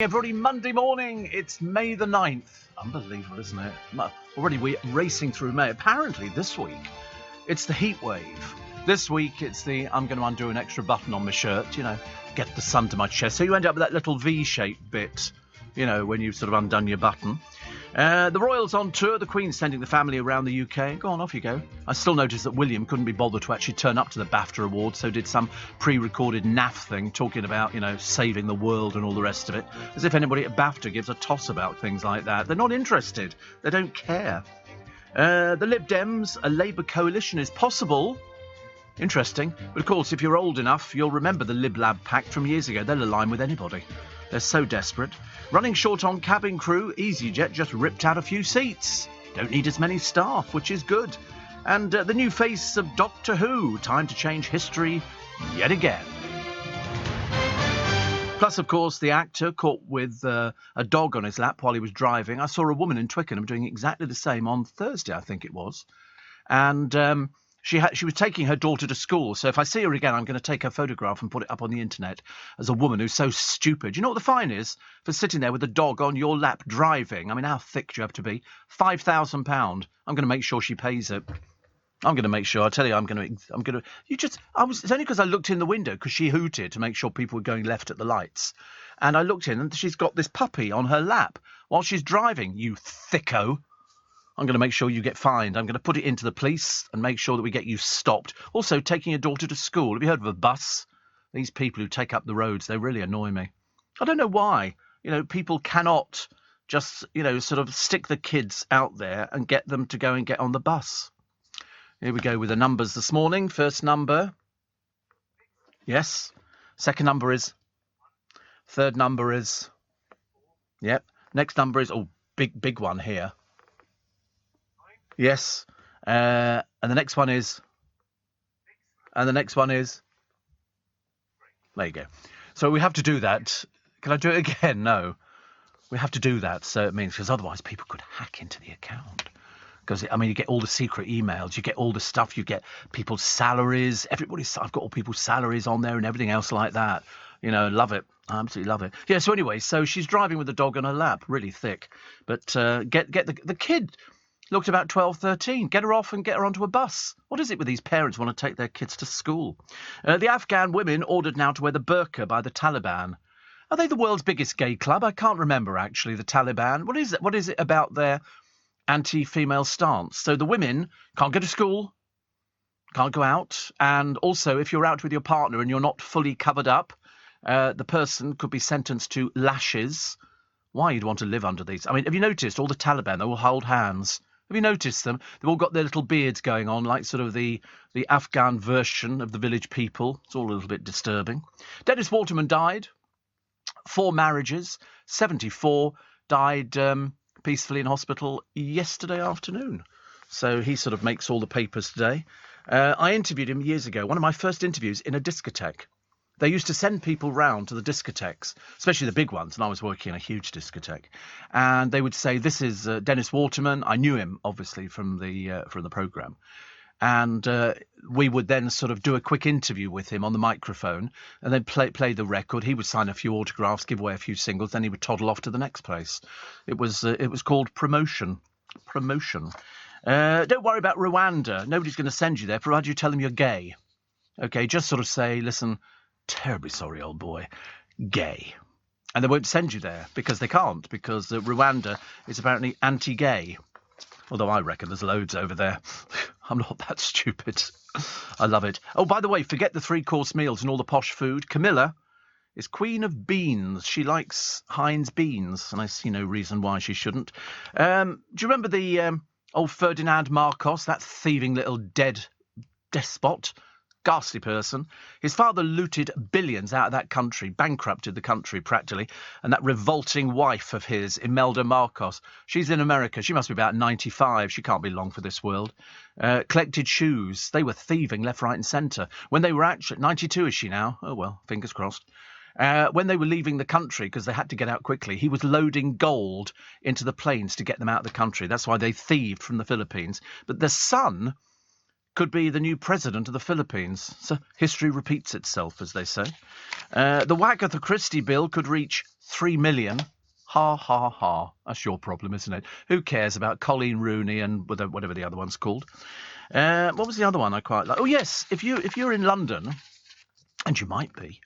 Everybody, Monday morning, it's May the 9th. Unbelievable, isn't it? Already we're racing through May. Apparently this week, it's the heat wave. This week, it's the I'm going to undo an extra button on my shirt, get the sun to my chest. So you end up with that little V-shaped bit, when you've sort of undone your button. The Royals on tour, the Queen's sending the family around the UK. Go on, off you go. I still noticed that William couldn't be bothered to actually turn up to the BAFTA Awards, so did some pre-recorded naff thing talking about, saving the world and all the rest of it. As if anybody at BAFTA gives a toss about things like that. They're not interested. They don't care. The Lib Dems, a Labour coalition is possible. Interesting. But of course, if you're old enough, you'll remember the Lib Lab Pact from years ago. They'll align with anybody. They're so desperate. Running short on cabin crew, EasyJet just ripped out a few seats. Don't need as many staff, which is good. And the new face of Doctor Who. Time to change history yet again. Plus, of course, the actor caught with a dog on his lap while he was driving. I saw a woman in Twickenham doing exactly the same on Thursday, I think it was. And she was taking her daughter to school. So if I see her again, I'm going to take her photograph and put it up on the internet as a woman who's so stupid. You know what the fine is for sitting there with a dog on your lap driving? I mean, how thick do you have to be? £5,000. I'm going to make sure she pays it. I'm going to make sure. I tell you, I'm going to. It's only because I looked in the window because she hooted to make sure people were going left at the lights, and I looked in and she's got this puppy on her lap while she's driving. You thicko. I'm going to make sure you get fined. I'm going to put it into the police and make sure that we get you stopped. Also, taking your daughter to school. Have you heard of a bus? These people who take up the roads, they really annoy me. I don't know why. People cannot just, sort of stick the kids out there and get them to go and get on the bus. Here we go with the numbers this morning. First number. Yes. Second number is. Third number is. Yep. Next number is. Oh, big one here. Yes. And the next one is. And the next one is. There you go. So we have to do that. Can I do it again? No. We have to do that. So it means, because otherwise people could hack into the account. Because, you get all the secret emails, you get all the stuff, you get people's salaries, I've got all people's salaries on there and everything else like that. Love it. I absolutely love it. Yeah, so anyway, so she's driving with the dog on her lap, really thick. But get the kid looked about 12, 13. Get her off and get her onto a bus. What is it with these parents who want to take their kids to school? The Afghan women ordered now to wear the burqa by the Taliban. Are they the world's biggest gay club? I can't remember, actually, the Taliban. What is it? What is it about their anti-female stance? So the women can't go to school, can't go out, and also if you're out with your partner and you're not fully covered up, the person could be sentenced to lashes. Why you'd want to live under these? Have you noticed all the Taliban, they all hold hands? Have you noticed them? They've all got their little beards going on, like sort of the Afghan version of the Village People. It's all a little bit disturbing. Dennis Waterman died. 4 marriages. 74. Died peacefully in hospital yesterday afternoon. So he sort of makes all the papers today. I interviewed him years ago, one of my first interviews in a discotheque. They used to send people round to the discotheques, especially the big ones, and I was working in a huge discotheque. And they would say, this is Dennis Waterman. I knew him, obviously, from the programme. And we would then sort of do a quick interview with him on the microphone and then play the record. He would sign a few autographs, give away a few singles, then he would toddle off to the next place. It was called promotion. Don't worry about Rwanda. Nobody's going to send you there, provided you tell them you're gay. Okay, just sort of say, listen, terribly sorry, old boy, gay. And they won't send you there because they can't, because Rwanda is apparently anti-gay. Although I reckon there's loads over there. I'm not that stupid. I love it. Oh, by the way, forget the 3-course meals and all the posh food. Camilla is queen of beans. She likes Heinz beans, and I see no reason why she shouldn't. Do you remember the old Ferdinand Marcos, that thieving little dead despot? Ghastly person. His father looted billions out of that country, bankrupted the country practically, and that revolting wife of his, Imelda Marcos, she's in America. She must be about 95. She can't be long for this world. Collected shoes. They were thieving left, right and centre. When they were actually... 92 is she now? Oh, well, fingers crossed. When they were leaving the country, because they had to get out quickly, he was loading gold into the planes to get them out of the country. That's why they thieved from the Philippines. But the son could be the new president of the Philippines. So history repeats itself, as they say. The Wagatha Christie bill could reach 3 million. Ha, ha, ha. That's your problem, isn't it? Who cares about Colleen Rooney and whatever the other one's called? What was the other one I quite like? Oh, yes, if you're in London, and you might be,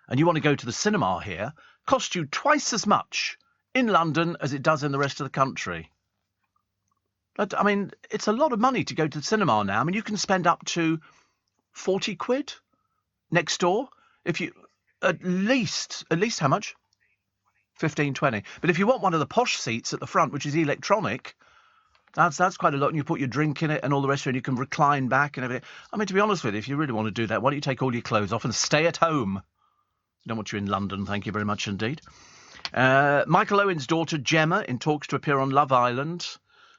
and you want to go to the cinema here, cost you twice as much in London as it does in the rest of the country. But, I mean, it's a lot of money to go to the cinema now. I mean, you can spend up to 40 quid next door. If you, at least how much? 15, 20. But if you want one of the posh seats at the front, which is electronic, that's quite a lot, and you put your drink in it and all the rest of it, and you can recline back and everything. I mean, to be honest with you, if you really want to do that, why don't you take all your clothes off and stay at home? I don't want you in London, thank you very much indeed. Michael Owen's daughter, Gemma, in talks to appear on Love Island.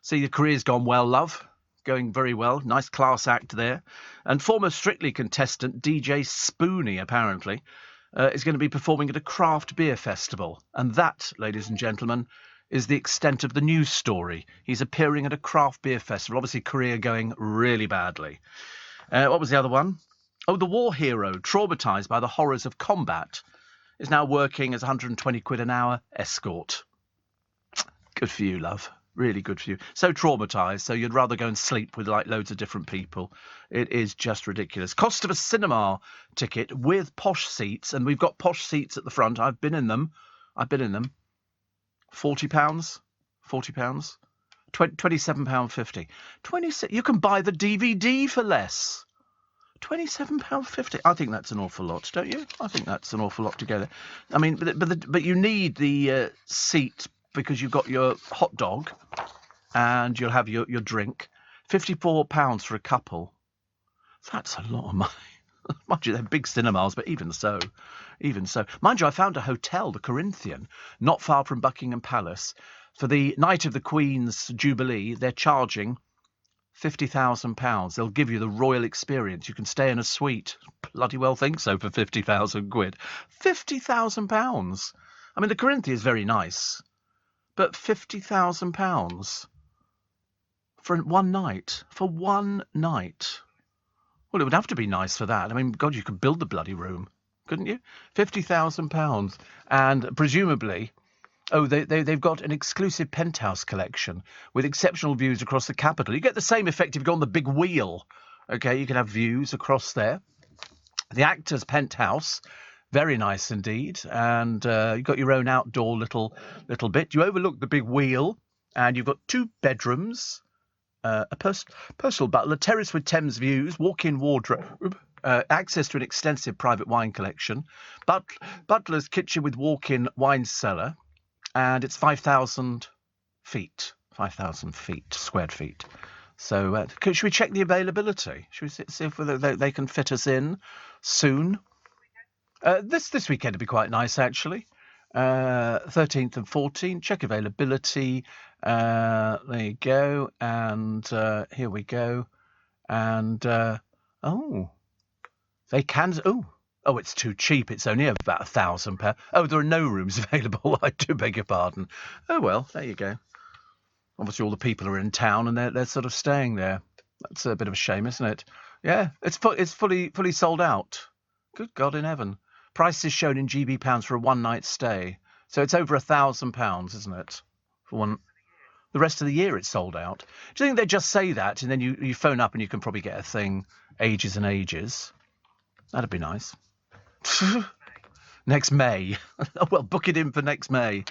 See, your career's gone well, love. Going very well. Nice class act there. And former Strictly contestant DJ Spoonie, apparently, is going to be performing at a craft beer festival. And that, ladies and gentlemen, is the extent of the news story. He's appearing at a craft beer festival. Obviously, career going really badly. What was the other one? Oh, the war hero, traumatised by the horrors of combat, is now working as 120 quid an hour escort. Good for you, love. Really good for you. So traumatised, so you'd rather go and sleep with like loads of different people. It is just ridiculous. Cost of a cinema ticket with posh seats, and we've got posh seats at the front. I've been in them. £40. £40. £27.50. 26. You can buy the DVD for less. £27.50. I think that's an awful lot, don't you? I think that's an awful lot to go there. I mean, but you need the seat because you've got your hot dog and you'll have your drink. £54 for a couple. That's a lot of money. Mind you, they're big cinemas, but even so. Mind you, I found a hotel, the Corinthian, not far from Buckingham Palace. For the night of the Queen's Jubilee, they're charging £50,000. They'll give you the royal experience. You can stay in a suite. Bloody well think so for 50,000 quid. £50,000. I mean, the Corinthian is very nice, but £50,000 for one night. For one night. Well, it would have to be nice for that. I mean, God, you could build the bloody room, couldn't you? £50,000. And presumably, they've got an exclusive penthouse collection with exceptional views across the capital. You get the same effect if you go on the big wheel. OK, you can have views across there. The Actors Penthouse, very nice indeed. And you've got your own outdoor little bit. You overlook the big wheel, and you've got 2 bedrooms. A personal butler, terrace with Thames views, walk-in wardrobe, access to an extensive private wine collection, butler's kitchen with walk-in wine cellar, and it's 5,000 feet, squared feet. So should we check the availability? Should we see if they can fit us in soon? This weekend would be quite nice, actually. 13th and 14th, check availability. There you go, and here we go, and they can. Oh, it's too cheap. It's only about £1,000. Oh, there are no rooms available. I do beg your pardon. Oh well, there you go. Obviously, all the people are in town and they're sort of staying there. That's a bit of a shame, isn't it? Yeah, it's fully sold out. Good God in heaven. Price is shown in GB pounds for a one-night stay. So it's over £1,000, isn't it? For one. The rest of the year it's sold out. Do you think they just say that and then you phone up and you can probably get a thing ages and ages? That'd be nice. Next May. Well, book it in for next May.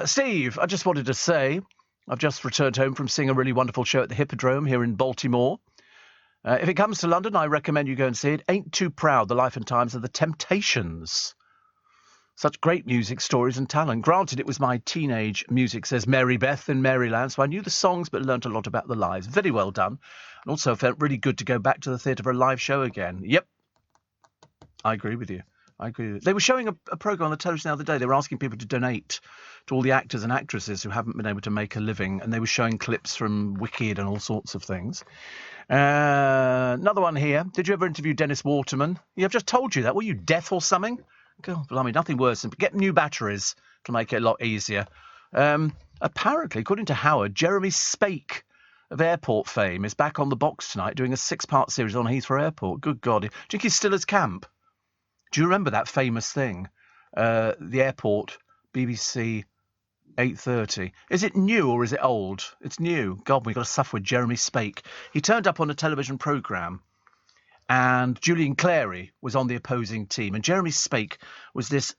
Steve, I just wanted to say, I've just returned home from seeing a really wonderful show at the Hippodrome here in Baltimore. If it comes to London, I recommend you go and see it. Ain't Too Proud, the life and times of the Temptations. Such great music, stories and talent. Granted, it was my teenage music, says Mary Beth in Maryland, so I knew the songs but learnt a lot about the lives. Very well done. And also felt really good to go back to the theatre for a live show again. Yep. I agree with you. They were showing a programme on the television the other day. They were asking people to donate to all the actors and actresses who haven't been able to make a living, and they were showing clips from Wicked and all sorts of things. Another one here. Did you ever interview Dennis Waterman? Yeah, I've just told you that. Were you deaf or something? God, blimey, nothing worse than get new batteries to make it a lot easier. Apparently, according to Howard, Jeremy Spake of Airport fame is back on the box tonight doing a 6-part series on Heathrow Airport. Good God. Do you think he's still at camp? Do you remember that famous thing? The airport BBC 8:30. Is it new or is it old? It's new. God, we've got to suffer with Jeremy Spake. He turned up on a television programme and Julian Clary was on the opposing team. And Jeremy Spake was this,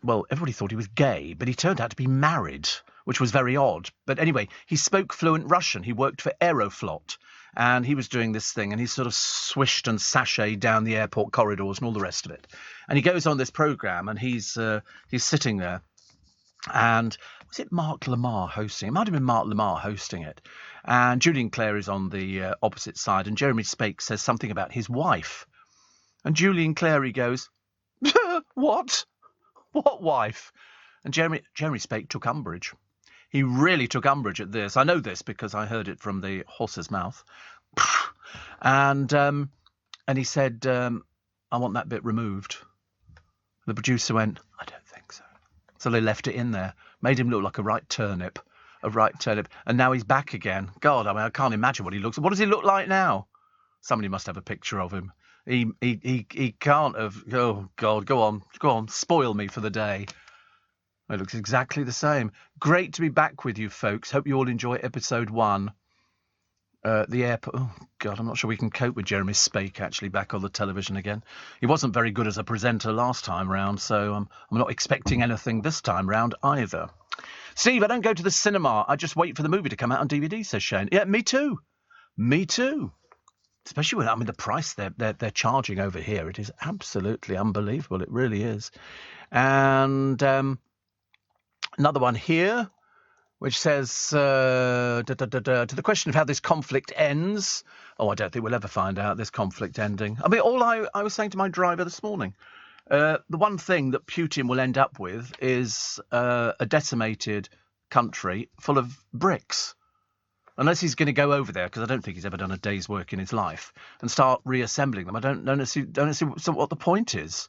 well, everybody thought he was gay, but he turned out to be married, which was very odd. But anyway, he spoke fluent Russian. He worked for Aeroflot. And he was doing this thing, and he sort of swished and sashayed down the airport corridors and all the rest of it. And he goes on this programme, and he's sitting there. And was it Mark Lamar hosting? It might have been Mark Lamar hosting it. And Julian Clare is on the opposite side, and Jeremy Spake says something about his wife. And Julian Clary goes, "What? What wife?" And Jeremy Spake took umbrage. He really took umbrage at this. I know this because I heard it from the horse's mouth. And he said, "I want that bit removed." The producer went, "I don't think so." So they left it in there, made him look like a right turnip. And now he's back again. God, I mean, I can't imagine what he looks. What does he look like now? Somebody must have a picture of him. He can't have. Oh God, go on, spoil me for the day. It looks exactly the same. Great to be back with you, folks. Hope you all enjoy episode 1. The airport. Oh, God, I'm not sure we can cope with Jeremy Spake actually back on the television again. He wasn't very good as a presenter last time round, so I'm not expecting anything this time round either. Steve, I don't go to the cinema. I just wait for the movie to come out on DVD, says Shane. Yeah, me too. Me too. Especially when, I mean, the price they're charging over here. It is absolutely unbelievable. It really is. And another one here, which says, to the question of how this conflict ends. Oh, I don't think we'll ever find out this conflict ending. I mean, all I was saying to my driver this morning, the one thing that Putin will end up with is a decimated country full of bricks. Unless he's going to go over there, because I don't think he's ever done a day's work in his life, and start reassembling them. I don't see what the point is.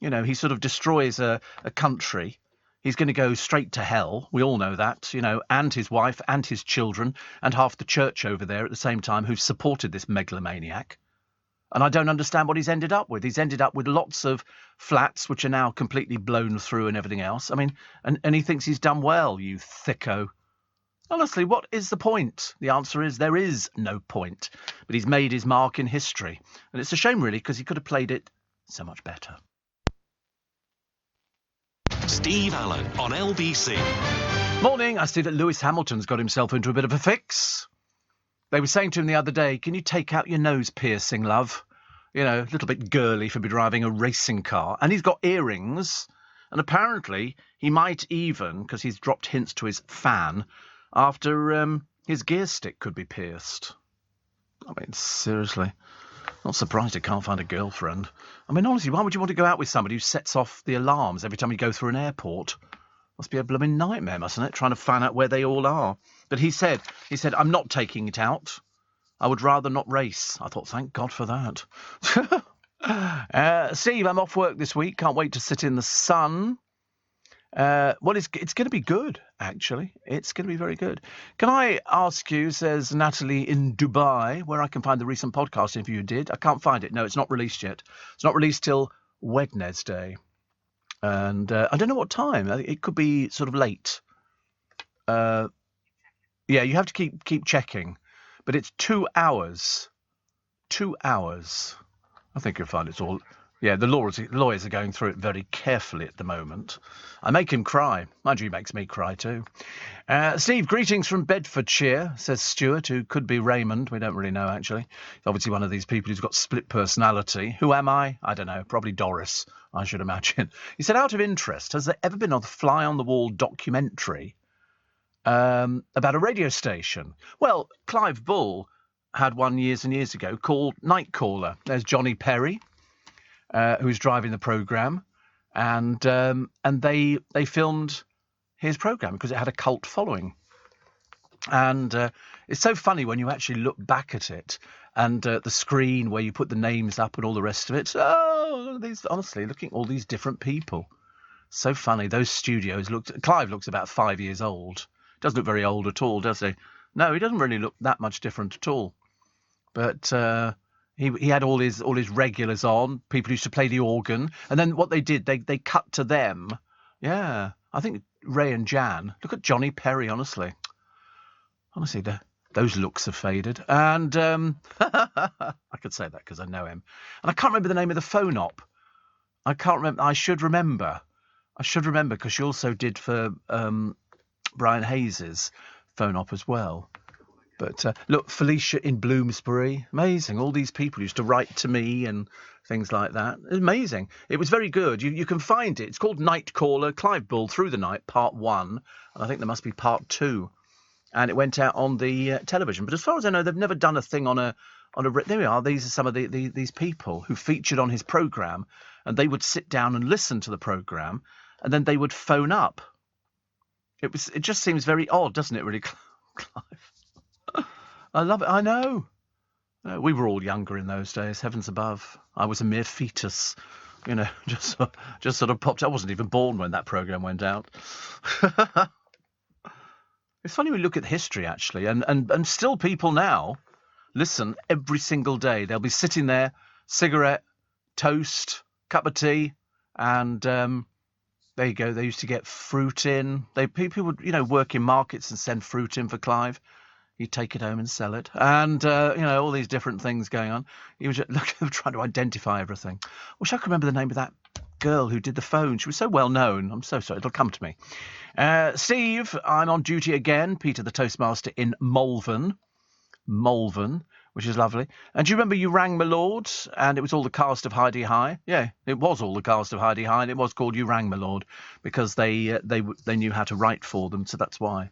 You know, he sort of destroys a country. He's going to go straight to hell. We all know that, you know, and his wife and his children and half the church over there at the same time who've supported this megalomaniac. And I don't understand what he's ended up with. He's ended up with lots of flats which are now completely blown through and everything else. I mean, and he thinks he's done well, you thicko. Honestly, what is the point? The answer is there is no point. But he's made his mark in history. And it's a shame, really, because he could have played it so much better. Steve Allen on LBC. Morning. I see that Lewis Hamilton's got himself into a bit of a fix. They were saying to him the other day, "Can you take out your nose piercing, love?" You know, a little bit girly for be driving a racing car. And he's got earrings. And apparently he might even, because he's dropped hints to his fan, after his gear stick could be pierced. I mean, seriously. Not surprised he can't find a girlfriend. I mean, honestly, why would you want to go out with somebody who sets off the alarms every time you go through an airport? Must be a blooming nightmare, mustn't it? Trying to find out where they all are. But he said, "I'm not taking it out. I would rather not race." I thought, thank God for that. Steve, I'm off work this week. Can't wait to sit in the sun. Well, it's going to be good, actually. It's going to be very good. Can I ask you, says Natalie in Dubai, where I can find the recent podcast interview you did? I can't find it. No, it's not released yet. It's not released till Wednesday. And I don't know what time. It could be sort of late. Yeah, you have to keep checking. But it's 2 hours. 2 hours. I think you'll find it's all... Yeah, the lawyers are going through it very carefully at the moment. I make him cry. Mind you, he makes me cry too. Steve, greetings from Bedfordshire, says Stuart, who could be Raymond. We don't really know, actually. He's obviously one of these people who's got split personality. Who am I? I don't know. Probably Doris, I should imagine. He said, out of interest, has there ever been a fly-on-the-wall documentary about a radio station? Well, Clive Bull had one years and years ago called Nightcaller. There's Johnny Perry, who's driving the programme, and they filmed his programme because it had a cult following. And it's so funny when you actually look back at it and the screen where you put the names up and all the rest of it. Oh, honestly, looking at all these different people. So funny. Those studios Clive looks about 5 years old. Doesn't look very old at all, does he? No, he doesn't really look that much different at all. But... He had all his regulars on, people who used to play the organ, and then what they did, they cut to them. Yeah, I think Ray and Jan. Look at Johnny Perry, honestly, those looks have faded. And I could say that because I know him, and I can't remember the name of the phone op. I can't remember. I should remember because she also did for Brian Hayes's phone op as well. But look, Felicia in Bloomsbury, amazing. All these people used to write to me and things like that. Amazing. It was very good. You can find it. It's called Night Caller, Clive Bull Through the Night, Part 1. And I think there must be Part 2. And it went out on the television. But as far as I know, they've never done a thing on a. There we are. These are some of these people who featured on his programme, and they would sit down and listen to the programme, and then they would phone up. It just seems very odd, doesn't it, really, Clive? I love it. I know. We were all younger in those days. Heavens above. I was a mere fetus, just sort of popped. I wasn't even born when that programme went out. It's funny when you look at history, actually, and still people now listen every single day. They'll be sitting there, cigarette, toast, cup of tea, and there you go. They used to get fruit in. People would, work in markets and send fruit in for Clive. He'd take it home and sell it. And, all these different things going on. He was trying to identify everything. I wish I could remember the name of that girl who did the phone. She was so well known. I'm so sorry. It'll come to me. Steve, I'm on duty again. Peter, the Toastmaster in Malvern, which is lovely. And do you remember you rang my lord and it was all the cast of Heidi High? Yeah, it was all the cast of Heidi High, and it was called You Rang My Lord because they knew how to write for them, so that's why.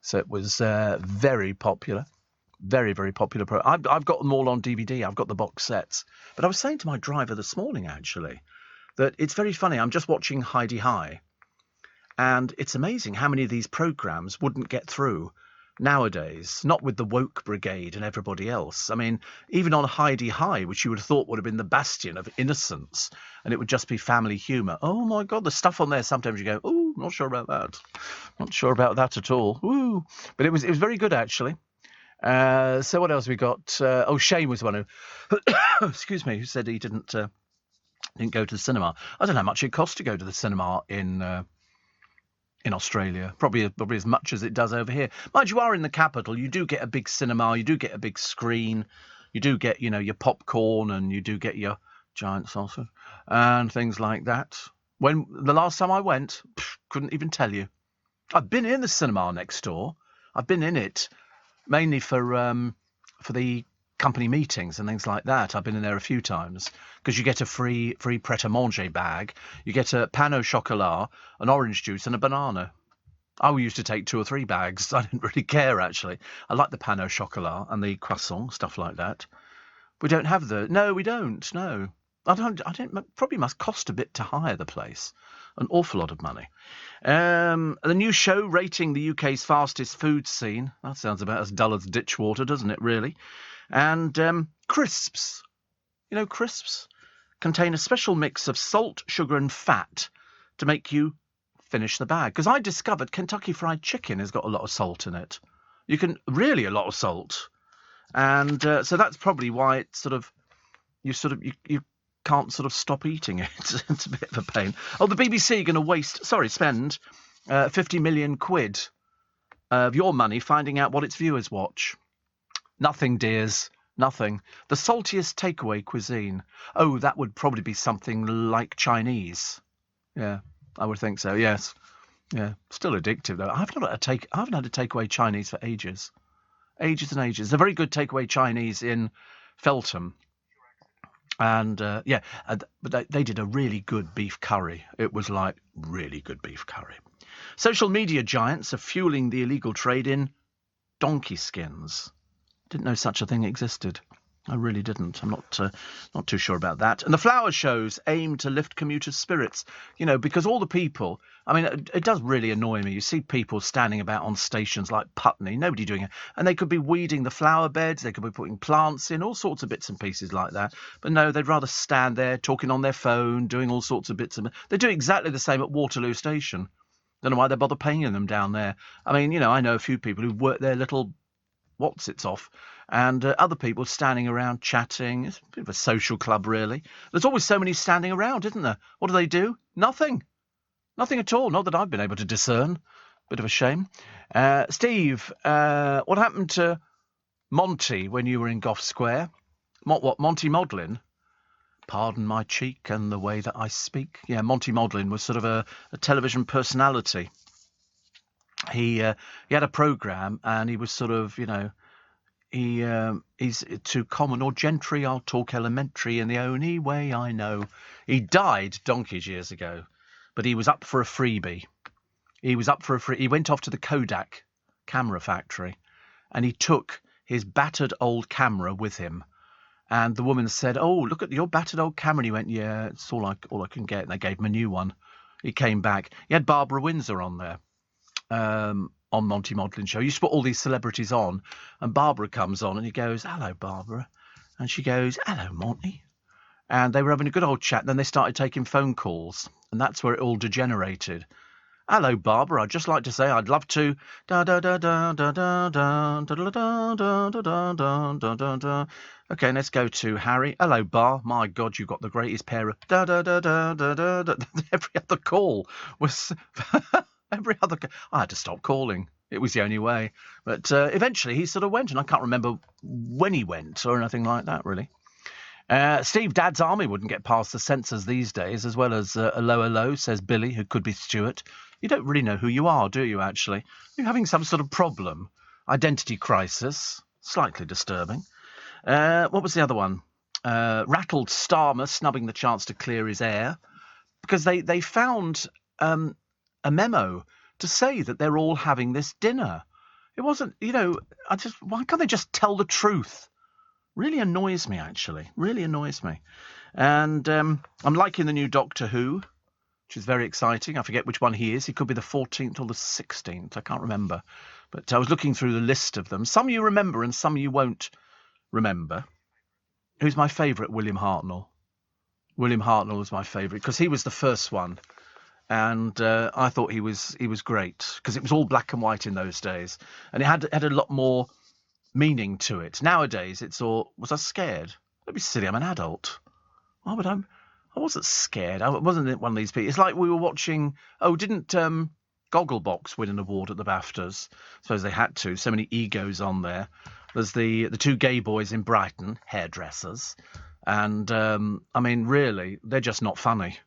So it was very popular, very, very popular. I've got them all on DVD. I've got the box sets. But I was saying to my driver this morning, actually, that it's very funny. I'm just watching Heidi High, and it's amazing how many of these programmes wouldn't get through nowadays, not with the woke brigade and everybody else. I mean, even on Heidi High, which you would have thought would have been the bastion of innocence, and it would just be family humour. Oh, my God, the stuff on there, sometimes you go, oh, not sure about that. Not sure about that at all. Ooh. But it was very good, actually. So what else we got? Shane was one who, excuse me, who said he didn't go to the cinema. I don't know how much it costs to go to the cinema in Australia, probably as much as it does over here. Mind you are in the capital, you do get a big cinema, you do get a big screen, you do get, your popcorn, and you do get your giant sausage and things like that. When the last time I went, couldn't even tell you. I've been in the cinema next door. I've been in it mainly for the company meetings and things like that. I've been in there a few times because you get a free pret-a-manger bag. You get a pain au chocolat, an orange juice and a banana. I used to take 2 or 3 bags. I didn't really care, actually. I like the pain au chocolat and the croissant, stuff like that. We don't have No, we don't. No. I don't. Probably must cost a bit to hire the place. An awful lot of money. The new show rating the UK's fastest food scene. That sounds about as dull as ditch water, doesn't it, really? And crisps. Crisps contain a special mix of salt, sugar and fat to make you finish the bag. Because I discovered Kentucky Fried Chicken has got a lot of salt in it. A lot of salt. And so that's probably why it's you can't sort of stop eating it. It's a bit of a pain. Oh, the BBC are going to spend 50 million quid of your money finding out what its viewers watch. Nothing, dears. Nothing. The saltiest takeaway cuisine. Oh, that would probably be something like Chinese. Yeah, I would think so, yes. Yeah, still addictive, though. I haven't had a takeaway Chinese for ages. Ages and ages. There's a very good takeaway Chinese in Feltham. And, but they did a really good beef curry. It was like really good beef curry. Social media giants are fueling the illegal trade in donkey skins. Didn't know such a thing existed. I really didn't. I'm not too sure about that. And the flower shows aim to lift commuters' spirits, because all the people, it does really annoy me. You see people standing about on stations like Putney, nobody doing it. And they could be weeding the flower beds, they could be putting plants in, all sorts of bits and pieces like that. But no, they'd rather stand there talking on their phone, doing all sorts of bits. They do exactly the same at Waterloo Station. Don't know why they bother paying them down there. I know a few people who work their little what's-its off, and other people standing around chatting. It's a bit of a social club, really. There's always so many standing around, isn't there? What do? Nothing. Nothing at all. Not that I've been able to discern. Bit of a shame. Steve, what happened to Monty when you were in Gough Square? What, Monty Modlin? Pardon my cheek and the way that I speak. Yeah, Monty Modlin was sort of a television personality. He had a programme, and he was sort of, he's to common or gentry, I'll talk elementary in the only way I know. He died donkey's years ago, but he was up for a freebie. He went off to the Kodak camera factory, and he took his battered old camera with him. And the woman said, "Oh, look at your battered old camera." And he went, "Yeah, it's all I can get." And they gave him a new one. He came back. He had Barbara Windsor on there, on Monty Modlin show. He used to put all these celebrities on, and Barbara comes on, and he goes, "Hello, Barbara," and she goes, "Hello, Monty." And they were having a good old chat. And then they started taking phone calls, and that's where it all degenerated. "Hello, Barbara. I'd just like to say I'd love to da da da da da da da da da da da da da da da. Okay, let's go to Harry. "Hello, Bar. My God, you've got the greatest pair of da da da da da da da." Every other call was I had to stop calling. It was the only way. But eventually he sort of went, and I can't remember when he went or anything like that, really. Steve, Dad's Army wouldn't get past the censors these days, as well as a low, says Billy, who could be Stuart. You don't really know who you are, do you, actually? You're having some sort of problem. Identity crisis. Slightly disturbing. What was the other one? Rattled Starmer snubbing the chance to clear his air, because they found a memo to say that they're all having this dinner. It wasn't, why can't they just tell the truth? Really annoys me, actually. Really annoys me. And I'm liking the new Doctor Who, which is very exciting. I forget which one he is. He could be the 14th or the 16th. I can't remember. But I was looking through the list of them. Some you remember and some you won't remember. Who's my favourite? William Hartnell. William Hartnell was my favourite because he was the first one. And I thought he was great because it was all black and white in those days. And it had a lot more meaning to it. Nowadays, it's all, was I scared? Don't be silly, I'm an adult. Why would I wasn't scared. I wasn't one of these people. It's like we were watching, didn't Gogglebox win an award at the BAFTAs? I suppose they had to. So many egos on there. There's the two gay boys in Brighton, hairdressers. And, really, they're just not funny.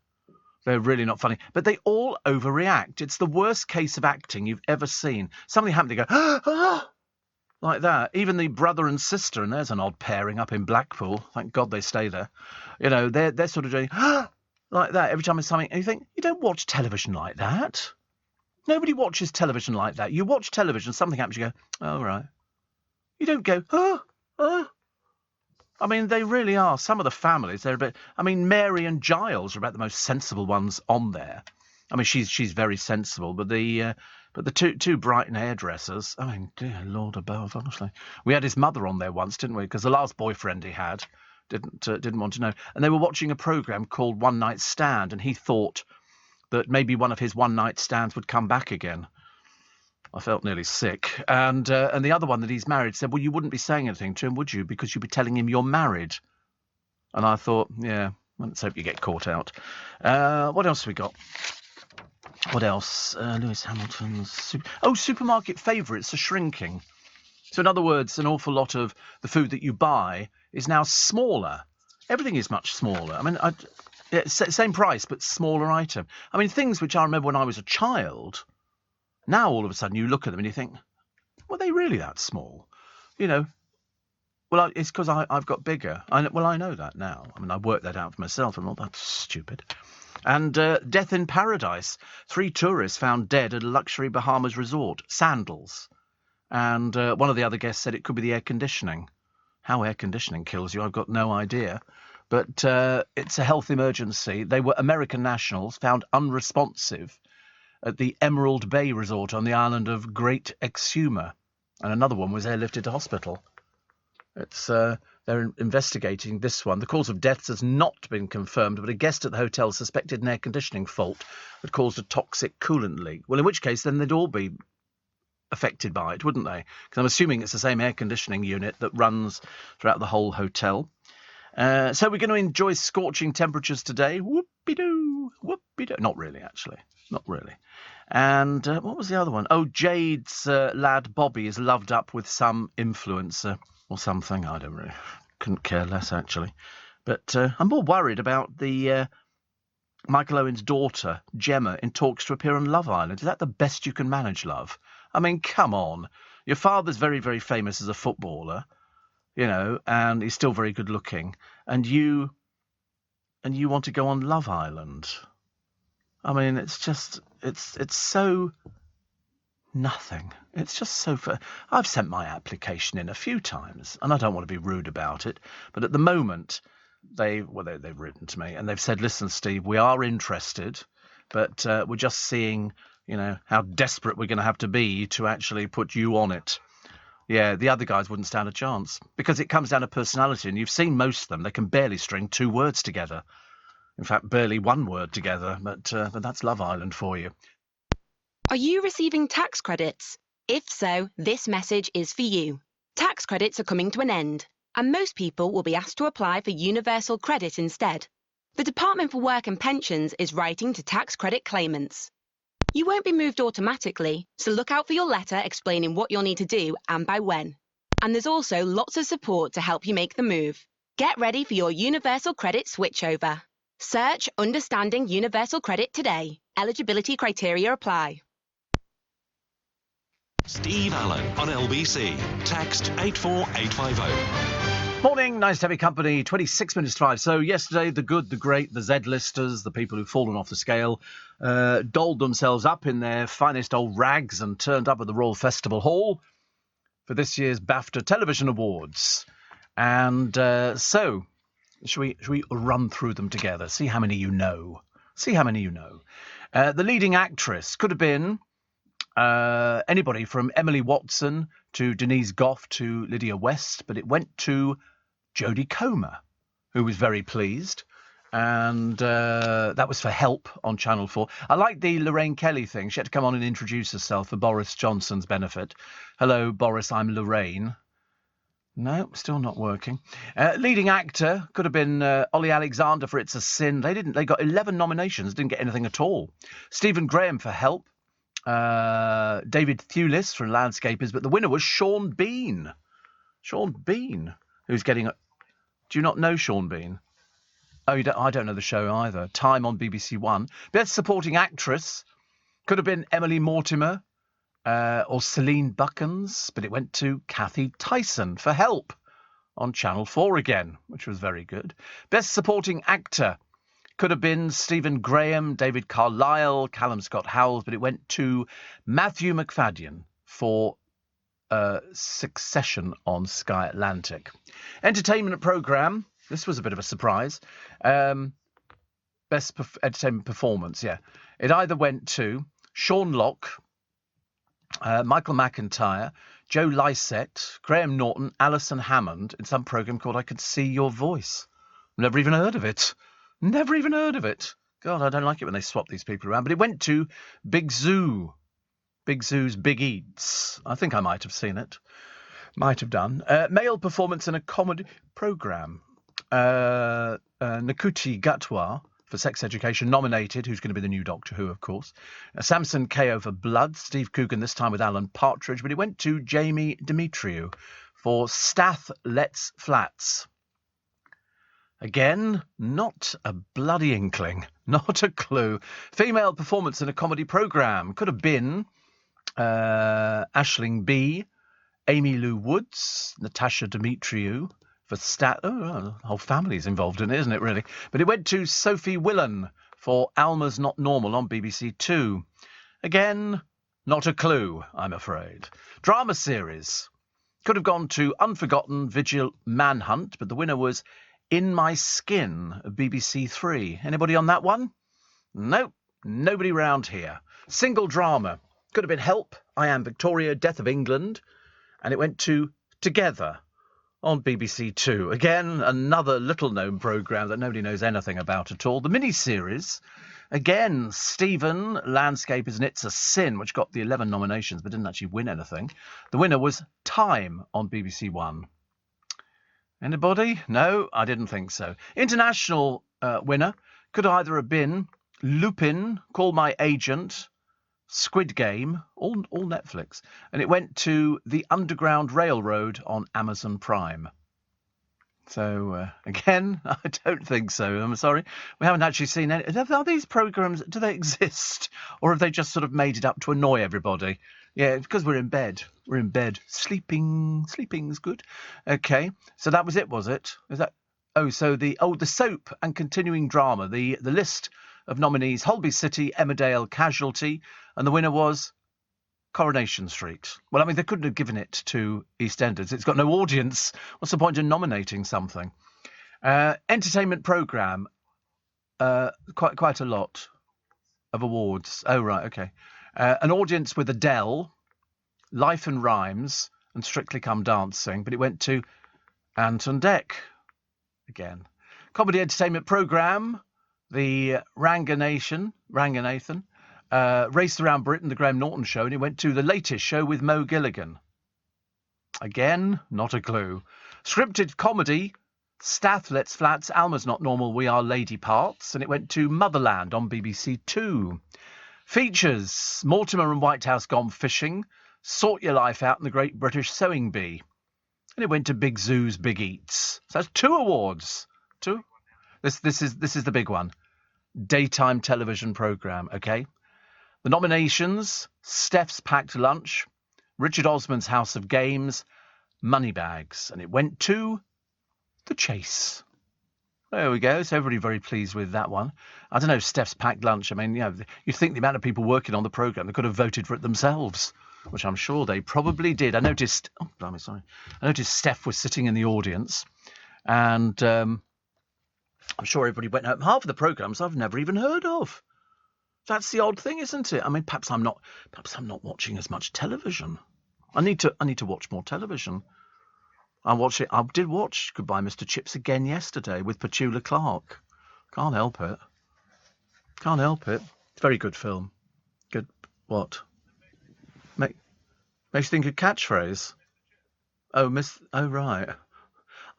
They're really not funny. But they all overreact. It's the worst case of acting you've ever seen. Something happened, they go, ah! Like that. Even the brother and sister, and there's an odd pairing up in Blackpool. Thank God they stay there. They're sort of doing like that every time there's something. And you think, you don't watch television like that. Nobody watches television like that. You watch television, something happens, you go, oh, right. You don't go, I mean, they really are. Some of the families, they're a bit. I mean, Mary and Giles are about the most sensible ones on there. I mean, she's very sensible, but the two Brighton hairdressers. I mean, dear Lord above, honestly, we had his mother on there once, didn't we? Because the last boyfriend he had didn't want to know, and they were watching a program called One Night Stand, and he thought that maybe one of his one night stands would come back again. I felt nearly sick. And the other one that he's married said, well, you wouldn't be saying anything to him, would you? Because you'd be telling him you're married. And I thought, yeah, let's hope you get caught out. What else have we got? What else? Lewis Hamilton's... supermarket favourites are shrinking. So in other words, an awful lot of the food that you buy is now smaller. Everything is much smaller. I mean, same price, but smaller item. I mean, things which I remember when I was a child... Now, all of a sudden, you look at them and you think, were they really that small? Well, it's because I've got bigger. I know that now. I mean, I worked that out for myself. I'm not that stupid. And death in paradise. 3 tourists found dead at a luxury Bahamas resort. Sandals. And one of the other guests said it could be the air conditioning. How air conditioning kills you, I've got no idea. But it's a health emergency. They were American nationals, found unresponsive at the Emerald Bay Resort on the island of Great Exuma. And another one was airlifted to hospital. They're investigating this one. The cause of death has not been confirmed, but a guest at the hotel suspected an air conditioning fault that caused a toxic coolant leak. Well, in which case, then they'd all be affected by it, wouldn't they? Because I'm assuming it's the same air conditioning unit that runs throughout the whole hotel. So we're going to enjoy scorching temperatures today. Whoopie-doo, whoopie-doo. Not really, actually. Not really. And what was the other one? Oh, Jade's lad Bobby is loved up with some influencer or something. I don't really, couldn't care less, actually. But I'm more worried about the Michael Owen's daughter, Gemma, in talks to appear on Love Island. Is that the best you can manage, love? I mean, come on. Your father's very, very famous as a footballer, you know, and he's still very good looking. And you want to go on Love Island. I mean, it's just, it's so nothing. It's just so I've sent my application in a few times, and I don't want to be rude about it, but at the moment, they've written to me, and they've said, listen, Steve, we are interested, but we're just seeing, you know, how desperate we're going to have to be to actually put you on it. Yeah, the other guys wouldn't stand a chance, because it comes down to personality, and you've seen most of them. They can barely string 2 words together. In fact, barely 1 word together, but that's Love Island for you. Are you receiving tax credits? If so, this message is for you. Tax credits are coming to an end, and most people will be asked to apply for universal credit instead. The Department for Work and Pensions is writing to tax credit claimants. You won't be moved automatically, so look out for your letter explaining what you'll need to do and by when. And there's also lots of support to help you make the move. Get ready for your universal credit switchover. Search Understanding Universal Credit today. Eligibility criteria apply. Steve Allen on LBC. Text 84850. Morning, nice to have your company. 26 minutes to 5. So yesterday, the good, the great, the Z-listers, the people who've fallen off the scale, dolled themselves up in their finest old rags and turned up at the Royal Festival Hall for this year's BAFTA Television Awards. And so, should we run through them together? See how many you know. The leading actress could have been anybody from Emily Watson to Denise Gough to Lydia West, but it went to Jodie Comer, who was very pleased. And that was for Help on Channel 4. I like the Lorraine Kelly thing. She had to come on and introduce herself for Boris Johnson's benefit. Hello, Boris, I'm Lorraine. No, still not working. Leading actor could have been Ollie Alexander for It's a Sin. They got 11 nominations, didn't get anything at all. Stephen Graham for Help. David Thewlis for Landscapers, but the winner was Sean Bean. Sean Bean, who's getting... Do you not know Sean Bean? Oh, I don't know the show either. Time on BBC One. Best Supporting Actress could have been Emily Mortimer or Celine Buckens, but it went to Kathy Tyson for Help on Channel 4 again, which was very good. Best Supporting Actor could have been Stephen Graham, David Carlisle, Callum Scott Howells, but it went to Matthew McFadden for Succession on Sky Atlantic. Entertainment programme. This was a bit of a surprise. Best entertainment performance, yeah. It either went to Sean Locke, Michael McIntyre, Joe Lycett, Graham Norton, Alison Hammond in some programme called I Could See Your Voice. Never even heard of it. God, I don't like it when they swap these people around. But it went to Big Zoo. Big Zoo's Big Eats. I think I might have seen it. Might have done. Male performance in a comedy programme. Nakuti Gatwa for Sex Education nominated, who's going to be the new Doctor Who, of course. Samson Kayo for Blood. Steve Coogan this time with Alan Partridge. But it went to Jamie Demetriou for Stath Let's Flats. Again, not a bloody inkling. Not a clue. Female performance in a comedy programme. Could have been Aisling Bea, Amy Lou Woods, Natasha Demetriou for the whole family's involved in it, isn't it, really? But it went to Sophie Willan for Alma's Not Normal on BBC Two. Again, not a clue, I'm afraid. Drama series. Could have gone to Unforgotten Vigil Manhunt, but the winner was In My Skin of BBC Three. Anybody on that one? Nope, nobody round here. Single drama. Could have been Help, I Am Victoria, Death of England, and it went to Together on BBC Two. Again, another little-known programme that nobody knows anything about at all. The mini-series, Again, Stephen, Landscape is an It's a Sin, which got the 11 nominations but didn't actually win anything. The winner was Time on BBC One. Anybody? No, I didn't think so. International winner could either have been Lupin, Call My Agent, Squid Game, all Netflix. And it went to The Underground Railroad on Amazon Prime. So, again, I don't think so. I'm sorry. We haven't actually seen any. Are these programmes, do they exist? Or have they just sort of made it up to annoy everybody? Yeah, because we're in bed. We're in bed. Sleeping's good. Okay, so that was it, was it? Is that... Oh, so the soap and continuing drama. The list of nominees, Holby City, Emmerdale, Casualty, and the winner was Coronation Street. Well, I mean, they couldn't have given it to EastEnders. It's got no audience. What's the point in nominating something? Entertainment programme, quite a lot of awards. Oh, right, okay. An audience with Adele, Life and Rhymes, and Strictly Come Dancing, but it went to Anton Deck again. Comedy entertainment programme, the Ranganathan, Raced Around Britain, the Graham Norton Show, and it went to The Latest Show with Mo Gilligan. Again, not a clue. Scripted comedy, Stath Lets Flats, Alma's Not Normal, We Are Lady Parts, and it went to Motherland on BBC Two. Features, Mortimer and Whitehouse Gone Fishing, Sort Your Life Out, and The Great British Sewing Bee. And it went to Big Zoo's Big Eats. So that's 2 awards. 2? This is the big one. Daytime television programme, okay? The nominations, Steph's Packed Lunch, Richard Osman's House of Games, Moneybags, and it went to The Chase. There we go. So everybody very pleased with that one. I don't know, Steph's Packed Lunch. I mean, you'd think the amount of people working on the programme, they could have voted for it themselves, which I'm sure they probably did. I noticed Steph was sitting in the audience, and I'm sure everybody went home. Half of the programmes I've never even heard of. That's the odd thing, isn't it? I mean, perhaps I'm not watching as much television. I need to watch more television. I did watch Goodbye Mr. Chips again yesterday with Petula Clark. Can't help it. It's a very good film. Good. What? Makes you think of catchphrase. Oh, right.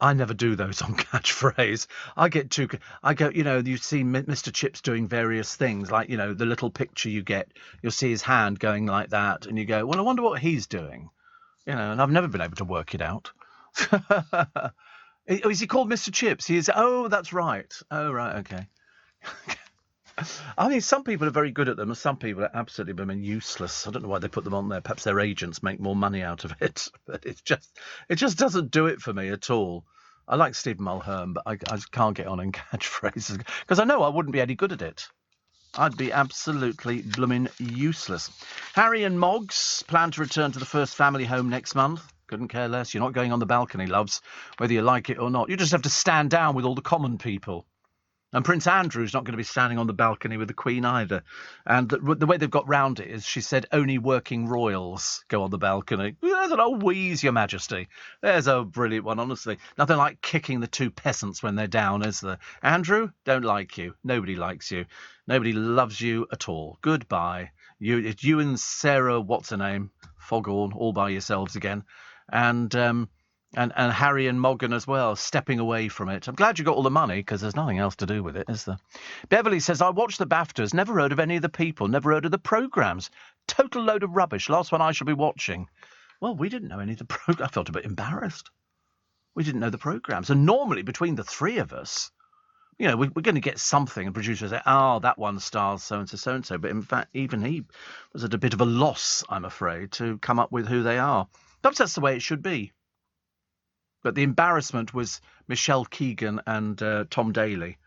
I never do those on catchphrase. You see Mr. Chips doing various things, like, the little picture you get, you'll see his hand going like that, and you go, well, I wonder what he's doing. And I've never been able to work it out. Is he called Mr. Chips? He is. Oh, that's right. Oh, right, okay. I mean, some people are very good at them, and some people are absolutely useless. I don't know why they put them on there. Perhaps their agents make more money out of it. But it just doesn't do it for me at all. I like Stephen Mulhern, but I just can't get on in catchphrases because I know I wouldn't be any good at it. I'd be absolutely blooming useless. Harry and Moggs plan to return to the first family home next month. Couldn't care less. You're not going on the balcony, loves, whether you like it or not. You just have to stand down with all the common people. And Prince Andrew's not going to be standing on the balcony with the Queen either. And the way they've got round it is, she said, only working royals go on the balcony. There's an old wheeze, Your Majesty. There's a brilliant one, honestly. Nothing like kicking the 2 peasants when they're down, is there? Andrew, don't like you. Nobody likes you. Nobody loves you at all. Goodbye. It's you and Sarah, what's her name? Foghorn, all by yourselves again. And Harry and Moggan as well, stepping away from it. I'm glad you got all the money, because there's nothing else to do with it, is there? Beverly says, I watched the BAFTAs, never heard of any of the people, never heard of the programmes. Total load of rubbish. Last one I shall be watching. Well, we didn't know any of the programmes. I felt a bit embarrassed. We didn't know the programmes. And normally, between the 3 of us, we're going to get something, and producers say, that one stars so-and-so, so-and-so. But in fact, even he was at a bit of a loss, I'm afraid, to come up with who they are. Perhaps that's the way it should be. But the embarrassment was Michelle Keegan and Tom Daly,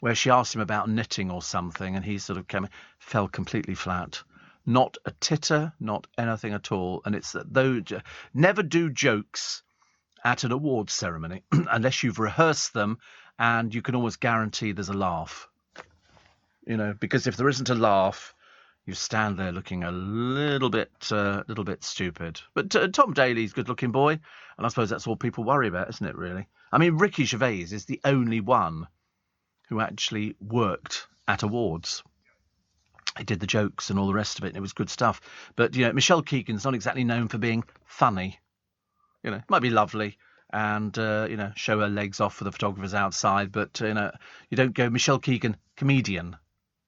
where she asked him about knitting or something, and he sort of fell completely flat. Not a titter, not anything at all. And it's that never do jokes at an awards ceremony unless you've rehearsed them and you can almost guarantee there's a laugh. Because if there isn't a laugh, you stand there looking a little bit stupid. But Tom Daly's a good-looking boy, and I suppose that's all people worry about, isn't it, really? I mean, Ricky Gervais is the only one who actually worked at awards. He did the jokes and all the rest of it, and it was good stuff. But, Michelle Keegan's not exactly known for being funny. It might be lovely and, show her legs off for the photographers outside, but, you don't go Michelle Keegan, comedian,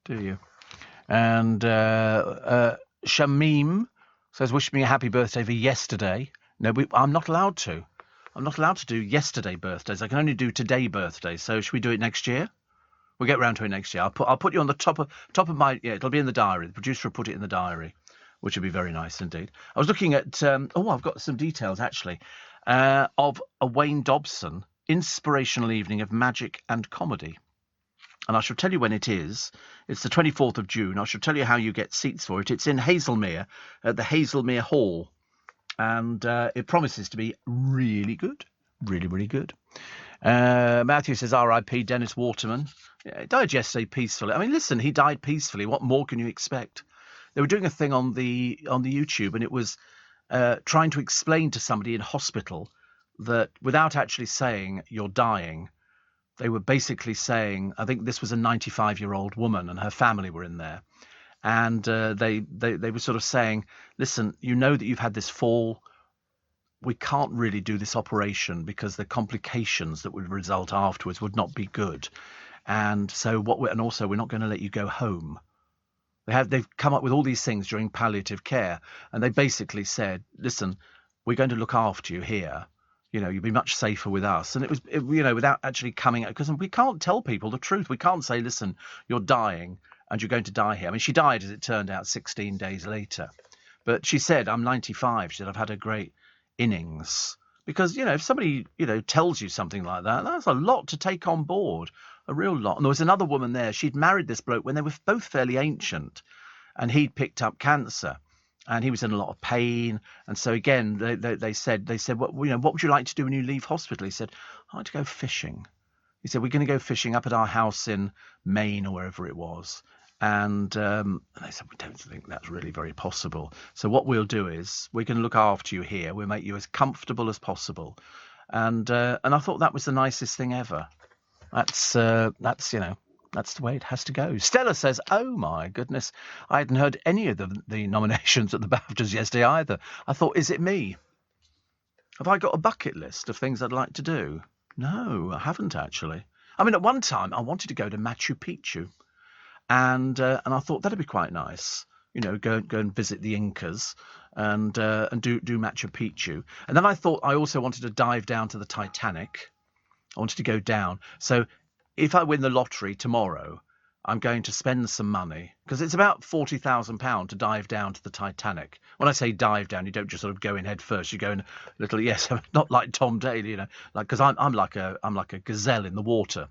do you? And Shamim says, wish me a happy birthday for yesterday. No, I'm not allowed to. I'm not allowed to do yesterday birthdays. I can only do today birthdays. So should we do it next year? We'll get round to it next year. I'll put you on the top of my... Yeah, it'll be in the diary. The producer will put it in the diary, which would be very nice indeed. I was looking at... I've got some details, actually, of a Wayne Dobson inspirational evening of magic and comedy. And I shall tell you when it is. It's the 24th of June. I shall tell you how you get seats for it. It's in Hazelmere, at the Hazelmere Hall. And it promises to be really good. Really, really good. Matthew says, R.I.P. Dennis Waterman. Yeah, he died yesterday peacefully. I mean, listen, he died peacefully. What more can you expect? They were doing a thing on the YouTube, and it was trying to explain to somebody in hospital that without actually saying you're dying, they were basically saying, I think this was a 95-year-old woman and her family were in there. And they were sort of saying, listen, you know that you've had this fall. We can't really do this operation because the complications that would result afterwards would not be good. And so also we're not going to let you go home. They've come up with all these things during palliative care, and they basically said, listen, we're going to look after you here. You'll be much safer with us. And it was, without actually coming out, because we can't tell people the truth. We can't say, listen, you're dying and you're going to die here. I mean, she died, as it turned out, 16 days later. But she said, I'm 95. She said, I've had a great innings. Because, if somebody, tells you something like that, that's a lot to take on board, a real lot. And there was another woman there. She'd married this bloke when they were both fairly ancient, and he'd picked up cancer. And he was in a lot of pain. And so, again, they said, what would you like to do when you leave hospital? He said, I'd like to go fishing. He said, we're going to go fishing up at our house in Maine or wherever it was. And they said, we don't think that's really very possible. So what we'll do is we're going to look after you here. We'll make you as comfortable as possible. And I thought that was the nicest thing ever. That's the way it has to go. Stella says, oh, my goodness, I hadn't heard any of the nominations at the BAFTAs yesterday either. I thought, is it me? Have I got a bucket list of things I'd like to do? No, I haven't, actually. I mean, at one time, I wanted to go to Machu Picchu. And I thought that'd be quite nice. Go and visit the Incas and do Machu Picchu. And then I thought I also wanted to dive down to the Titanic. I wanted to go down. So if I win the lottery tomorrow, I'm going to spend some money, because it's about £40,000 to dive down to the Titanic. When I say dive down, you don't just sort of go in head first. You go in a little, yes, not like Tom Daly, because I'm like a gazelle in the water,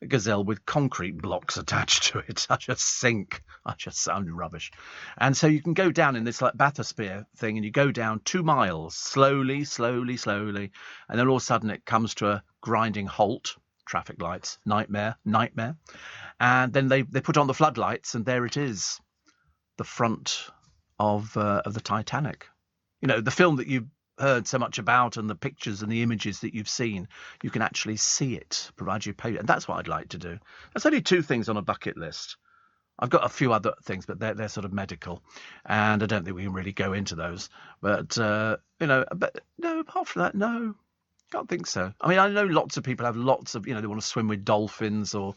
a gazelle with concrete blocks attached to it. I just sink. I just sound rubbish. And so you can go down in this like bathysphere thing, and you go down 2 miles slowly, and then all of a sudden it comes to a grinding halt. Traffic lights, nightmare. And then they put on the floodlights, and there it is, the front of the Titanic. The film that you've heard so much about, and the pictures and the images that you've seen, you can actually see it, provided you pay. And that's what I'd like to do. That's only 2 things on a bucket list. I've got a few other things, but they're sort of medical, and I don't think we can really go into those. But but no, apart from that, no. Can't think so. I mean, I know lots of people have lots of, they want to swim with dolphins or,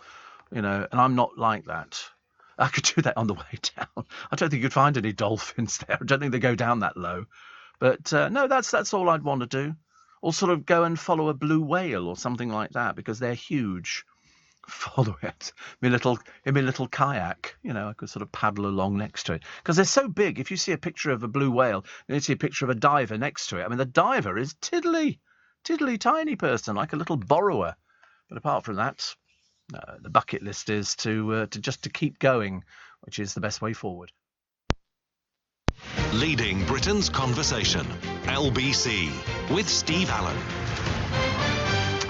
and I'm not like that. I could do that on the way down. I don't think you'd find any dolphins there. I don't think they go down that low. But no, that's all I'd want to do. Or sort of go and follow a blue whale or something like that, because they're huge. Follow it in my little kayak. I could sort of paddle along next to it, because they're so big. If you see a picture of a blue whale, you see a picture of a diver next to it. I mean, the diver is tiddly tiny person, like a little borrower. But apart from that, the bucket list is to keep going, which is the best way forward. Leading Britain's conversation, LBC, with Steve Allen.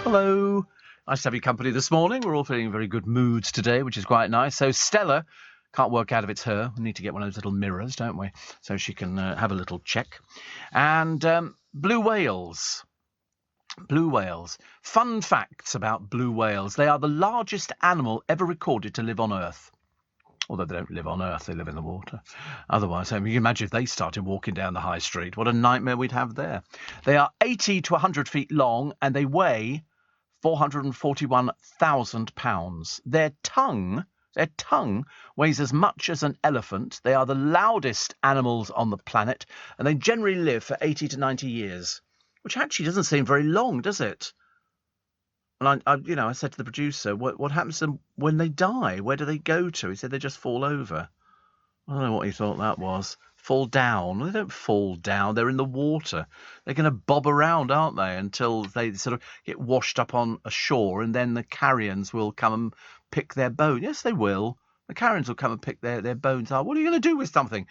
Hello. Nice to have your company this morning. We're all feeling in very good moods today, which is quite nice. So Stella, can't work out if it's her. We need to get one of those little mirrors, don't we? So she can have a little check. And blue whales. Blue whales. Fun facts about blue whales. They are the largest animal ever recorded to live on Earth. Although they don't live on Earth, they live in the water. Otherwise, I mean, you can imagine if they started walking down the high street, what a nightmare we'd have there. They are 80 to 100 feet long and they weigh 441,000 pounds. Their tongue weighs as much as an elephant. They are the loudest animals on the planet and they generally live for 80 to 90 years, which actually doesn't seem very long, does it? And I said to the producer, what happens to them when they die? Where do they go to? He said they just fall over. I don't know what he thought that was. Fall down. They don't fall down. They're in the water. They're going to bob around, aren't they, until they sort of get washed up on a shore, and then the carrions will come and pick their bones. Yes, they will. The carrions will come and pick their bones up. What are you going to do with something?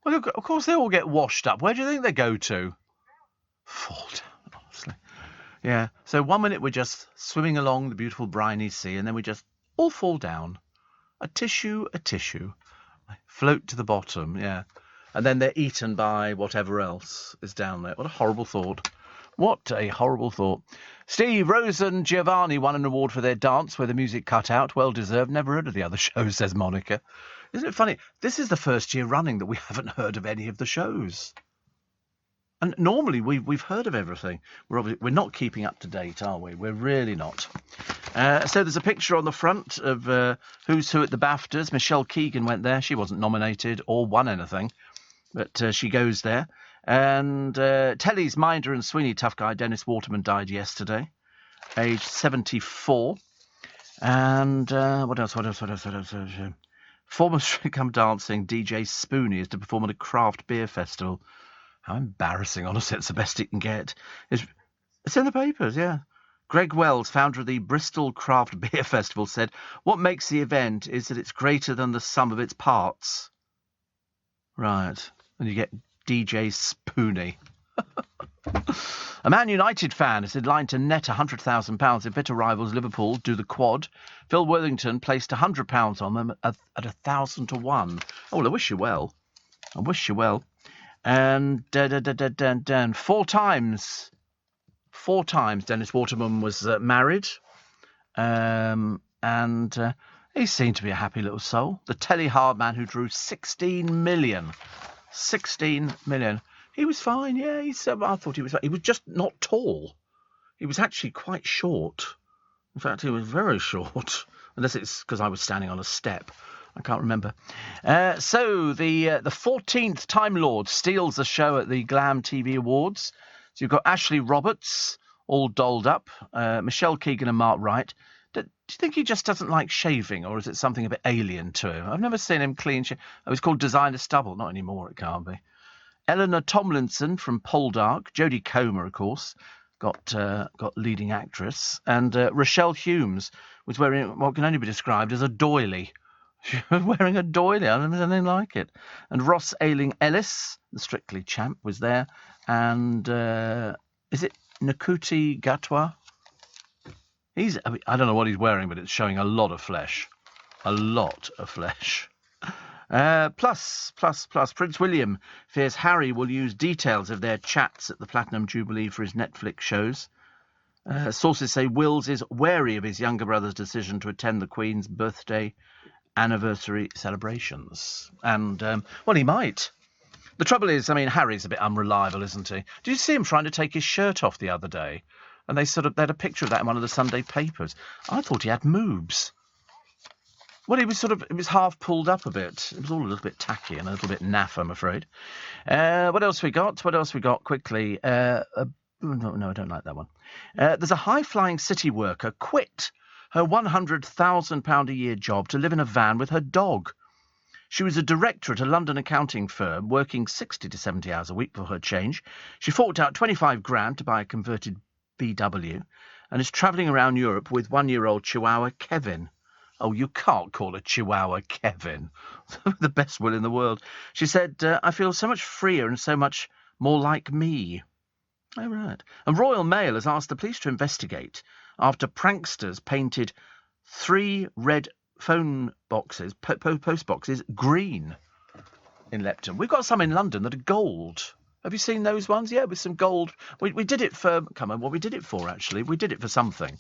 Well, of course they all get washed up. Where do you think they go to? Fall down, honestly. Yeah, so 1 minute we're just swimming along the beautiful briny sea, and then we just all fall down. A tissue. Float to the bottom, yeah. And then they're eaten by whatever else is down there. What a horrible thought. What a horrible thought. Steve, Rose and Giovanni won an award for their dance where the music cut out. Well deserved. Never heard of the other shows, says Monica. Isn't it funny? This is the first year running that we haven't heard of any of the shows. And normally we've heard of everything. We're not keeping up to date, are we? We're really not. So there's a picture on the front of who's who at the BAFTAs. Michelle Keegan went there. She wasn't nominated or won anything, but she goes there. And Telly's Minder and Sweeney tough guy Dennis Waterman died yesterday, aged 74. And what else? Former Come Dancing DJ Spoonie is to perform at a craft beer festival. How embarrassing, honestly, it's the best it can get. It's in the papers, yeah. Greg Wells, founder of the Bristol Craft Beer Festival, said, what makes the event is that it's greater than the sum of its parts. Right. And you get DJ Spoonie. A Man United fan is in line to net £100,000 if bitter rivals Liverpool do the quad. Phil Worthington placed £100 on them at 1,000 to 1. Oh, well, I wish you well. And four times Dennis Waterman was married, and he seemed to be a happy little soul. The telly hard man who drew 16 million. He was fine, yeah. I thought he was. He was just not tall. He was actually quite short. In fact, he was very short, unless it's because I was standing on a step. I can't remember. So the 14th Time Lord steals the show at the Glam TV Awards. So you've got Ashley Roberts, all dolled up, Michelle Keegan and Mark Wright. Do you think he just doesn't like shaving, or is it something a bit alien to him? I've never seen him clean shave. Oh, it's called Designer Stubble. Not anymore, it can't be. Eleanor Tomlinson from Poldark. Jodie Comer, of course, got leading actress. And Rochelle Humes was wearing what can only be described as a doily. She was wearing a doily. I don't know anything like it. And Ross Ailing Ellis, the Strictly champ, was there. And is it Nakuti Gatwa? I don't know what he's wearing, but it's showing a lot of flesh. Plus, Prince William fears Harry will use details of their chats at the Platinum Jubilee for his Netflix shows. Sources say Wills is wary of his younger brother's decision to attend the Queen's birthday anniversary celebrations. And, well, he might. The trouble is, I mean, Harry's a bit unreliable, isn't he? Did you see him trying to take his shirt off the other day? And they had a picture of that in one of the Sunday papers. I thought he had moobs. Well, it was half pulled up a bit. It was all a little bit tacky and a little bit naff, I'm afraid. What else we got? Quickly? No, I don't like that one. There's a high-flying city worker quit her £100,000 a year job to live in a van with her dog. She was a director at a London accounting firm, working 60 to 70 hours a week for her change. She forked out 25 grand to buy a converted BW and is travelling around Europe with 1-year-old Chihuahua Kevin. Oh, you can't call a Chihuahua Kevin. The best will in the world. She said, I feel so much freer and so much more like me. Oh, right. And Royal Mail has asked the police to investigate after pranksters painted 3 red phone boxes, post boxes, green in Lepton. We've got some in London that are gold. Have you seen those ones? Yeah, with some gold. We did it for, come on, what we did it for, actually. We did it for something.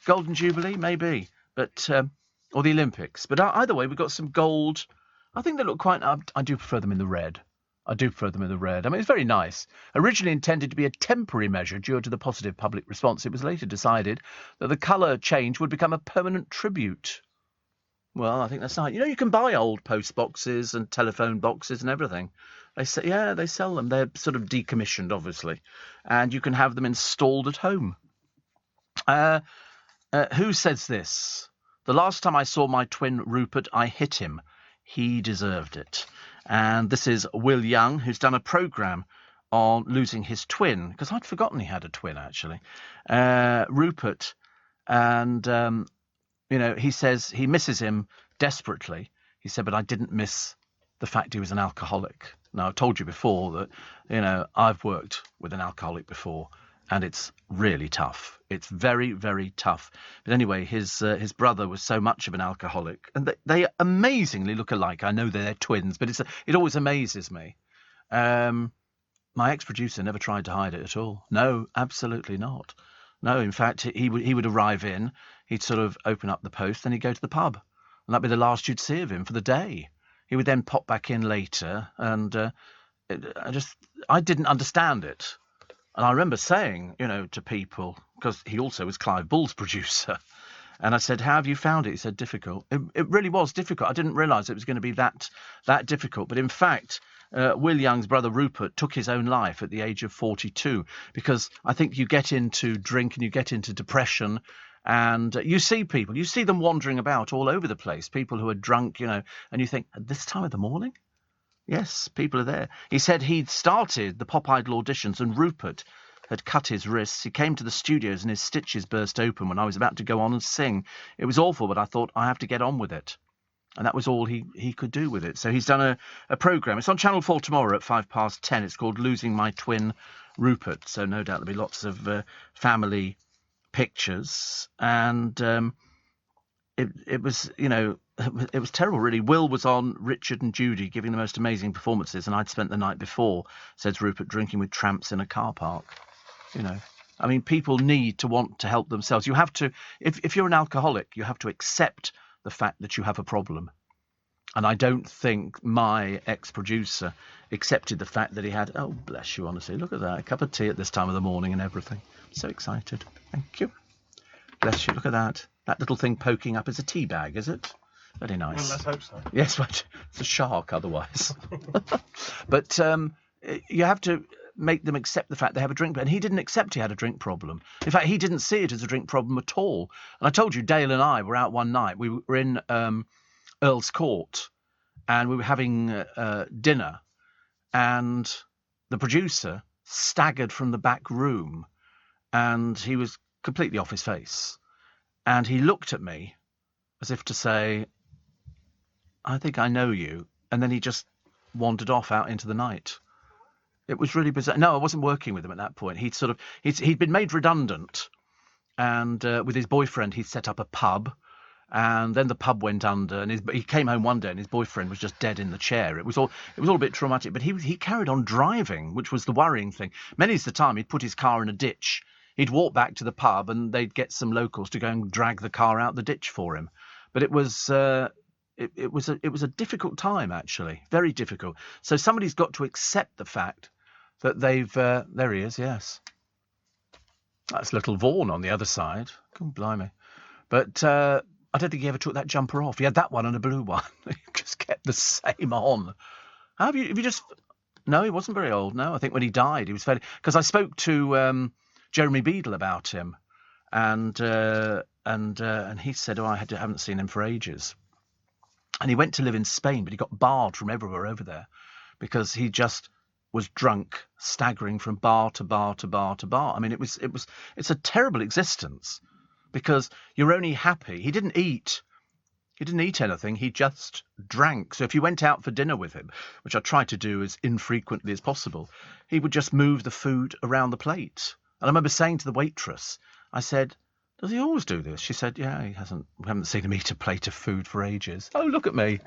Golden Jubilee, maybe. But or the Olympics. But either way, we've got some gold. I think they look quite. I do prefer them in the red. I do prefer them in the red. I mean, it's very nice. Originally intended to be a temporary measure due to the positive public response, it was later decided that the colour change would become a permanent tribute. Well, I think that's nice. You know, you can buy old post boxes and telephone boxes and everything. They say, yeah, they sell them. They're sort of decommissioned, obviously, and you can have them installed at home. Who says this? The last time I saw my twin Rupert, I hit him. He deserved it. And this is Will Young, who's done a programme on losing his twin, because I'd forgotten he had a twin, actually. Rupert. And, you know, he says he misses him desperately. He said, but I didn't miss the fact he was an alcoholic. Now, I've told you before that, you know, I've worked with an alcoholic before, and it's really tough. It's very, very tough. But anyway, his brother was so much of an alcoholic, and they amazingly look alike. I know they're twins, but it always amazes me. My ex-producer never tried to hide it at all. No, absolutely not. No, in fact, he would arrive in, he'd sort of open up the post, then he'd go to the pub, and that'd be the last you'd see of him for the day. He would then pop back in later, and I didn't understand it. And I remember saying, you know, to people, because he also was Clive Bull's producer, and I said, how have you found it? He said, difficult. It really was difficult. I didn't realise it was going to be that difficult. But in fact, Will Young's brother Rupert took his own life at the age of 42, because I think you get into drink and you get into depression, and you see them wandering about all over the place, people who are drunk, you know, and you think, at this time of the morning? Yes, people are there. He said he'd started the Pop Idol auditions and Rupert had cut his wrists. He came to the studios and his stitches burst open when I was about to go on and sing. It was awful, but I thought, I have to get on with it. And that was all he could do with it. So he's done a programme. It's on Channel 4 tomorrow at 10:05. It's called Losing My Twin Rupert. So no doubt there'll be lots of family pictures. And it was, you know, it was terrible, really. Will was on Richard and Judy giving the most amazing performances, and I'd spent the night before, says Rupert, drinking with tramps in a car park. You know, I mean, people need to want to help themselves. You have to, if you're an alcoholic, you have to accept the fact that you have a problem. And I don't think my ex-producer accepted the fact that he had, oh, bless you, honestly, look at that, a cup of tea at this time of the morning and everything. I'm so excited. Thank you. Bless you, look at that. That little thing poking up is a tea bag, is it? Very nice. Well, let's hope so. Yes, but it's a shark otherwise. But you have to make them accept the fact they have a drink problem. And he didn't accept he had a drink problem. In fact, he didn't see it as a drink problem at all. And I told you, Dale and I were out one night. We were in Earl's Court, and we were having dinner. And the producer staggered from the back room, and he was completely off his face. And he looked at me as if to say, I think I know you. And then he just wandered off out into the night. It was really bizarre. No, I wasn't working with him at that point. He'd been made redundant. And with his boyfriend, he'd set up a pub. And then the pub went under. And he came home one day and his boyfriend was just dead in the chair. It was all a bit traumatic. But he carried on driving, which was the worrying thing. Many's the time he'd put his car in a ditch. He'd walk back to the pub and they'd get some locals to go and drag the car out the ditch for him. But it was it was a difficult time, actually, very difficult. So somebody's got to accept the fact that they've there he is, yes. That's little Vaughan on the other side. God blimey. But I don't think he ever took that jumper off. He had that one and a blue one. He just kept the same on. Have you just? No, he wasn't very old. No, I think when he died, he was fairly. Because I spoke to Jeremy Beadle about him, and he said, "Oh, I haven't seen him for ages." And he went to live in Spain, but he got barred from everywhere over there because he just was drunk, staggering from bar to bar to bar to bar. I mean, it's a terrible existence because you're only happy. He didn't eat anything. He just drank. So if you went out for dinner with him, which I try to do as infrequently as possible, he would just move the food around the plate. And I remember saying to the waitress, I said, does he always do this? She said, yeah, we haven't seen him eat a plate of food for ages. Oh, look at me.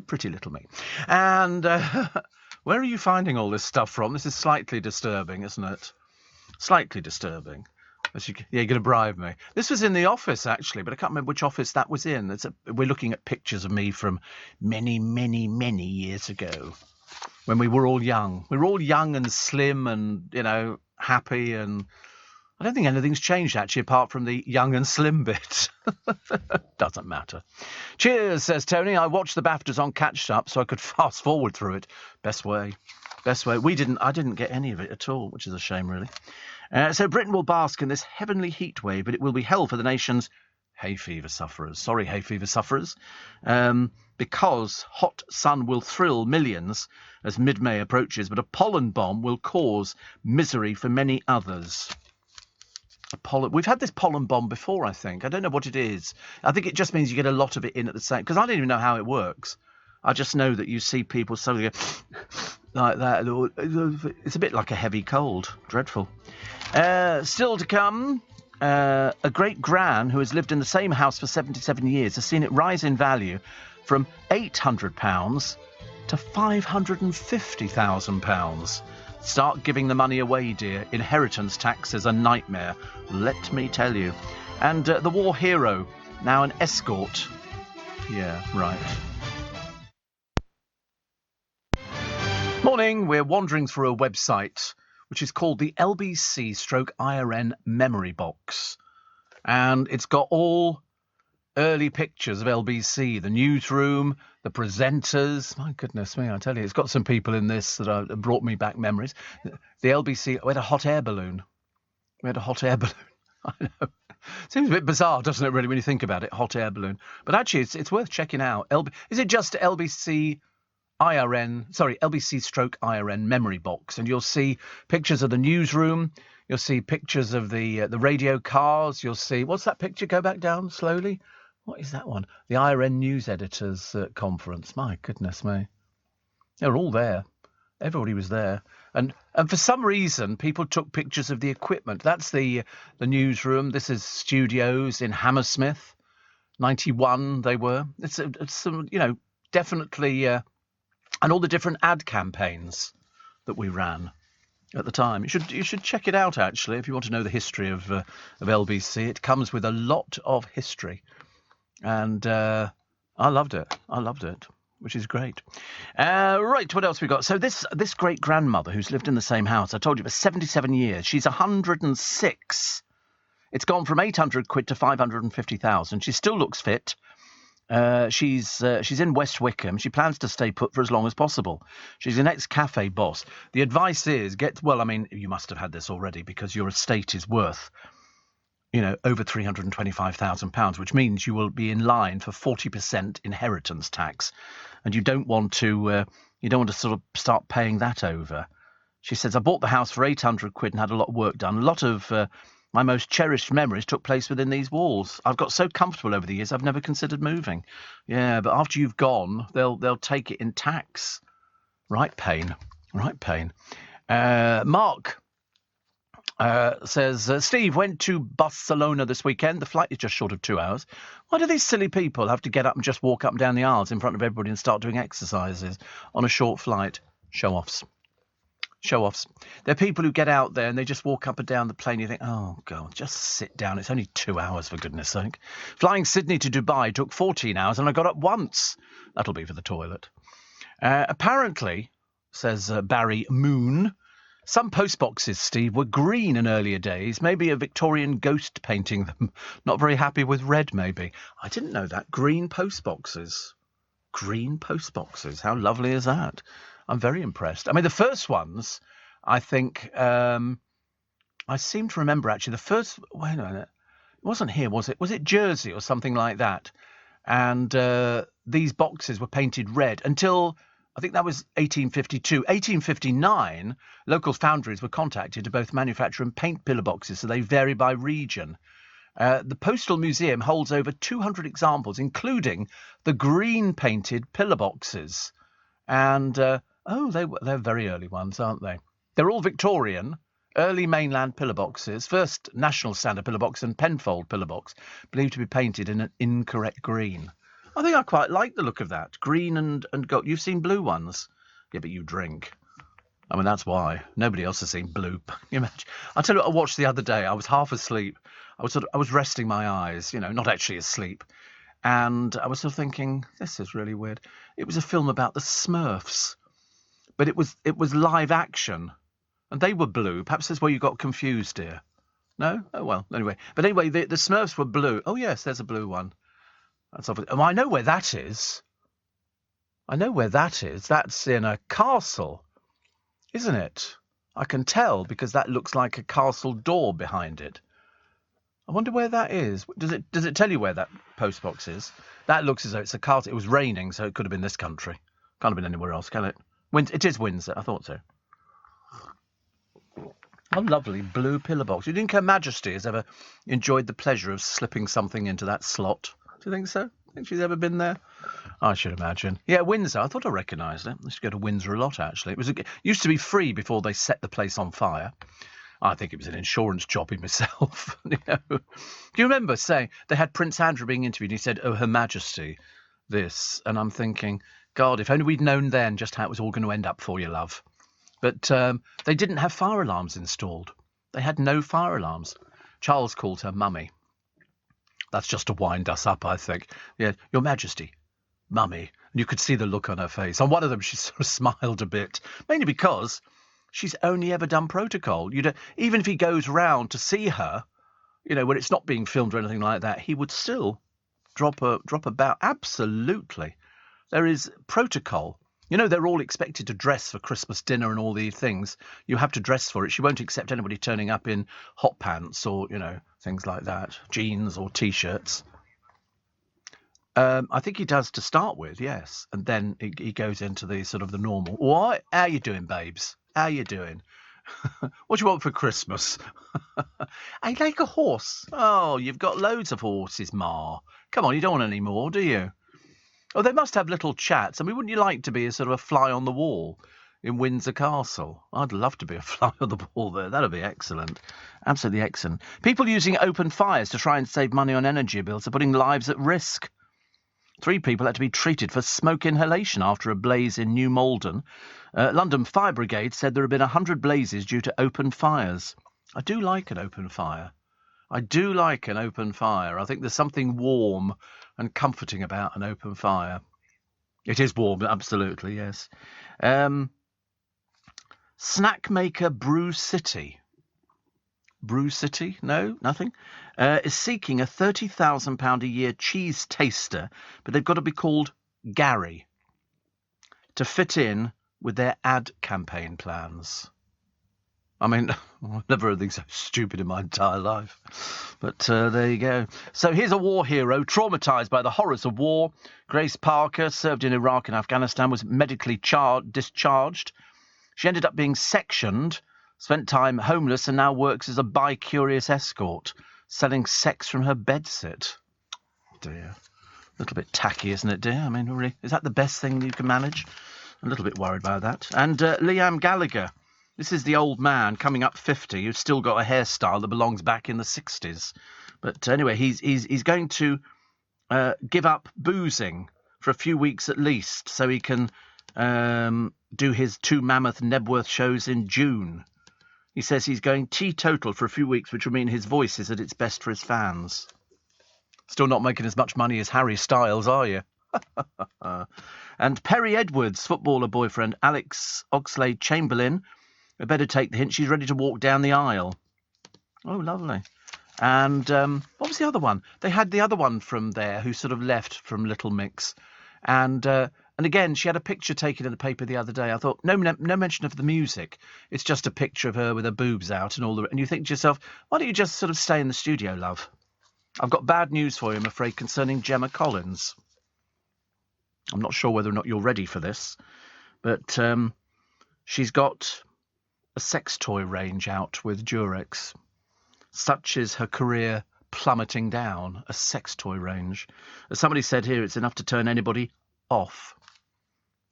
Pretty little me. And where are you finding all this stuff from? This is slightly disturbing, isn't it? Slightly disturbing. You're going to bribe me. This was in the office, actually, but I can't remember which office that was in. We're looking at pictures of me from many, many, many years ago when we were all young. We were all young and slim and, happy. And I don't think anything's changed, actually, apart from the young and slim bit. Doesn't matter. Cheers, says Tony. I watched the BAFTAs on Catch Up so I could fast forward through it. Best way. I didn't get any of it at all, which is a shame, really. So Britain will bask in this heavenly heat wave, but it will be hell for the nation's hay fever sufferers. Sorry, hay fever sufferers. Because hot sun will thrill millions as mid-May approaches, but a pollen bomb will cause misery for many others. We've had this pollen bomb before, I think. I don't know what it is. I think it just means you get a lot of it in at the same... Because I don't even know how it works. I just know that you see people suddenly go like that. It's a bit like a heavy cold. Dreadful. Still to come, a great gran who has lived in the same house for 77 years has seen it rise in value from £800 to £550,000. Start giving the money away, dear. Inheritance tax is a nightmare, let me tell you. And the war hero, now an escort. Yeah, right. Morning, we're wandering through a website which is called the LBC/IRN Memory Box. And it's got all early pictures of LBC, the newsroom, the presenters. My goodness me, I tell you, it's got some people in this that brought me back memories. The LBC, we had a hot air balloon. I know. Seems a bit bizarre, doesn't it, really, when you think about it, hot air balloon. But actually, it's worth checking out. Is it just LBC/IRN Memory Box, and you'll see pictures of the newsroom, you'll see pictures of the radio cars, you'll see, what's that picture? Go back down slowly. What is that one? The IRN News Editors Conference. My goodness me. They were all there. Everybody was there. And for some reason, people took pictures of the equipment. That's the newsroom. This is studios in Hammersmith. 91 they were. It's some, definitely... and all the different ad campaigns that we ran at the time. You should check it out, actually, if you want to know the history of LBC. It comes with a lot of history. And I loved it, which is great. Right, what else we got? So this great-grandmother who's lived in the same house, I told you, for 77 years. She's 106. It's gone from 800 quid to 550,000. She still looks fit. She's in West Wickham. She plans to stay put for as long as possible. She's an ex-cafe boss. The advice is you must have had this already because your estate is worth, over £325,000, which means you will be in line for 40% inheritance tax, and you don't want to sort of start paying that over. She says, I bought the house for 800 quid and had a lot of work done. A lot of my most cherished memories took place within these walls. I've got so comfortable over the years, I've never considered moving. Yeah, but after you've gone, they'll take it in tax. Right pain. Mark says, Steve, went to Barcelona this weekend. The flight is just short of 2 hours. Why do these silly people have to get up and just walk up and down the aisles in front of everybody and start doing exercises on a short flight? Show-offs. There are people who get out there and they just walk up and down the plane. You think, oh, God, just sit down. It's only 2 hours, for goodness sake. Flying Sydney to Dubai took 14 hours and I got up once. That'll be for the toilet. Apparently, says Barry Moon, some postboxes, Steve, were green in earlier days. Maybe a Victorian ghost painting them. Not very happy with red, maybe. I didn't know that. Green postboxes. How lovely is that? I'm very impressed. I mean, the first ones, I think, I seem to remember, actually, the first... Wait a minute. It wasn't here, was it? Was it Jersey or something like that? And these boxes were painted red until... I think that was 1852. 1859, local foundries were contacted to both manufacture and paint pillar boxes, so they vary by region. The Postal Museum holds over 200 examples, including the green-painted pillar boxes. And, they're very early ones, aren't they? They're all Victorian, early mainland pillar boxes, first national standard pillar box and Penfold pillar box, believed to be painted in an incorrect green. I think I quite like the look of that. Green and gold. You've seen blue ones? Yeah, but you drink. I mean, that's why. Nobody else has seen Blue. Can you imagine? I'll tell you what I watched the other day. I was half asleep. I was resting my eyes, not actually asleep. And I was sort of thinking, this is really weird. It was a film about the Smurfs, but it was live action, and they were blue. Perhaps that's where you got confused, dear. No? Oh, well, anyway. But anyway, the Smurfs were blue. Oh, yes, there's a blue one. That's obvious. Oh, I know where that is. That's in a castle, isn't it? I can tell because that looks like a castle door behind it. I wonder where that is. Does it tell you where that postbox is? That looks as though it's a castle. It was raining, so it could have been this country. Can't have been anywhere else, can it? It is Windsor. I thought so. A lovely blue pillar box. Do you think Her Majesty has ever enjoyed the pleasure of slipping something into that slot? Do you think so? Think she's ever been there? I should imagine. Yeah, Windsor. I thought I recognised it. I used to go to Windsor a lot, actually. It used to be free before they set the place on fire. I think it was an insurance job in myself. Do you remember saying they had Prince Andrew being interviewed and he said, "Oh, Her Majesty, this," and I'm thinking, God, if only we'd known then just how it was all going to end up for you, love. But they didn't have fire alarms installed. They had no fire alarms. Charles called her Mummy. That's just to wind us up, I think. Yeah, Your Majesty, Mummy. And you could see the look on her face. On one of them, she sort of smiled a bit, mainly because she's only ever done protocol. Even if he goes round to see her, when it's not being filmed or anything like that, he would still drop a bow. Absolutely. There is protocol. They're all expected to dress for Christmas dinner and all these things. You have to dress for it. She won't accept anybody turning up in hot pants or, things like that, jeans or T-shirts. I think he does to start with, yes. And then he goes into the sort of the normal. What? How you doing, babes? How you doing? What do you want for Christmas? I like a horse. Oh, you've got loads of horses, Ma. Come on, you don't want any more, do you? Oh, they must have little chats. I mean, wouldn't you like to be a sort of a fly on the wall in Windsor Castle? I'd love to be a fly on the wall there. That'd be excellent. Absolutely excellent. People using open fires to try and save money on energy bills are putting lives at risk. 3 people had to be treated for smoke inhalation after a blaze in New Malden. London Fire Brigade said there have been 100 blazes due to open fires. I do like an open fire. I think there's something warm and comforting about an open fire. It is warm, absolutely, yes. Snack maker Brew City. Brew City? No, nothing. Is seeking a £30,000 a year cheese taster, but they've got to be called Gary to fit in with their ad campaign plans. I mean, I've never heard anything so stupid in my entire life. But there you go. So here's a war hero, traumatised by the horrors of war. Grace Parker served in Iraq and Afghanistan, was medically discharged. She ended up being sectioned, spent time homeless, and now works as a bi-curious escort, selling sex from her bedsit. Dear. A little bit tacky, isn't it, dear? I mean, really, is that the best thing you can manage? I'm a little bit worried about that. And Liam Gallagher. This is the old man coming up 50 who's still got a hairstyle that belongs back in the 60s. But anyway, he's going to give up boozing for a few weeks at least so he can do his 2 mammoth Nebworth shows in June. He says he's going teetotal for a few weeks, which will mean his voice is at its best for his fans. Still not making as much money as Harry Styles, are you? And Perry Edwards' footballer boyfriend, Alex Oxlade-Chamberlain, I better take the hint. She's ready to walk down the aisle. Oh, lovely. And what was the other one? They had the other one from there who sort of left from Little Mix. And again, she had a picture taken in the paper the other day. I thought, no mention of the music. It's just a picture of her with her boobs out and all the... And you think to yourself, why don't you just sort of stay in the studio, love? I've got bad news for you, I'm afraid, concerning Gemma Collins. I'm not sure whether or not you're ready for this, but she's got a sex toy range out with Durex. Such is her career plummeting down, a sex toy range. As somebody said here, it's enough to turn anybody off.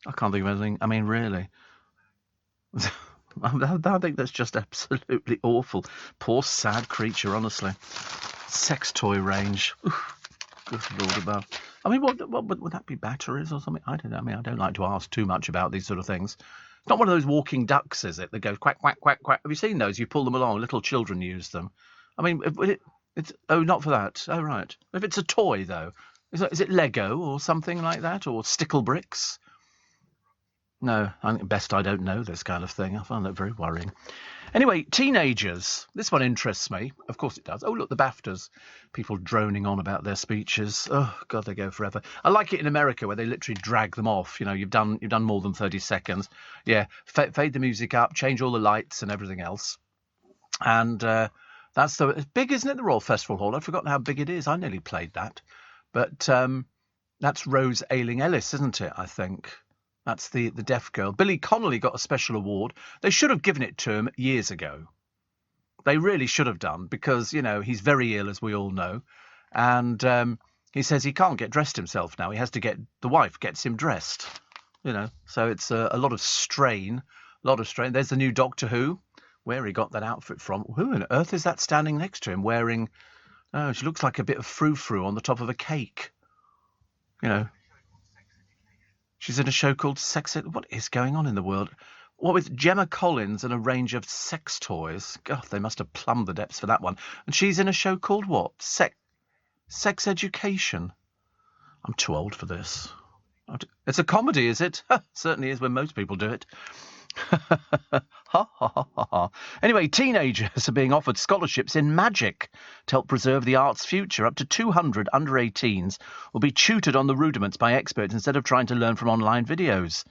I can't think of anything. I mean, really. I think that's just absolutely awful. Poor, sad creature, honestly. Sex toy range. Oof, good Lord above. I mean, what would that be, batteries or something? I don't know. I mean, I don't like to ask too much about these sort of things. It's not one of those walking ducks, is it, that goes quack, quack, quack, quack? Have you seen those? You pull them along. Little children use them. I mean, it's not for that. Oh, right. If it's a toy, though, is it Lego or something like that, or stickle bricks? No, I think best I don't know this kind of thing. I find that very worrying. Anyway, teenagers. This one interests me. Of course it does. Oh, look, the BAFTAs. People droning on about their speeches. Oh, God, they go forever. I like it in America where they literally drag them off. You know, you've done more than 30 seconds. Yeah, fade the music up, change all the lights and everything else. And it's big, isn't it, the Royal Festival Hall? I've forgotten how big it is. I nearly played that. But that's Rose Ayling-Ellis, isn't it, I think? That's the deaf girl. Billy Connolly got a special award. They should have given it to him years ago. They really should have done, because, you know, he's very ill, as we all know. And he says he can't get dressed himself now. He has to get, the wife gets him dressed, you know. So it's a lot of strain, There's the new Doctor Who, where he got that outfit from. Who on earth is that standing next to him wearing, oh, she looks like a bit of frou-frou on the top of a cake, you know. She's in a show called Sex... What is going on in the world? What with Gemma Collins and a range of sex toys? God, they must have plumbed the depths for that one. And she's in a show called what? Sex Education. I'm too old for this. It's a comedy, is it? Certainly is when most people do it. Ha, ha, ha, ha. Anyway, teenagers are being offered scholarships in magic to help preserve the art's future. Up to 200 under-18s will be tutored on the rudiments by experts instead of trying to learn from online videos.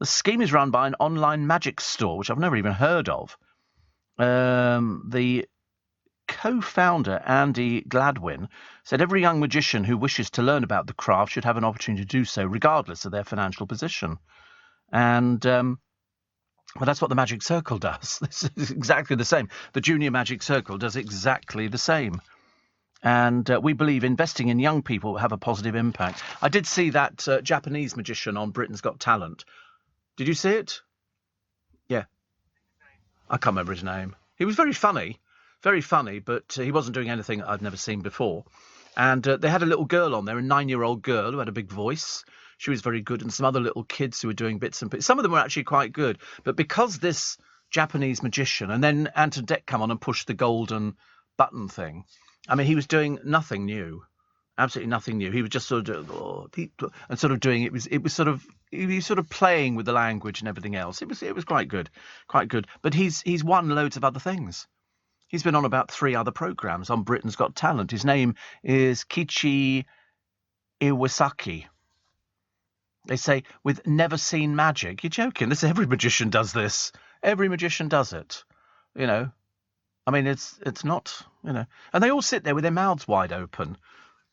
The scheme is run by an online magic store, which I've never even heard of. The co-founder, Andy Gladwin, said every young magician who wishes to learn about the craft should have an opportunity to do so, regardless of their financial position. And... well, that's what the Magic Circle does. This is exactly the same. The Junior Magic Circle does exactly the same. And we believe investing in young people will have a positive impact. I did see that Japanese magician on Britain's Got Talent. Did you see it? Yeah. I can't remember his name. He was very funny, but he wasn't doing anything I'd never seen before. And they had a little girl on there, a 9-year-old girl who had a big voice. She was very good, and some other little kids who were doing bits and bits. Some of them were actually quite good. But because this Japanese magician, and then Anton Deck come on and pushed the golden button thing, I mean, he was doing nothing new. Absolutely nothing new. He was just sort of doing it was sort of playing with the language and everything else. It was quite good. But he's won loads of other things. He's been on about 3 other programmes on Britain's Got Talent. His name is Kichi Iwasaki. They say, with never seen magic. You're joking. Every magician does this. Every magician does it. You know. I mean, it's not, you know. And they all sit there with their mouths wide open,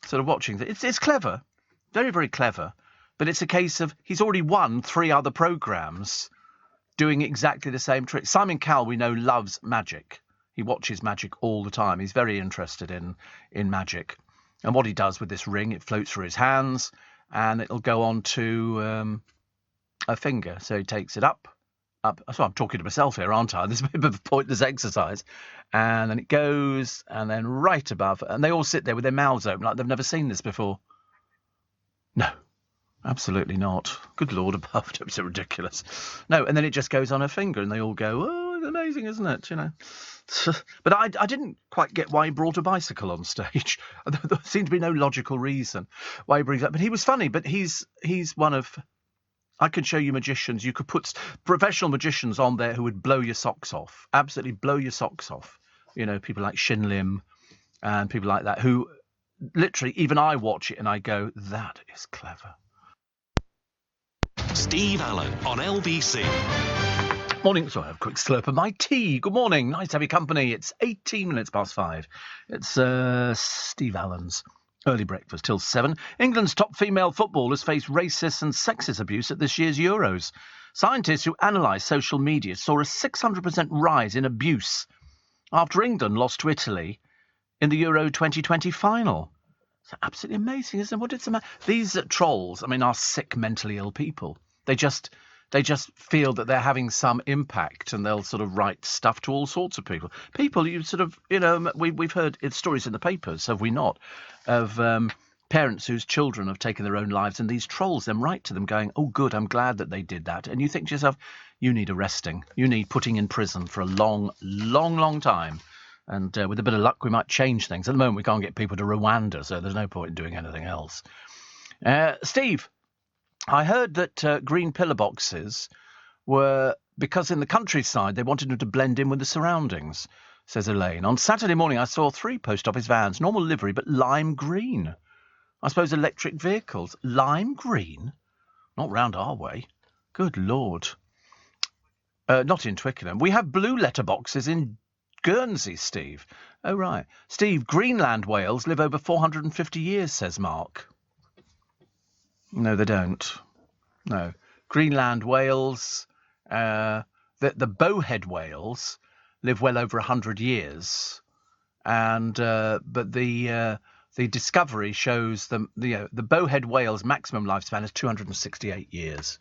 sort of watching. It's clever. Very, very clever. But it's a case of he's already won 3 other programmes doing exactly the same trick. Simon Cowell, we know, loves magic. He watches magic all the time. He's very interested in magic. And what he does with this ring, it floats through his hands, and it'll go on to a finger. So he takes it up. So I'm talking to myself here, aren't I? This is a bit of a pointless exercise. And then it goes, and then right above, and they all sit there with their mouths open like they've never seen this before. No, absolutely not. Good Lord above, don't be so ridiculous. No, and then it just goes on a finger, and they all go, oh, it's amazing, isn't it? You know. But I didn't quite get why he brought a bicycle on stage. There seemed to be no logical reason why he brings that. But he was funny. But he's one of... I can show you magicians. You could put professional magicians on there who would blow your socks off. Absolutely blow your socks off. You know, people like Shin Lim and people like that who literally, even I watch it and I go, that is clever. Steve Allen on LBC. Morning. So I have a quick slurp of my tea. Good morning. Nice to have your company. It's 18 minutes past 5. It's Steve Allen's early breakfast till 7. England's top female footballers face racist and sexist abuse at this year's Euros. Scientists who analysed social media saw a 600% rise in abuse after England lost to Italy in the Euro 2020 final. It's absolutely amazing, isn't it? What did some... These trolls, I mean, are sick, mentally ill people. They just feel that they're having some impact, and they'll sort of write stuff to all sorts of people. People, you sort of, you know, we've heard stories in the papers, have we not, of parents whose children have taken their own lives, and these trolls then write to them going, oh, good, I'm glad that they did that. And you think to yourself, you need arresting. You need putting in prison for a long, long, long time. And with a bit of luck, we might change things. At the moment, we can't get people to Rwanda, so there's no point in doing anything else. Steve, I heard that green pillar boxes were because in the countryside they wanted them to blend in with the surroundings, says Elaine. On Saturday morning, I saw 3 post office vans, normal livery, but lime green. I suppose electric vehicles. Lime green? Not round our way. Good Lord. Not in Twickenham. We have blue letterboxes in Guernsey, Steve. Oh, right. Steve, Greenland whales live over 450 years, says Mark. No, they don't. No. Greenland whales, the bowhead whales live well over 100 years. And but the discovery shows them the bowhead whale's maximum lifespan is 268 years.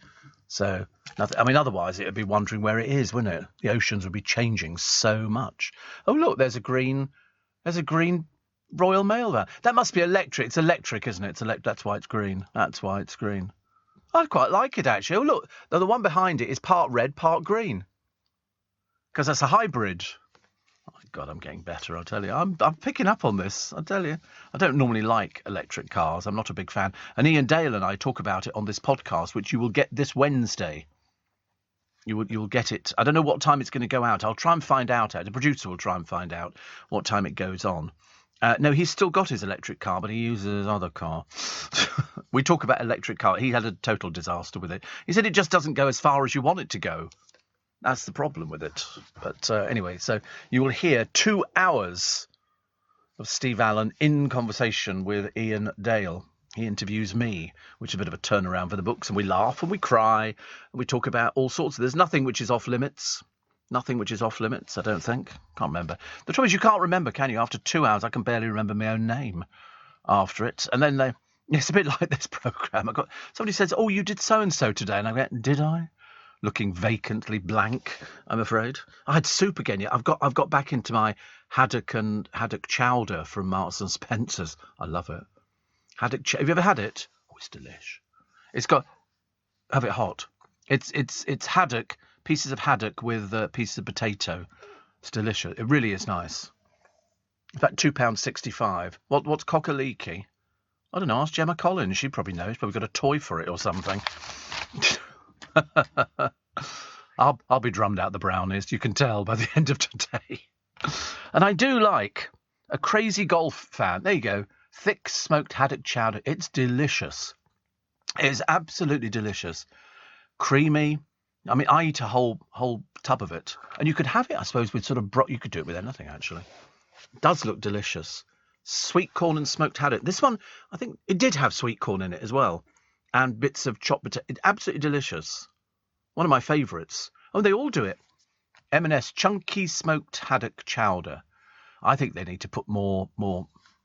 So, nothing, I mean, otherwise it would be wondering where it is, wouldn't it? The oceans would be changing so much. Oh, look, there's a green Royal Mail van. That must be electric. It's electric, isn't it? That's why it's green. That's why it's green. I quite like it, actually. Oh, look, the one behind it is part red, part green. Because that's a hybrid. Oh, my God, I'm getting better, I'll tell you. I'm picking up on this, I'll tell you. I don't normally like electric cars. I'm not a big fan. And Ian Dale and I talk about it on this podcast, which you will get this Wednesday. You'll get it. I don't know what time it's going to go out. I'll try and find out. The producer will try and find out what time it goes on. No, he's still got his electric car, but he uses his other car. We talk about electric car. He had a total disaster with it. He said it just doesn't go as far as you want it to go. That's the problem with it. But anyway, so you will hear 2 hours of Steve Allen in conversation with Ian Dale. He interviews me, which is a bit of a turnaround for the books, and we laugh and we cry and we talk about all sorts. There's nothing which is off limits. Nothing which is off limits, I don't think. Can't remember. The trouble is you can't remember, can you? After 2 hours, I can barely remember my own name after it. And then it's a bit like this programme. Somebody says, oh, you did so-and-so today. And I went, did I? Looking vacantly blank, I'm afraid. I had soup again. Yeah, I've got back into my haddock chowder from Marks and Spencer's. I love it. Have you ever had it? Oh, it's delish. It's got... Have it hot. It's haddock... Pieces of haddock with pieces of potato. It's delicious. It really is nice. In fact, £2.65. What's cockaliki? I don't know. Ask Gemma Collins. She probably knows. Probably got a toy for it or something. I'll be drummed out the brownies. You can tell by the end of today. And I do like a Crazy Golf fan. There you go. Thick smoked haddock chowder. It's delicious. It is absolutely delicious. Creamy. I mean, I eat a whole tub of it. And you could have it, I suppose, with sort of you could do it with anything, actually. It does look delicious. Sweet corn and smoked haddock. This one, I think it did have sweet corn in it as well. And bits of chopped potato. It's absolutely delicious. One of my favourites. Oh, they all do it. M&S chunky smoked haddock chowder. I think they need to put more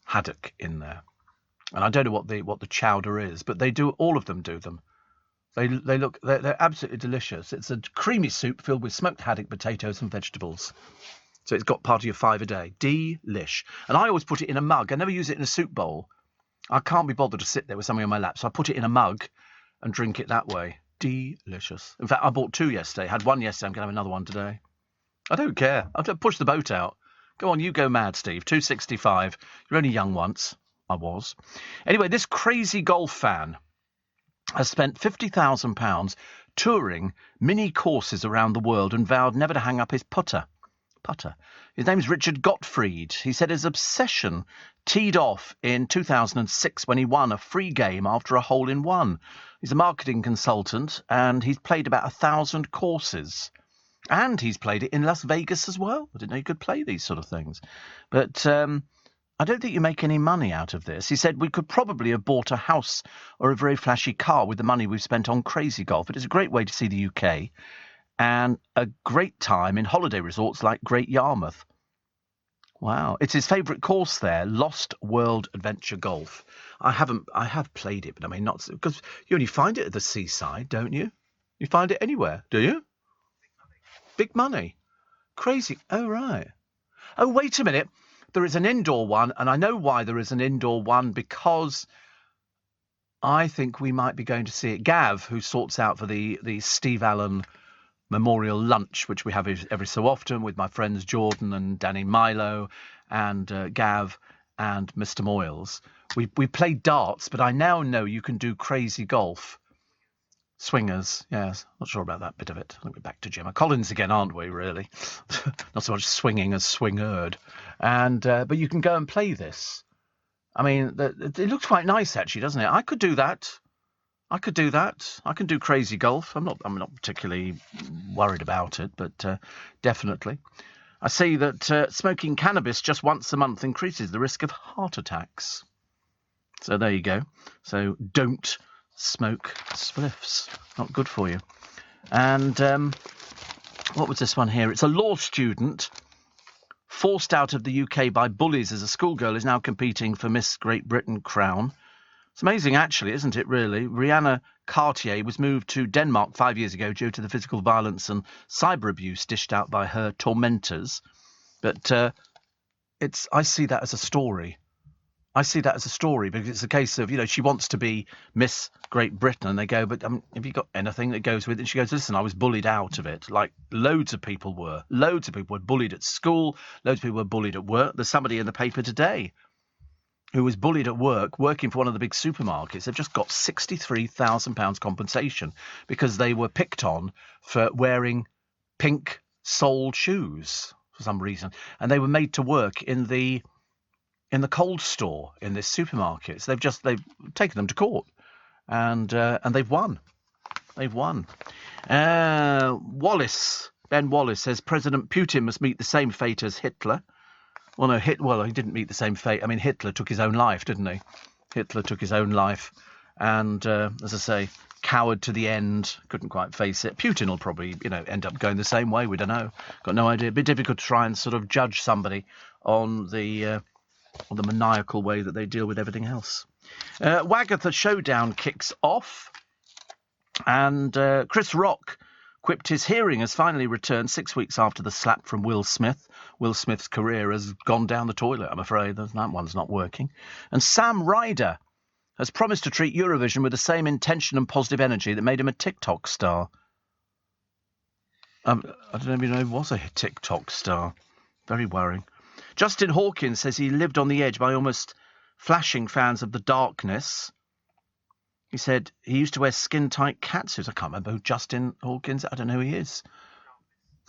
haddock in there. And I don't know what the chowder is, but they do. All of them do them. They're absolutely delicious. It's a creamy soup filled with smoked haddock, potatoes and vegetables. So it's got part of your 5 a day. Delish. And I always put it in a mug. I never use it in a soup bowl. I can't be bothered to sit there with something on my lap, so I put it in a mug and drink it that way. Delicious. In fact, I bought 2 yesterday. Had 1 yesterday. I'm going to have another one today. I don't care. I've to push the boat out. Go on, you go mad, Steve. 265. You're only young once. I was. Anyway, this Crazy Golf fan has spent £50,000 touring mini courses around the world and vowed never to hang up his putter. His name's Richard Gottfried. He said his obsession teed off in 2006 when he won a free game after a hole-in-one. He's a marketing consultant and he's played about 1,000 courses. And he's played it in Las Vegas as well. I didn't know you could play these sort of things. But I don't think you make any money out of this. He said we could probably have bought a house or a very flashy car with the money we've spent on Crazy Golf. It is a great way to see the UK and a great time in holiday resorts like Great Yarmouth. Wow. It's his favourite course there, Lost World Adventure Golf. I have played it, but I mean, not because you only find it at the seaside, don't you? You find it anywhere, do you? Big money. Crazy. Oh, right. Oh, wait a minute. There is an indoor one, and I know why there is an indoor one, because I think we might be going to see it. Gav, who sorts out for the Steve Allen Memorial Lunch, which we have every so often with my friends Jordan and Danny Milo and Gav and Mr. Moyles. We played darts, but I now know you can do crazy golf. Swingers, yes. Not sure about that bit of it. I think we're back to Gemma Collins again, aren't we, really? Not so much swinging as swingered. And but you can go and play this. I mean, it looks quite nice, actually, doesn't it? I could do that. I can do crazy golf. I'm not particularly worried about it, but definitely. I see that smoking cannabis just once a month increases the risk of heart attacks. So there you go. So don't smoke spliffs. Not good for you. And what was this one here? It's a law student forced out of the UK by bullies as a schoolgirl is now competing for Miss Great Britain crown. It's amazing, actually, isn't it, really? Rihanna Cartier was moved to Denmark 5 years ago due to the physical violence and cyber abuse dished out by her tormentors. But I see that as a story. I see that as a story because it's a case of, she wants to be Miss Great Britain and they go, but have you got anything that goes with it? And she goes, listen, I was bullied out of it. Like loads of people were. Loads of people were bullied at school. Loads of people were bullied at work. There's somebody in the paper today who was bullied at work, working for one of the big supermarkets. They've just got £63,000 compensation because they were picked on for wearing pink-soled shoes for some reason. And they were made to work in the cold store in this supermarket. So they've taken them to court. And they've won. They've won. Ben Wallace says President Putin must meet the same fate as Hitler. Well, no, he didn't meet the same fate. I mean, Hitler took his own life, didn't he? Hitler took his own life and, as I say, coward to the end, couldn't quite face it. Putin will probably, end up going the same way. We don't know. Got no idea. A bit difficult to try and sort of judge somebody on the maniacal way that they deal with everything else. Wagatha Showdown kicks off. And Chris Rock quipped his hearing has finally returned 6 weeks after the slap from Will Smith. Will Smith's career has gone down the toilet, I'm afraid. That one's not working. And Sam Ryder has promised to treat Eurovision with the same intention and positive energy that made him a TikTok star. I don't even know if he was a TikTok star. Very worrying. Justin Hawkins says he lived on the edge by almost flashing fans of The Darkness. He said he used to wear skin-tight catsuits. I can't remember who Justin Hawkins. I don't know who he is.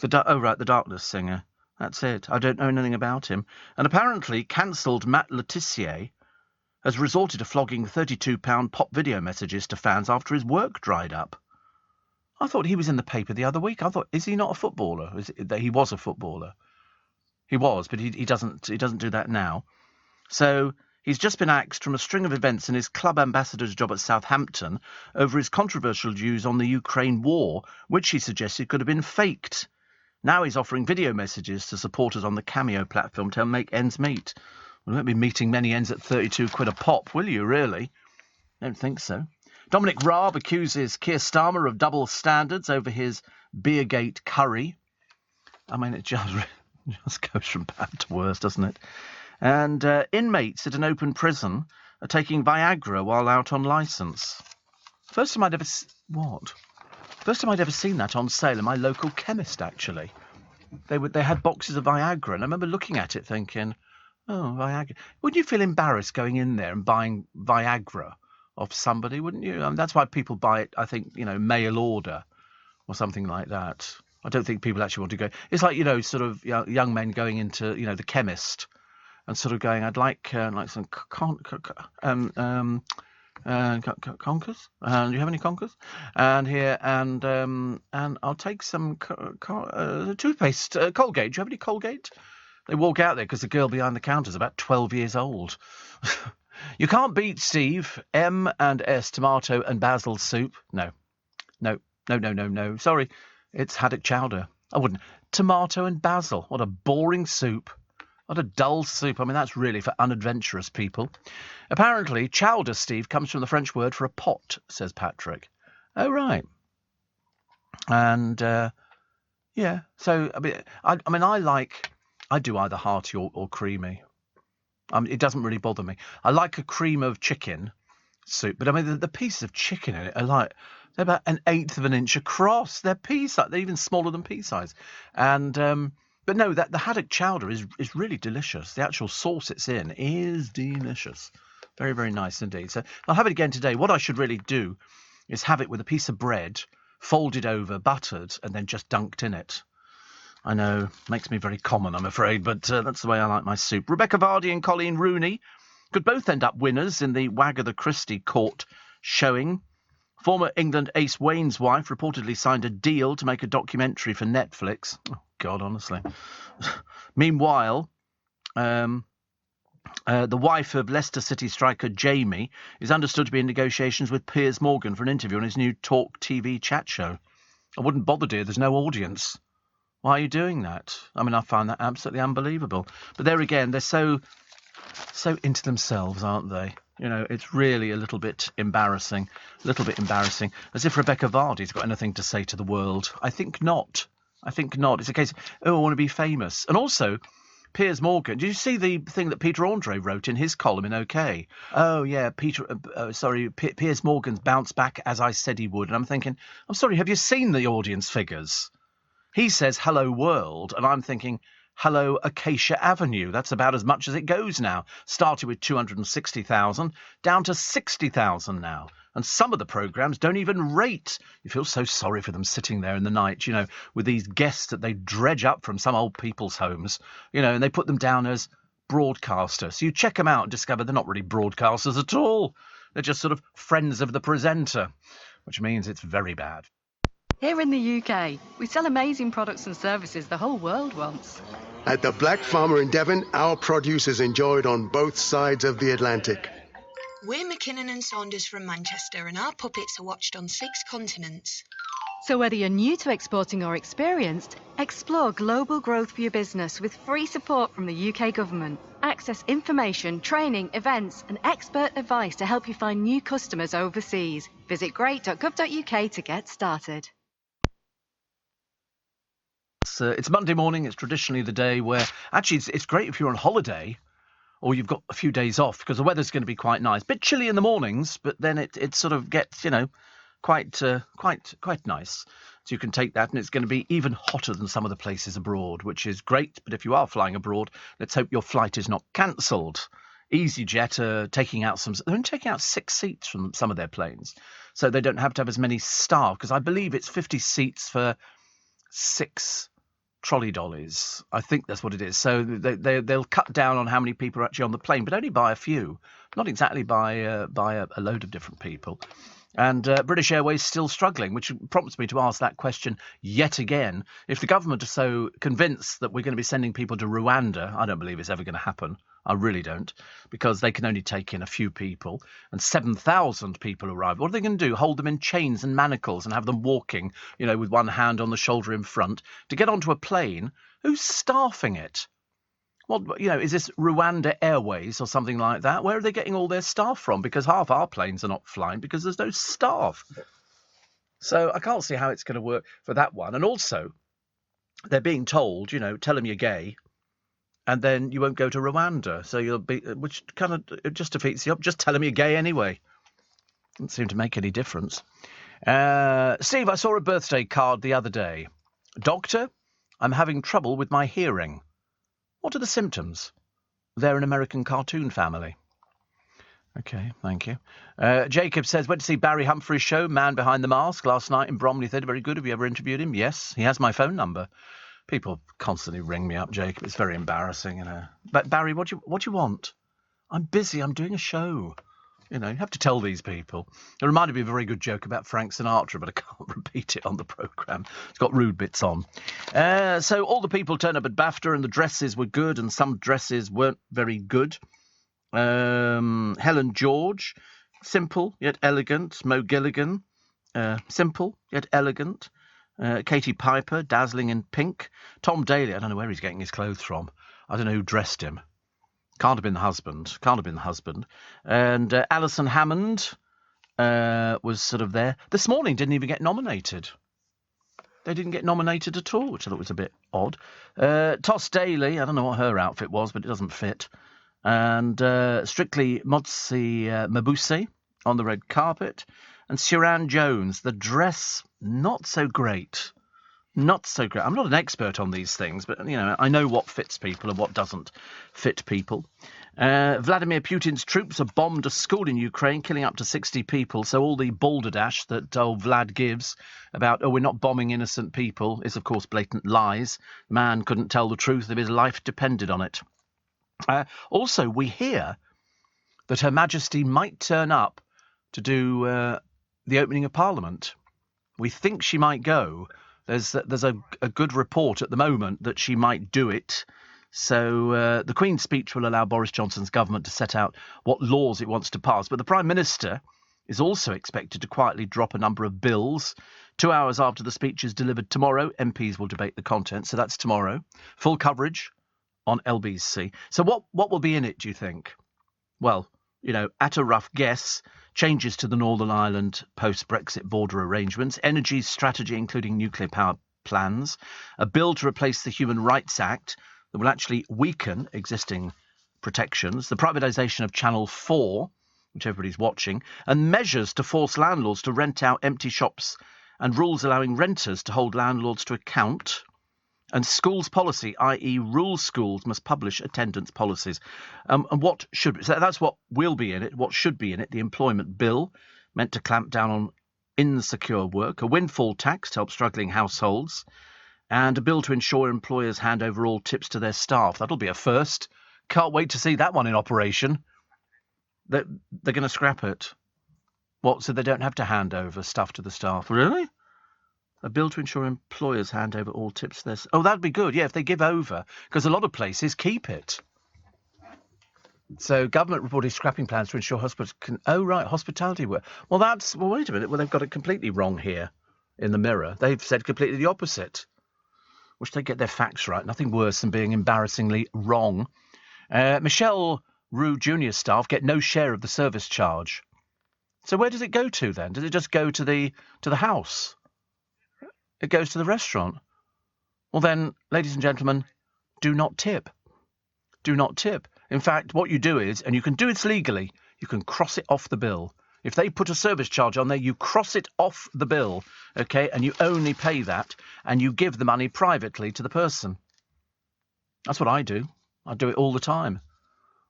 The Darkness singer. That's it. I don't know anything about him. And apparently, cancelled Matt Letitia has resorted to flogging £32 pop video messages to fans after his work dried up. I thought he was in the paper the other week. I thought, is he not a footballer? He was a footballer. He was, but he doesn't do that now. So he's just been axed from a string of events in his club ambassador's job at Southampton over his controversial views on the Ukraine war, which he suggested could have been faked. Now he's offering video messages to supporters on the Cameo platform to make ends meet. We won't be meeting many ends at 32 quid a pop, will you, really? Don't think so. Dominic Raab accuses Keir Starmer of double standards over his Beergate curry. I mean, it just goes from bad to worse, doesn't it? And inmates at an open prison are taking Viagra while out on licence. First time I'd ever seen that on sale in my local chemist, actually. They had boxes of Viagra, and I remember looking at it thinking, oh, Viagra. Wouldn't you feel embarrassed going in there and buying Viagra off somebody, wouldn't you? That's why people buy it, I think, mail order or something like that. I don't think people actually want to go. It's like, sort of young men going into, the chemist and sort of going, I'd like some conkers. Do you have any conkers? And here, and I'll take some toothpaste, Colgate. Do you have any Colgate? They walk out there because the girl behind the counter is about 12 years old. You can't beat Steve. M&S tomato and basil soup. No. Sorry, it's haddock chowder. I wouldn't. Tomato and basil. What a boring soup. What a dull soup. I mean, that's really for unadventurous people. Apparently, chowder, Steve, comes from the French word for a pot, says Patrick. Oh, right. And, yeah. So, I do either hearty or creamy. It doesn't really bother me. I like a cream of chicken soup. But I mean, the pieces of chicken in it are like, they're about 1/8 of an inch across. They're pea-sized. They're even smaller than pea-size. And but no, the haddock chowder is really delicious. The actual sauce it's in is delicious. Very, very nice indeed. So I'll have it again today. What I should really do is have it with a piece of bread, folded over, buttered, and then just dunked in it. I know, makes me very common, I'm afraid, but that's the way I like my soup. Rebecca Vardy and Colleen Rooney could both end up winners in the Wagatha Christie court showing. Former England ace Wayne's wife reportedly signed a deal to make a documentary for Netflix. Oh, God, honestly. Meanwhile, the wife of Leicester City striker Jamie is understood to be in negotiations with Piers Morgan for an interview on his new Talk TV chat show. I wouldn't bother, dear. There's no audience. Why are you doing that? I mean, I find that absolutely unbelievable. But there again, they're so into themselves, aren't they? You know, it's really a little bit embarrassing. As if Rebecca Vardy's got anything to say to the world. I think not. It's a case of, I want to be famous. And also, Piers Morgan, did you see the thing that Peter Andre wrote in his column in OK? Oh, yeah, Piers Morgan's bounced back as I said he would. And I'm thinking, I'm sorry, have you seen the audience figures? He says, hello, world. And I'm thinking, hello, Acacia Avenue. That's about as much as it goes now. Started with 260,000, down to 60,000 now. And some of the programmes don't even rate. You feel so sorry for them sitting there in the night, you know, with these guests that they dredge up from some old people's homes, you know, and they put them down as broadcasters. So you check them out and discover they're not really broadcasters at all. They're just sort of friends of the presenter, which means it's very bad. Here in the UK, we sell amazing products and services the whole world wants. At the Black Farmer in Devon, our produce is enjoyed on both sides of the Atlantic. We're McKinnon and Saunders from Manchester, and our puppets are watched on 6 continents. So whether you're new to exporting or experienced, explore global growth for your business with free support from the UK government. Access information, training, events and expert advice to help you find new customers overseas. Visit great.gov.uk to get started. It's Monday morning. It's traditionally the day where, actually, it's great if you're on holiday or you've got a few days off because the weather's going to be quite nice. Bit chilly in the mornings, but then it sort of gets, you know, quite nice. So you can take that, and it's going to be even hotter than some of the places abroad, which is great. But if you are flying abroad, let's hope your flight is not cancelled. EasyJet are taking out they're only taking out 6 seats from some of their planes, so they don't have to have as many staff, because I believe it's 50 seats for 6 trolley dollies. I think that's what it is. So they'll cut down on how many people are actually on the plane, but only by a few, not exactly by a load of different people. And British Airways still struggling, which prompts me to ask that question yet again. If the government are so convinced that we're going to be sending people to Rwanda, I don't believe it's ever going to happen. I really don't, because they can only take in a few people, and 7,000 people arrive. What are they going to do? Hold them in chains and manacles and have them walking, you know, with one hand on the shoulder in front to get onto a plane? Who's staffing it? Well, you know, is this Rwanda Airways or something like that? Where are they getting all their staff from? Because half our planes are not flying because there's no staff. So I can't see how it's going to work for that one. And also, they're being told, you know, tell them you're gay, and then you won't go to Rwanda. So you'll be, which kind of, it just defeats the just tell them you're gay anyway. Doesn't seem to make any difference. Steve, I saw a birthday card the other day. Doctor, I'm having trouble with my hearing. What are the symptoms? They're an American cartoon family. OK, thank you. Jacob says, went to see Barry Humphrey's show, Man Behind the Mask, last night in Bromley Theatre. Very good. Have you ever interviewed him? Yes. He has my phone number. People constantly ring me up, Jacob. It's very embarrassing, you know. But Barry, what do you want? I'm busy. I'm doing a show. You know, you have to tell these people. It reminded me of a very good joke about Frank Sinatra, but I can't repeat it on the programme. It's got rude bits on. So all the people turned up at BAFTA, and the dresses were good, and some dresses weren't very good. Helen George, simple yet elegant. Mo Gilligan, simple yet elegant. Katie Piper, dazzling in pink. Tom Daly, I don't know where he's getting his clothes from. I don't know who dressed him. Can't have been the husband. And Alison Hammond was sort of there. This morning didn't even get nominated. They didn't get nominated at all, which I thought was a bit odd. Toss Daly, I don't know what her outfit was, but it doesn't fit. And Strictly Motsi Mabuse, on the red carpet. And Suran Jones, the dress, not so great. Not so great. I'm not an expert on these things, but, I know what fits people and what doesn't fit people. Vladimir Putin's troops have bombed a school in Ukraine, killing up to 60 people. So all the balderdash that old Vlad gives about, we're not bombing innocent people, is, of course, blatant lies. The man couldn't tell the truth if his life depended on it. Also, we hear that Her Majesty might turn up to do the opening of Parliament. We think she might go. There's a good report at the moment that she might do it. So the Queen's speech will allow Boris Johnson's government to set out what laws it wants to pass. But the Prime Minister is also expected to quietly drop a number of bills. 2 hours after the speech is delivered tomorrow, MPs will debate the content. So that's tomorrow. Full coverage on LBC. So what will be in it, do you think? Well, at a rough guess, changes to the Northern Ireland post-Brexit border arrangements, energy strategy including nuclear power plans, a bill to replace the Human Rights Act that will actually weaken existing protections, the privatisation of Channel 4, which everybody's watching, and measures to force landlords to rent out empty shops and rules allowing renters to hold landlords to account, and schools policy, i.e. rules schools must publish attendance policies. And what should... So that's what will be in it. What should be in it? The employment bill, meant to clamp down on insecure work, a windfall tax to help struggling households, and a bill to ensure employers hand over all tips to their staff. That'll be a first. Can't wait to see that one in operation. They're going to scrap it. What, so they don't have to hand over stuff to the staff? Really? A bill to ensure employers hand over all tips to their... Oh, that'd be good, yeah, if they give over, because a lot of places keep it. So, government reported scrapping plans to ensure hospitals can... Oh, right, hospitality work. Well, wait a minute. Well, they've got it completely wrong here in the Mirror. They've said completely the opposite. Wish they get their facts right. Nothing worse than being embarrassingly wrong. Michelle Roux Jr. staff get no share of the service charge. So where does it go to, then? Does it just go to the house? It goes to the restaurant. Well then, ladies and gentlemen, do not tip. Do not tip. In fact, what you do is, and you can do it legally, you can cross it off the bill. If they put a service charge on there, you cross it off the bill, okay, and you only pay that, and you give the money privately to the person. That's what I do. I do it all the time.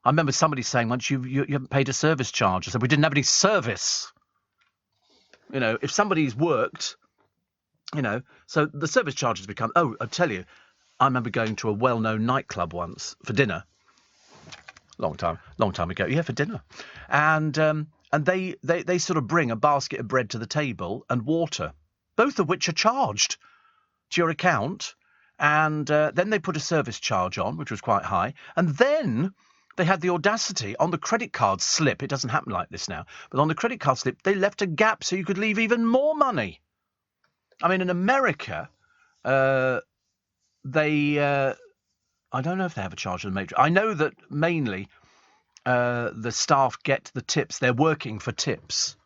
I remember somebody saying once, you haven't paid a service charge. I said, we didn't have any service. If somebody's worked... so the service charge has become... Oh, I tell you, I remember going to a well-known nightclub once for dinner. Long time ago. Yeah, for dinner. And they sort of bring a basket of bread to the table and water, both of which are charged to your account. And then they put a service charge on, which was quite high. And then they had the audacity on the credit card slip. It doesn't happen like this now. But on the credit card slip, they left a gap so you could leave even more money. I mean, in America, I don't know if they have a charge of the matron. I know that mainly the staff get the tips. They're working for tips.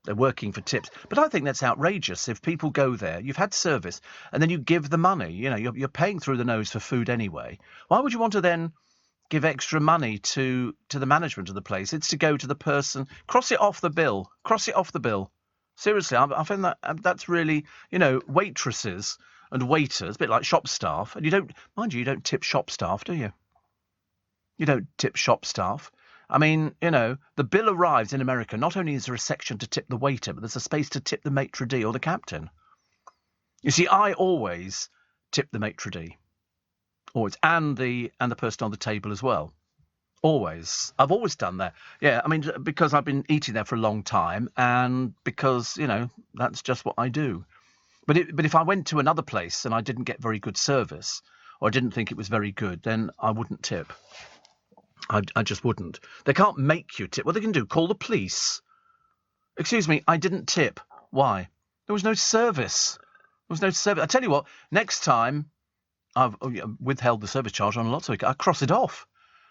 They're working for tips. But I think that's outrageous. If people go there, you've had service, and then you give the money. You're paying through the nose for food anyway. Why would you want to then give extra money to the management of the place? It's to go to the person. Cross it off the bill. Cross it off the bill. Seriously, I find that's really, waitresses and waiters, a bit like shop staff. And you don't tip shop staff, do you? You don't tip shop staff. I mean, the bill arrives in America. Not only is there a section to tip the waiter, but there's a space to tip the maitre d' or the captain. You see, I always tip the maitre d'. Always. And the person on the table as well. Always. I've always done that. Yeah, I mean, because I've been eating there for a long time and because, that's just what I do. But if I went to another place and I didn't get very good service or I didn't think it was very good, then I wouldn't tip. I just wouldn't. They can't make you tip. What they can do, call the police. Excuse me, I didn't tip. Why? There was no service. There was no service. I tell you what, next time I've withheld the service charge on lots of it. I cross it off.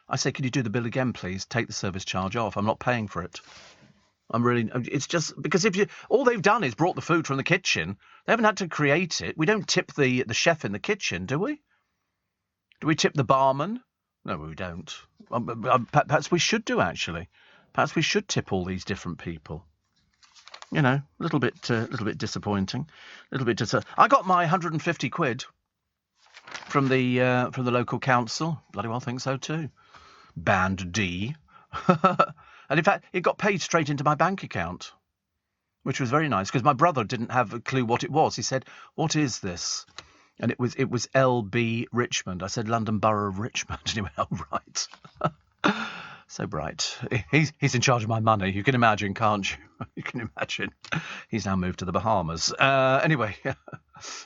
I say, can you do the bill again, please? Take the service charge off. I'm not paying for it. It's just because all they've done is brought the food from the kitchen. They haven't had to create it. We don't tip the chef in the kitchen, do we? Do we tip the barman? No, we don't. Perhaps we should do, actually. Perhaps we should tip all these different people. You know, a little bit disappointing. I got my 150 quid from the local council. Bloody well think so too. Band D. And in fact, it got paid straight into my bank account, which was very nice, because my brother didn't have a clue what it was. He said, "What is this?" And it was LB Richmond. I said, "London Borough of Richmond." And he went, "Oh, right." So bright. He's in charge of my money. You can imagine, can't you? You can imagine. He's now moved to the Bahamas. Anyway,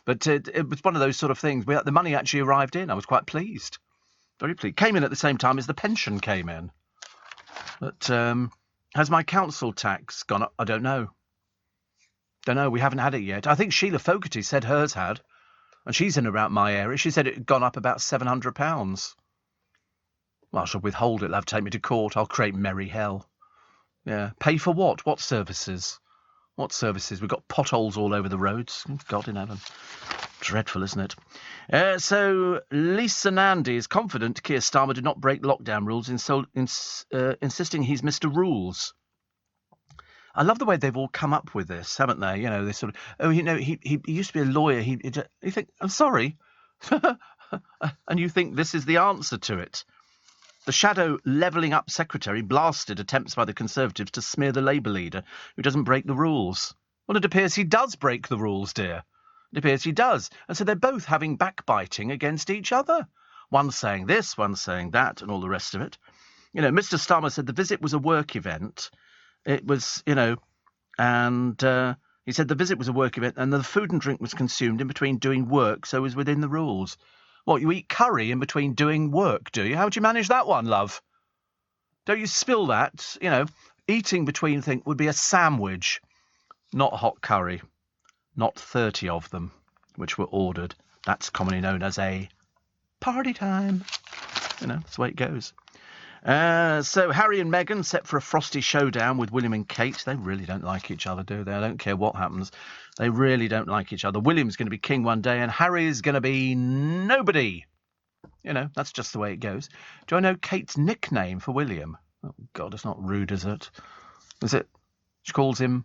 but it was one of those sort of things. The money actually arrived in. I was quite pleased. Very pleased. Came in at the same time as the pension came in. But has my council tax gone up? I don't know. We haven't had it yet. I think Sheila Fogarty said hers had. And she's in around my area. She said it had gone up about £700. Well, I shall withhold it. It'll have to take me to court. I'll create merry hell. Yeah. Pay for what? What services? What services? We've got potholes all over the roads. God in heaven. Dreadful, isn't it? So Lisa Nandy is confident Keir Starmer did not break lockdown rules, insisting he's Mr. Rules. I love the way they've all come up with this, haven't they? You know, they sort of, he used to be a lawyer. You think, I'm sorry. And you think this is the answer to it. The shadow levelling up secretary blasted attempts by the Conservatives to smear the Labour leader who doesn't break the rules. Well, it appears he does break the rules, dear. It appears he does. And so they're both having backbiting against each other. One saying this, one saying that, and all the rest of it. You know, Mr. Starmer said the visit was a work event. It was, and he said the visit was a work event and the food and drink was consumed in between doing work, so it was within the rules. What, you eat curry in between doing work, do you? How would you manage that one, love? Don't you spill that? Eating between things would be a sandwich, not hot curry. Not 30 of them, which were ordered. That's commonly known as a party time. That's the way it goes. So Harry and Meghan set for a frosty showdown with William and Kate. They really don't like each other, do they? I don't care what happens. They really don't like each other. William's going to be king one day and Harry's going to be nobody. That's just the way it goes. Do I know Kate's nickname for William? Oh, God, it's not rude, is it? Is it? She calls him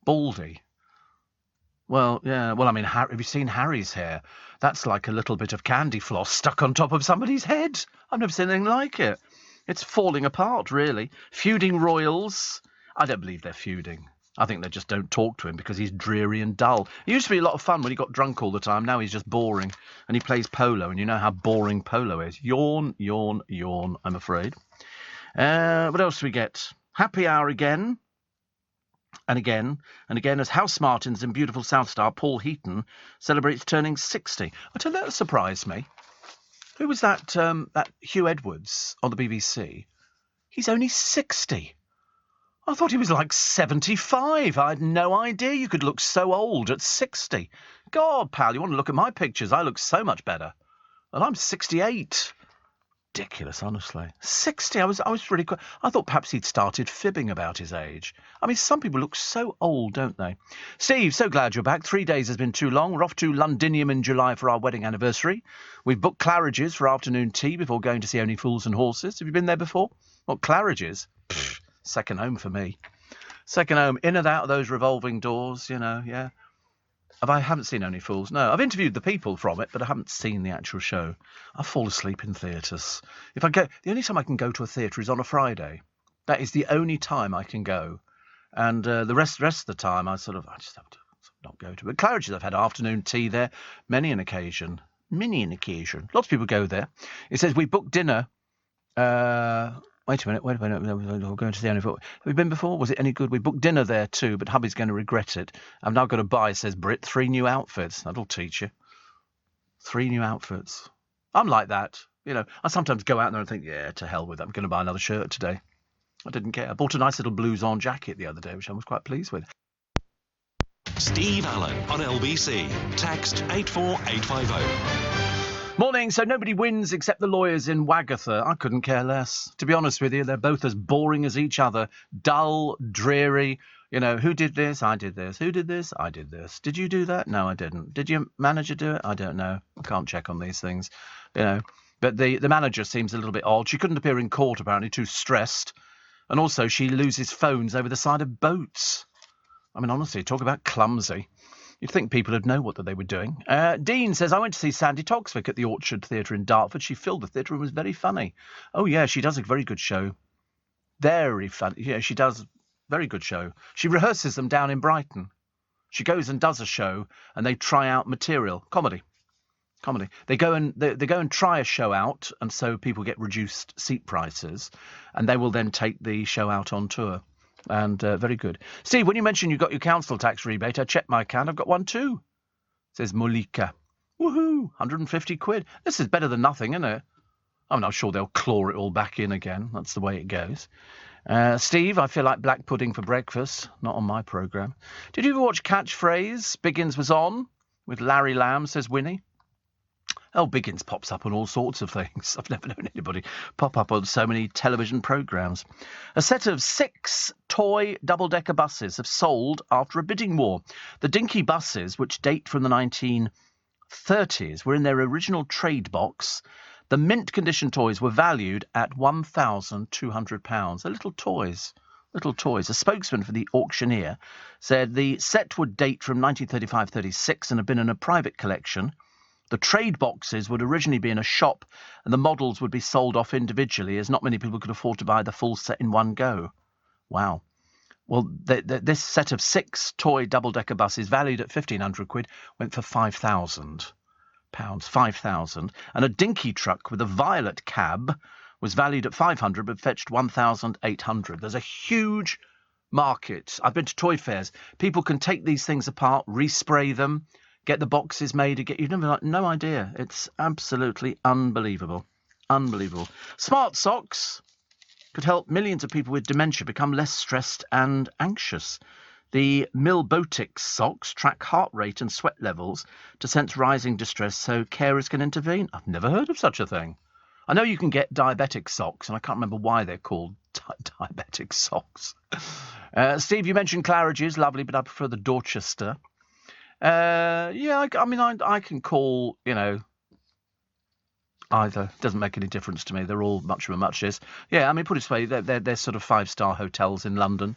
Baldy. Well, yeah. Well, I mean, have you seen Harry's hair? That's like a little bit of candy floss stuck on top of somebody's head. I've never seen anything like it. It's falling apart, really. Feuding royals. I don't believe they're feuding. I think they just don't talk to him because he's dreary and dull. It used to be a lot of fun when he got drunk all the time. Now he's just boring. And he plays polo, and you know how boring polo is. Yawn, yawn, yawn, I'm afraid. What else do we get? Happy hour again. And again, as House Martins in beautiful South Star, Paul Heaton celebrates turning 60. I tell you, that surprised me. Who was that? That Hugh Edwards on the BBC. He's only 60. I thought he was like 75. I had no idea you could look so old at 60. God, pal, you want to look at my pictures? I look so much better. Well, I'm 68. Ridiculous, honestly. 60. I was really. I thought perhaps he'd started fibbing about his age. I mean, some people look so old, don't they? Steve, so glad you're back. 3 days has been too long. We're off to Londinium in July for our wedding anniversary. We've booked Claridge's for afternoon tea before going to see Only Fools and Horses. Have you been there before? What, Claridge's? Pfft, second home for me. Second home, in and out of those revolving doors, yeah. I haven't seen Only Fools. No, I've interviewed the people from it, but I haven't seen the actual show. I fall asleep in theatres. If I go, the only time I can go to a theatre is on a Friday. That is the only time I can go, and the rest of the time I just have to not go to. But Claridge's, I've had afternoon tea there, many an occasion. Lots of people go there. It says we booked dinner. Wait a minute, we're going to the Only Fools. Have we been before? Was it any good? We booked dinner there too, but hubby's going to regret it. I've now got to buy, says Britt, 3 new outfits. That'll teach you. 3 new outfits. I'm like that. I sometimes go out there and think, yeah, to hell with it. I'm going to buy another shirt today. I didn't care. I bought a nice little blues-on jacket the other day, which I was quite pleased with. Steve Allen on LBC. Text 84850. Morning. So nobody wins except the lawyers in Wagatha. I couldn't care less. To be honest with you, they're both as boring as each other. Dull, dreary. Who did this? I did this. Who did this? I did this. Did you do that? No, I didn't. Did your manager do it? I don't know. I can't check on these things. But the manager seems a little bit odd. She couldn't appear in court, apparently, too stressed. And also she loses phones over the side of boats. I mean, honestly, talk about clumsy. You'd think people would know what they were doing. Dean says, I went to see Sandy Toksvig at the Orchard Theatre in Dartford. She filled the theatre and was very funny. Oh, yeah, she does a very good show. Very funny. Yeah, she does. Very good show. She rehearses them down in Brighton. She goes and does a show, and they try out material. Comedy. They go and try a show out, and so people get reduced seat prices, and they will then take the show out on tour. And very good. Steve, when you mentioned you got your council tax rebate, I checked my account. I've got one too. Says Molika. Woohoo! 150 quid. This is better than nothing, isn't it? I'm not sure they'll claw it all back in again. That's the way it goes. Steve, I feel like black pudding for breakfast. Not on my programme. Did you ever watch Catchphrase? Biggins was on with Larry Lamb, says Winnie. Oh, Biggins pops up on all sorts of things. I've never known anybody pop up on so many television programmes. A set of 6 toy double-decker buses have sold after a bidding war. The dinky buses, which date from the 1930s, were in their original trade box. The mint-condition toys were valued at £1,200. They're little toys. Little toys. A spokesman for the auctioneer said the set would date from 1935-36 and have been in a private collection. The trade boxes would originally be in a shop and the models would be sold off individually as not many people could afford to buy the full set in one go. Wow. Well, this set of 6 toy double-decker buses valued at 1,500 quid went for £5,000. 5,000. And a dinky truck with a violet cab was valued at 500 but fetched 1,800. There's a huge market. I've been to toy fairs. People can take these things apart, respray them, get the boxes made. You've never no idea. It's absolutely unbelievable. Unbelievable. Smart socks could help millions of people with dementia become less stressed and anxious. The Milbotix socks track heart rate and sweat levels to sense rising distress so carers can intervene. I've never heard of such a thing. I know you can get diabetic socks, and I can't remember why they're called diabetic socks. Steve, you mentioned Claridge's, lovely, but I prefer the Dorchester. I can call, either. Doesn't make any difference to me. They're all much of a muchness. Yeah, I mean, put it this way, they're sort of 5-star hotels in London.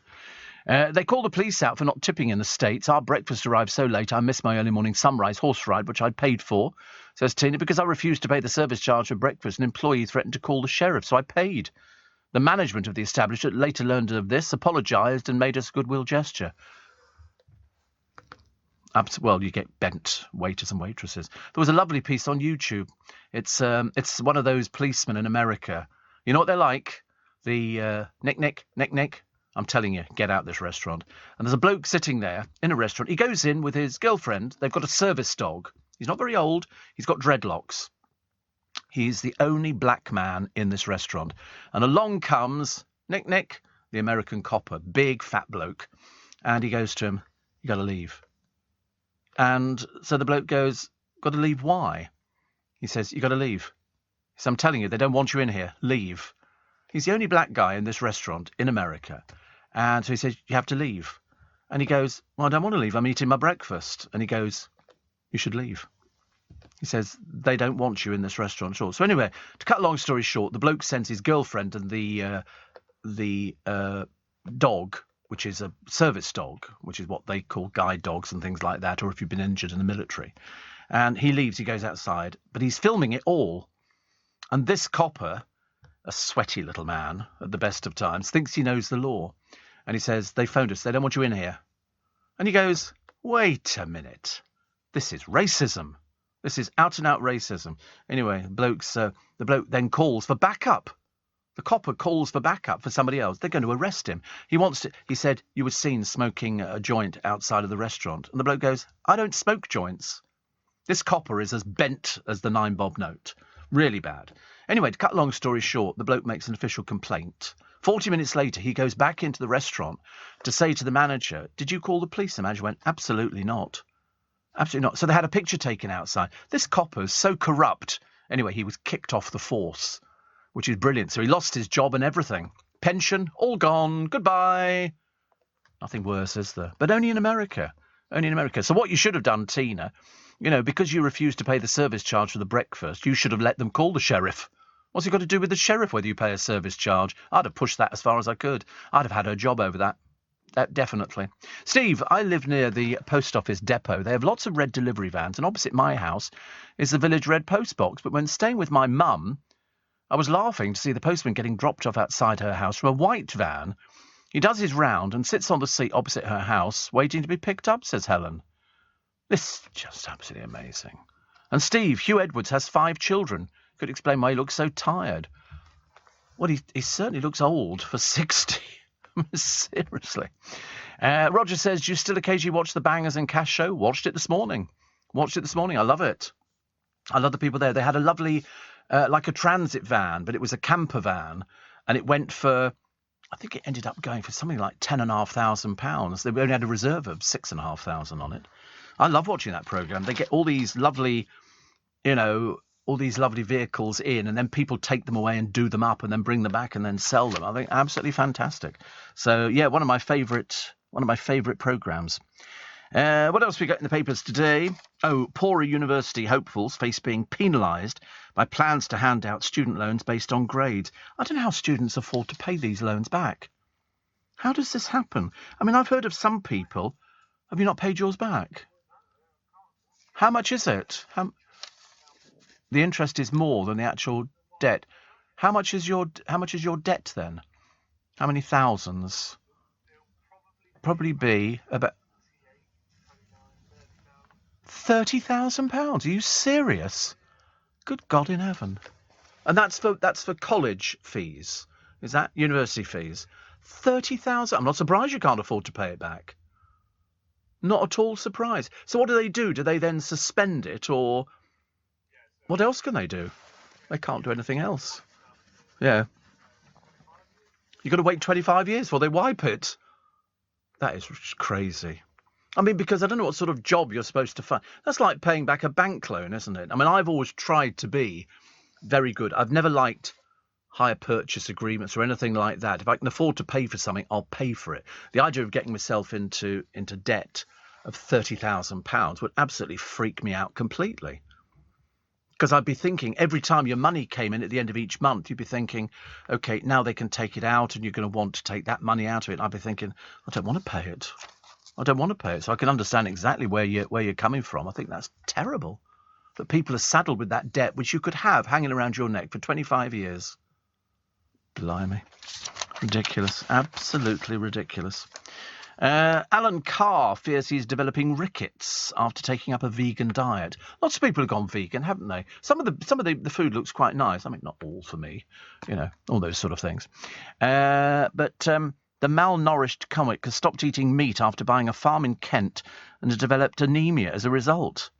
They call the police out for not tipping in the States. Our breakfast arrived so late I missed my early morning sunrise horse ride, which I'd paid for, says Tina, because I refused to pay the service charge for breakfast. An employee threatened to call the sheriff, so I paid. The management of the establishment later learned of this, apologised and made us a goodwill gesture. Well, you get bent waiters and waitresses. There was a lovely piece on YouTube. It's one of those policemen in America. You know what they're like? The Nick. I'm telling you, get out this restaurant. And there's a bloke sitting there in a restaurant. He goes in with his girlfriend. They've got a service dog. He's not very old. He's got dreadlocks. He's the only black man in this restaurant. And along comes Nick, the American copper, big fat bloke. And he goes to him, you got to leave. And so the bloke goes, got to leave why? He says, you got to leave. He says, I'm telling you, they don't want you in here. Leave. He's the only black guy in this restaurant in America. And so he says, you have to leave. And he goes, well, I don't want to leave. I'm eating my breakfast. And he goes, you should leave. He says, they don't want you in this restaurant at all. So anyway, to cut a long story short, the bloke sends his girlfriend and the dog, which is a service dog, which is what they call guide dogs and things like that, or if you've been injured in the military. And he leaves, he goes outside, but he's filming it all. And this copper, a sweaty little man at the best of times, thinks he knows the law. And he says, they phoned us, they don't want you in here. And he goes, wait a minute, this is racism. This is out-and-out racism. Anyway, the bloke then calls for backup. The copper calls for backup for somebody else. They're going to arrest him. He said, you were seen smoking a joint outside of the restaurant. And the bloke goes, I don't smoke joints. This copper is as bent as the 9-bob note. Really bad. Anyway, to cut a long story short, the bloke makes an official complaint. 40 minutes later, he goes back into the restaurant to say to the manager, did you call the police? The manager went, absolutely not. Absolutely not. So they had a picture taken outside. This copper's so corrupt. Anyway, he was kicked off the force, which is brilliant. So he lost his job and everything. Pension, all gone. Goodbye. Nothing worse, is there? But only in America. Only in America. So what you should have done, Tina, because you refused to pay the service charge for the breakfast, you should have let them call the sheriff. What's it got to do with the sheriff, whether you pay a service charge? I'd have pushed that as far as I could. I'd have had her job over that. Definitely. Steve, I live near the post office depot. They have lots of red delivery vans, and opposite my house is the village red post box. But when staying with my mum, I was laughing to see the postman getting dropped off outside her house from a white van. He does his round and sits on the seat opposite her house, waiting to be picked up, says Helen. This is just absolutely amazing. And Steve, Hugh Edwards has 5 children. Could explain why he looks so tired. Well, he certainly looks old for 60. Seriously. Roger says, do you still occasionally watch the Bangers and Cash show? Watched it this morning. I love it. I love the people there. They had a lovely, like a transit van, but it was a camper van. And it went for, I think it ended up going for something like £10,500. They only had a reserve of £6,500 on it. I love watching that programme. They get all these lovely, all these lovely vehicles in, and then people take them away and do them up and then bring them back and then sell them. I think absolutely fantastic. So, yeah, one of my favourite programmes. What else we got in the papers today? Oh, poorer university hopefuls face being penalised by plans to hand out student loans based on grades. I don't know how students afford to pay these loans back. How does this happen? I mean, I've heard of some people. Have you not paid yours back? How much is it? The interest is more than the actual debt. How much is your debt then? How many thousands? Probably be about £30,000. Are you serious? Good God in heaven! And that's for college fees. Is that university fees? 30,000. I'm not surprised you can't afford to pay it back. Not at all surprised. So what do? Do they then suspend it, or what else can they do? They can't do anything else. Yeah. You've got to wait 25 years before they wipe it. That is crazy. I mean, because I don't know what sort of job you're supposed to find. That's like paying back a bank loan, isn't it? I mean, I've always tried to be very good. I've never liked hire purchase agreements or anything like that. If I can afford to pay for something, I'll pay for it. The idea of getting myself into debt of £30,000 would absolutely freak me out completely. Because I'd be thinking, every time your money came in at the end of each month, you'd be thinking, OK, now they can take it out and you're going to want to take that money out of it. And I'd be thinking, I don't want to pay it. So I can understand exactly where you're coming from. I think that's terrible that people are saddled with that debt, which you could have hanging around your neck for 25 years. Blimey. Ridiculous. Absolutely ridiculous. Alan Carr fears he's developing rickets after taking up a vegan diet. Lots of people have gone vegan, haven't they? Some of the food looks quite nice. I mean, not all for me, all those sort of things. But the malnourished comic has stopped eating meat after buying a farm in Kent and has developed anemia as a result.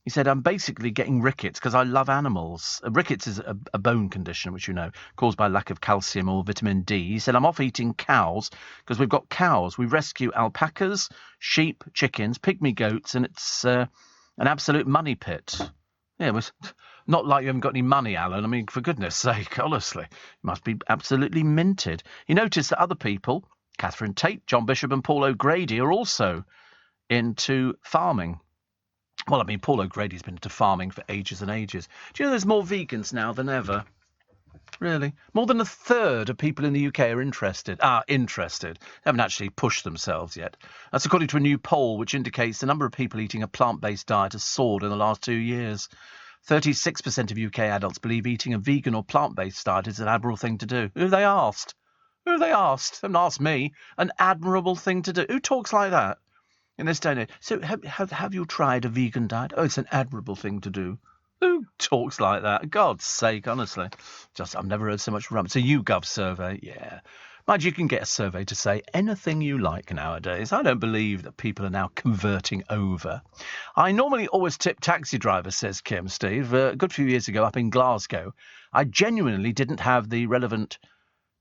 He said, I'm basically getting rickets because I love animals. Rickets is a bone condition, which caused by lack of calcium or vitamin D. He said, I'm off eating cows because we've got cows. We rescue alpacas, sheep, chickens, pygmy goats, and it's an absolute money pit. Yeah, it was not like you haven't got any money, Alan. I mean, for goodness sake, honestly, you must be absolutely minted. He noticed that other people, Catherine Tate, John Bishop and Paul O'Grady, are also into farming. Well, I mean, Paul O'Grady's been into farming for ages and ages. Do you know there's more vegans now than ever? Really? More than a third of people in the UK are interested. They haven't actually pushed themselves yet. That's according to a new poll which indicates the number of people eating a plant-based diet has soared in the last 2 years. 36% of UK adults believe eating a vegan or plant-based diet is an admirable thing to do. Who have they asked? They haven't asked me. An admirable thing to do. Who talks like that? In this day and age. So have you tried a vegan diet? Oh, it's an admirable thing to do. Who talks like that? God's sake, honestly. I've never heard so much rubbish. It's a YouGov survey, yeah. Mind you can get a survey to say anything you like nowadays. I don't believe that people are now converting over. I normally always tip taxi drivers, says Kim, Steve. A good few years ago up in Glasgow, I genuinely didn't have the relevant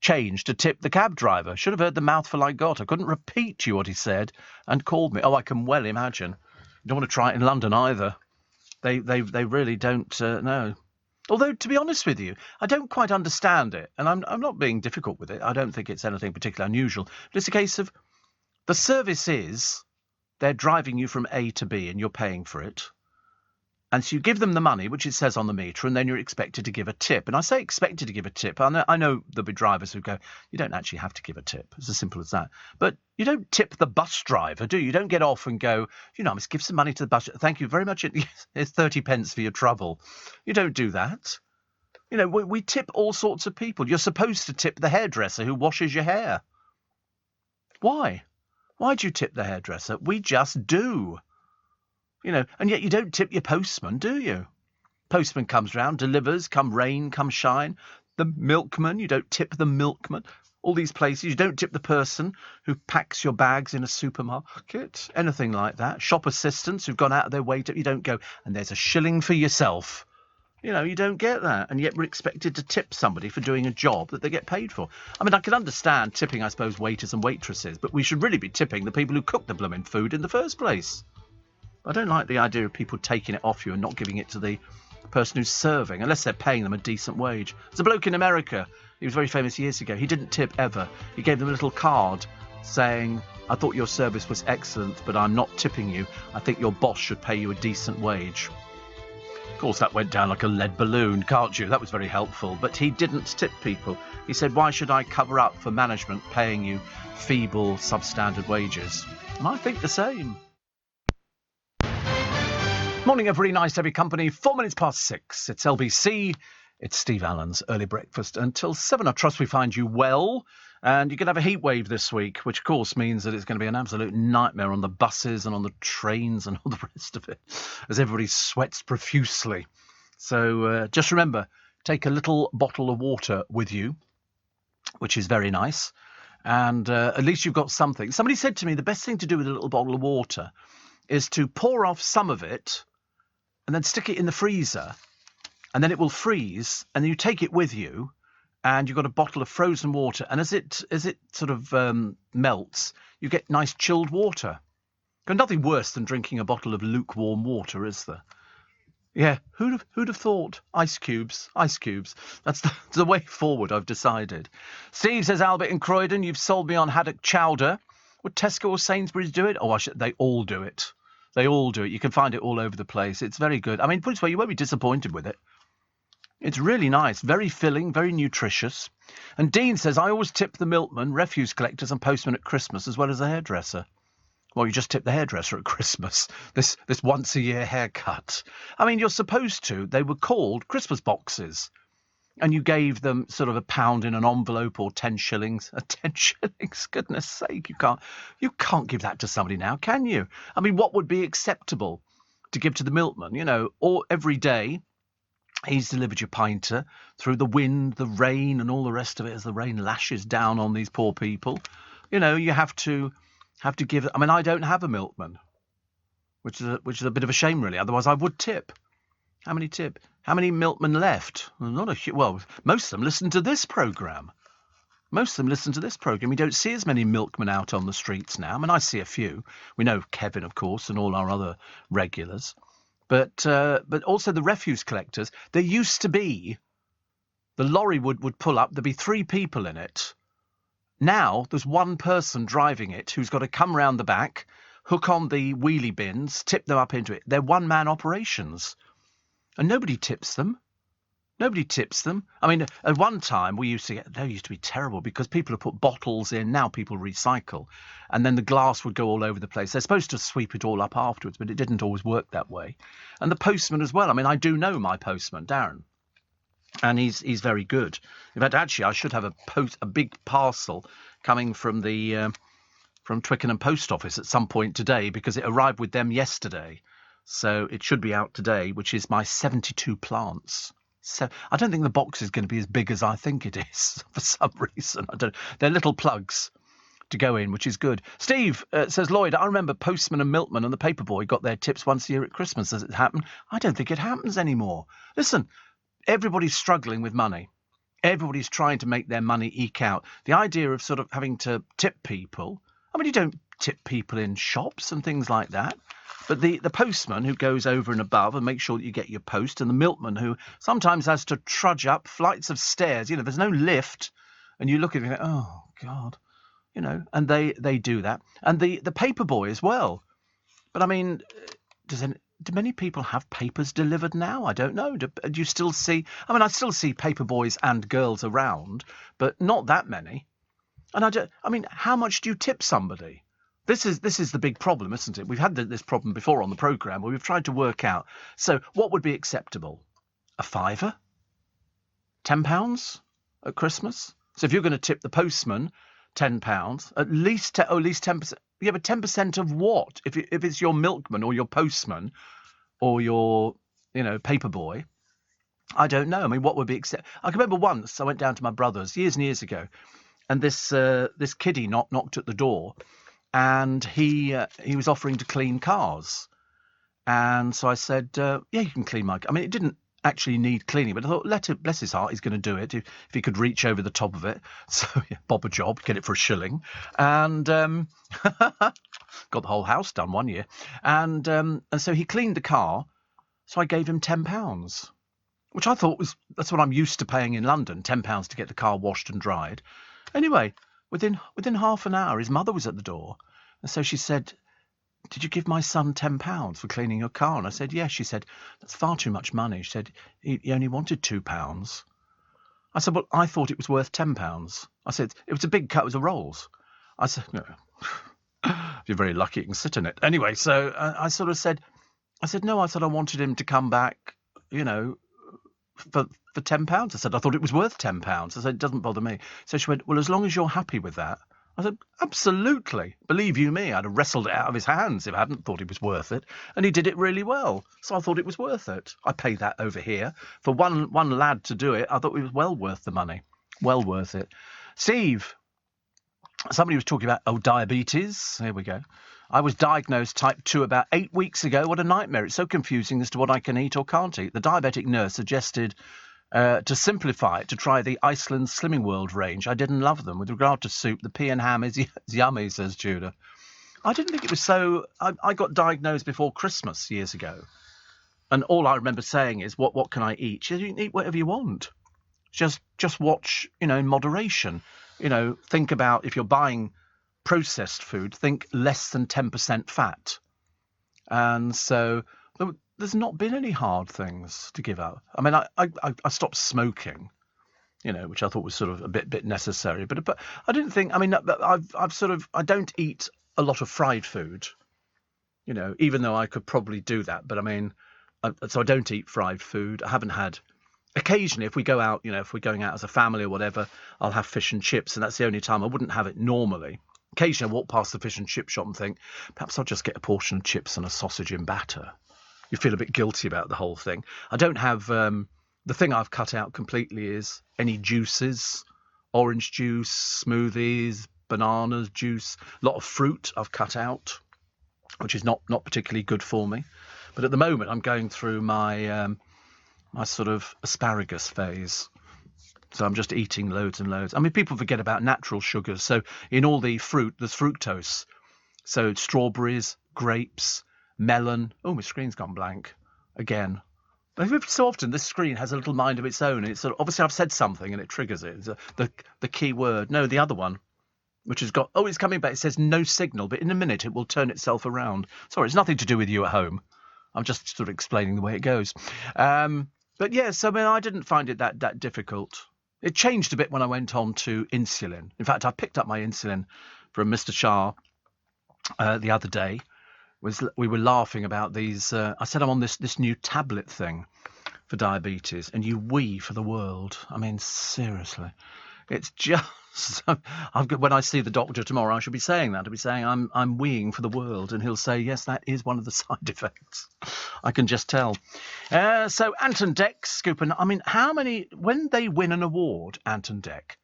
change to tip the cab driver. Should have heard the mouthful I got. I couldn't repeat to you what he said and called me. Oh, I can well imagine. You don't want to try it in London either. They really don't know. Although, to be honest with you, I don't quite understand it. And I'm not being difficult with it. I don't think it's anything particularly unusual. But it's a case of the service is they're driving you from A to B and you're paying for it. And so you give them the money, which it says on the meter, and then you're expected to give a tip. And I say expected to give a tip. I know there'll be drivers who go, you don't actually have to give a tip. It's as simple as that. But you don't tip the bus driver, do you? You don't get off and go, I must give some money to the bus. Thank you very much. It's 30 pence for your trouble. You don't do that. We tip all sorts of people. You're supposed to tip the hairdresser who washes your hair. Why? Why do you tip the hairdresser? We just do. And yet you don't tip your postman, do you? Postman comes round, delivers, come rain, come shine. The milkman, you don't tip the milkman. All these places, you don't tip the person who packs your bags in a supermarket, anything like that. Shop assistants who've gone out of their way to, you don't go, and there's a shilling for yourself. You don't get that. And yet we're expected to tip somebody for doing a job that they get paid for. I mean, I can understand tipping, I suppose, waiters and waitresses, but we should really be tipping the people who cook the blooming food in the first place. I don't like the idea of people taking it off you and not giving it to the person who's serving, unless they're paying them a decent wage. There's a bloke in America, he was very famous years ago. He didn't tip ever. He gave them a little card saying, I thought your service was excellent, but I'm not tipping you. I think your boss should pay you a decent wage. Of course, that went down like a lead balloon, can't you? That was very helpful. But he didn't tip people. He said, why should I cover up for management paying you feeble, substandard wages? And I think the same. Morning, every nice heavy company. 4 minutes past 6. It's LBC. It's Steve Allen's early breakfast until 7. I trust we find you well. And you're going to have a heat wave this week, which of course means that it's going to be an absolute nightmare on the buses and on the trains and all the rest of it, as everybody sweats profusely. So just remember, take a little bottle of water with you, which is very nice. And at least you've got something. Somebody said to me the best thing to do with a little bottle of water is to pour off some of it and then stick it in the freezer, and then it will freeze, and then you take it with you, and you've got a bottle of frozen water, and as it sort of melts, you get nice chilled water. Got nothing worse than drinking a bottle of lukewarm water, is there? Yeah, who'd have thought? Ice cubes. That's the way forward, I've decided. Steve says, Albert in Croydon, you've sold me on haddock chowder. Would Tesco or Sainsbury's do it? Oh, they all do it. They all do it. You can find it all over the place. It's very good. I mean, put it this way, you won't be disappointed with it. It's really nice, very filling, very nutritious. And Dean says, I always tip the milkman, refuse collectors and postmen at Christmas, as well as the hairdresser. Well, you just tip the hairdresser at Christmas. This once-a-year haircut. I mean, you're supposed to. They were called Christmas boxes. And you gave them sort of £1 in an envelope or 10 shillings. 10 shillings, goodness sake, you can't give that to somebody now, can you? I mean, what would be acceptable to give to the milkman? Or every day he's delivered your pinter through the wind, the rain, and all the rest of it as the rain lashes down on these poor people. You have to give. I mean, I don't have a milkman, which is a bit of a shame, really. Otherwise, I would tip. How many tip? How many milkmen left? Well, most of them listen to this programme. You don't see as many milkmen out on the streets now. I mean, I see a few. We know Kevin, of course, and all our other regulars. But also the refuse collectors. There used to be, the lorry would pull up, there'd be 3 people in it. Now there's one person driving it who's got to come round the back, hook on the wheelie bins, tip them up into it. They're one-man operations. And nobody tips them. I mean, at one time, they used to be terrible because people have put bottles in. Now people recycle. And then the glass would go all over the place. They're supposed to sweep it all up afterwards, but it didn't always work that way. And the postman as well. I mean, I do know my postman, Darren. And he's very good. In fact, actually, I should have a big parcel coming from from Twickenham Post Office at some point today, because it arrived with them yesterday. So it should be out today, which is my 72 plants. So I don't think the box is going to be as big as I think it is for some reason. They're little plugs to go in, which is good. Steve says, Lloyd, I remember postman and milkman and the paperboy got their tips once a year at Christmas. Does it happen? I don't think it happens anymore. Listen, everybody's struggling with money. Everybody's trying to make their money eke out. The idea of sort of having to tip people, I mean, you don't tip people in shops and things like that. But the postman who goes over and above and makes sure that you get your post, and the milkman who sometimes has to trudge up flights of stairs, there's no lift, and you look at it and go, oh, God, and they do that. And the paper boy as well. But, I mean, do many people have papers delivered now? I don't know. Do you still see? I mean, I still see paper boys and girls around, but not that many. And I mean, how much do you tip somebody? This is the big problem, isn't it? We've had this problem before on the programme where we've tried to work out. So what would be acceptable? A fiver? £10 at Christmas? So if you're going to tip the postman £10, at least 10%. Yeah, but 10% of what? If it's your milkman or your postman or your, paper boy, I don't know. I mean, what would be acceptable? I can remember once I went down to my brother's years and years ago, and this kiddie knocked at the door, and he was offering to clean cars, and so I said, yeah, you can clean my car. I mean, it didn't actually need cleaning, but I thought, let it, bless his heart, he's going to do it if he could reach over the top of it. So yeah, bob a job, get it for £1, and got the whole house done one year, and so he cleaned the car, so I gave him £10, which I thought that's what I'm used to paying in London, £10 to get the car washed and dried. Anyway, within half an hour, his mother was at the door, and so she said, did you give my son £10 for cleaning your car? And I said, yes. She said, that's far too much money. She said, he only wanted £2. I said, well, I thought it was worth £10. I said, it was a big cut, it was a Rolls. I said, no, you're very lucky you can sit in it. Anyway, so I sort of said, no, I said I wanted him to come back, for £10. I said, I thought it was worth £10. I said, it doesn't bother me. So she went, well, as long as you're happy with that. I said, absolutely. Believe you me, I'd have wrestled it out of his hands if I hadn't thought it was worth it. And he did it really well. So I thought it was worth it. I paid that over here. For one lad to do it, I thought it was well worth the money. Well worth it. Steve, somebody was talking about, diabetes. Here we go. I was diagnosed type 2 about 8 weeks ago. What a nightmare. It's so confusing as to what I can eat or can't eat. The diabetic nurse suggested to simplify it, to try the Iceland Slimming World range. I didn't love them. With regard to soup, the pea and ham is yummy, says Judah. I didn't think it was so... I got diagnosed before Christmas years ago. And all I remember saying is, what can I eat? She said, you can eat whatever you want. Just watch, in moderation. Think about, if you're buying processed food, think less than 10% fat. And so... there's not been any hard things to give up. I mean, I stopped smoking, which I thought was sort of a bit necessary. But I didn't think. I mean, I don't eat a lot of fried food, even though I could probably do that. But I mean, so I don't eat fried food. I haven't had. Occasionally, if we go out, if we're going out as a family or whatever, I'll have fish and chips, and that's the only time I wouldn't have it normally. Occasionally, I walk past the fish and chip shop and think, perhaps I'll just get a portion of chips and a sausage in batter. You feel a bit guilty about the whole thing. I don't have... the thing I've cut out completely is any juices, orange juice, smoothies, bananas, juice. A lot of fruit I've cut out, which is not particularly good for me. But at the moment, I'm going through my my sort of asparagus phase. So I'm just eating loads and loads. I mean, people forget about natural sugars. So in all the fruit, there's fructose. So strawberries, grapes... melon. Oh, my screen's gone blank again. So often this screen has a little mind of its own. It's obviously I've said something and it triggers it. It's the key word. No, the other one, which has got. Oh, it's coming back. It says no signal, but in a minute it will turn itself around. Sorry, it's nothing to do with you at home. I'm just sort of explaining the way it goes. But yes, I mean, I didn't find it that difficult. It changed a bit when I went on to insulin. In fact, I picked up my insulin from Mr. Shah the other day. We were laughing about these. I said I'm on this new tablet thing for diabetes, and you wee for the world. I mean, seriously, it's just. When I see the doctor tomorrow, I should be saying that. I'll be saying I'm weeing for the world, and he'll say yes, that is one of the side effects. I can just tell. So Ant and Dec scooping. I mean, how many when they win an award, Ant and Dec?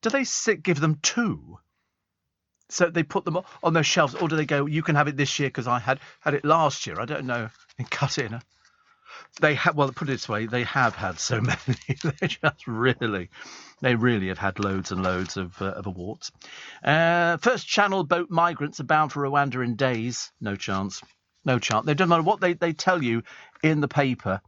Do they give them 2? So they put them on their shelves, or do they go, you can have it this year because I had it last year? I don't know. And cut it in. They have, well, put it this way, they have had so many. They really have had loads and loads of awards. First Channel boat migrants are bound for Rwanda in days. No chance. No chance. They don't matter what they tell you in the paper.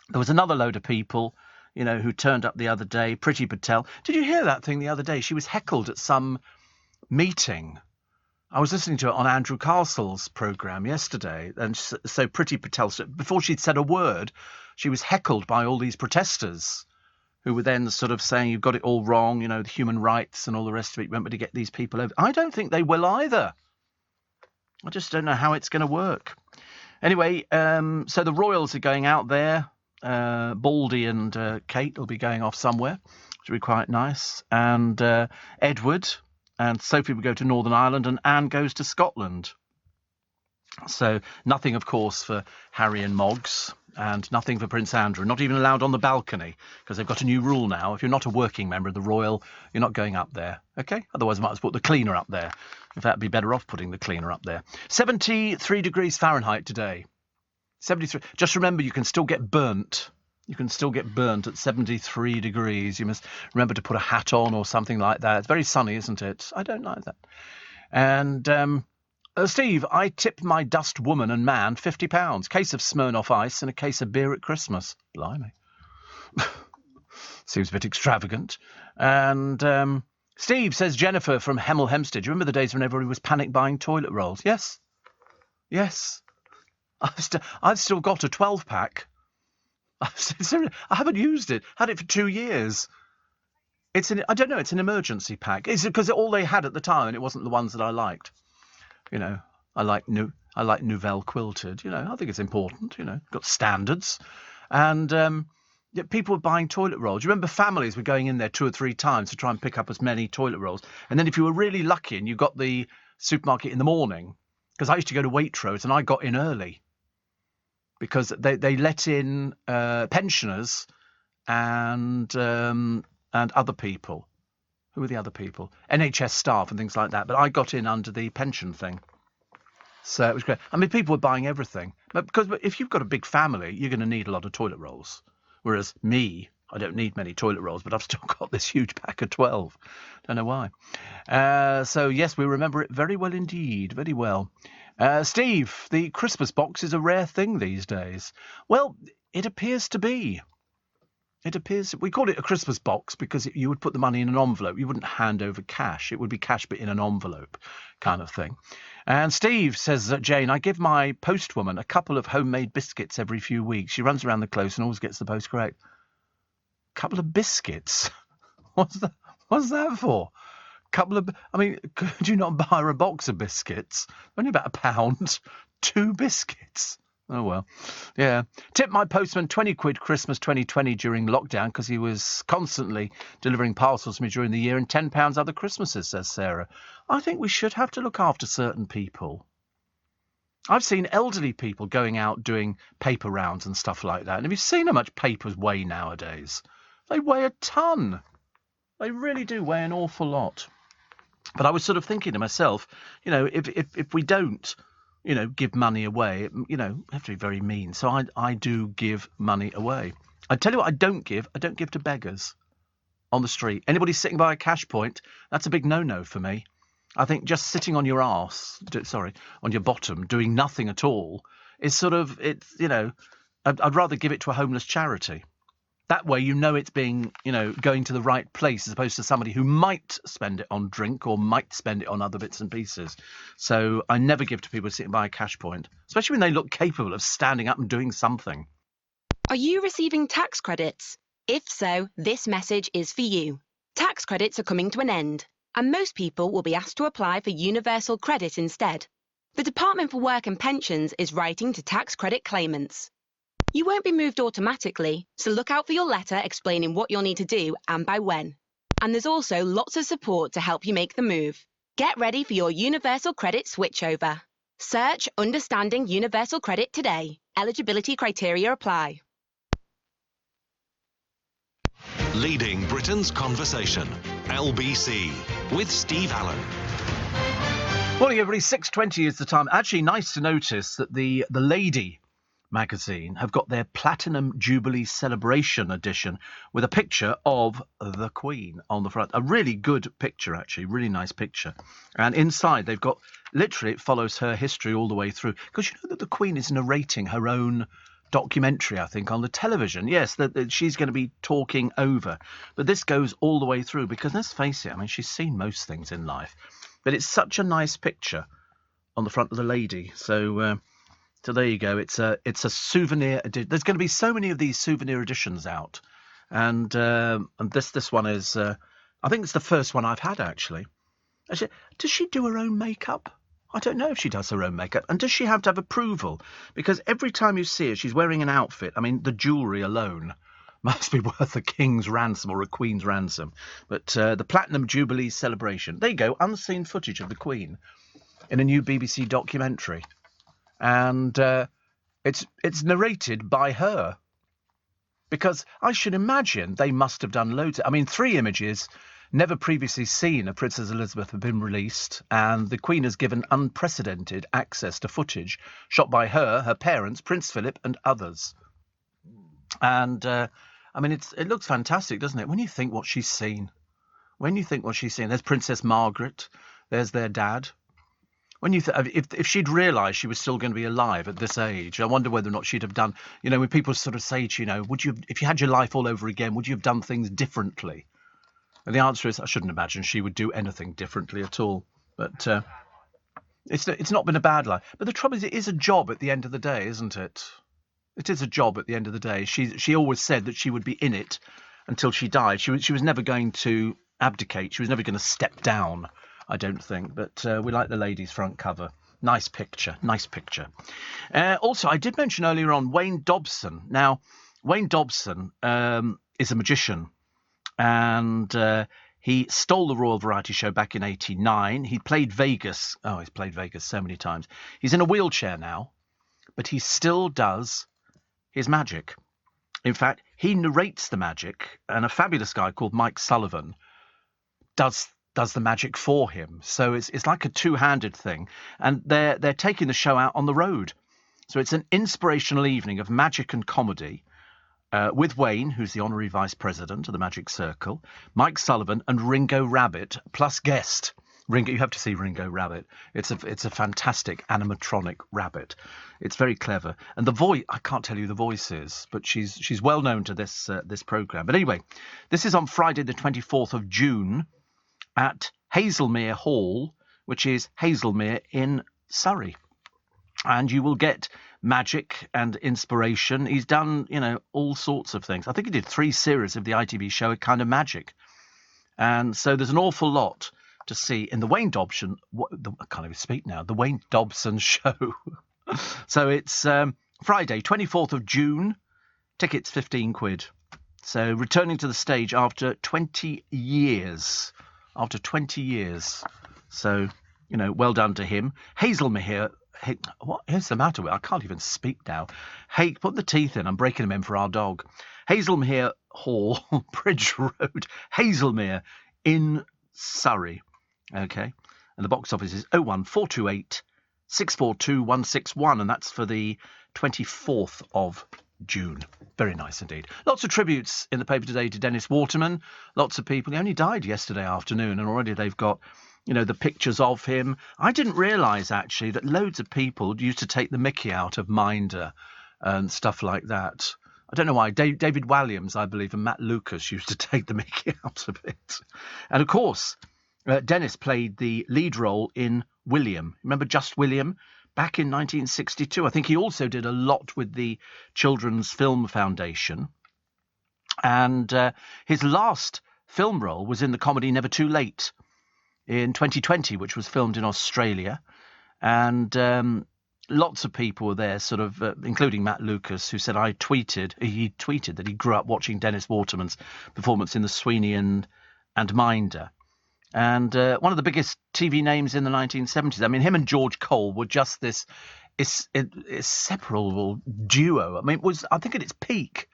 There was another load of people, who turned up the other day. Priti Patel. Did you hear that thing the other day? She was heckled at some meeting. I was listening to it on Andrew Castle's programme yesterday, and so Priti Patel, before she'd said a word, she was heckled by all these protesters who were then sort of saying, you've got it all wrong, you know, the human rights and all the rest of it. You won't be able to get these people over. I don't think they will either. I just don't know how it's going to work. Anyway, so the royals are going out there. Baldy and Kate will be going off somewhere, which will be quite nice. And Edward and Sophie will go to Northern Ireland, and Anne goes to Scotland. So nothing, of course, for Harry and Moggs, and nothing for Prince Andrew. Not even allowed on the balcony, because they've got a new rule now. If you're not a working member of the royal, you're not going up there. OK? Otherwise, I might as well put the cleaner up there. In fact, it'd be better off putting the cleaner up there. 73 degrees Fahrenheit today. 73. Just remember, you can still get burnt. You can still get burnt at 73 degrees. You must remember to put a hat on or something like that. It's very sunny, isn't it? I don't like that. And Steve, I tipped my dust woman and man £50. Case of Smirnoff Ice and a case of beer at Christmas. Blimey. Seems a bit extravagant. And Steve, says Jennifer from Hemel Hempstead. Do you remember the days when everybody was panic buying toilet rolls? Yes. Yes. I've still got a 12-pack. I haven't used it. Had it for 2 years. I don't know. It's an emergency pack. It's because all they had at the time, and it wasn't the ones that I liked. You know, I like Nouvelle quilted. You know, I think it's important. You know, got standards, and people were buying toilet rolls. You remember families were going in there 2 or 3 times to try and pick up as many toilet rolls, and then if you were really lucky and you got the supermarket in the morning, because I used to go to Waitrose and I got in early. Because they let in pensioners and other people. Who were the other people? NHS staff and things like that. But I got in under the pension thing. So it was great. I mean, people were buying everything. But if you've got a big family, you're going to need a lot of toilet rolls. Whereas me, I don't need many toilet rolls, but I've still got this huge pack of 12. Don't know why. So, yes, we remember it very well indeed. Very well. Steve, the Christmas box is a rare thing these days. Well, it appears to be. We call it a Christmas box because you would put the money in an envelope. You wouldn't hand over cash. It would be cash but in an envelope kind of thing. And Steve says, Jane, I give my postwoman a couple of homemade biscuits every few weeks. She runs around the close and always gets the post correct. Couple of biscuits? What's that for? Could you not buy her a box of biscuits? Only about £1. 2 biscuits. Oh, well. Yeah. Tipped my postman 20 quid Christmas 2020 during lockdown because he was constantly delivering parcels to me during the year, and £10 other Christmases, says Sarah. I think we should have to look after certain people. I've seen elderly people going out doing paper rounds and stuff like that. And have you seen how much papers weigh nowadays? They weigh a ton. They really do weigh an awful lot. But I was sort of thinking to myself, you know, if we don't, you know, give money away, you know, we have to be very mean. So I do give money away. I tell you what I don't give to beggars on the street. Anybody sitting by a cash point, that's a big no-no for me. I think just sitting on your arse, on your bottom, doing nothing at all is sort of, it's, you know, I'd rather give it to a homeless charity. That way, you know, it's being, you know, going to the right place as opposed to somebody who might spend it on drink or might spend it on other bits and pieces. So I never give to people sitting by a cash point, especially when they look capable of standing up and doing something. Are you receiving tax credits? If so, this message is for you. Tax credits are coming to an end, and most people will be asked to apply for universal credit instead. The Department for Work and Pensions is writing to tax credit claimants. You won't be moved automatically, so look out for your letter explaining what you'll need to do and by when. And there's also lots of support to help you make the move. Get ready for your universal credit switchover. Search Understanding Universal Credit today. Eligibility criteria apply. Leading Britain's conversation. LBC with Steve Allen. Morning, everybody. 6:20 is the time. Actually, nice to notice that the Lady magazine have got their Platinum Jubilee Celebration edition with a picture of the Queen on the front. A really good picture, actually. Really nice picture. And inside, they've got, literally, it follows her history all the way through. Because you know that the Queen is narrating her own documentary, I think, on the television. Yes, that she's going to be talking over. But this goes all the way through because, let's face it, I mean, she's seen most things in life. But it's such a nice picture on the front of the lady. So there you go. It's a souvenir edition. There's going to be so many of these souvenir editions out, and this one is. I think it's the first one I've had actually. Does she do her own makeup? I don't know if she does her own makeup. And does she have to have approval? Because every time you see her, she's wearing an outfit. I mean, the jewellery alone must be worth a king's ransom or a queen's ransom. But the Platinum Jubilee celebration. There you go, unseen footage of the Queen in a new BBC documentary. And it's narrated by her. Because I should imagine they must have done loads. I mean, 3 images never previously seen of Princess Elizabeth have been released, and the Queen has given unprecedented access to footage shot by her parents, Prince Philip, and others. And I mean, it looks fantastic, doesn't it? When you think what she's seen, there's Princess Margaret, there's their dad. When you if she'd realised she was still going to be alive at this age, I wonder whether or not she'd have done. You know, when people sort of say to you, would you, if you had your life all over again, would you have done things differently? And the answer is, I shouldn't imagine she would do anything differently at all. But it's not been a bad life. But the trouble is, it is a job at the end of the day, isn't it? It is a job at the end of the day. She always said that she would be in it until she died. She was never going to abdicate. She was never going to step down, I don't think. But we like the lady's front cover. Nice picture. Also, I did mention earlier on Wayne Dobson. Now, Wayne Dobson is a magician. And he stole the Royal Variety Show back in '89. He played Vegas. Oh, he's played Vegas so many times. He's in a wheelchair now, but he still does his magic. In fact, he narrates the magic, and a fabulous guy called Mike Sullivan does the magic for him. So it's like a two-handed thing, and they're taking the show out on the road. So it's an inspirational evening of magic and comedy. With Wayne, who's the honorary vice president of the Magic Circle, Mike Sullivan and Ringo Rabbit, plus guest. Ringo, you have to see Ringo Rabbit. It's a fantastic animatronic rabbit. It's very clever. And the voice, I can't tell you the voice is, but she's well known to this programme. But anyway, this is on Friday the 24th of June at Hazelmere Hall, which is Hazelmere in Surrey. And you will get magic and inspiration. He's done, all sorts of things. I think he did 3 series of the ITV show, A Kind of Magic. And so there's an awful lot to see in the Wayne Dobson, I can't even speak now, the Wayne Dobson show. So it's Friday, 24th of June, tickets £15. So returning to the stage after 20 years. So, well done to him. Hazelmere. Hey, what is the matter with? I can't even speak now. Hey, put the teeth in. I'm breaking them in for our dog. Hazelmere Hall, Bridge Road, Hazelmere in Surrey. Okay. And the box office is 01428 642 161. And that's for the 24th of June. Very nice indeed. Lots of tributes in the paper today to Dennis Waterman. Lots of people. He only died yesterday afternoon, and already they've got the pictures of him. I didn't realise, actually, that loads of people used to take the mickey out of Minder and stuff like that. I don't know why. David Walliams, I believe, and Matt Lucas used to take the mickey out of it. And, of course, Dennis played the lead role in William. Remember Just William? Back in 1962. I think he also did a lot with the Children's Film Foundation. And his last film role was in the comedy Never Too Late in 2020, which was filmed in Australia. And lots of people were there, sort of, including Matt Lucas, who said he tweeted that he grew up watching Dennis Waterman's performance in The Sweeney and Minder. And one of the biggest TV names in the 1970s. I mean, him and George Cole were just this inseparable duo. I mean, I think at its peak,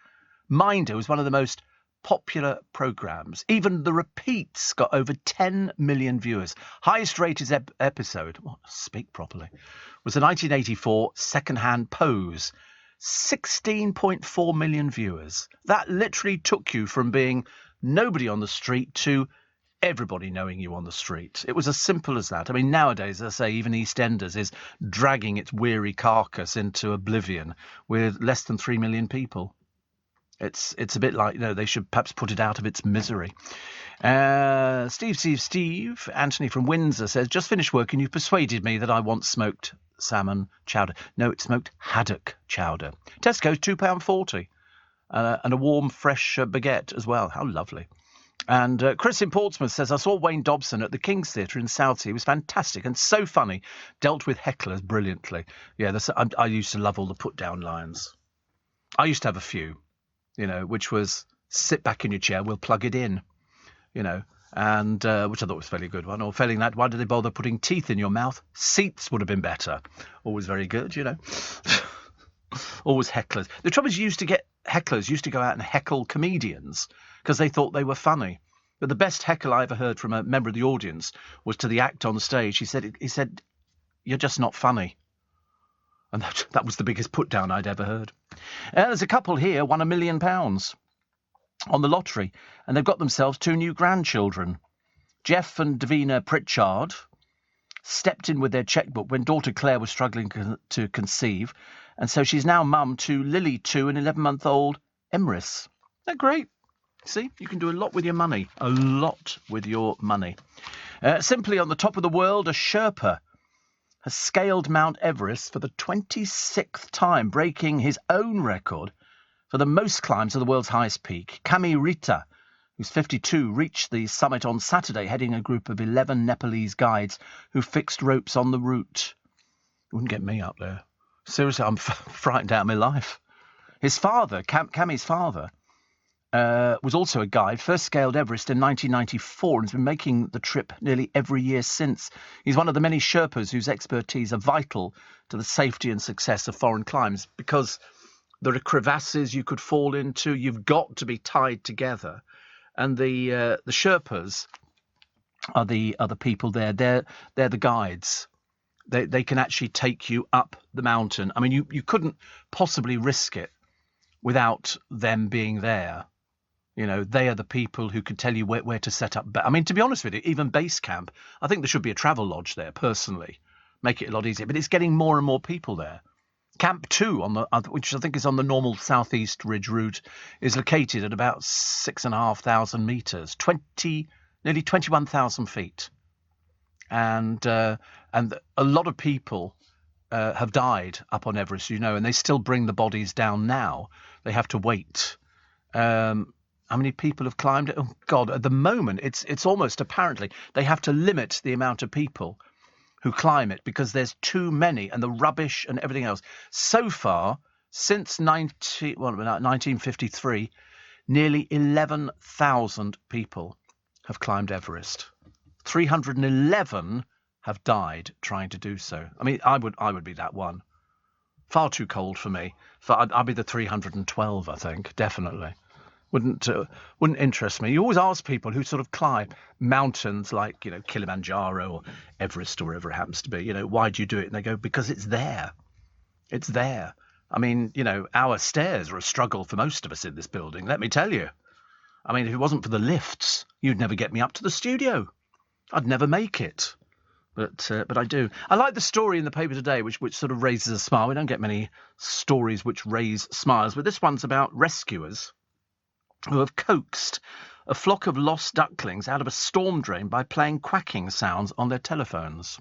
Minder was one of the most popular programmes. Even the repeats got over 10 million viewers. Highest rated episode, speak properly, was the 1984 Secondhand Pose. 16.4 million viewers. That literally took you from being nobody on the street to everybody knowing you on the street. It was as simple as that. I mean, nowadays, as I say, even EastEnders is dragging its weary carcass into oblivion with less than 3 million people. It's a bit like, they should perhaps put it out of its misery. Steve. Anthony from Windsor says, just finished work and you persuaded me that I want smoked salmon chowder. No, it's smoked haddock chowder. Tesco's £2.40. And a warm, fresh baguette as well. How lovely. And Chris in Portsmouth says, I saw Wayne Dobson at the King's Theatre in Southsea. It was fantastic and so funny. Dealt with hecklers brilliantly. Yeah, I used to love all the put-down lines. I used to have a few, which was sit back in your chair, we'll plug it in, and which I thought was a fairly good one. Or failing that, why did they bother putting teeth in your mouth? Seats would have been better. Always very good, Always hecklers. The trouble is hecklers used to go out and heckle comedians because they thought they were funny. But the best heckle I ever heard from a member of the audience was to the act on stage. He said, you're just not funny. And that was the biggest put down I'd ever heard. There's a couple here won £1 million on the lottery, and they've got themselves 2 new grandchildren. Jeff and Davina Pritchard stepped in with their chequebook when daughter Claire was struggling to conceive, and so she's now mum to Lily 2 and 11-month-old Emrys. They're great. See, you can do a lot with your money. A lot with your money. Simply on the top of the world, a Sherpa has scaled Mount Everest for the 26th time, breaking his own record for the most climbs of the world's highest peak. Kami Rita, who's 52, reached the summit on Saturday, heading a group of 11 Nepalese guides who fixed ropes on the route. Wouldn't get me up there. Seriously, I'm frightened out of my life. His father, Kami's father, was also a guide, first scaled Everest in 1994 and has been making the trip nearly every year since. He's one of the many Sherpas whose expertise are vital to the safety and success of foreign climbs, because there are crevasses you could fall into. You've got to be tied together. And the Sherpas are the people there. They're the guides. They can actually take you up the mountain. I mean, you couldn't possibly risk it without them being there. They are the people who can tell you where to set up. I mean, to be honest with you, even base camp, I think there should be a travel lodge there, personally. Make it a lot easier. But it's getting more and more people there. Camp 2, which I think is on the normal southeast ridge route, is located at about 6,500 metres, nearly 21,000 feet. And a lot of people have died up on Everest, and they still bring the bodies down now. They have to wait. How many people have climbed it? Oh, God, at the moment, it's almost apparently they have to limit the amount of people who climb it because there's too many, and the rubbish and everything else. So far, since 1953, nearly 11,000 people have climbed Everest. 311 have died trying to do so. I mean, I would be that one. Far too cold for me. I'd be the 312, I think, definitely. Wouldn't interest me. You always ask people who sort of climb mountains like, Kilimanjaro or Everest or wherever it happens to be, why do you do it? And they go, because it's there. It's there. I mean, our stairs are a struggle for most of us in this building, let me tell you. I mean, if it wasn't for the lifts, you'd never get me up to the studio. I'd never make it. But I do. I like the story in the paper today, which sort of raises a smile. We don't get many stories which raise smiles, but this one's about rescuers who have coaxed a flock of lost ducklings out of a storm drain by playing quacking sounds on their telephones.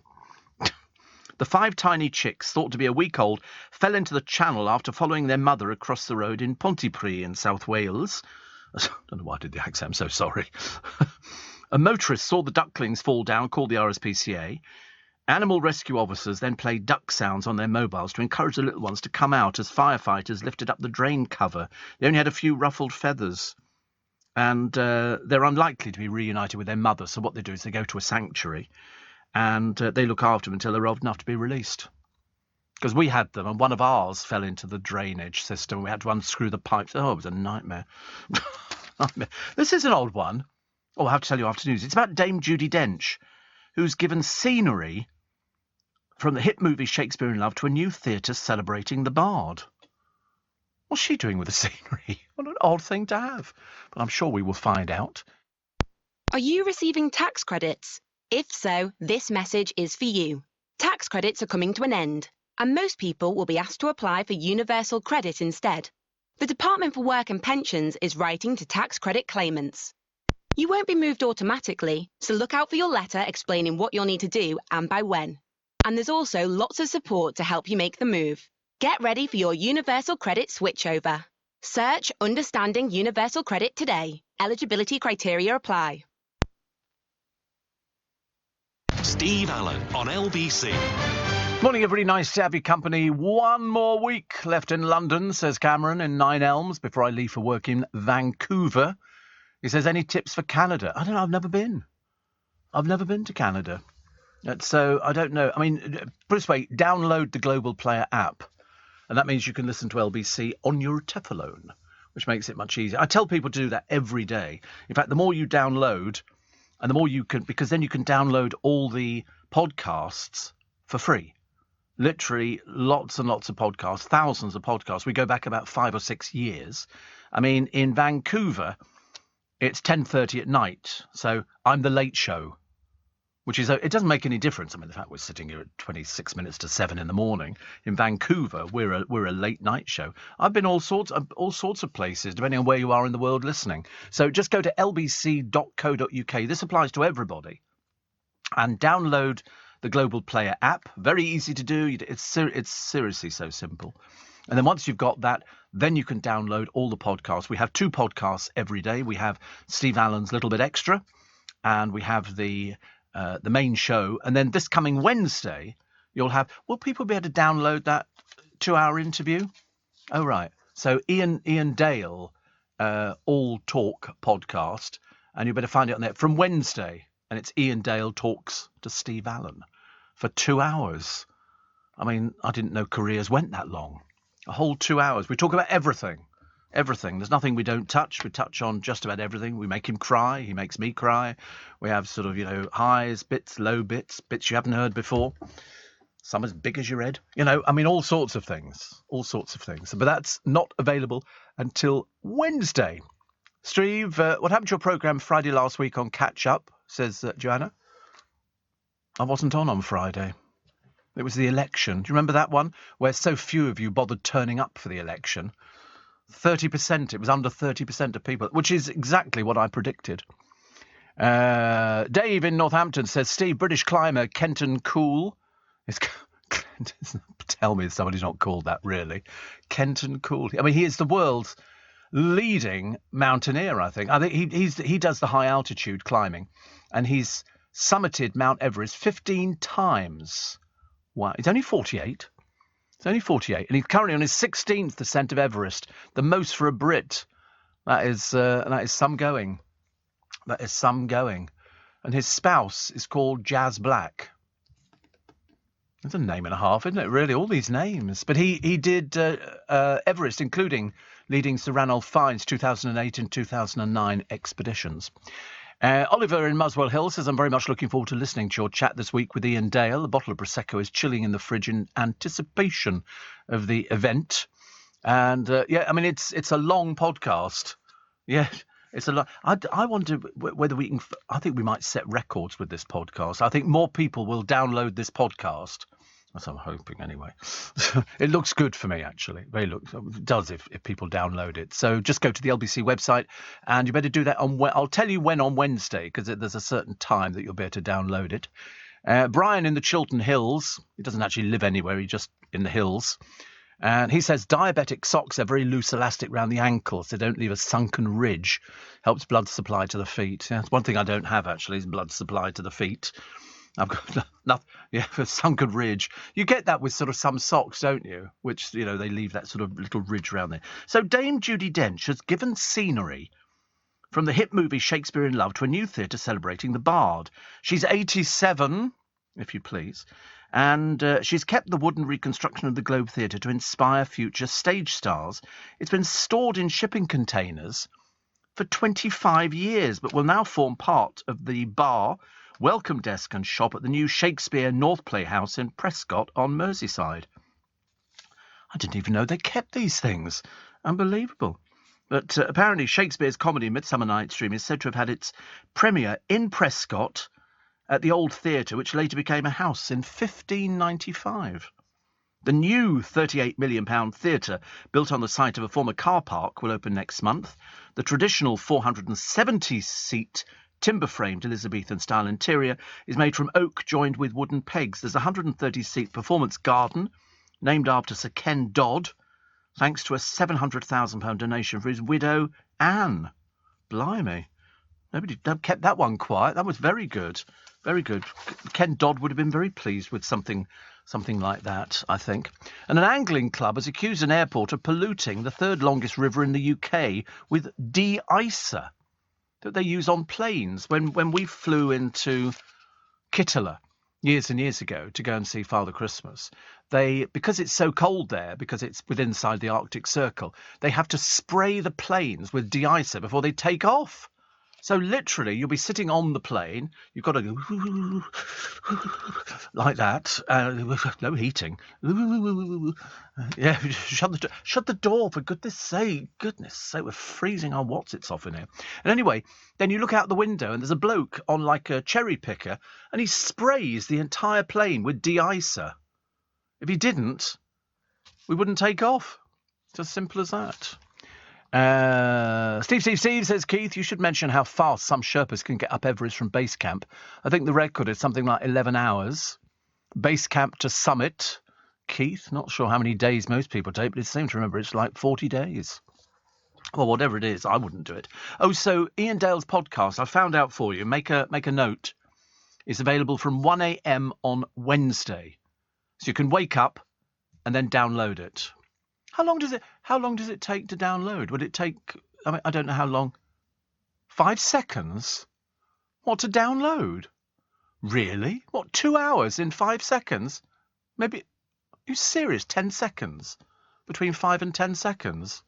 The 5 tiny chicks, thought to be a week old, fell into the channel after following their mother across the road in Pontypridd in South Wales. I don't know why I did the accent, I'm so sorry. A motorist saw the ducklings fall down, called the RSPCA. Animal rescue officers then played duck sounds on their mobiles to encourage the little ones to come out as firefighters lifted up the drain cover. They only had a few ruffled feathers, and they're unlikely to be reunited with their mother, so what they do is they go to a sanctuary, and they look after them until they're old enough to be released. Because we had them, and one of ours fell into the drainage system. We had to unscrew the pipes. Oh, it was a nightmare. This is an old one. Oh, I have to tell you after news. It's about Dame Judi Dench, who's given scenery from the hit movie Shakespeare in Love to a new theatre celebrating the Bard. What's she doing with the scenery? What an odd thing to have. But I'm sure we will find out. Are you receiving tax credits? If so, this message is for you. Tax credits are coming to an end, and most people will be asked to apply for universal credit instead. The Department for Work and Pensions is writing to tax credit claimants. You won't be moved automatically, so look out for your letter explaining what you'll need to do and by when. And there's also lots of support to help you make the move. Get ready for your Universal Credit switchover. Search Understanding Universal Credit today. Eligibility criteria apply. Steve Allen on LBC. Morning, everybody. Nice to have your company. One more week left in London, says Cameron in Nine Elms, before I leave for work in Vancouver. He says, any tips for Canada? I don't know. I've never been. I've never been to Canada. So I don't know. I mean, put it this way, download the Global Player app. And that means you can listen to LBC on your telephone, which makes it much easier. I tell people to do that every day. In fact, the more you download, and the more you can, because then you can download all the podcasts for free. Literally lots and lots of podcasts, thousands of podcasts. We go back about 5 or 6 years. I mean, in Vancouver, it's 10:30 at night. So I'm the late show, which is, it doesn't make any difference. I mean, the fact we're sitting here at 26 minutes to 7 in the morning. In Vancouver, we're a late night show. I've been all sorts of places, depending on where you are in the world listening. So just go to lbc.co.uk. This applies to everybody. And download the Global Player app. Very easy to do. It's seriously so simple. And then once you've got that, then you can download all the podcasts. We have 2 podcasts every day. We have Steve Allen's Little Bit Extra, and we have the main show. And then this coming Wednesday, you'll have, will people be able to download that 2-hour interview? Oh, right. So Ian Dale, All Talk podcast, and you better find it on there from Wednesday. And it's Ian Dale talks to Steve Allen for 2 hours. I mean, I didn't know careers went that long. A whole 2 hours. We talk about everything. Everything. There's nothing we don't touch. We touch on just about everything. We make him cry. He makes me cry. We have sort of, highs, bits, low bits you haven't heard before. Some as big as your head. I mean, all sorts of things. All sorts of things. But that's not available until Wednesday. Steve, what happened to your programme Friday last week on Catch Up, says Joanna? I wasn't on Friday. It was the election. Do you remember that one? Where so few of you bothered turning up for the election. 30%. It was under 30% of people, which is exactly what I predicted. Dave in Northampton says, Steve, British climber Kenton Cool. Tell me somebody's not called that, really. Kenton Cool. I mean, he is the world's leading mountaineer, I think. I think he does the high altitude climbing, and he's summited Mount Everest 15 times. Wow, he's only 48. He's only 48, and he's currently on his 16th ascent of Everest, the most for a Brit. That is some going. That is some going. And his spouse is called Jazz Black. That's a name and a half, isn't it, really? All these names. But he did Everest, including leading Sir Ranulph Fiennes' 2008 and 2009 expeditions. Oliver in Muswell Hill says, I'm very much looking forward to listening to your chat this week with Ian Dale. A bottle of Prosecco is chilling in the fridge in anticipation of the event. And, I mean, it's a long podcast. Yeah, it's a lot. I wonder whether we can... I think we might set records with this podcast. I think more people will download this podcast. That's what I'm hoping, anyway. It looks good for me, actually. It does if people download it. So just go to the LBC website, and you better do that I'll tell you when on Wednesday, because there's a certain time that you'll be able to download it. Brian in the Chiltern Hills. He doesn't actually live anywhere. He's just in the hills. And he says diabetic socks are very loose elastic around the ankles. They don't leave a sunken ridge. Helps blood supply to the feet. Yeah, it's one thing I don't have, actually, is blood supply to the feet. I've got nothing. Yeah, a sunken ridge. You get that with sort of some socks, don't you? Which, they leave that sort of little ridge around there. So Dame Judi Dench has given scenery from the hit movie Shakespeare in Love to a new theatre celebrating the Bard. She's 87, if you please, and she's kept the wooden reconstruction of the Globe Theatre to inspire future stage stars. It's been stored in shipping containers for 25 years, but will now form part of the bar, welcome desk and shop at the new Shakespeare North Playhouse in Prescott on Merseyside. I didn't even know they kept these things. Unbelievable. But apparently Shakespeare's comedy Midsummer Night's Dream is said to have had its premiere in Prescott at the Old Theatre, which later became a house in 1595. The new £38 million theatre, built on the site of a former car park, will open next month. The traditional 470-seat timber-framed Elizabethan-style interior is made from oak joined with wooden pegs. There's a 130-seat performance garden named after Sir Ken Dodd, thanks to a £700,000 donation for his widow, Anne. Blimey. Nobody kept that one quiet. That was very good. Very good. Ken Dodd would have been very pleased with something like that, I think. And an angling club has accused an airport of polluting the third longest river in the UK with de-icer that they use on planes. When we flew into Kittila years and years ago to go and see Father Christmas, because it's so cold there, because it's inside the Arctic Circle, they have to spray the planes with de-icer before they take off. So literally, you'll be sitting on the plane. You've got to go like that. No heating. Yeah, shut the door for goodness sake. Goodness sake, we're freezing our whatsits off in here. And anyway, then you look out the window and there's a bloke on like a cherry picker, and he sprays the entire plane with de-icer. If he didn't, we wouldn't take off. It's as simple as that. Steve says, Keith, you should mention how fast some Sherpas can get up Everest from base camp. I think the record is something like 11 hours. Base camp to summit. Keith, not sure how many days most people take, but it seems to remember it's like 40 days. Well, whatever it is, I wouldn't do it. Oh, so Ian Dale's podcast, I found out for you. Make a note. It's available from 1 a.m. on Wednesday. So you can wake up and then download it. How long does it take to download? Would it take, I don't know how long. 5 seconds? What, to download? Really? What, 2 hours in 5 seconds? Maybe, are you serious? 10 seconds? Between 5 and 10 seconds?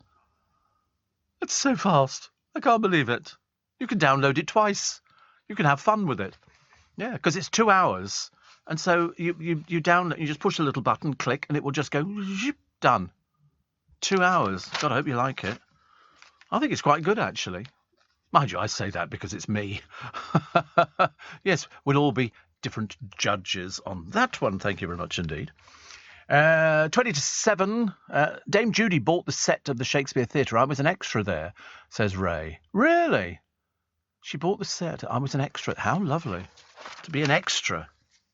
It's so fast. I can't believe it. You can download it twice. You can have fun with it. Yeah, because it's 2 hours. And so you download, you just push a little button, click, and it will just go, zip, done. 2 hours. God, I hope you like it. I think it's quite good, actually. Mind you, I say that because it's me. Yes, we'll all be different judges on that one. Thank you very much indeed. 20 to 7. Dame Judy bought the set of the Shakespeare Theatre. I was an extra there, says Ray. Really? She bought the set. I was an extra. How lovely. To be an extra.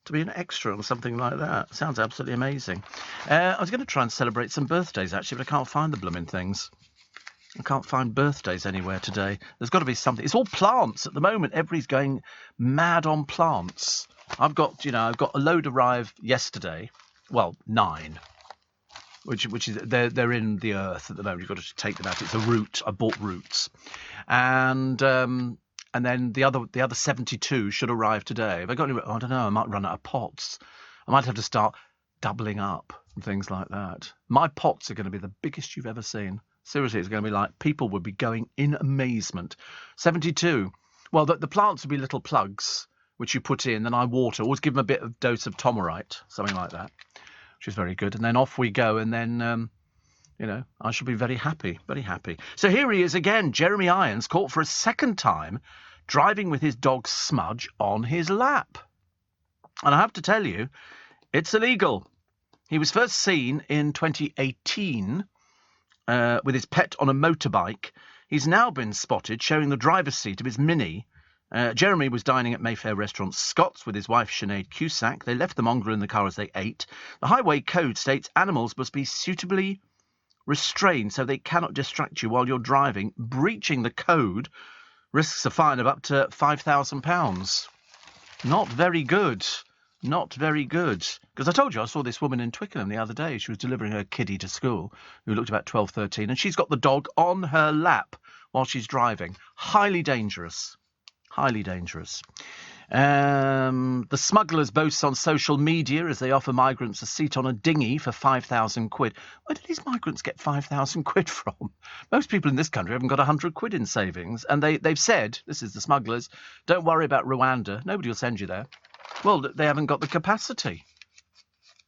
To be an extra on something like that. Sounds absolutely amazing. I was going to try and celebrate some birthdays, actually, but I can't find the blooming things. I can't find birthdays anywhere today. There's got to be something. It's all plants at the moment. Everybody's going mad on plants. I've got a load arrive yesterday. Well, 9. Which is they're in the earth at the moment. You've got to take them out. It's a root. I bought roots. And then the other 72 should arrive today. Have I got any? I don't know. I might run out of pots. I might have to start doubling up and things like that. My pots are going to be the biggest you've ever seen. Seriously, it's going to be like people would be going in amazement. 72. Well, the plants would be little plugs which you put in, then I water. Always give them a bit of dose of Tomerite, something like that, which is very good. And then off we go, and then I shall be very happy, very happy. So here he is again, Jeremy Irons, caught for a second time driving with his dog Smudge on his lap. And I have to tell you, it's illegal. He was first seen in 2018 with his pet on a motorbike. He's now been spotted sharing the driver's seat of his Mini. Jeremy was dining at Mayfair restaurant Scott's with his wife Sinead Cusack. They left the mongrel in the car as they ate. The highway code states animals must be suitably restrained so they cannot distract you while you're driving. Breaching the code risks a fine of up to £5,000. Not very good. Not very good. Because I told you I saw this woman in Twickenham the other day. She was delivering her kiddie to school, who looked about 12, 13, and she's got the dog on her lap while she's driving. Highly dangerous. Highly dangerous. The smugglers boast on social media as they offer migrants a seat on a dinghy for 5,000 quid. Where do these migrants get 5,000 quid from? Most people in this country haven't got 100 quid in savings. And they've said, this is the smugglers, don't worry about Rwanda. Nobody will send you there. Well, they haven't got the capacity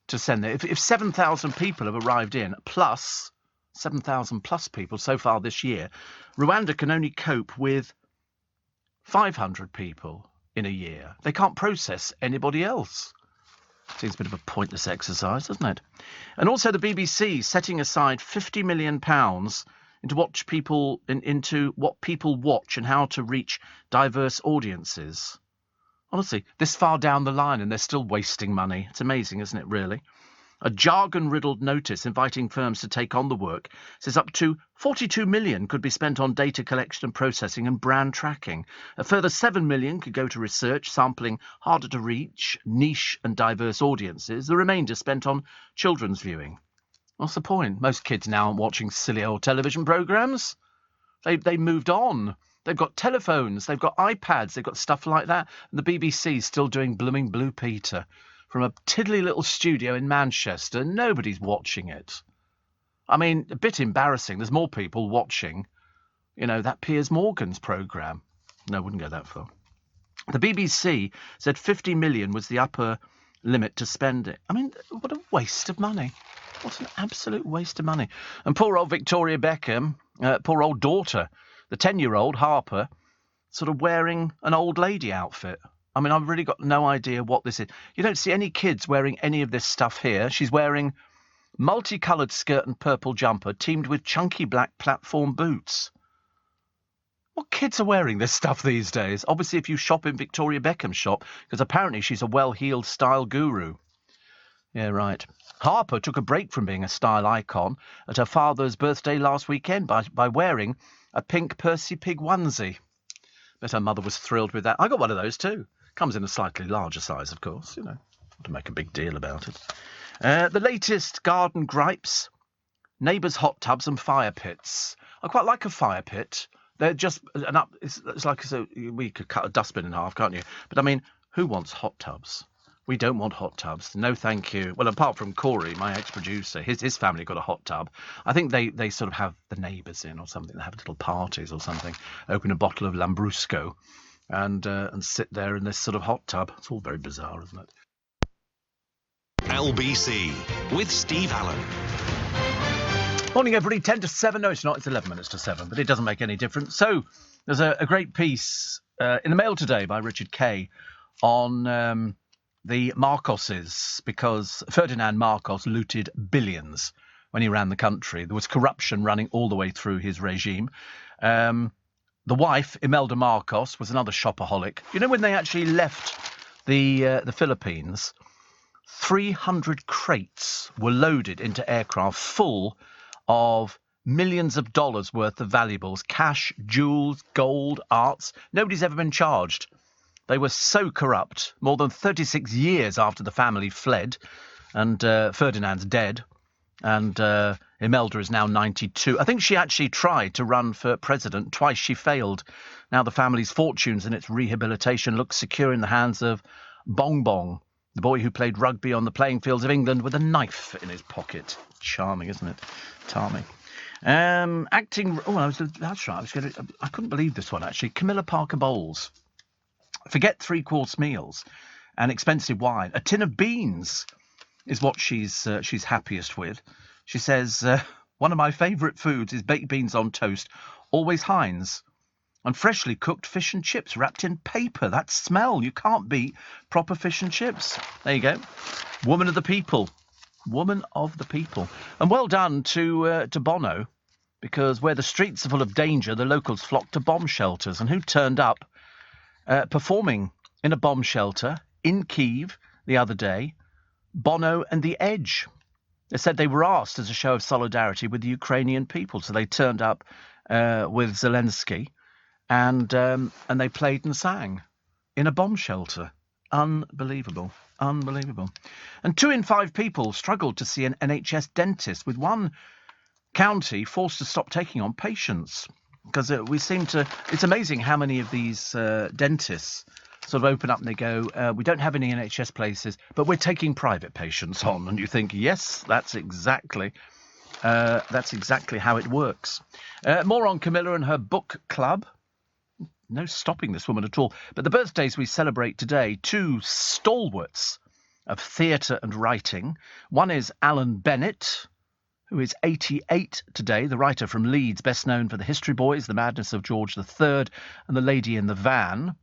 to send there. If 7,000 people have arrived in, plus 7,000 plus people so far this year, Rwanda can only cope with 500 people in a year. They can't process anybody else. Seems a bit of a pointless exercise, doesn't it? And also the BBC setting aside £50 million into what people watch and how to reach diverse audiences. Honestly, this far down the line and they're still wasting money. It's amazing, isn't it, really? A jargon-riddled notice inviting firms to take on the work says up to 42 million could be spent on data collection and processing and brand tracking. A further 7 million could go to research, sampling harder to reach, niche and diverse audiences. The remainder spent on children's viewing. What's the point? Most kids now aren't watching silly old television programmes. They moved on. They've got telephones, they've got iPads, they've got stuff like that. And the BBC's still doing blooming Blue Peter. From a tiddly little studio in Manchester, nobody's watching it. I mean, a bit embarrassing. There's more people watching, that Piers Morgan's programme. No, I wouldn't go that far. The BBC said 50 million was the upper limit to spend it. I mean, what a waste of money. What an absolute waste of money. And poor old Victoria Beckham, poor old daughter, the 10-year-old Harper, sort of wearing an old lady outfit. I mean, I've really got no idea what this is. You don't see any kids wearing any of this stuff here. She's wearing multicoloured skirt and purple jumper teamed with chunky black platform boots. What kids are wearing this stuff these days? Obviously, if you shop in Victoria Beckham's shop, because apparently she's a well-heeled style guru. Yeah, right. Harper took a break from being a style icon at her father's birthday last weekend by wearing a pink Percy Pig onesie. Bet her mother was thrilled with that. I got one of those too. Comes in a slightly larger size, of course, not to make a big deal about it. The latest garden gripes, neighbours' hot tubs and fire pits. I quite like a fire pit. They're just it's like we could cut a dustbin in half, can't you? But I mean, who wants hot tubs? We don't want hot tubs. No, thank you. Well, apart from Corey, my ex-producer, his family got a hot tub. I think they sort of have the neighbours in or something. They have little parties or something. Open a bottle of Lambrusco and sit there in this sort of hot tub. It's all very bizarre, isn't it? LBC with Steve Allen. Morning, everybody. 10 to 7. No, it's not. It's 11 minutes to 7, but it doesn't make any difference. So there's a great piece in the Mail today by Richard Kay on the Marcoses, because Ferdinand Marcos looted billions when he ran the country. There was corruption running all the way through his regime. The wife, Imelda Marcos, was another shopaholic. When they actually left the Philippines, 300 crates were loaded into aircraft full of millions of dollars worth of valuables, cash, jewels, gold, arts. Nobody's ever been charged. They were so corrupt. More than 36 years after the family fled, and Ferdinand's dead, and Imelda is now 92. I think she actually tried to run for president. Twice she failed. Now the family's fortunes and its rehabilitation look secure in the hands of Bong Bong, the boy who played rugby on the playing fields of England with a knife in his pocket. Charming, isn't it? Charming. Acting. Oh, that's right. I couldn't believe this one actually. Camilla Parker Bowles. Forget three-course meals and expensive wine. A tin of beans is what she's happiest with. She says, one of my favourite foods is baked beans on toast, always Heinz, and freshly cooked fish and chips wrapped in paper. That smell, you can't beat proper fish and chips. There you go. Woman of the people. Woman of the people. And well done to Bono, because where the streets are full of danger, the locals flock to bomb shelters. And who turned up performing in a bomb shelter in Kyiv the other day? Bono and The Edge. They said they were asked as a show of solidarity with the Ukrainian people, so they turned up with Zelensky, and they played and sang in a bomb shelter. Unbelievable. Unbelievable. And 2 in 5 people struggled to see an NHS dentist, with one county forced to stop taking on patients. Because it's amazing how many of these dentists sort of open up and they go, we don't have any NHS places, but we're taking private patients on. And you think, yes, that's exactly how it works. More on Camilla and her book club. No stopping this woman at all. But the birthdays we celebrate today, 2 stalwarts of theatre and writing. One is Alan Bennett, who is 88 today, the writer from Leeds, best known for The History Boys, The Madness of George III, and The Lady in the Van.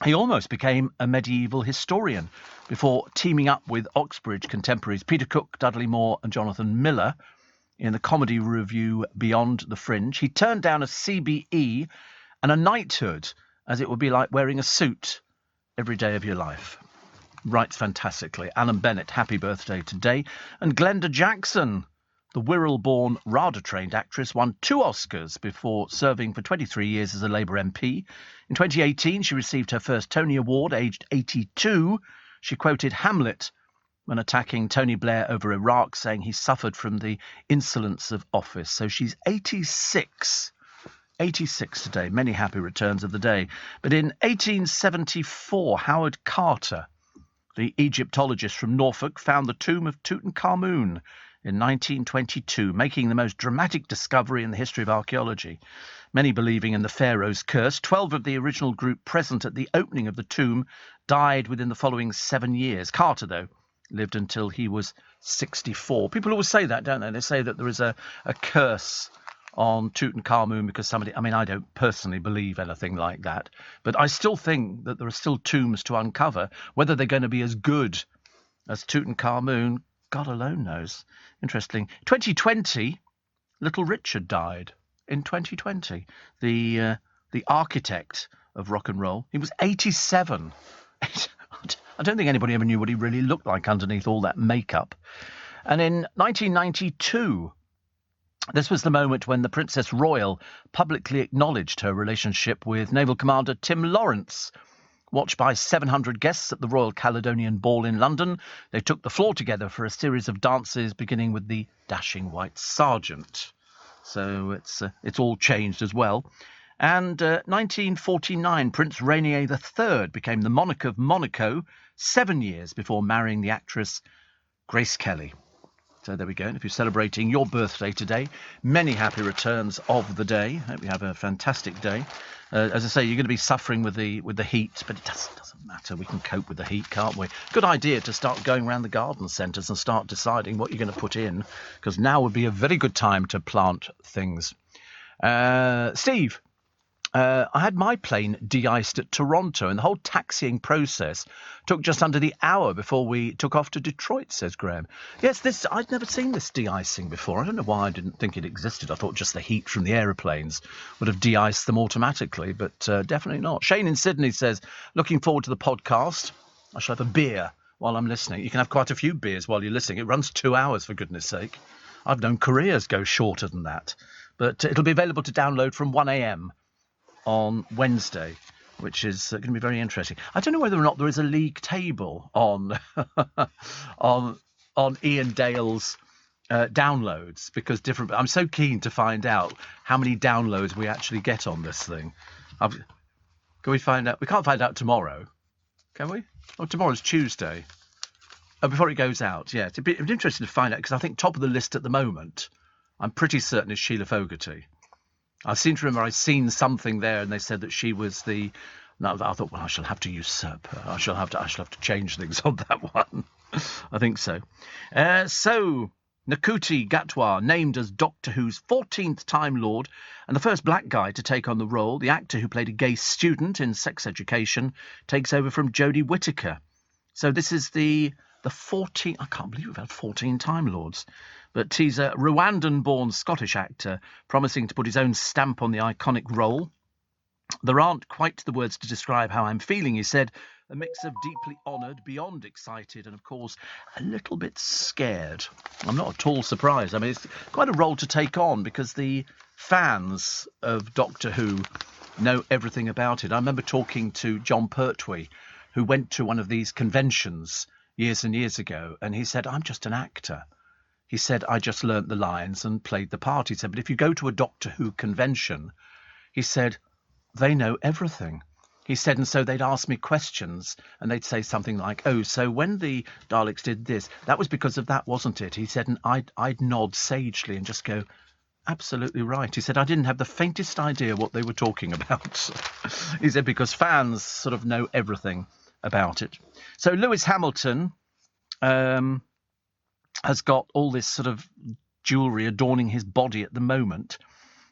He almost became a medieval historian before teaming up with Oxbridge contemporaries Peter Cook, Dudley Moore and Jonathan Miller in the comedy revue Beyond the Fringe. He turned down a CBE and a knighthood, as it would be like wearing a suit every day of your life. Writes fantastically. Alan Bennett, happy birthday today. And Glenda Jackson, the Wirral-born, RADA-trained actress, won 2 Oscars before serving for 23 years as a Labour MP. In 2018, she received her first Tony Award, aged 82. She quoted Hamlet when attacking Tony Blair over Iraq, saying he suffered from the insolence of office. So she's 86. 86 today. Many happy returns of the day. But in 1874, Howard Carter, the Egyptologist from Norfolk, found the tomb of Tutankhamun in 1922, making the most dramatic discovery in the history of archaeology. Many believing in the Pharaoh's curse. 12 of the original group present at the opening of the tomb died within the following 7 years. Carter, though, lived until he was 64. People always say that, don't they? They say that there is a curse on Tutankhamun because somebody... I mean, I don't personally believe anything like that, but I still think that there are still tombs to uncover. Whether they're going to be as good as Tutankhamun, God alone knows. Interesting. 2020, Little Richard died. In 2020, the architect of rock and roll. He was 87. I don't think anybody ever knew what he really looked like underneath all that makeup. And in 1992, this was the moment when the Princess Royal publicly acknowledged her relationship with Naval Commander Tim Lawrence. Watched by 700 guests at the Royal Caledonian Ball in London, they took the floor together for a series of dances, beginning with the Dashing White Sergeant. So it's all changed as well. And 1949, Prince Rainier III became the monarch of Monaco 7 years before marrying the actress Grace Kelly. So there we go. And if you're celebrating your birthday today, many happy returns of the day. Hope you have a fantastic day. As I say, you're going to be suffering with the heat, but it doesn't matter. We can cope with the heat, can't we? Good idea to start going around the garden centres and start deciding what you're going to put in, because now would be a very good time to plant things. Steve, I had my plane de-iced at Toronto, and the whole taxiing process took just under the hour before we took off to Detroit, says Graham. Yes, I'd never seen this de-icing before. I don't know why I didn't think it existed. I thought just the heat from the aeroplanes would have de-iced them automatically, but definitely not. Shane in Sydney says, looking forward to the podcast. I shall have a beer while I'm listening. You can have quite a few beers while you're listening. It runs 2 hours, for goodness sake. I've known careers go shorter than that. But it'll be available to download from 1 a.m. on Wednesday, which is going to be very interesting. I don't know whether or not there is a league table on on Ian Dale's downloads, because I'm so keen to find out how many downloads we actually get on this thing. Can we find out? We can't find out tomorrow, can we? Oh, tomorrow's Tuesday. Oh, before it goes out, yeah. It'd be interesting to find out, because I think top of the list at the moment, I'm pretty certain, is Sheila Fogarty. I seem to remember I'd seen something there, and they said that she was the. No, I thought, well, I shall have to usurp her. I shall have to change things on that one. I think so. So Nakuti Gatwa named as Doctor Who's 14th Time Lord and the first black guy to take on the role. The actor who played a gay student in Sex Education takes over from Jodie Whittaker. So this is the 14th. I can't believe we've had 14 Time Lords. But he's a Rwandan-born Scottish actor, promising to put his own stamp on the iconic role. There aren't quite the words to describe how I'm feeling, he said. A mix of deeply honoured, beyond excited, and, of course, a little bit scared. I'm not at all surprised. I mean, it's quite a role to take on, because the fans of Doctor Who know everything about it. I remember talking to John Pertwee, who went to one of these conventions years and years ago, and he said, I'm just an actor. He said, I just learnt the lines and played the part. He said, but if you go to a Doctor Who convention, he said, they know everything. He said, and so they'd ask me questions, and they'd say something like, oh, so when the Daleks did this, that was because of that, wasn't it? He said, and I'd nod sagely and just go, absolutely right. He said, I didn't have the faintest idea what they were talking about. He said, because fans sort of know everything about it. So Lewis Hamilton has got all this sort of jewellery adorning his body at the moment.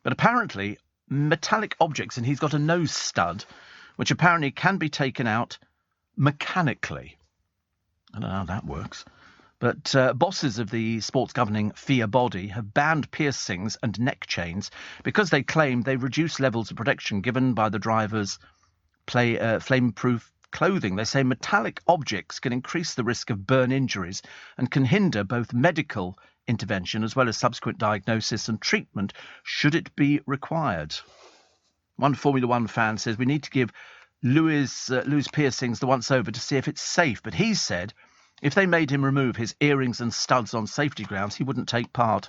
But apparently metallic objects, and he's got a nose stud which apparently can be taken out mechanically. I don't know how that works. But bosses of the sports governing FIA body have banned piercings and neck chains because they claim they reduce levels of protection given by the drivers' flame-proof clothing. They say metallic objects can increase the risk of burn injuries and can hinder both medical intervention as well as subsequent diagnosis and treatment should it be required. One Formula One fan says we need to give Lewis piercings the once over to see if it's safe, but he said if they made him remove his earrings and studs on safety grounds, he wouldn't take part.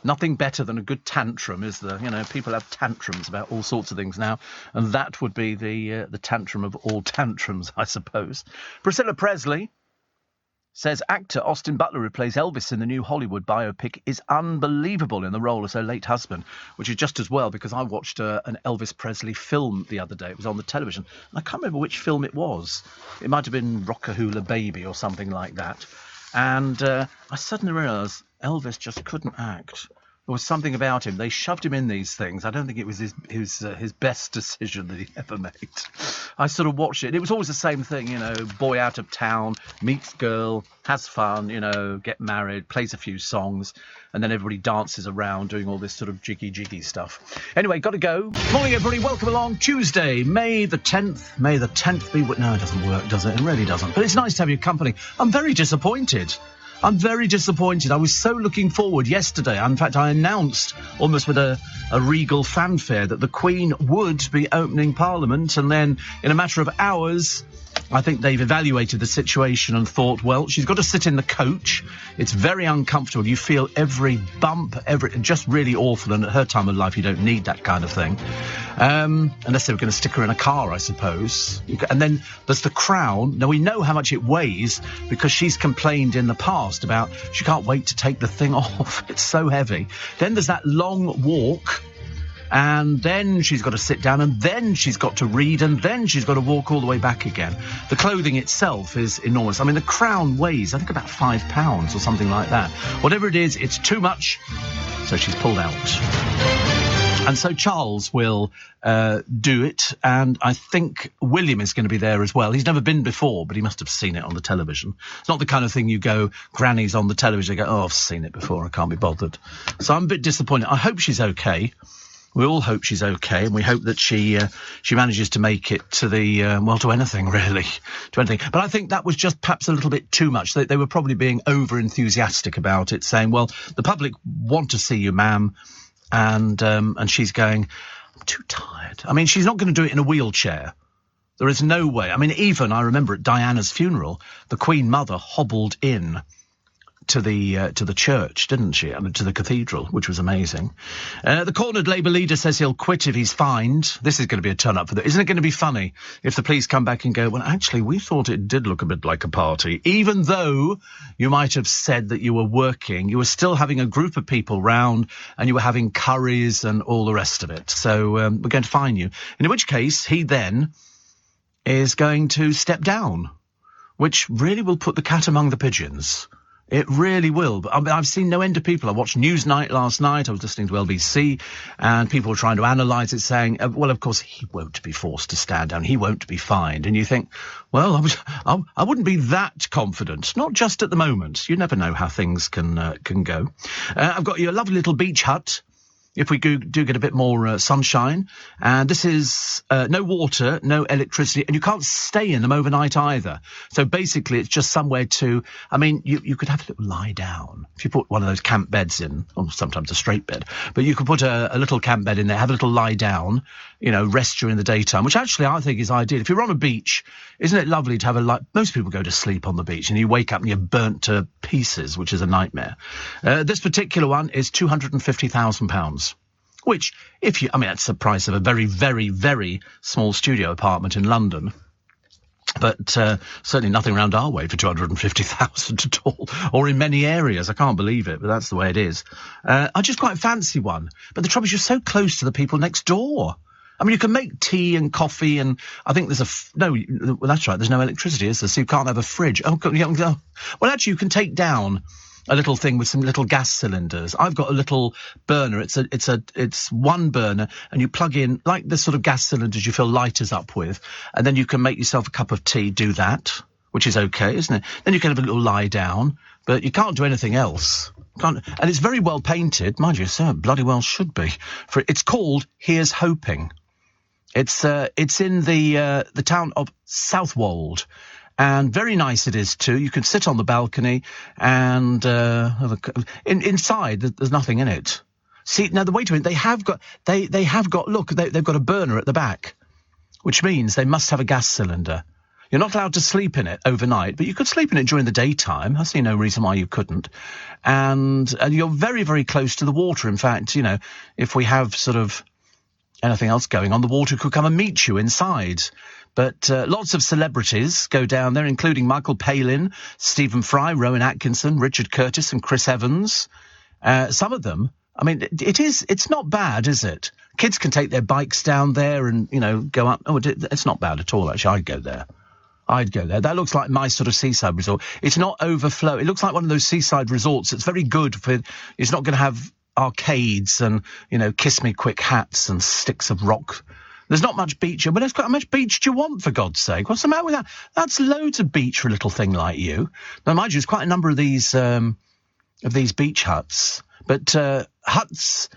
Nothing better than a good tantrum, is there? You know, people have tantrums about all sorts of things now, and that would be the tantrum of all tantrums, I suppose. Priscilla Presley says actor Austin Butler, who plays Elvis in the new Hollywood biopic, is unbelievable in the role as her late husband, which is just as well because I watched an Elvis Presley film the other day. It was on the television. And I can't remember which film it was. It might have been Rockahula Baby or something like that. And I suddenly realised Elvis just couldn't act. There was something about him. They shoved him in these things. I don't think it was his best decision that he ever made. I sort of watched it. It was always the same thing, you know, boy out of town, meets girl, has fun, you know, get married, plays a few songs, and then everybody dances around doing all this sort of jiggy stuff. Anyway, got to go. Morning, everybody. Welcome along. Tuesday, May the 10th. May the 10th be... No, it doesn't work, does it? It really doesn't. But it's nice to have your company. I'm very disappointed. I was so looking forward yesterday. In fact, I announced almost with a regal fanfare that the Queen would be opening Parliament. And then in a matter of hours, I think they've evaluated the situation and thought, well, she's got to sit in the coach. It's very uncomfortable. You feel every bump, just really awful. And at her time of life, you don't need that kind of thing. Unless they were going to stick her in a car, I suppose. And then there's the crown. Now, we know how much it weighs because she's complained in the past about she can't wait to take the thing off. It's so heavy. Then there's that long walk. And then she's got to sit down, and then she's got to read, and then she's got to walk all the way back again. The clothing itself is enormous. I mean, the crown weighs, I think, about £5 or something like that. Whatever it is, it's too much, so she's pulled out. And so Charles will do it, and I think William is going to be there as well. He's never been before, but he must have seen it on the television. It's not the kind of thing you go, Granny's on the television, you go, oh, I've seen it before, I can't be bothered. So I'm a bit disappointed. I hope she's okay. We all hope she's okay, and we hope that she manages to make it to to anything, really. To anything. But I think that was just perhaps a little bit too much. They were probably being over-enthusiastic about it, saying, well, the public want to see you, ma'am, and she's going, I'm too tired. I mean, she's not going to do it in a wheelchair. There is no way. I mean, even, I remember at Diana's funeral, the Queen Mother hobbled in to the church, didn't she? I mean, to the cathedral, which was amazing. The cornered Labour leader says he'll quit if he's fined. This is going to be a turn-up for that. Isn't it going to be funny if the police come back and go, well, actually, we thought it did look a bit like a party. Even though you might have said that you were working, you were still having a group of people round and you were having curries and all the rest of it. So we're going to fine you. In which case, he then is going to step down, which really will put the cat among the pigeons. It really will. But I mean, I've seen no end of people. I watched Newsnight last night. I was listening to LBC, and people were trying to analyse it, saying, well, of course, he won't be forced to stand down. He won't be fined. And you think, well, I wouldn't be that confident. Not just at the moment. You never know how things can go. I've got you a lovely little beach hut. If we do get a bit more sunshine. And this is no water, no electricity, and you can't stay in them overnight either. So basically it's just somewhere to, I mean, you could have a little lie down. If you put one of those camp beds in, or sometimes a straight bed, but you could put a little camp bed in there, have a little lie down, you know, rest during the daytime, which actually I think is ideal. If you're on a beach, isn't it lovely to have most people go to sleep on the beach and you wake up and you're burnt to pieces, which is a nightmare. This particular one is £250,000. Which, that's the price of a very, very, very small studio apartment in London. But certainly nothing around our way for £250,000 at all, or in many areas. I can't believe it, but that's the way it is. I just quite fancy one. But the trouble is you're so close to the people next door. I mean, you can make tea and coffee, and I think there's that's right, there's no electricity, is there? So you can't have a fridge. Oh, well, actually, you can take down a little thing with some little gas cylinders. I've got a little burner. It's one burner, and you plug in like the sort of gas cylinders you fill lighters up with, and then you can make yourself a cup of tea. Do that, which is okay, isn't it? Then you can have a little lie down, but you can't do anything else. And it's very well painted, mind you. So bloody well should be. It's called Here's Hoping. It's in the town of Southwold. And very nice it is too. You can sit on the balcony and inside there's nothing in it. See, now wait a minute, they have got look, they've got a burner at the back, which means they must have a gas cylinder. You're not allowed to sleep in it overnight, but you could sleep in it during the daytime. I see no reason why you couldn't. And you're very, very close to the water. In fact, if we have sort of anything else going on, the water could come and meet you inside. But lots of celebrities go down there, including Michael Palin, Stephen Fry, Rowan Atkinson, Richard Curtis and Chris Evans. Some of them, I mean, it's not bad, is it? Kids can take their bikes down there and, go up. Oh, it's not bad at all, actually. I'd go there. That looks like my sort of seaside resort. It's not overflow. It looks like one of those seaside resorts. It's very good for. It's not going to have arcades and kiss me quick hats and sticks of rock. There's not much beach. But how much beach do you want, for God's sake? What's the matter with that? That's loads of beach for a little thing like you. Now, mind you, there's quite a number of these beach huts, but huts.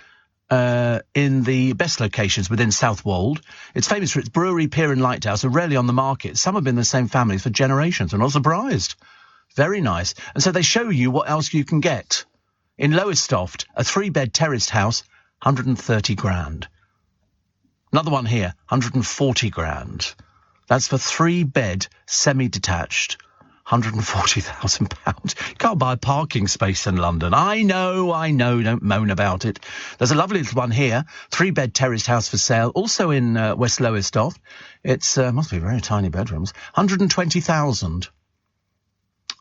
In the best locations within Southwold. It's famous for its brewery, pier and lighthouse, are rarely on the market. Some have been the same families for generations. I'm not surprised. Very nice. And so they show you what else you can get. In Lowestoft, a 3-bed terraced house, 130 grand. Another one here, 140 grand. That's for 3-bed semi-detached. £140,000. You can't buy a parking space in London. I know, don't moan about it. There's a lovely little one here, 3-bed terraced house for sale, also in West Lowestoft. It's, must be very tiny bedrooms, 120,000.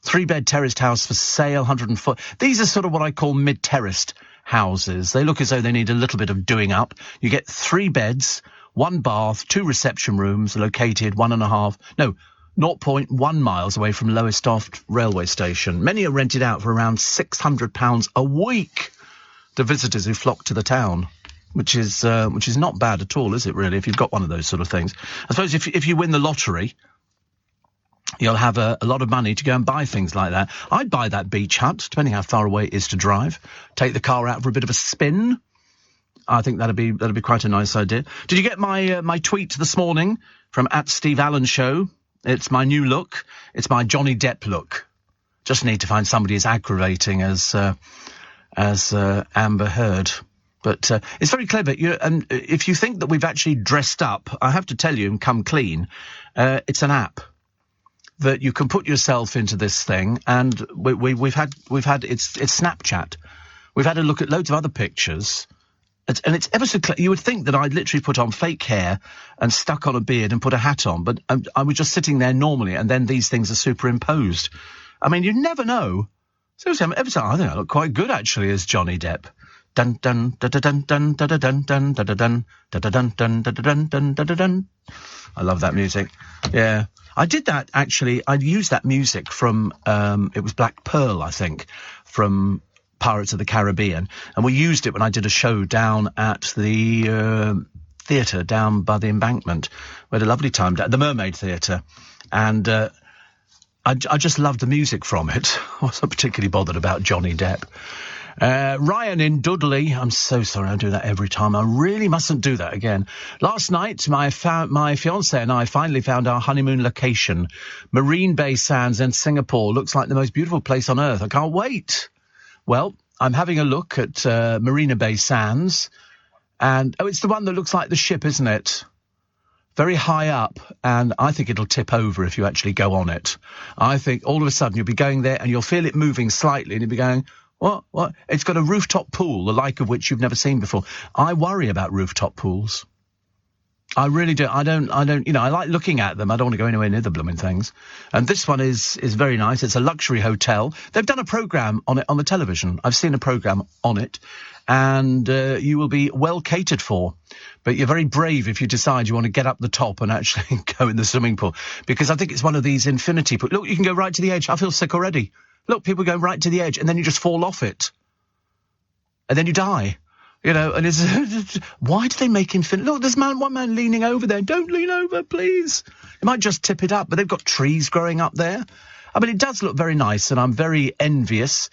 3-bed terraced house for sale, 140. These are sort of what I call mid-terraced houses. They look as though they need a little bit of doing up. You get 3 beds, 1 bath, 2 reception rooms, located 0.1 miles away from Lowestoft railway station. Many are rented out for around £600 a week to visitors who flock to the town, which is not bad at all, is it, really, if you've got one of those sort of things. I suppose if you win the lottery, you'll have a lot of money to go and buy things like that. I'd buy that beach hut, depending how far away it is to drive. Take the car out for a bit of a spin. I think that'd be quite a nice idea. Did you get my tweet this morning from @SteveAllenShow? It's my new look. It's my Johnny Depp look. Just need to find somebody as aggravating as Amber Heard. But it's very clever. And if you think that we've actually dressed up, I have to tell you and come clean, it's an app that you can put yourself into this thing, and we've had it's Snapchat. We've had a look at loads of other pictures. And it's ever so clear. You would think that I'd literally put on fake hair and stuck on a beard and put a hat on, but I was just sitting there normally, and then these things are superimposed. I mean, you never know. Seriously, every time I think I look quite good actually as Johnny Depp. Dun dun dun dun dun dun dun dun dun dun dun dun dun dun dun. I love that music. Yeah, I did that actually. I used that music from it was Black Pearl, I think, from Pirates of the Caribbean, and we used it when I did a show down at the theatre down by the Embankment. We had a lovely time at the Mermaid Theatre, and I just loved the music from it. I wasn't particularly bothered about Johnny Depp. Ryan in Dudley, I'm so sorry I do that every time. I really mustn't do that again. Last night, my fiancé and I finally found our honeymoon location. Marine Bay Sands in Singapore. Looks like the most beautiful place on earth. I can't wait. Well, I'm having a look at Marina Bay Sands, and it's the one that looks like the ship, isn't it? Very high up, and I think it'll tip over if you actually go on it. I think all of a sudden you'll be going there and you'll feel it moving slightly, and you'll be going, what? It's got a rooftop pool, the like of which you've never seen before. I worry about rooftop pools. I really do. I don't, I like looking at them. I don't want to go anywhere near the blooming things. And this one is very nice. It's a luxury hotel. They've done a programme on it on the television. I've seen a programme on it, and you will be well catered for. But you're very brave if you decide you want to get up the top and actually go in the swimming pool, because I think it's one of these infinity pools. Look, you can go right to the edge. I feel sick already. Look, people go right to the edge, and then you just fall off it. And then you die. You know, and it's... why do they make him finish? Look, there's one man leaning over there. Don't lean over, please. It might just tip it up, but they've got trees growing up there. I mean, it does look very nice, and I'm very envious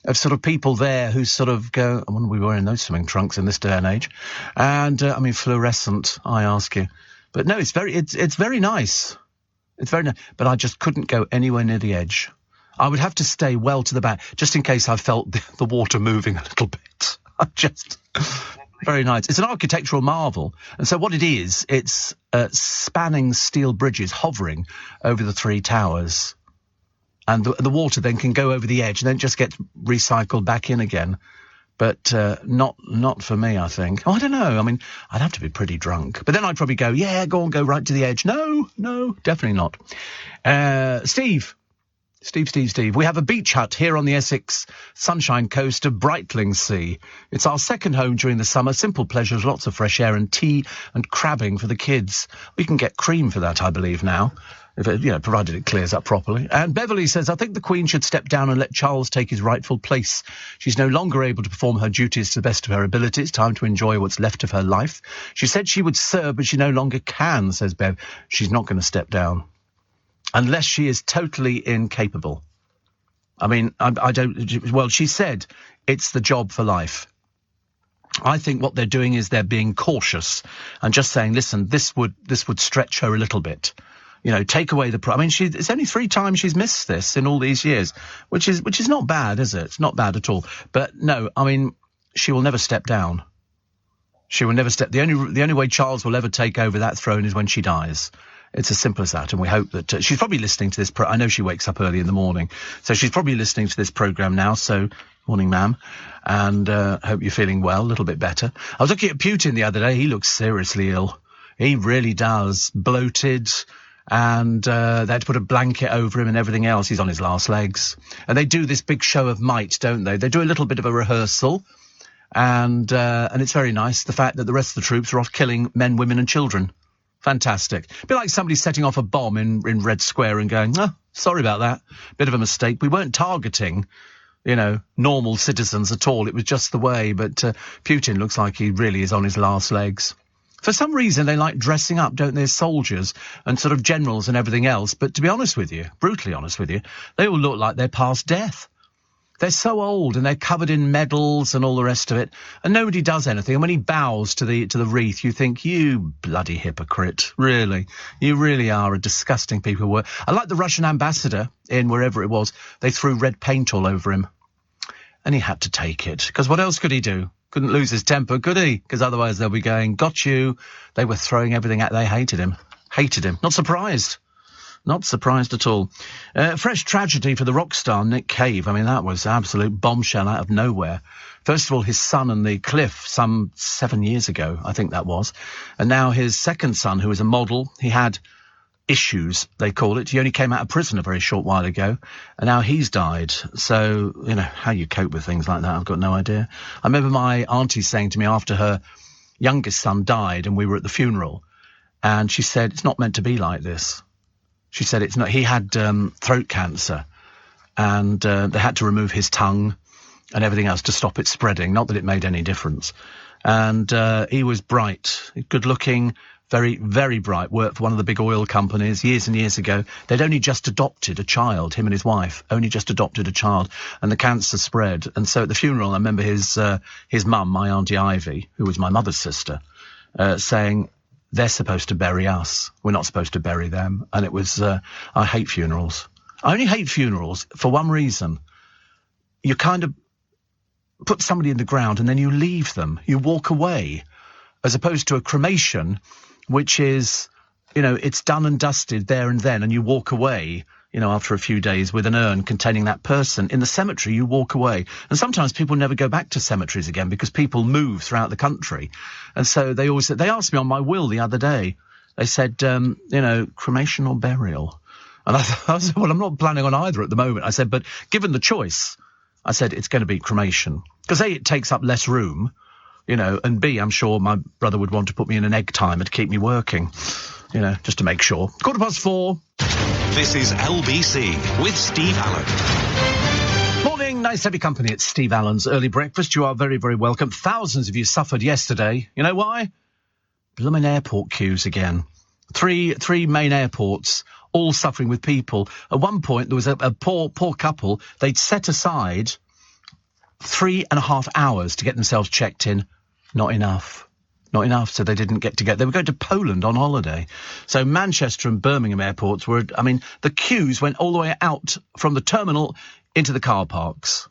of sort of people there who sort of go, I wonder we were wearing those swimming trunks in this day and age. And, I mean, fluorescent, I ask you. But no, it's very nice. It's very nice. But I just couldn't go anywhere near the edge. I would have to stay well to the back, just in case I felt the water moving a little bit. Very nice. It's an architectural marvel. And so what it is, it's spanning steel bridges hovering over the 3 towers. And the water then can go over the edge and then just get recycled back in again. But not for me, I think. Oh, I don't know. I mean, I'd have to be pretty drunk. But then I'd probably go, yeah, go right to the edge. No, definitely not. Steve. We have a beach hut here on the Essex Sunshine Coast of Brightlingsea. It's our second home during the summer. Simple pleasures, lots of fresh air and tea and crabbing for the kids. We can get cream for that, I believe, now. If it, provided it clears up properly. And Beverly says, I think the Queen should step down and let Charles take his rightful place. She's no longer able to perform her duties to the best of her ability. It's time to enjoy what's left of her life. She said she would serve, but she no longer can, says Bev. She's not going to step down. Unless she is totally incapable. I mean, I don't... Well, she said it's the job for life. I think what they're doing is they're being cautious and just saying, listen, this would stretch her a little bit. Take away the... I mean, it's only 3 times she's missed this in all these years, which is not bad, is it? It's not bad at all. But no, I mean, she will never step down. She will never step... The only way Charles will ever take over that throne is when she dies. It's as simple as that, and we hope that... she's probably listening to this... I know she wakes up early in the morning, so she's probably listening to this programme now, so... Morning, ma'am, and hope you're feeling well, a little bit better. I was looking at Putin the other day. He looks seriously ill. He really does. Bloated, and they had to put a blanket over him and everything else. He's on his last legs. And they do this big show of might, don't they? They do a little bit of a rehearsal, and it's very nice, the fact that the rest of the troops are off killing men, women and children. Fantastic. A bit like somebody setting off a bomb in Red Square and going, sorry about that. Bit of a mistake. We weren't targeting, normal citizens at all. It was just the way. But Putin looks like he really is on his last legs. For some reason, they like dressing up, don't they, as soldiers and sort of generals and everything else. But to be honest with you, brutally honest with you, they all look like they're past death. They're so old and they're covered in medals and all the rest of it, and nobody does anything. And when he bows to the wreath, you think, you bloody hypocrite, really. You really are a disgusting people. I like the Russian ambassador in wherever it was. They threw red paint all over him. And he had to take it, because what else could he do? Couldn't lose his temper, could he? Because otherwise they'll be going, got you. They were throwing everything at... They hated him. Not surprised. Not surprised at all. Fresh tragedy for the rock star Nick Cave. I mean, that was absolute bombshell out of nowhere. First of all, his son and the cliff some 7 years ago, I think that was. And now his second son, who is a model, he had issues, they call it. He only came out of prison a very short while ago, and now he's died. So, how you cope with things like that, I've got no idea. I remember my auntie saying to me after her youngest son died and we were at the funeral, and she said, it's not meant to be like this. She said it's not. He had throat cancer, and they had to remove his tongue and everything else to stop it spreading. Not that it made any difference. And he was bright, good-looking, very, very bright. Worked for one of the big oil companies years and years ago. They'd only just adopted a child. Him and his wife only just adopted a child, and the cancer spread. And so at the funeral, I remember his mum, my Auntie Ivy, who was my mother's sister, saying, they're supposed to bury us. We're not supposed to bury them. And it was, I hate funerals. I only hate funerals for one reason. You kind of put somebody in the ground and then you leave them. You walk away. As opposed to a cremation, which is, it's done and dusted there and then, and you walk away, after a few days with an urn containing that person. In the cemetery, you walk away. And sometimes people never go back to cemeteries again because people move throughout the country. And so they asked me on my will the other day, they said, cremation or burial? And I said, well, I'm not planning on either at the moment. I said, but given the choice, I said, it's going to be cremation. Because A, it takes up less room, and B, I'm sure my brother would want to put me in an egg timer to keep me working, just to make sure. 4:15. This is LBC with Steve Allen. Nice to have your company at Steve Allen's Early Breakfast. You are very, very welcome. Thousands of you suffered yesterday. You know why? Blooming airport queues again. Three main airports, all suffering with people. At one point, there was a poor couple. They'd set aside 3.5 hours to get themselves checked in. Not enough. So they didn't get to They were going to Poland on holiday. So Manchester and Birmingham airports were, the queues went all the way out from the terminal into the car parks.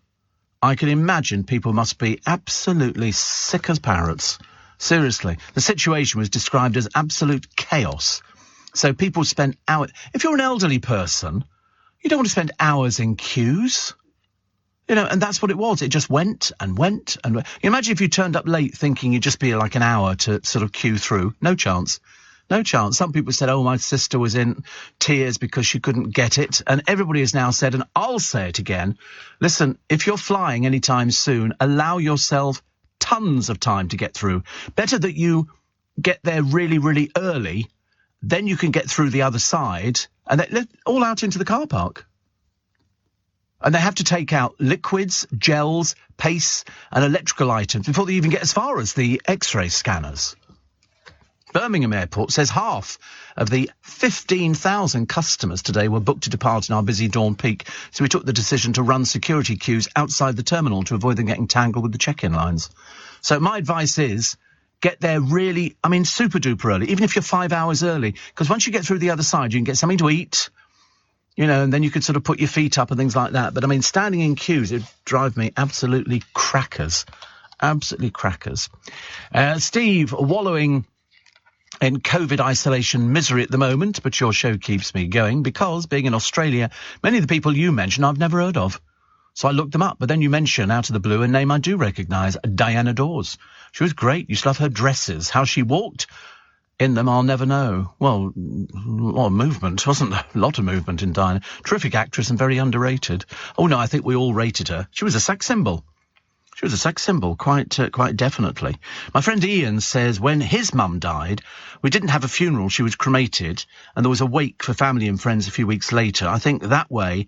I can imagine people must be absolutely sick as parrots. Seriously. The situation was described as absolute chaos. So people spent hours. If you're an elderly person, you don't want to spend hours in queues. And that's what it was. It just went and went and went. You imagine if you turned up late thinking you'd just be like an hour to sort of queue through. No chance. Some people said, my sister was in tears because she couldn't get it. And everybody has now said, and I'll say it again, listen, if you're flying anytime soon, allow yourself tons of time to get through. Better that you get there really, really early, then you can get through the other side and let all out into the car park. And they have to take out liquids, gels, paste and electrical items before they even get as far as the X-ray scanners. Birmingham Airport says half of the 15,000 customers today were booked to depart in our busy dawn peak, so we took the decision to run security queues outside the terminal to avoid them getting tangled with the check-in lines. So my advice is get there really, super duper early, even if you're 5 hours early, because once you get through the other side, you can get something to eat, and then you could sort of put your feet up and things like that. But, standing in queues, it would drive me absolutely crackers. Absolutely crackers. Steve, wallowing in COVID isolation misery at the moment, but your show keeps me going because, being in Australia, many of the people you mention I've never heard of. So I looked them up, but then you mention out of the blue a name I do recognise, Diana Dawes. She was great. Used to love her dresses. How she walked in them, I'll never know. Well, a lot of movement, wasn't there? A lot of movement in Diana. Terrific actress and very underrated. Oh, no, I think we all rated her. She was a sex symbol. Quite definitely. My friend Ian says when his mum died, we didn't have a funeral. She was cremated, and there was a wake for family and friends a few weeks later. I think that way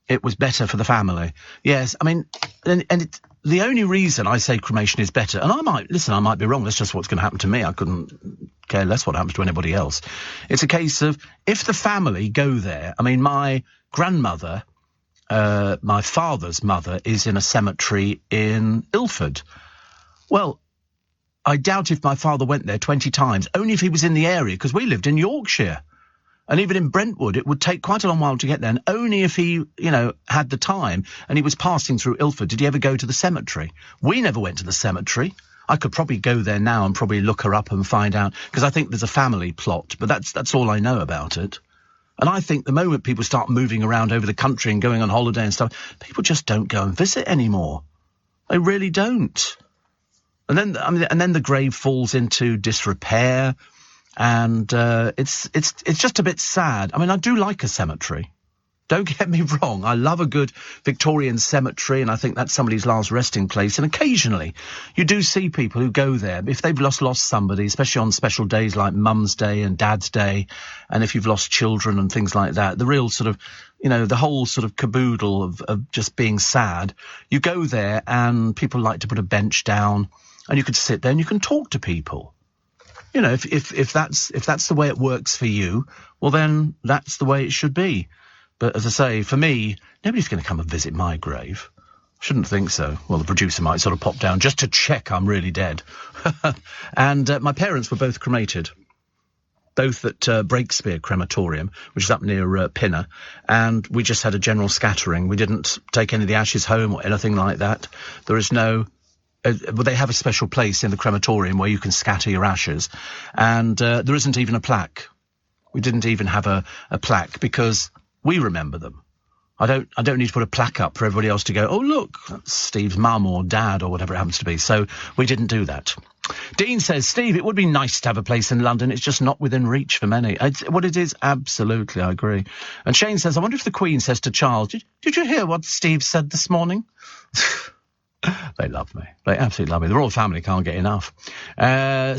it was better for the family. Yes, the only reason I say cremation is better, and I might be wrong, that's just what's going to happen to me. I couldn't care less what happens to anybody else. It's a case of, if the family go there, my grandmother, my father's mother, is in a cemetery in Ilford. Well, I doubt if my father went there 20 times, only if he was in the area, because we lived in Yorkshire. And even in Brentwood, it would take quite a long while to get there. And only if he, had the time and he was passing through Ilford did he ever go to the cemetery. We never went to the cemetery. I could probably go there now and probably look her up and find out, because I think there's a family plot, but that's all I know about it. And I think the moment people start moving around over the country and going on holiday and stuff, people just don't go and visit anymore. They really don't. And then the grave falls into disrepair. And it's just a bit sad. I do like a cemetery. Don't get me wrong. I love a good Victorian cemetery, and I think that's somebody's last resting place. And occasionally you do see people who go there if they've lost somebody, especially on special days like Mum's Day and Dad's Day, and if you've lost children and things like that. The real sort of, the whole sort of caboodle of just being sad. You go there and people like to put a bench down, and you can sit there and you can talk to people. If that's the way it works for you, well, then that's the way it should be. But as I say, for me, nobody's going to come and visit my grave. Shouldn't think so. Well, the producer might sort of pop down just to check I'm really dead. And my parents were both cremated. Both at Breakspear Crematorium, which is up near Pinner. And we just had a general scattering. We didn't take any of the ashes home or anything like that. There is no... Well, they have a special place in the crematorium where you can scatter your ashes, and there isn't even a plaque. We didn't even have a plaque because we remember them. I don't need to put a plaque up for everybody else to go, oh, look, that's Steve's mum or dad or whatever it happens to be. So we didn't do that. Dean says, Steve, it would be nice to have a place in London. It's just not within reach for many. What it is, absolutely, I agree. And Shane says, I wonder if the Queen says to Charles, did you hear what Steve said this morning? They love me. They absolutely love me. The royal family can't get enough.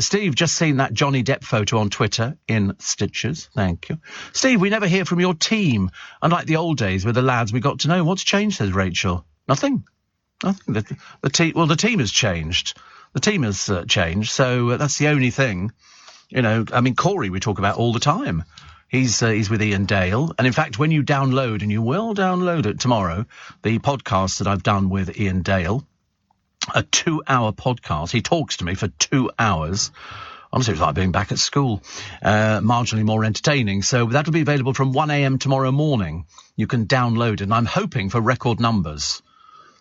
Steve, just seen that Johnny Depp photo on Twitter in stitches. Thank you. Steve, we never hear from your team. Unlike the old days with the lads we got to know. What's changed, says Rachel. Nothing. I think the team has changed. The team has changed, so that's the only thing. You know, I mean, Corey we talk about all the time. He's with Ian Dale, and in fact, when you download, and you will download it tomorrow, the podcast that I've done with Ian Dale, a 2-hour podcast. He talks to me for 2 hours. Honestly, it was like being back at school. Marginally more entertaining. So that'll be available from 1 a.m. tomorrow morning. You can download it, and I'm hoping for record numbers.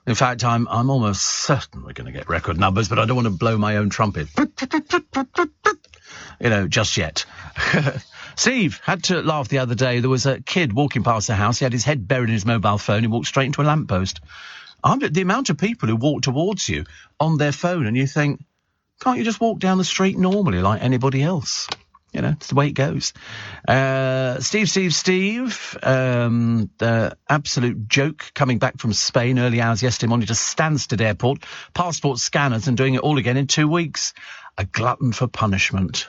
In fact, I'm almost certain we're going to get record numbers, but I don't want to blow my own trumpet. You know, just yet. Steve had to laugh the other day. There was a kid walking past the house. He had his head buried in his mobile phone. He walked straight into a lamppost. The amount of people who walk towards you on their phone, and you think, can't you just walk down the street normally like anybody else? You know, it's the way it goes. Steve. The absolute joke coming back from Spain early hours yesterday morning to Stansted Airport. Passport scanners and doing it all again in 2 weeks. A glutton for punishment.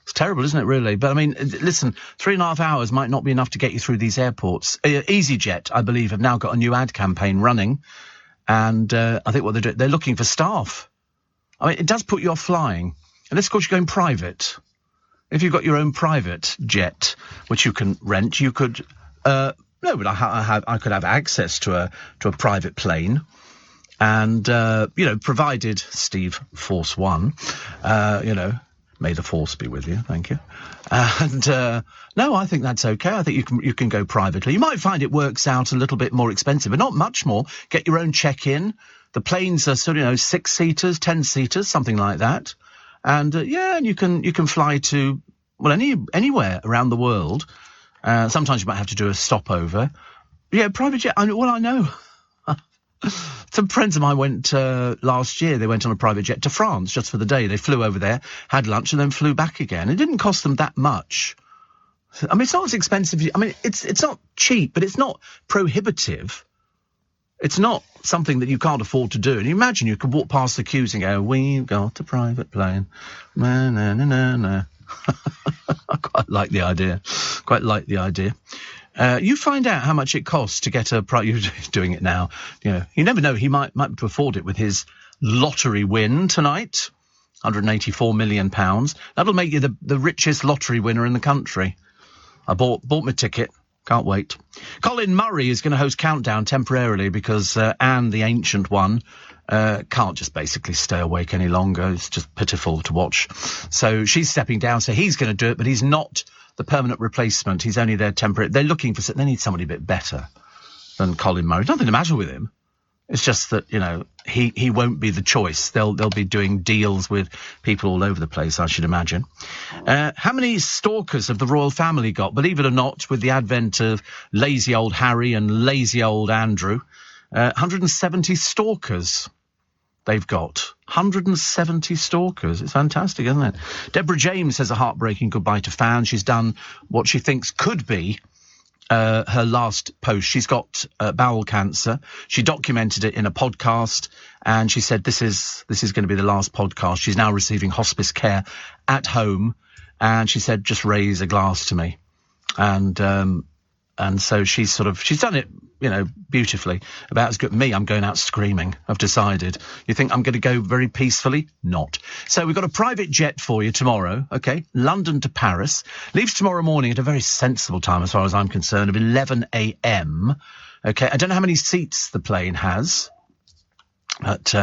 It's terrible, isn't it, really? But, I mean, listen, 3.5 hours might not be enough to get you through these airports. EasyJet, I believe, have now got a new ad campaign running. And I think what they're doing, they're looking for staff. I mean, it does put you off flying. Unless, of course, you're going private. If you've got your own private jet, which you can rent, you could... I could have access to a private plane. And, provided, Steve, Force One, may the force be with you, thank you. And, no, I think that's okay. I think you can go privately. You might find it works out a little bit more expensive, but not much more. Get your own check-in. The planes are sort of, 6-seaters, 10-seaters, something like that. And, and you can fly to, well, anywhere around the world. Sometimes you might have to do a stopover. Yeah, private jet, I know. Some friends of mine went last year. They went on a private jet to France just for the day. They flew over there, had lunch, and then flew back again. It didn't cost them that much. I mean, it's not as expensive. I mean, it's not cheap, but it's not prohibitive. It's not something that you can't afford to do. And you imagine you could walk past the queues and go, "We've got a private plane." Na, na, na, na, na. I quite like the idea. You find out how much it costs to get a you're doing it now. You never know. He might be able to afford it with his lottery win tonight. £184 million. That'll make you the richest lottery winner in the country. I bought my ticket. Can't wait. Colin Murray is going to host Countdown temporarily because Anne, the Ancient One, can't just basically stay awake any longer. It's just pitiful to watch. So she's stepping down, so he's going to do it, but he's not the permanent replacement. He's only there temporary. They're looking for... They need somebody a bit better than Colin Murray. Nothing the matter with him. It's just that, he won't be the choice. They'll be doing deals with people all over the place, I should imagine. How many stalkers have the royal family got? Believe it or not, with the advent of lazy old Harry and lazy old Andrew, 170 stalkers they've got. 170 stalkers. It's fantastic, isn't it? Deborah James says a heartbreaking goodbye to fans. She's done what she thinks could be her last post. She's got bowel cancer. She documented it in a podcast, and she said this is going to be the last podcast. She's now receiving hospice care at home, and she said, just raise a glass to me. And so she's done it, beautifully. About as good. Me, I'm going out screaming. I've decided. You think I'm going to go very peacefully? Not. So we've got a private jet for you tomorrow, okay? London to Paris. Leaves tomorrow morning at a very sensible time, as far as I'm concerned, of 11 a.m. Okay, I don't know how many seats the plane has. But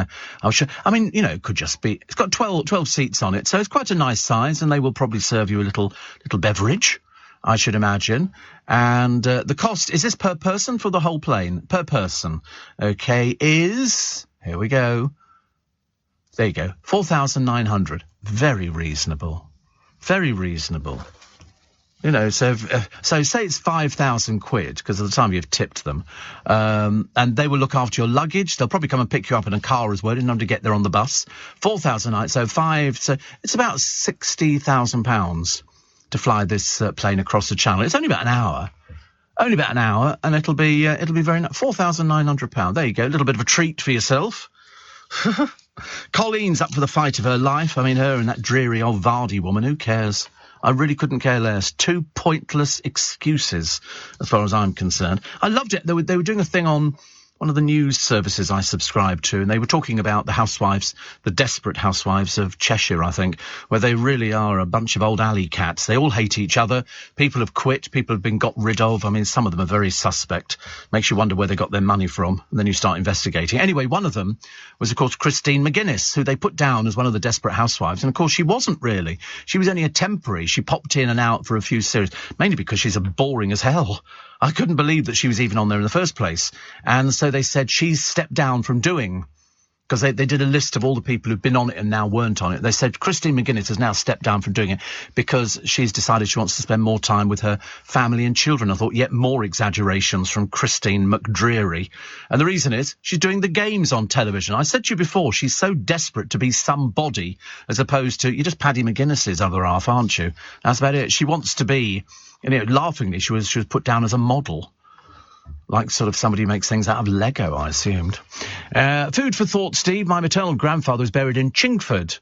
I'll show. I mean, it could just be. It's got 12 seats on it, so it's quite a nice size, and they will probably serve you a little beverage, I should imagine. And the cost, is this per person for the whole plane? Per person, okay, is, here we go. There you go, 4,900. Very reasonable. Very reasonable. So say it's 5,000 quid, because at the time you've tipped them, and they will look after your luggage. They'll probably come and pick you up in a car as well, in order to get there on the bus. 4,000, so it's about £60,000 to fly this plane across the channel. It's only about an hour. And it'll be very nice. £4,900. There you go. A little bit of a treat for yourself. Colleen's up for the fight of her life. I mean, her and that dreary old Vardy woman. Who cares? I really couldn't care less. Two pointless excuses, as far as I'm concerned. I loved it. They were doing a thing on one of the news services I subscribe to, and they were talking about the housewives, the desperate housewives of Cheshire, I think, where they really are a bunch of old alley cats. They all hate each other. People have quit. People have been got rid of. I mean, some of them are very suspect. Makes you wonder where they got their money from, and then you start investigating. Anyway, one of them was, of course, Christine McGuinness, who they put down as one of the desperate housewives. And, of course, she wasn't really. She was only a temporary. She popped in and out for a few series, mainly because she's boring as hell. I couldn't believe that she was even on there in the first place. And so they said she's stepped down from doing, because they did a list of all the people who've been on it and now weren't on it. They said Christine McGuinness has now stepped down from doing it because she's decided she wants to spend more time with her family and children. I thought, yet more exaggerations from Christine McDreary. And the reason is she's doing the games on television. I said to you before, she's so desperate to be somebody as opposed to, you're just Paddy McGuinness's other half, aren't you? That's about it. She wants to be, you know, laughingly, she was put down as a model. Like sort of somebody who makes things out of Lego, I assumed. Food for thought, Steve. My maternal grandfather was buried in Chingford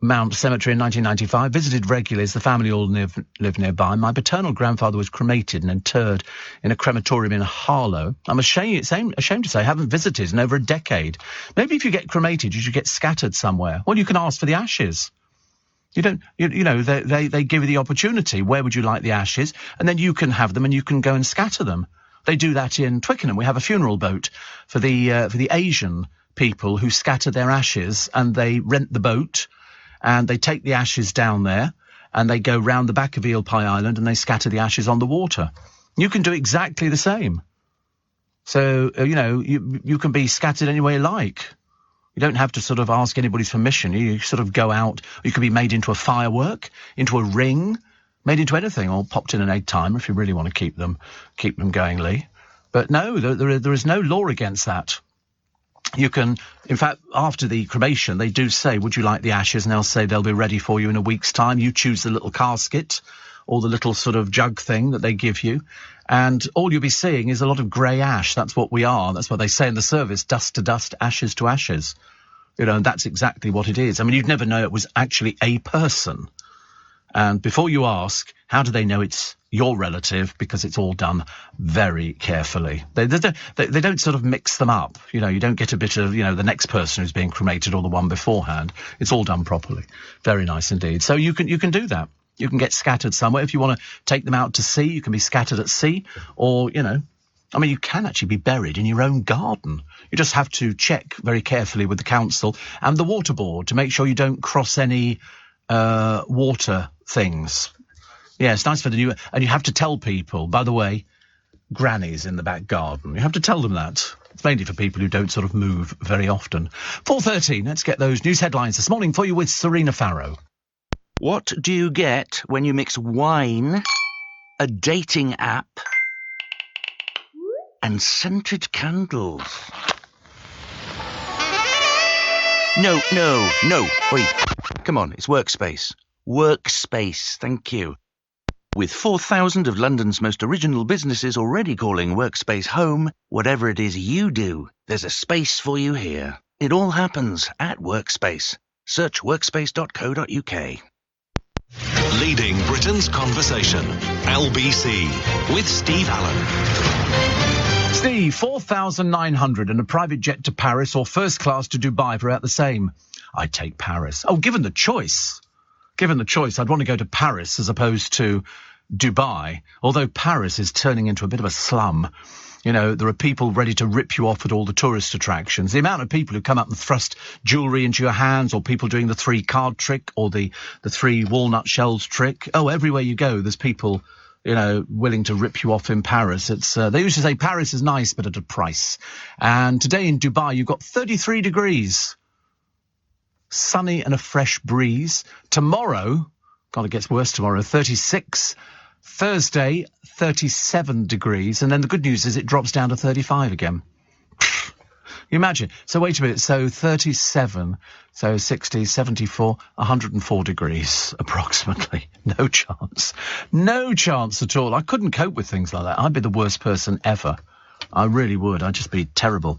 Mount Cemetery in 1995. Visited regularly as the family all lived nearby. My paternal grandfather was cremated and interred in a crematorium in Harlow. I'm ashamed to say I haven't visited in over a decade. Maybe if you get cremated, you should get scattered somewhere. Well, you can ask for the ashes. You don't, you know, they give you the opportunity. Where would you like the ashes? And then you can have them and you can go and scatter them. They do that in Twickenham. We have a funeral boat for the Asian people who scatter their ashes, and they rent the boat and they take the ashes down there and they go round the back of Eel Pie Island and they scatter the ashes on the water. You can do exactly the same. So, you know, you can be scattered any way you like. You don't have to sort of ask anybody's permission. You sort of go out. You can be made into a firework, into a ring, made into anything, or popped in an egg timer if you really want to keep them going, Lee. But no, there is no law against that. You can, in fact, after the cremation, they do say, would you like the ashes? And they'll say they'll be ready for you in a week's time. You choose the little casket or the little sort of jug thing that they give you. And all you'll be seeing is a lot of grey ash. That's what we are. That's what they say in the service, dust to dust, ashes to ashes. You know, and that's exactly what it is. I mean, you'd never know it was actually a person. And before you ask, how do they know it's your relative? Because it's all done very carefully. They don't sort of mix them up. You know, you don't get a bit of, you know, the next person who's being cremated or the one beforehand. It's all done properly. Very nice indeed. So you can do that. You can get scattered somewhere. If you want to take them out to sea, you can be scattered at sea. Or, you know, I mean, you can actually be buried in your own garden. You just have to check very carefully with the council and the water board to make sure you don't cross any water things. Yeah, it's nice for the new... And you have to tell people, by the way, grannies in the back garden. You have to tell them that. It's mainly for people who don't sort of move very often. 4:13, let's get those news headlines this morning for you with Serena Farrow. What do you get when you mix wine, a dating app, and scented candles? No. Wait, come on, it's Workspace. Workspace, thank you. With 4,000 of London's most original businesses already calling Workspace home, whatever it is you do, there's a space for you here. It all happens at Workspace. Search workspace.co.uk. Leading Britain's conversation. LBC with Steve Allen. Steve, 4,900 and a private jet to Paris or first class to Dubai for about the same. I'd take Paris. Oh, given the choice, I'd want to go to Paris as opposed to Dubai, although Paris is turning into a bit of a slum. You know, there are people ready to rip you off at all the tourist attractions. The amount of people who come up and thrust jewellery into your hands, or people doing the 3-card trick or the 3 walnut shells trick. Oh, everywhere you go, there's people, you know, willing to rip you off in Paris. It's they used to say Paris is nice, but at a price. And today in Dubai, you've got 33 degrees. Sunny and a fresh breeze. Tomorrow, God, it gets worse tomorrow, 36. Thursday, 37 degrees. And then the good news is it drops down to 35 again. You imagine. So wait a minute. So 37, so 60, 74, 104 degrees approximately. No chance. No chance at all. I couldn't cope with things like that. I'd be the worst person ever. I really would. I'd just be terrible.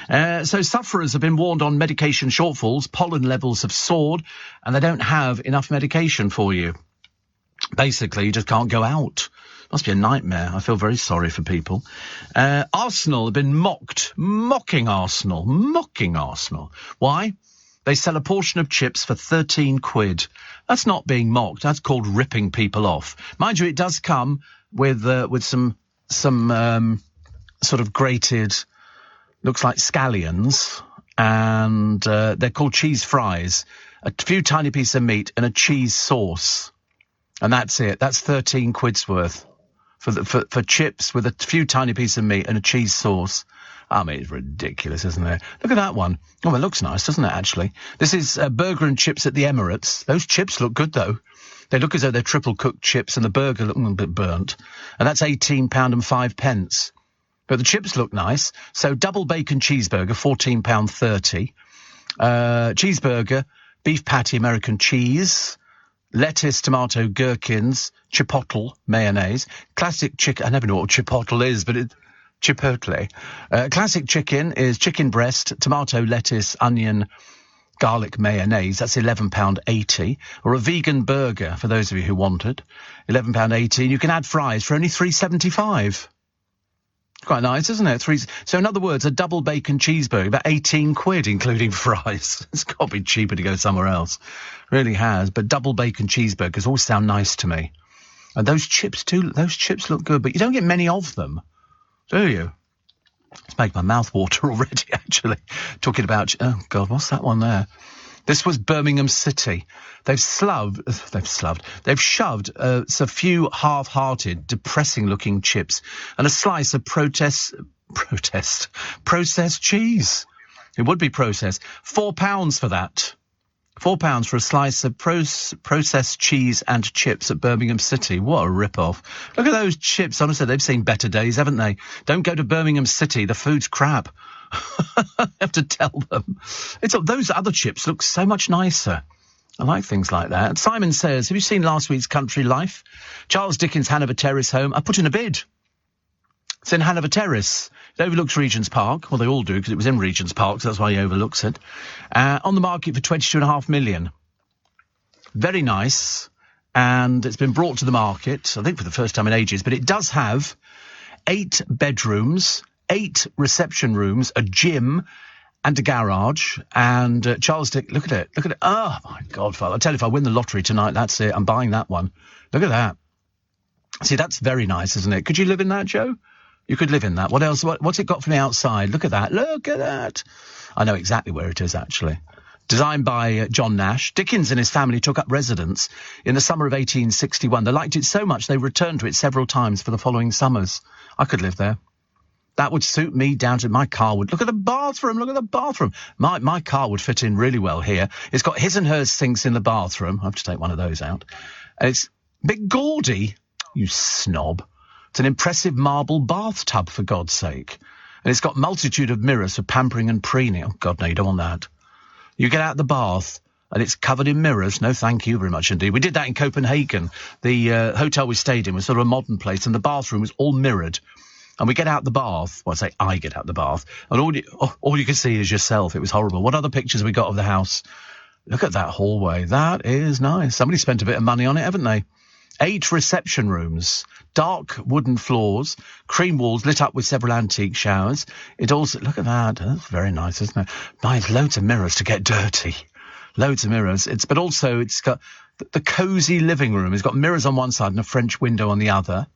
So sufferers have been warned on medication shortfalls. Pollen levels have soared and they don't have enough medication for you. Basically, you just can't go out. Must be a nightmare. I feel very sorry for people. Arsenal have been mocking Arsenal. Why? They sell a portion of chips for 13 quid. That's not being mocked. That's called ripping people off. Mind you, it does come with some sort of grated, looks like scallions, and they're called cheese fries. A few tiny pieces of meat and a cheese sauce. And that's it. That's 13 quid's worth for chips with a few tiny pieces of meat and a cheese sauce. I mean, it's ridiculous, isn't it? Look at that one. Oh, it looks nice, doesn't it, actually? This is burger and chips at the Emirates. Those chips look good, though. They look as though they're triple-cooked chips, and the burger look a little bit burnt. And that's £18.05. But the chips look nice. So double bacon cheeseburger, £14.30. Cheeseburger, beef patty, American cheese, lettuce, tomato, gherkins, chipotle, mayonnaise, classic chicken. I never know what chipotle is, but it's chipotle. Classic chicken is chicken breast, tomato, lettuce, onion, garlic, mayonnaise. That's £11.80. Or a vegan burger, for those of you who want it, £11.80. You can add fries for only £3.75. Quite nice, isn't it? So in other words, a double bacon cheeseburger, about 18 quid, including fries. It's got to be cheaper to go somewhere else. Really has. But double bacon cheeseburgers always sound nice to me. And those chips too, those chips look good, but you don't get many of them, do you? It's making my mouth water already, actually. Talking about, oh God, what's that one there? This was Birmingham City. They've shoved a few half-hearted, depressing-looking chips and a slice of processed cheese. It would be processed. £4 for that. £4 for a slice of processed cheese and chips at Birmingham City. What a rip-off. Look at those chips. Honestly, they've seen better days, haven't they? Don't go to Birmingham City. The food's crap. I have to tell them. Those other chips look so much nicer. I like things like that. Simon says, have you seen last week's Country Life? Charles Dickens' Hanover Terrace home. I put in a bid. It's in Hanover Terrace. It overlooks Regent's Park. Well, they all do, because it was in Regent's Park, so that's why he overlooks it. On the market for £22.5 million. Very nice. And it's been brought to the market, I think for the first time in ages, but it does have 8 bedrooms, 8 reception rooms, a gym and a garage. And Charles Dick, look at it. Oh, my God, I'll tell you, if I win the lottery tonight, that's it. I'm buying that one. Look at that. See, that's very nice, isn't it? Could you live in that, Joe? You could live in that. What else? What's it got from the outside? Look at that. Look at that. I know exactly where it is, actually. Designed by John Nash. Dickens and his family took up residence in the summer of 1861. They liked it so much they returned to it several times for the following summers. I could live there. That would suit me down to my car would. Look at the bathroom. My car would fit in really well here. It's got his and hers sinks in the bathroom. I have to take one of those out. It's a bit gaudy, you snob. It's an impressive marble bathtub, for God's sake. And it's got multitude of mirrors for pampering and preening. Oh, God, no, you don't want that. You get out the bath, and it's covered in mirrors. No, thank you very much indeed. We did that in Copenhagen. The hotel we stayed in was sort of a modern place, and the bathroom was all mirrored. And we get out the bath. Well, I get out the bath, and all you can see is yourself. It was horrible. What other pictures have we got of the house? Look at that hallway. That is nice. Somebody spent a bit of money on it, haven't they? 8 reception rooms, dark wooden floors, cream walls lit up with several antique showers. It also, look at that. That's very nice, isn't it? Nice, loads of mirrors to get dirty. Loads of mirrors. But also it's got the cosy living room. It's got mirrors on one side and a French window on the other.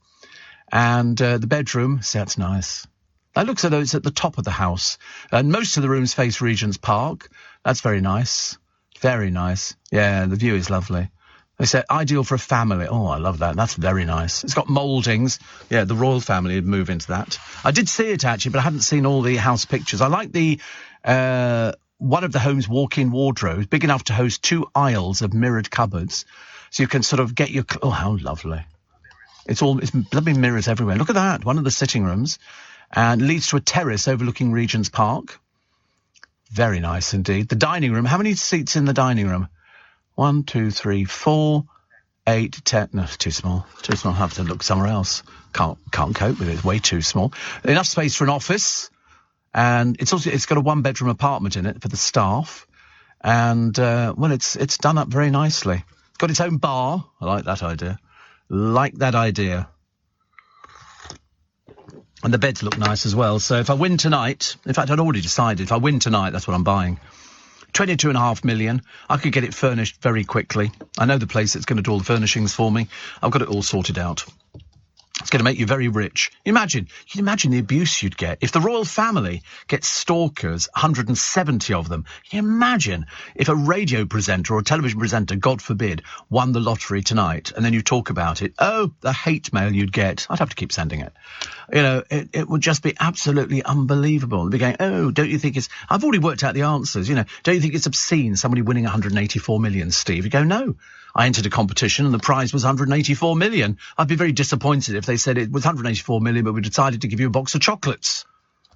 And the bedroom, see, that's nice. That looks as though it's at the top of the house. And most of the rooms face Regent's Park. That's very nice. Very nice. Yeah, the view is lovely. They said ideal for a family. Oh, I love that. That's very nice. It's got mouldings. Yeah, the royal family would move into that. I did see it, actually, but I hadn't seen all the house pictures. I like the one of the home's walk-in wardrobes, big enough to host 2 aisles of mirrored cupboards. So you can sort of get your... Oh, how lovely. It's bloody mirrors everywhere. Look at that. One of the sitting rooms. And leads to a terrace overlooking Regent's Park. Very nice indeed. The dining room. How many seats in the dining room? 1, 2, 3, 4, 8, 10. No, it's too small. Too small. I'll have to look somewhere else. Can't cope with it. It's way too small. Enough space for an office. And it's got a 1-bedroom apartment in it for the staff. And, well, it's done up very nicely. It's got its own bar. I like that idea. And the beds look nice as well. So if I win tonight, in fact, I'd already decided, if I win tonight, that's what I'm buying. 22.5 million. I could get it furnished very quickly. I know the place that's going to do all the furnishings for me. I've got it all sorted out. It's going to make you very rich. You can imagine the abuse you'd get. If the royal family gets stalkers, 170 of them, can you imagine if a radio presenter or a television presenter, God forbid, won the lottery tonight, and then you talk about it? Oh, the hate mail you'd get. I'd have to keep sending it. You know, it would just be absolutely unbelievable. They'd be going, oh, don't you think it's... I've already worked out the answers, you know. Don't you think it's obscene, somebody winning 184 million, Steve? You go, no. I entered a competition and the prize was 184 million. I'd be very disappointed if they said it was 184 million, but we decided to give you a box of chocolates.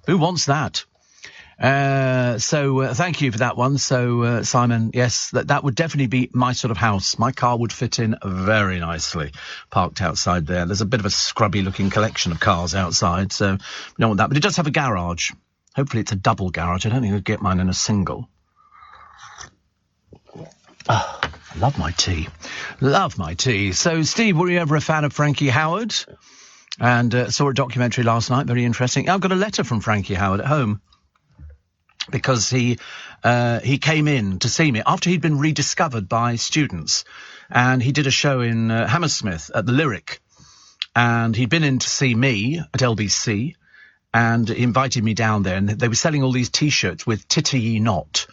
Who wants that? So thank you for that one. So, Simon, yes, that would definitely be my sort of house. My car would fit in very nicely parked outside there. There's a bit of a scrubby-looking collection of cars outside, so you don't want that. But it does have a garage. Hopefully it's a double garage. I don't think I'd get mine in a single. Oh, I love my tea. Love my tea. So, Steve, were you ever a fan of Frankie Howerd? And saw a documentary last night, very interesting. I've got a letter from Frankie Howerd at home because he came in to see me after he'd been rediscovered by students. And he did a show in Hammersmith at the Lyric. And he'd been in to see me at LBC and he invited me down there. And they were selling all these T-shirts with "Titter Ye Not"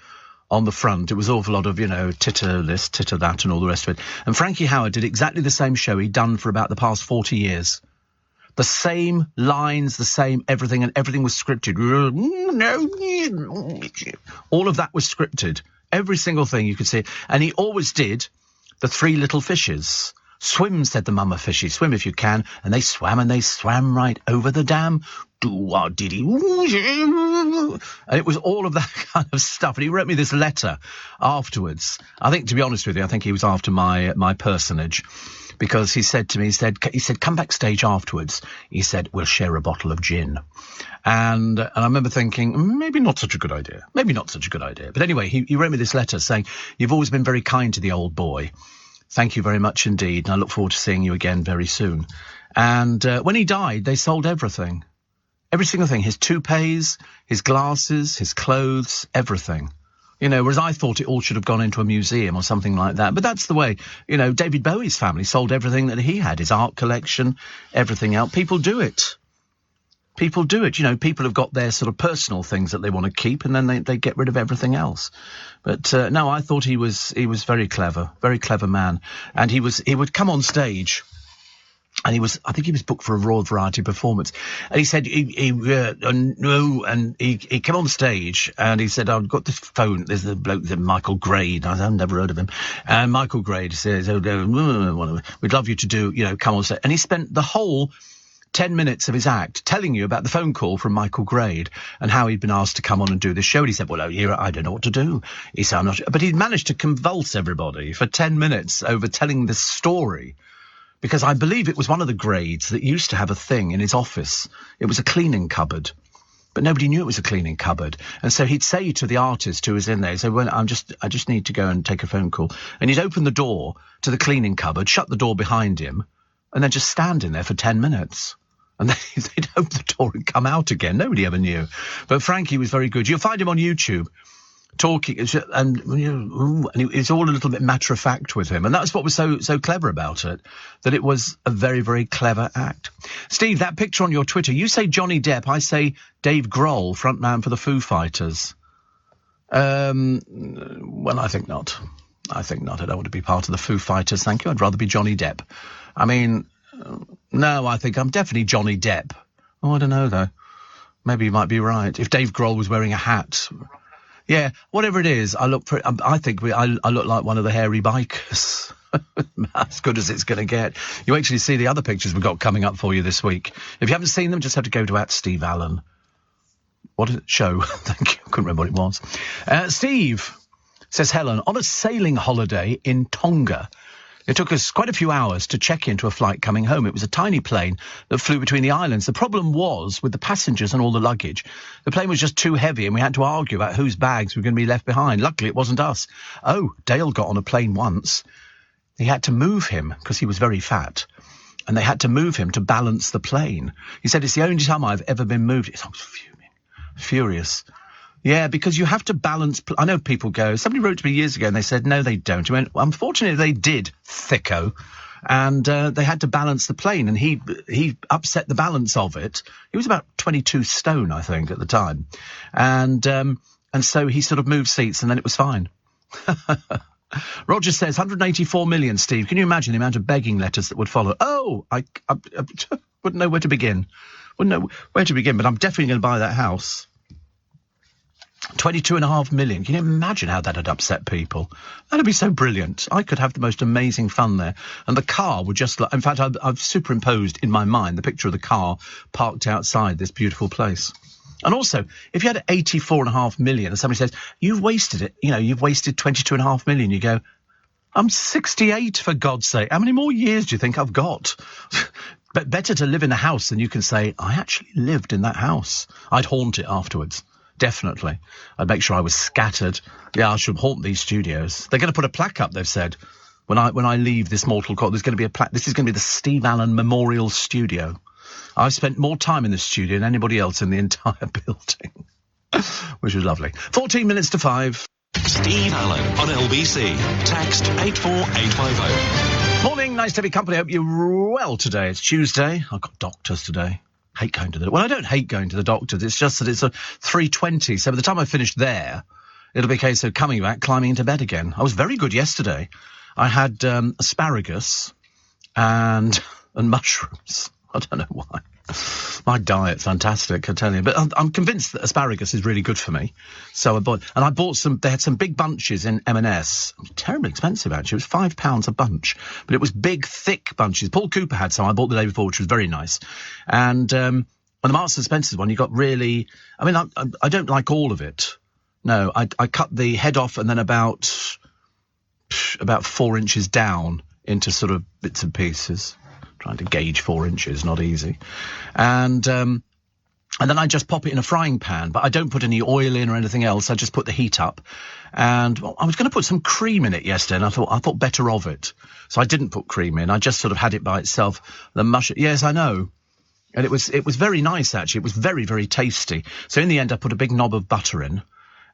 on the front. It was an awful lot of, you know, titter this, titter that, and all the rest of it. And Frankie Howerd did exactly the same show he'd done for about the past 40 years. The same lines, the same everything, and everything was scripted. All of that was scripted. Every single thing you could see. And he always did the three little fishes. Swim, said the mama fishy, swim if you can. And they swam right over the dam. Do-wah-diddy. And it was all of that kind of stuff. And he wrote me this letter afterwards. I think, to be honest with you, I think he was after my personage. Because he said to me, he said, come backstage afterwards. He said, we'll share a bottle of gin. And I remember thinking, maybe not such a good idea. Maybe not such a good idea. But anyway, he wrote me this letter saying, you've always been very kind to the old boy. Thank you very much indeed. And I look forward to seeing you again very soon. And when he died, they sold everything. Every single thing. His toupees, his glasses, his clothes, everything. You know, whereas I thought it all should have gone into a museum or something like that. But that's the way, you know, David Bowie's family sold everything that he had, his art collection, everything else. People do it. People do it. You know, people have got their sort of personal things that they want to keep and then they get rid of everything else. But no, I thought he was very clever man. And he would come on stage. And I think he was booked for a Royal Variety performance. And he said, he came on stage and he said, I've got this phone. There's the bloke, Michael Grade. I've never heard of him. And Michael Grade says, we'd love you to do, you know, come on stage. And he spent the whole 10 minutes of his act telling you about the phone call from Michael Grade and how he'd been asked to come on and do this show. And he said, well, I don't know what to do. He said, I'm not sure. But he'd managed to convulse everybody for 10 minutes over telling this story. Because I believe it was one of the Grades that used to have a thing in his office. It was a cleaning cupboard. But nobody knew it was a cleaning cupboard. And so he'd say to the artist who was in there, he'd say, well, I just need to go and take a phone call. And he'd open the door to the cleaning cupboard, shut the door behind him, and then just stand in there for 10 minutes. And then they'd open the door and come out again. Nobody ever knew. But Frankie was very good. You'll find him on YouTube. Talking and it's all a little bit matter of fact with him, and that's what was so clever about it, that it was a very, very clever act. Steve, that picture on your Twitter, you say Johnny Depp, I say Dave Grohl, frontman for the Foo Fighters. Well, I think not. I don't want to be part of the Foo Fighters, thank you. I'd rather be Johnny Depp. I mean, no, I think I'm definitely Johnny Depp. Oh, I don't know though. Maybe you might be right. If Dave Grohl was wearing a hat. Yeah, whatever it is, I look like one of the hairy bikers. As good as it's going to get. You actually see the other pictures we've got coming up for you this week. If you haven't seen them, just have to go to @Steve Allen. What a show. Thank you. Couldn't remember what it was. Steve, says Helen, on a sailing holiday in Tonga. It took us quite a few hours to check into a flight coming home. It was a tiny plane that flew between the islands. The problem was with the passengers and all the luggage. The plane was just too heavy and we had to argue about whose bags were going to be left behind. Luckily, it wasn't us. Oh, Dale got on a plane once. He had to move him because he was very fat. and they had to move him to balance the plane. He said, it's the only time I've ever been moved. I was furious. Yeah, because you have to balance. I know people go, somebody wrote to me years ago and they said, no, they don't. He went, well, unfortunately, they did, thicko. And they had to balance the plane, and he upset the balance of it. He was about 22 stone, I think, at the time. And so he sort of moved seats, and then it was fine. Roger says, 184 million, Steve. Can you imagine the amount of begging letters that would follow? Oh, I wouldn't know where to begin. But I'm definitely going to buy that house. 22.5 million. Can you imagine how that would upset people? That'd be so brilliant. I could have the most amazing fun there. And the car would just... in fact, I've superimposed in my mind the picture of the car parked outside this beautiful place. And also, if you had 84.5 million and somebody says, you've wasted it, you've wasted 22.5 million, you go, I'm 68, for God's sake. How many more years do you think I've got? But better to live in a house than you can say, I actually lived in that house. I'd haunt it afterwards. Definitely. I'd make sure I was scattered. Yeah, I should haunt these studios. They're going to put a plaque up, they've said. When I leave this mortal coil, there's going to be a plaque. This is going to be the Steve Allen Memorial Studio. I've spent more time in this studio than anybody else in the entire building, which was lovely. 14 minutes to 5. Steve Allen on LBC. Text 84850. Morning, nice to have your company. Hope you're well today. It's Tuesday. I've got doctors today. Hate going to the... Well, I don't hate going to the doctors. It's just that it's a 3:20. So by the time I finish there, it'll be a case of coming back, climbing into bed again. I was very good yesterday. I had asparagus and mushrooms. I don't know why. My diet's fantastic, I tell you. But I'm convinced that asparagus is really good for me. So I bought some. They had some big bunches in M&S. Terribly expensive, actually. It was £5 a bunch, but it was big, thick bunches. Paul Cooper had some. I bought the day before, which was very nice. And on the Marks and Spencer's one, you got really. I mean, I don't like all of it. No, I cut the head off and then about 4 inches down into sort of bits and pieces. Trying to gauge 4 inches, not easy. And then I just pop it in a frying pan, but I don't put any oil in or anything else. I just put the heat up. And I was going to put some cream in it yesterday, and I thought better of it. So I didn't put cream in. I just sort of had it by itself. The mush. Yes, I know. And it was very nice, actually. It was very, very tasty. So in the end, I put a big knob of butter in,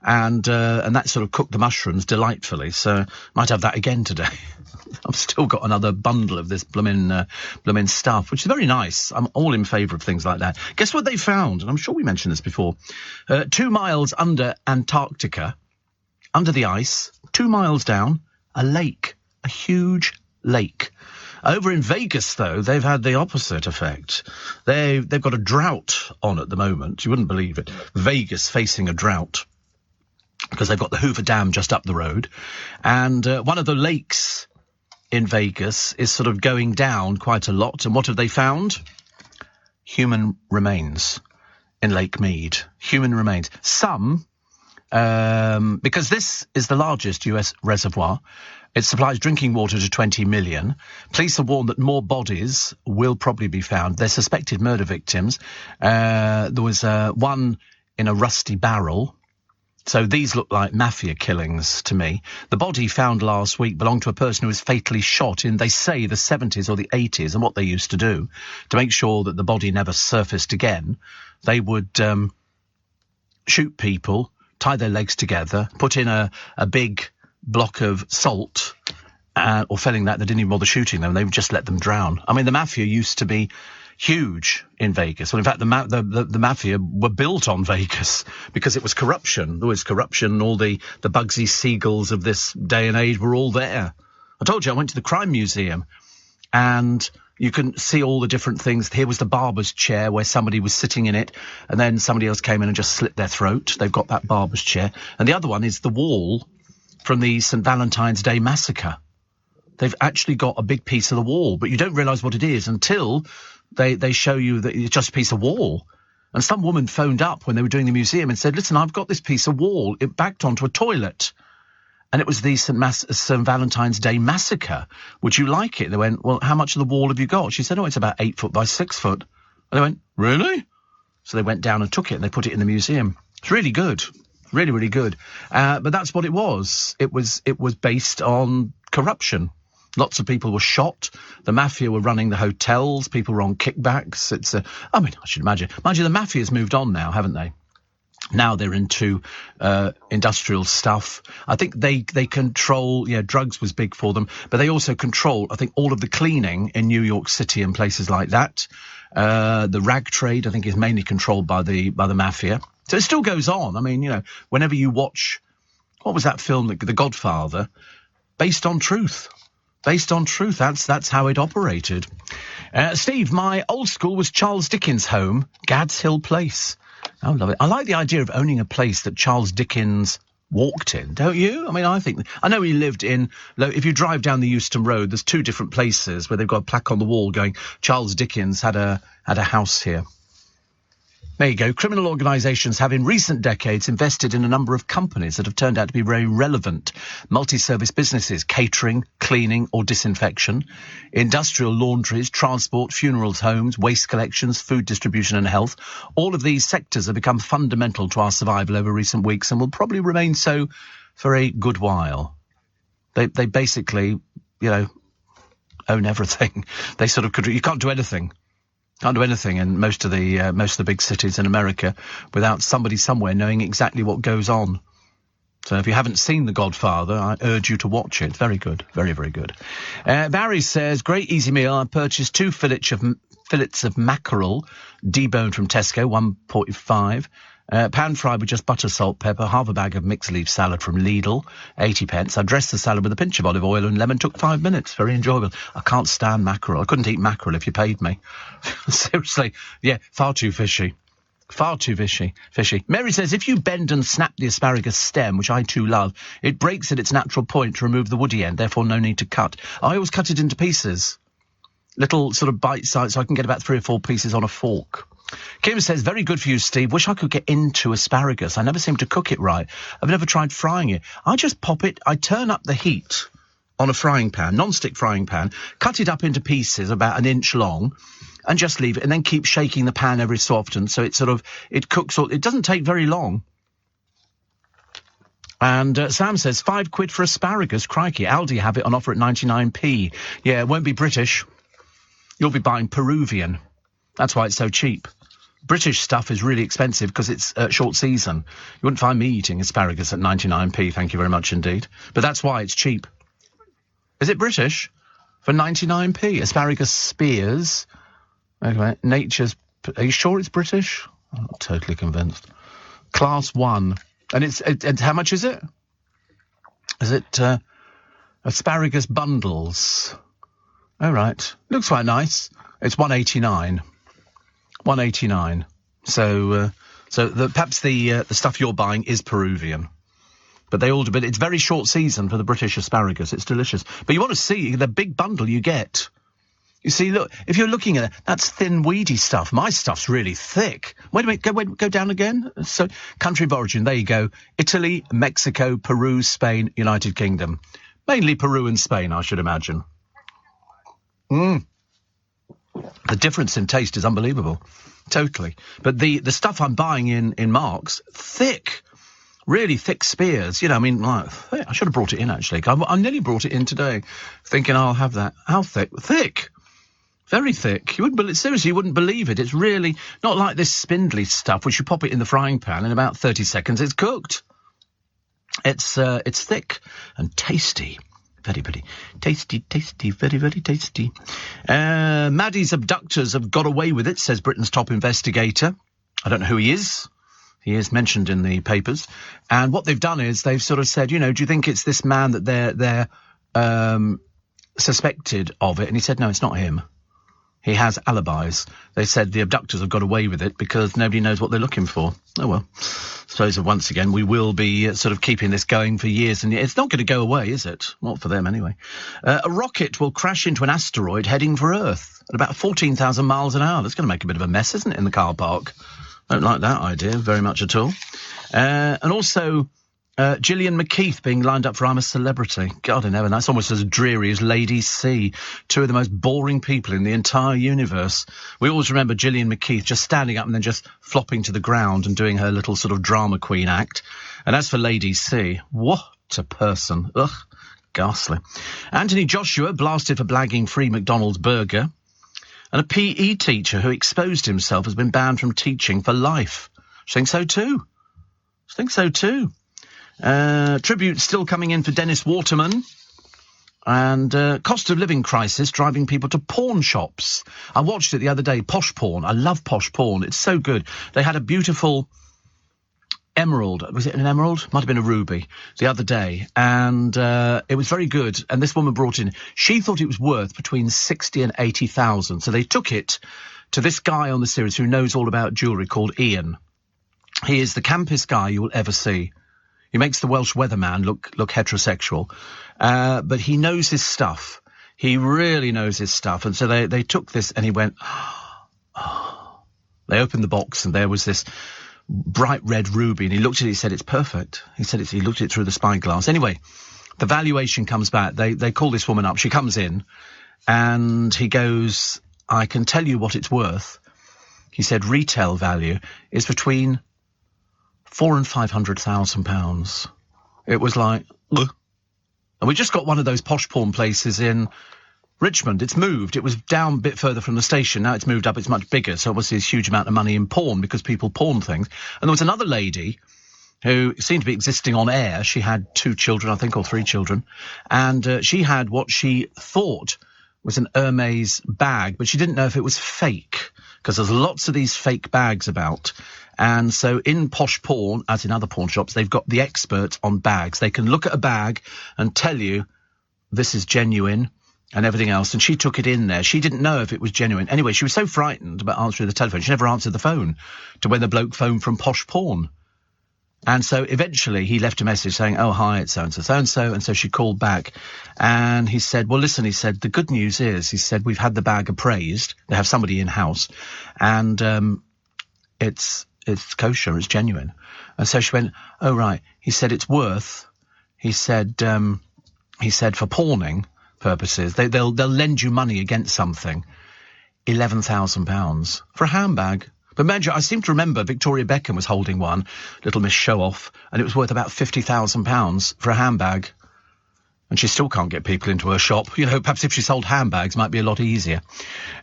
and that sort of cooked the mushrooms delightfully. So might have that again today. I've still got another bundle of this bloomin' stuff, which is very nice. I'm all in favour of things like that. Guess what they found? And I'm sure we mentioned this before. 2 miles under Antarctica, under the ice, 2 miles down, a lake, a huge lake. Over in Vegas, though, they've had the opposite effect. They've got a drought on at the moment. You wouldn't believe it. Vegas facing a drought because they've got the Hoover Dam just up the road. And one of the lakes in Vegas is sort of going down quite a lot. And what have they found? Human remains in Lake Mead. Human remains. Some, because this is the largest US reservoir. It supplies drinking water to 20 million. Police are warned that more bodies will probably be found. They're suspected murder victims. There was one in a rusty barrel. So these look like mafia killings to me. The body found last week belonged to a person who was fatally shot in, they say, the 70s or the 80s. And what they used to do to make sure that the body never surfaced again, they would shoot people, tie their legs together, put in a big block of salt, or failing that, they didn't even bother shooting them. They would just let them drown. I mean, the mafia used to be huge in Vegas. Well, in fact, the mafia were built on Vegas because it was corruption. There was corruption. All the Bugsy Siegels of this day and age were all there. I told you I went to the Crime Museum, and you can see all the different things. Here was the barber's chair where somebody was sitting in it, and then somebody else came in and just slit their throat. They've got that barber's chair. And the other one is the wall from the St. Valentine's Day massacre. They've actually got a big piece of the wall, but you don't realise what it is until they show you that it's just a piece of wall. And some woman phoned up when they were doing the museum and said, listen, I've got this piece of wall. It backed onto a toilet. And it was the St. Valentine's Day massacre. Would you like it? They went, well, how much of the wall have you got? She said, oh, it's about 8 foot by 6 foot. And they went, really? So they went down and took it and they put it in the museum. It's really good. Really, really good. But that's what it was. It was based on corruption. Lots of people were shot. The mafia were running the hotels. People were on kickbacks. I should imagine. Mind you, the mafia's moved on now, haven't they? Now they're into industrial stuff. I think they control, drugs was big for them, but they also control, I think, all of the cleaning in New York City and places like that. The rag trade, I think, is mainly controlled by the mafia. So it still goes on. I mean, whenever you watch, what was that film, The Godfather, based on truth. Based on truth. That's how it operated. Steve, my old school was Charles Dickens' home, Gads Hill Place. I love it. I like the idea of owning a place that Charles Dickens walked in, don't you? I mean, I know he lived in, if you drive down the Euston Road, there's 2 different places where they've got a plaque on the wall going, Charles Dickens had a house here. There you go. Criminal organisations have in recent decades invested in a number of companies that have turned out to be very relevant. Multi-service businesses, catering, cleaning or disinfection, industrial laundries, transport, funerals, homes, waste collections, food distribution and health. All of these sectors have become fundamental to our survival over recent weeks and will probably remain so for a good while. They basically, own everything. They sort of you can't do anything. Can't do anything in most of the big cities in America without somebody somewhere knowing exactly what goes on. So if you haven't seen The Godfather, I urge you to watch it. Very good. Very, very good. Barry says, great easy meal. I purchased 2 fillets of mackerel, deboned from Tesco, £1.45. Pan fried with just butter, salt, pepper, half a bag of mixed leaf salad from Lidl, 80p. I dressed the salad with a pinch of olive oil and lemon. Took 5 minutes. Very enjoyable. I can't stand mackerel. I couldn't eat mackerel if you paid me. Seriously. Yeah, far too fishy. Far too fishy. Mary says, if you bend and snap the asparagus stem, which I too love, it breaks at its natural point to remove the woody end, therefore no need to cut. I always cut it into pieces. Little sort of bite size, so I can get about 3 or 4 pieces on a fork. Kim says, very good for you, Steve. Wish I could get into asparagus. I never seem to cook it right. I've never tried frying it. I just pop it, I turn up the heat on a frying pan, non-stick frying pan, cut it up into pieces about 1 inch long, and just leave it, and then keep shaking the pan every so often, so it cooks. It doesn't take very long. And Sam says, £5 for asparagus. Crikey, Aldi have it on offer at 99p. Yeah, it won't be British. You'll be buying Peruvian. That's why it's so cheap. British stuff is really expensive because it's short season. You wouldn't find me eating asparagus at 99p, thank you very much indeed. But that's why it's cheap. Is it British? For 99p. Asparagus spears. Okay, Nature's... Are you sure it's British? I'm not totally convinced. Class 1. And it's how much is it? Is it asparagus bundles? Oh, right. Looks quite nice. It's £1.89. £1.89. So perhaps the stuff you're buying is Peruvian. But it's very short season for the British asparagus. It's delicious. But you want to see the big bundle you get. You see, look, if you're looking at it, that's thin, weedy stuff. My stuff's really thick. Wait a minute, go down again. So, country of origin, there you go. Italy, Mexico, Peru, Spain, United Kingdom. Mainly Peru and Spain, I should imagine. The difference in taste is unbelievable. Totally. But the stuff I'm buying in Marks, thick. Really thick spears. I should have brought it in, actually. I nearly brought it in today, thinking I'll have that. How thick? Thick. Very thick. You wouldn't believe it. It's really not like this spindly stuff, which you pop it in the frying pan, in about 30 seconds it's cooked. It's thick and tasty. Very, very tasty, very, very tasty. Maddie's abductors have got away with it, says Britain's top investigator. I don't know who he is. He is mentioned in the papers. And what they've done is they've sort of said, do you think it's this man that they're suspected of it? And he said, no, it's not him. He has alibis. They said the abductors have got away with it because nobody knows what they're looking for. Oh, well. I suppose once again we will be sort of keeping this going for years and years. It's not going to go away, is it? Not for them, anyway. A rocket will crash into an asteroid heading for Earth at about 14,000 miles an hour. That's going to make a bit of a mess, isn't it, in the car park? Don't like that idea very much at all. And also... Gillian McKeith being lined up for I'm a Celebrity. God in heaven, that's almost as dreary as Lady C. 2 of the most boring people in the entire universe. We always remember Gillian McKeith just standing up and then just flopping to the ground and doing her little sort of drama queen act. And as for Lady C, what a person. Ugh, ghastly. Anthony Joshua blasted for blagging free McDonald's burger. And a PE teacher who exposed himself has been banned from teaching for life. I think so too. Tribute still coming in for Dennis Waterman. And cost of living crisis driving people to pawn shops. I watched it the other day, Posh Porn. I love Posh Porn. It's so good. They had a beautiful emerald. Was it an emerald? Might have been a ruby the other day. And it was very good. And this woman brought in, she thought it was worth between 60 and 80,000. So they took it to this guy on the series who knows all about jewellery called Ian. He is the campest guy you will ever see. He makes the Welsh weatherman look heterosexual. But he knows his stuff. He really knows his stuff. And so they took this and he went, oh. They opened the box and there was this bright red ruby. And he looked at it, he said, it's perfect. He looked at it through the spyglass. Anyway, the valuation comes back. They call this woman up. She comes in and he goes, I can tell you what it's worth. He said retail value is between £400,000 and £500,000. It was like, ugh. And we just got one of those Posh Porn places in Richmond. It's moved. It was down a bit further from the station. Now it's moved up. It's much bigger. So obviously there's a huge amount of money in porn because people pawn things. And there was another lady who seemed to be existing on air. She had 2 children, I think, or 3 children. And she had what she thought was an Hermes bag, but she didn't know if it was fake because there's lots of these fake bags about. And so in Posh Porn, as in other pawn shops, they've got the experts on bags. They can look at a bag and tell you this is genuine and everything else. And she took it in there. She didn't know if it was genuine. Anyway, she was so frightened about answering the telephone. She never answered the phone to when the bloke phoned from Posh Porn. And so eventually he left a message saying, oh, hi, it's so-and-so, so-and-so. And so she called back and he said, well, listen, he said, the good news is, he said, we've had the bag appraised. They have somebody in-house and it's kosher, it's genuine. And so she went, oh, right. He said, it's worth, he said, for pawning purposes, they'll lend you money against something, £11,000 for a handbag. But mind you, I seem to remember Victoria Beckham was holding one, Little Miss Show-Off, and it was worth about £50,000 for a handbag. And she still can't get people into her shop. You know, perhaps if she sold handbags, might be a lot easier.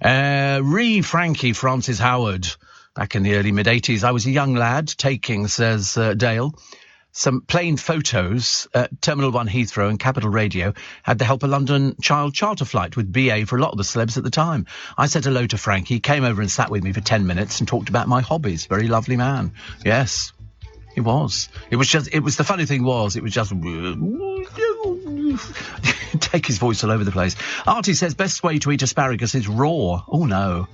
Frankie Francis Howard. Back in the early mid-'80s, I was a young lad taking, says Dale, some plain photos at Terminal 1 Heathrow, and Capital Radio had the help of London Child charter flight with BA for a lot of the celebs at the time. I said hello to Frankie, came over and sat with me for 10 minutes and talked about my hobbies. Very lovely man. Yes, he was. It was the funny thing was, it was just... take his voice all over the place. Artie says, best way to eat asparagus is raw. Oh, no.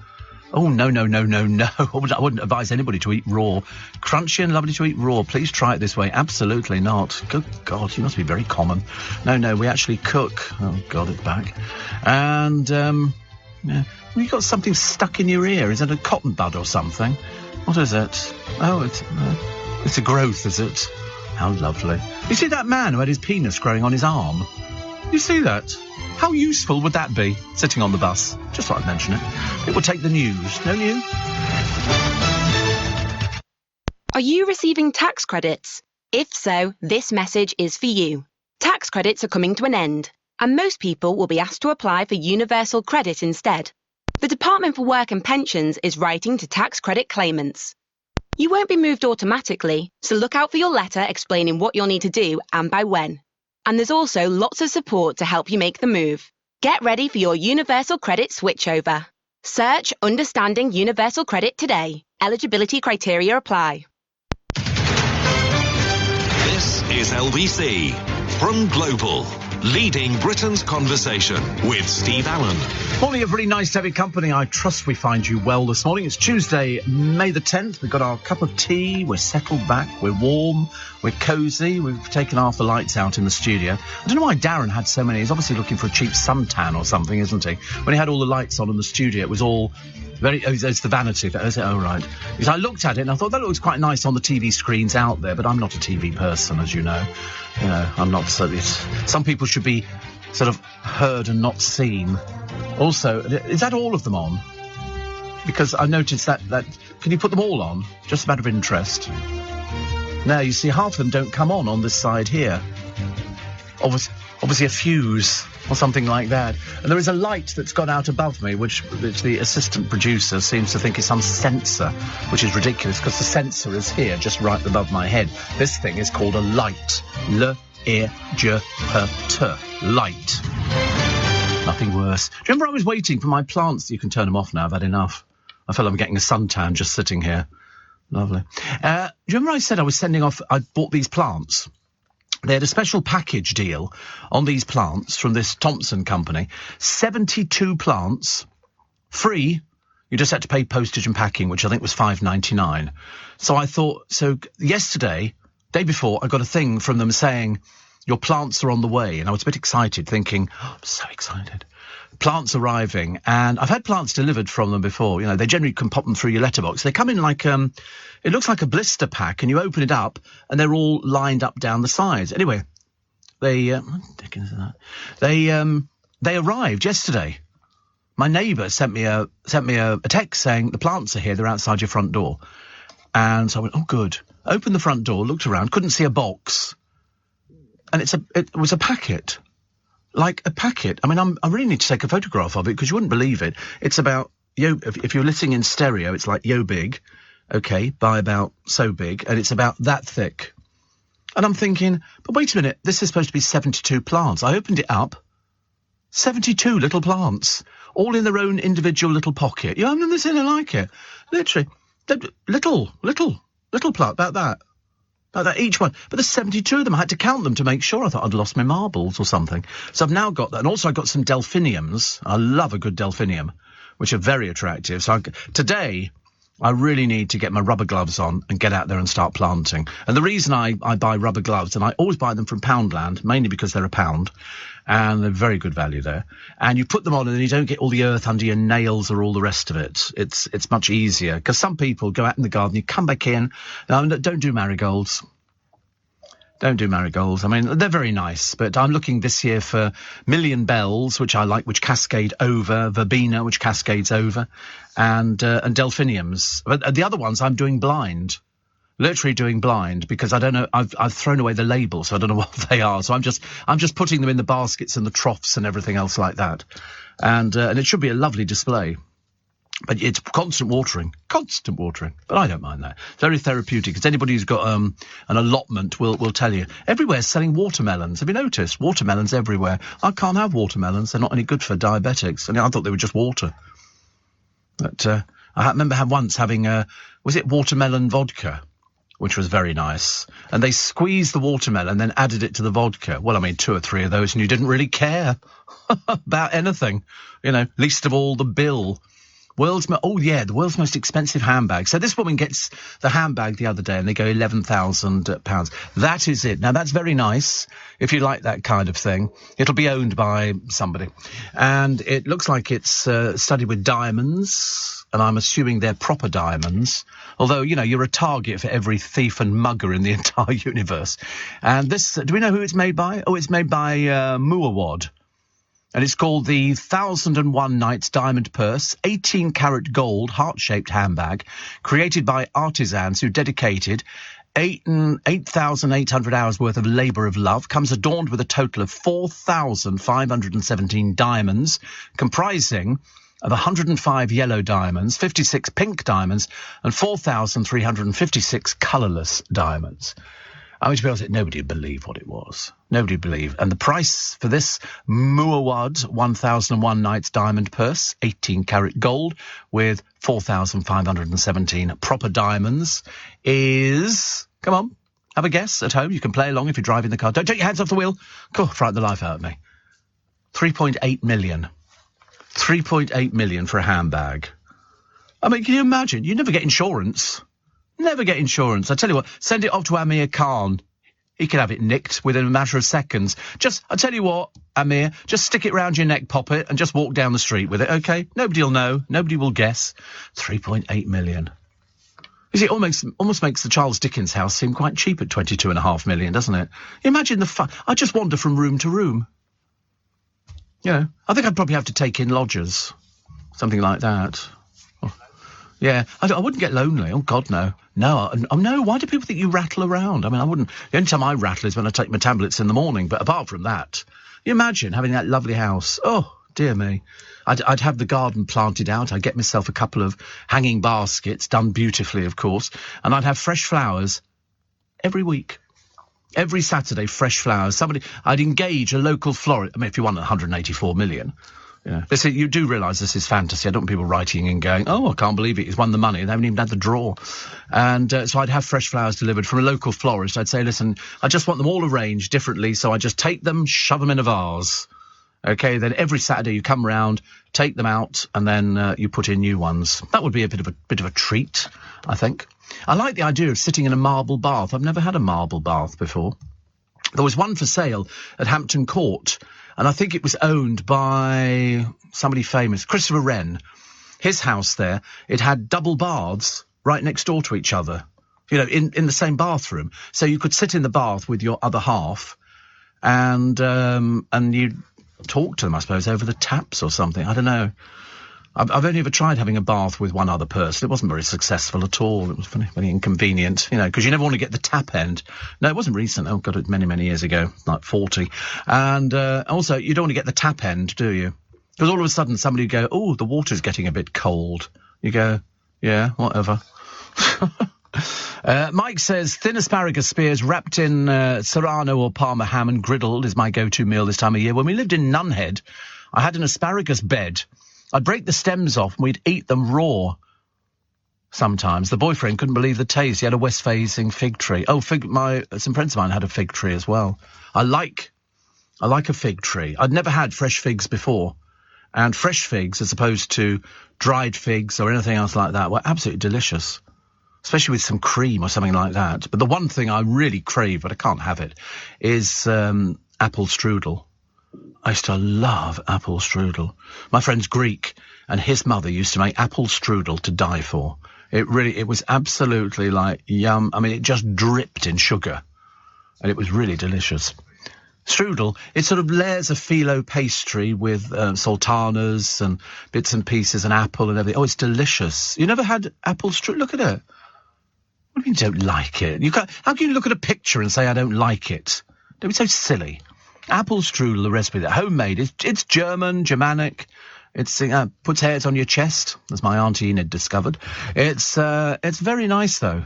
Oh, no. I wouldn't advise anybody to eat raw. Crunchy and lovely to eat raw. Please try it this way. Absolutely not. Good God, you must be very common. No, we actually cook. Oh, God, it's back. And, yeah. Well, you got something stuck in your ear. Is it a cotton bud or something? What is it? Oh, it's a growth, is it? How lovely. You see that man who had his penis growing on his arm? You see that? How useful would that be, sitting on the bus? Just thought I'd mention it. It will take the news, don't you? Are you receiving tax credits? If so, this message is for you. Tax credits are coming to an end, and most people will be asked to apply for universal credit instead. The Department for Work and Pensions is writing to tax credit claimants. You won't be moved automatically, so look out for your letter explaining what you'll need to do and by when. And there's also lots of support to help you make the move. Get ready for your Universal Credit switchover. Search Understanding Universal Credit today. Eligibility criteria apply. This is LBC from Global, leading Britain's conversation with Steve Allen. Morning, everybody. Nice to have your company. I trust we find you well this morning. It's Tuesday, May the 10th. We've got our cup of tea. We're settled back. We're warm. We're cosy. We've taken half the lights out in the studio. I don't know why Darren had so many. He's obviously looking for a cheap suntan or something, isn't he? When he had all the lights on in the studio, it was all very... Oh, it's the vanity. Oh, right. Because I looked at it and I thought that looks quite nice on the TV screens out there, but I'm not a TV person, as you know. You know, I'm not... Some people should be sort of heard and not seen. Also, is that all of them on? Because I noticed that... Can you put them all on? Just a matter of interest. No, you see, half of them don't come on this side here. obviously a fuse or something like that. And there is a light that's gone out above me, which the assistant producer seems to think is some sensor, which is ridiculous because the sensor is here, just right above my head. This thing is called a light. L-I-G-H-T. Light. Nothing worse. Do you remember I was waiting for my plants? You can turn them off now, I've had enough. I feel I'm getting a suntan just sitting here. Lovely. Do you remember I said I was sending off, I bought these plants? They had a special package deal on these plants from this Thompson company. 72 plants, free. You just had to pay postage and packing, which I think was $5.99. So I thought, yesterday, day before, I got a thing from them saying, your plants are on the way. And I was a bit excited, thinking, I'm so excited. Plants arriving, and I've had plants delivered from them before. You know, they generally can pop them through your letterbox. They come in like, it looks like a blister pack, and you open it up, and they're all lined up down the sides. Anyway, they arrived yesterday. My neighbour sent me a text saying the plants are here. They're outside your front door, and so I went, oh good. Opened the front door, looked around, couldn't see a box, and it was a packet. Like a packet. I mean, I really need to take a photograph of it because you wouldn't believe it. It's about, if you're listening in stereo, it's like yo big, okay, by about so big, and it's about that thick. And I'm thinking, but wait a minute, this is supposed to be 72 plants. I opened it up, 72 little plants, all in their own individual little pocket. I've never seen it like it. Literally, little plant, about that. Like that, each one. But there's 72 of them. I had to count them to make sure. I thought I'd lost my marbles or something. So I've now got that. And also I got some delphiniums. I love a good delphinium, which are very attractive. So today, I really need to get my rubber gloves on and get out there and start planting. And the reason I buy rubber gloves, and I always buy them from Poundland, mainly because they're £1, and they're very good value there. And you put them on and then you don't get all the earth under your nails or all the rest of it. It's much easier. Because some people go out in the garden, you come back in, don't do marigolds. Don't do marigolds. I mean, they're very nice, but I'm looking this year for million bells, which I like, which cascade over, verbena, which cascades over, and delphiniums. But the other ones I'm doing blind. Literally doing blind, because I don't know, I've thrown away the label, so I don't know what they are. So I'm just putting them in the baskets and the troughs and everything else like that. And it should be a lovely display. But it's constant watering. But I don't mind that. Very therapeutic. Because anybody who's got an allotment will tell you. Everywhere's selling watermelons. Have you noticed? Watermelons everywhere. I can't have watermelons. They're not any good for diabetics. I thought they were just water. But I remember once having, was it watermelon vodka? Which was very nice. And they squeezed the watermelon and then added it to the vodka. Well, I mean, 2 or 3 of those, and you didn't really care about anything. Least of all the bill. The world's most expensive handbag. So this woman gets the handbag the other day and they go £11,000. That is it. Now, that's very nice. If you like that kind of thing, it'll be owned by somebody. And it looks like it's studded with diamonds, and I'm assuming they're proper diamonds. Although, you're a target for every thief and mugger in the entire universe. And this, do we know who it's made by? Oh, it's made by Muawad. And it's called the 1001 Nights Diamond Purse, 18-karat gold, heart-shaped handbag, created by artisans who dedicated 8,800 hours worth of labour of love, comes adorned with a total of 4,517 diamonds, comprising of 105 yellow diamonds, 56 pink diamonds, and 4,356 colourless diamonds. I mean, to be honest, nobody would believe what it was. Nobody would believe. And the price for this Muawad 1001 Nights Diamond Purse, 18-karat gold, with 4,517 proper diamonds, is... Come on, have a guess at home. You can play along if you're driving the car. Don't take your hands off the wheel. God, frighten the life out of me. 3.8 million. 3.8 million for a handbag. I mean, can you imagine? You never get insurance. Never get insurance. I tell you what, send it off to Amir Khan. He can have it nicked within a matter of seconds. I tell you what, Amir, just stick it round your neck pocket and just walk down the street with it, okay? Nobody will know. Nobody will guess. 3.8 million. You see, it almost makes the Charles Dickens house seem quite cheap at 22.5 million, doesn't it? Imagine the fun. I just wander from room to room. I think I'd probably have to take in lodgers. Something like that. Yeah, I wouldn't get lonely. Oh, God, no. No, why do people think you rattle around? I mean, I wouldn't. The only time I rattle is when I take my tablets in the morning, but apart from that, You imagine having that lovely house. Oh, dear me. I'd have the garden planted out. I'd get myself a couple of hanging baskets, done beautifully, of course, and I'd have fresh flowers every week. Every Saturday, fresh flowers. I'd engage a local florist. I mean, if you want 184 million, you do realise this is fantasy. I don't want people writing and going, oh, I can't believe it. He's won the money. They haven't even had the draw. And so I'd have fresh flowers delivered from a local florist. I'd say, listen, I just want them all arranged differently. So I just take them, shove them in a vase. OK, then every Saturday you come round, take them out, and then you put in new ones. That would be a bit of a treat, I think. I like the idea of sitting in a marble bath. I've never had a marble bath before. There was one for sale at Hampton Court, and I think it was owned by somebody famous, Christopher Wren. His house there, it had double baths right next door to each other, in the same bathroom. So you could sit in the bath with your other half, and you talk to them, I suppose, over the taps or something. I don't know. I've only ever tried having a bath with one other person. It wasn't very successful at all. It was very inconvenient, because you never want to get the tap end. No, it wasn't recent. Oh, God, many, many years ago, like 40. And also, you don't want to get the tap end, do you? Because all of a sudden somebody would go, oh, the water's getting a bit cold. You go, yeah, whatever. Mike says, thin asparagus spears wrapped in serrano or Parma ham and griddled is my go-to meal this time of year. When we lived in Nunhead, I had an asparagus bed. I'd break the stems off and we'd eat them raw. Sometimes. The boyfriend couldn't believe the taste. He had a west-facing fig tree. Oh, some friends of mine had a fig tree as well. I like a fig tree. I'd never had fresh figs before. And fresh figs, as opposed to dried figs or anything else like that, were absolutely delicious. Especially with some cream or something like that. But the one thing I really crave, but I can't have it, is apple strudel. I used to love apple strudel. My friend's Greek, and his mother used to make apple strudel to die for. It was absolutely like yum. I mean, it just dripped in sugar, and it was really delicious. Strudel, it sort of layers of phyllo pastry with sultanas and bits and pieces and apple and everything. Oh, it's delicious. You never had apple strudel? Look at it. What do you mean you don't like it? How can you look at a picture and say I don't like it? Don't be so silly. Apple strudel, the recipe, that homemade. It's German, Germanic. It's puts hairs on your chest, as my Auntie Enid discovered. It's very nice though.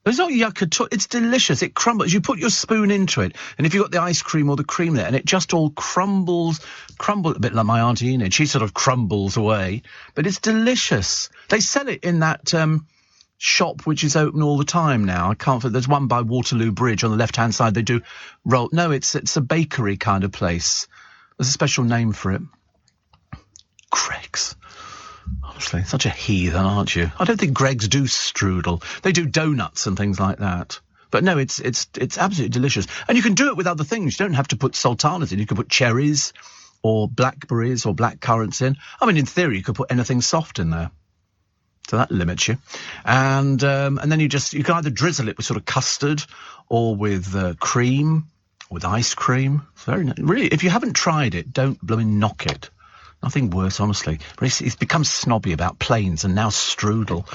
It's not yuck at all. It's delicious. It crumbles. You put your spoon into it, and if you've got the ice cream or the cream there, and it just all crumbles a bit like my Auntie Enid. She sort of crumbles away, but it's delicious. They sell it in that shop which is open all the time now. There's one by Waterloo Bridge on the left-hand side. They do roll. No, it's a bakery kind of place. There's a special name for it. Greggs. Honestly, such a heathen, aren't you? I don't think Greggs do strudel. They do donuts and things like that. But no, it's absolutely delicious. And you can do it with other things. You don't have to put sultanas in. You can put cherries or blackberries or black currants in. I mean, in theory, you could put anything soft in there. So that limits you. And then you can either drizzle it with sort of custard or with cream, with ice cream. It's very nice. Really, if you haven't tried it, don't blooming knock it. Nothing worse, honestly. But he's become snobby about planes and now strudel.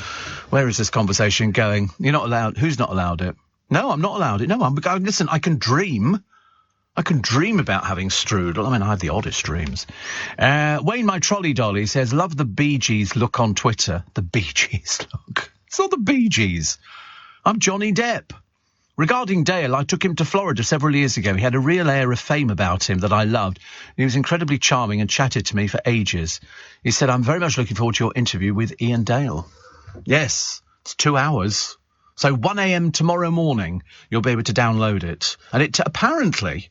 Where is this conversation going? You're not allowed. Who's not allowed it? No, I'm not allowed it. No, listen, I can dream. I can dream about having strudel. I mean, I have the oddest dreams. Wayne, my trolley dolly, says, love the Bee Gees look on Twitter. The Bee Gees look. It's not the Bee Gees. I'm Johnny Depp. Regarding Dale, I took him to Florida several years ago. He had a real air of fame about him that I loved. He was incredibly charming and chatted to me for ages. He said, I'm very much looking forward to your interview with Ian Dale. Yes, it's 2 hours. So 1 a.m. tomorrow morning, you'll be able to download it. And it apparently,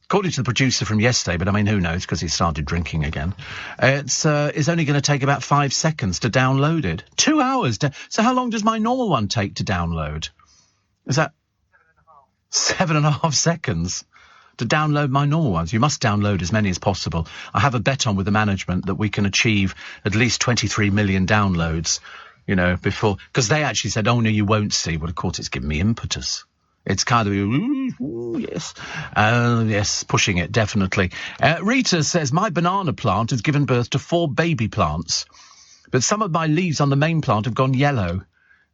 according to the producer from yesterday, but I mean, who knows, because he started drinking again, it's only going to take about 5 seconds to download it. 2 hours. So how long does my normal one take to download? Is that 7.5 seconds to download my normal ones? You must download as many as possible. I have a bet on with the management that we can achieve at least 23 million downloads, before, because they actually said, oh no, you won't see. Well, of course, it's given me impetus. It's kind of, yes, pushing it, definitely. Rita says, my banana plant has given birth to 4 baby plants, but some of my leaves on the main plant have gone yellow.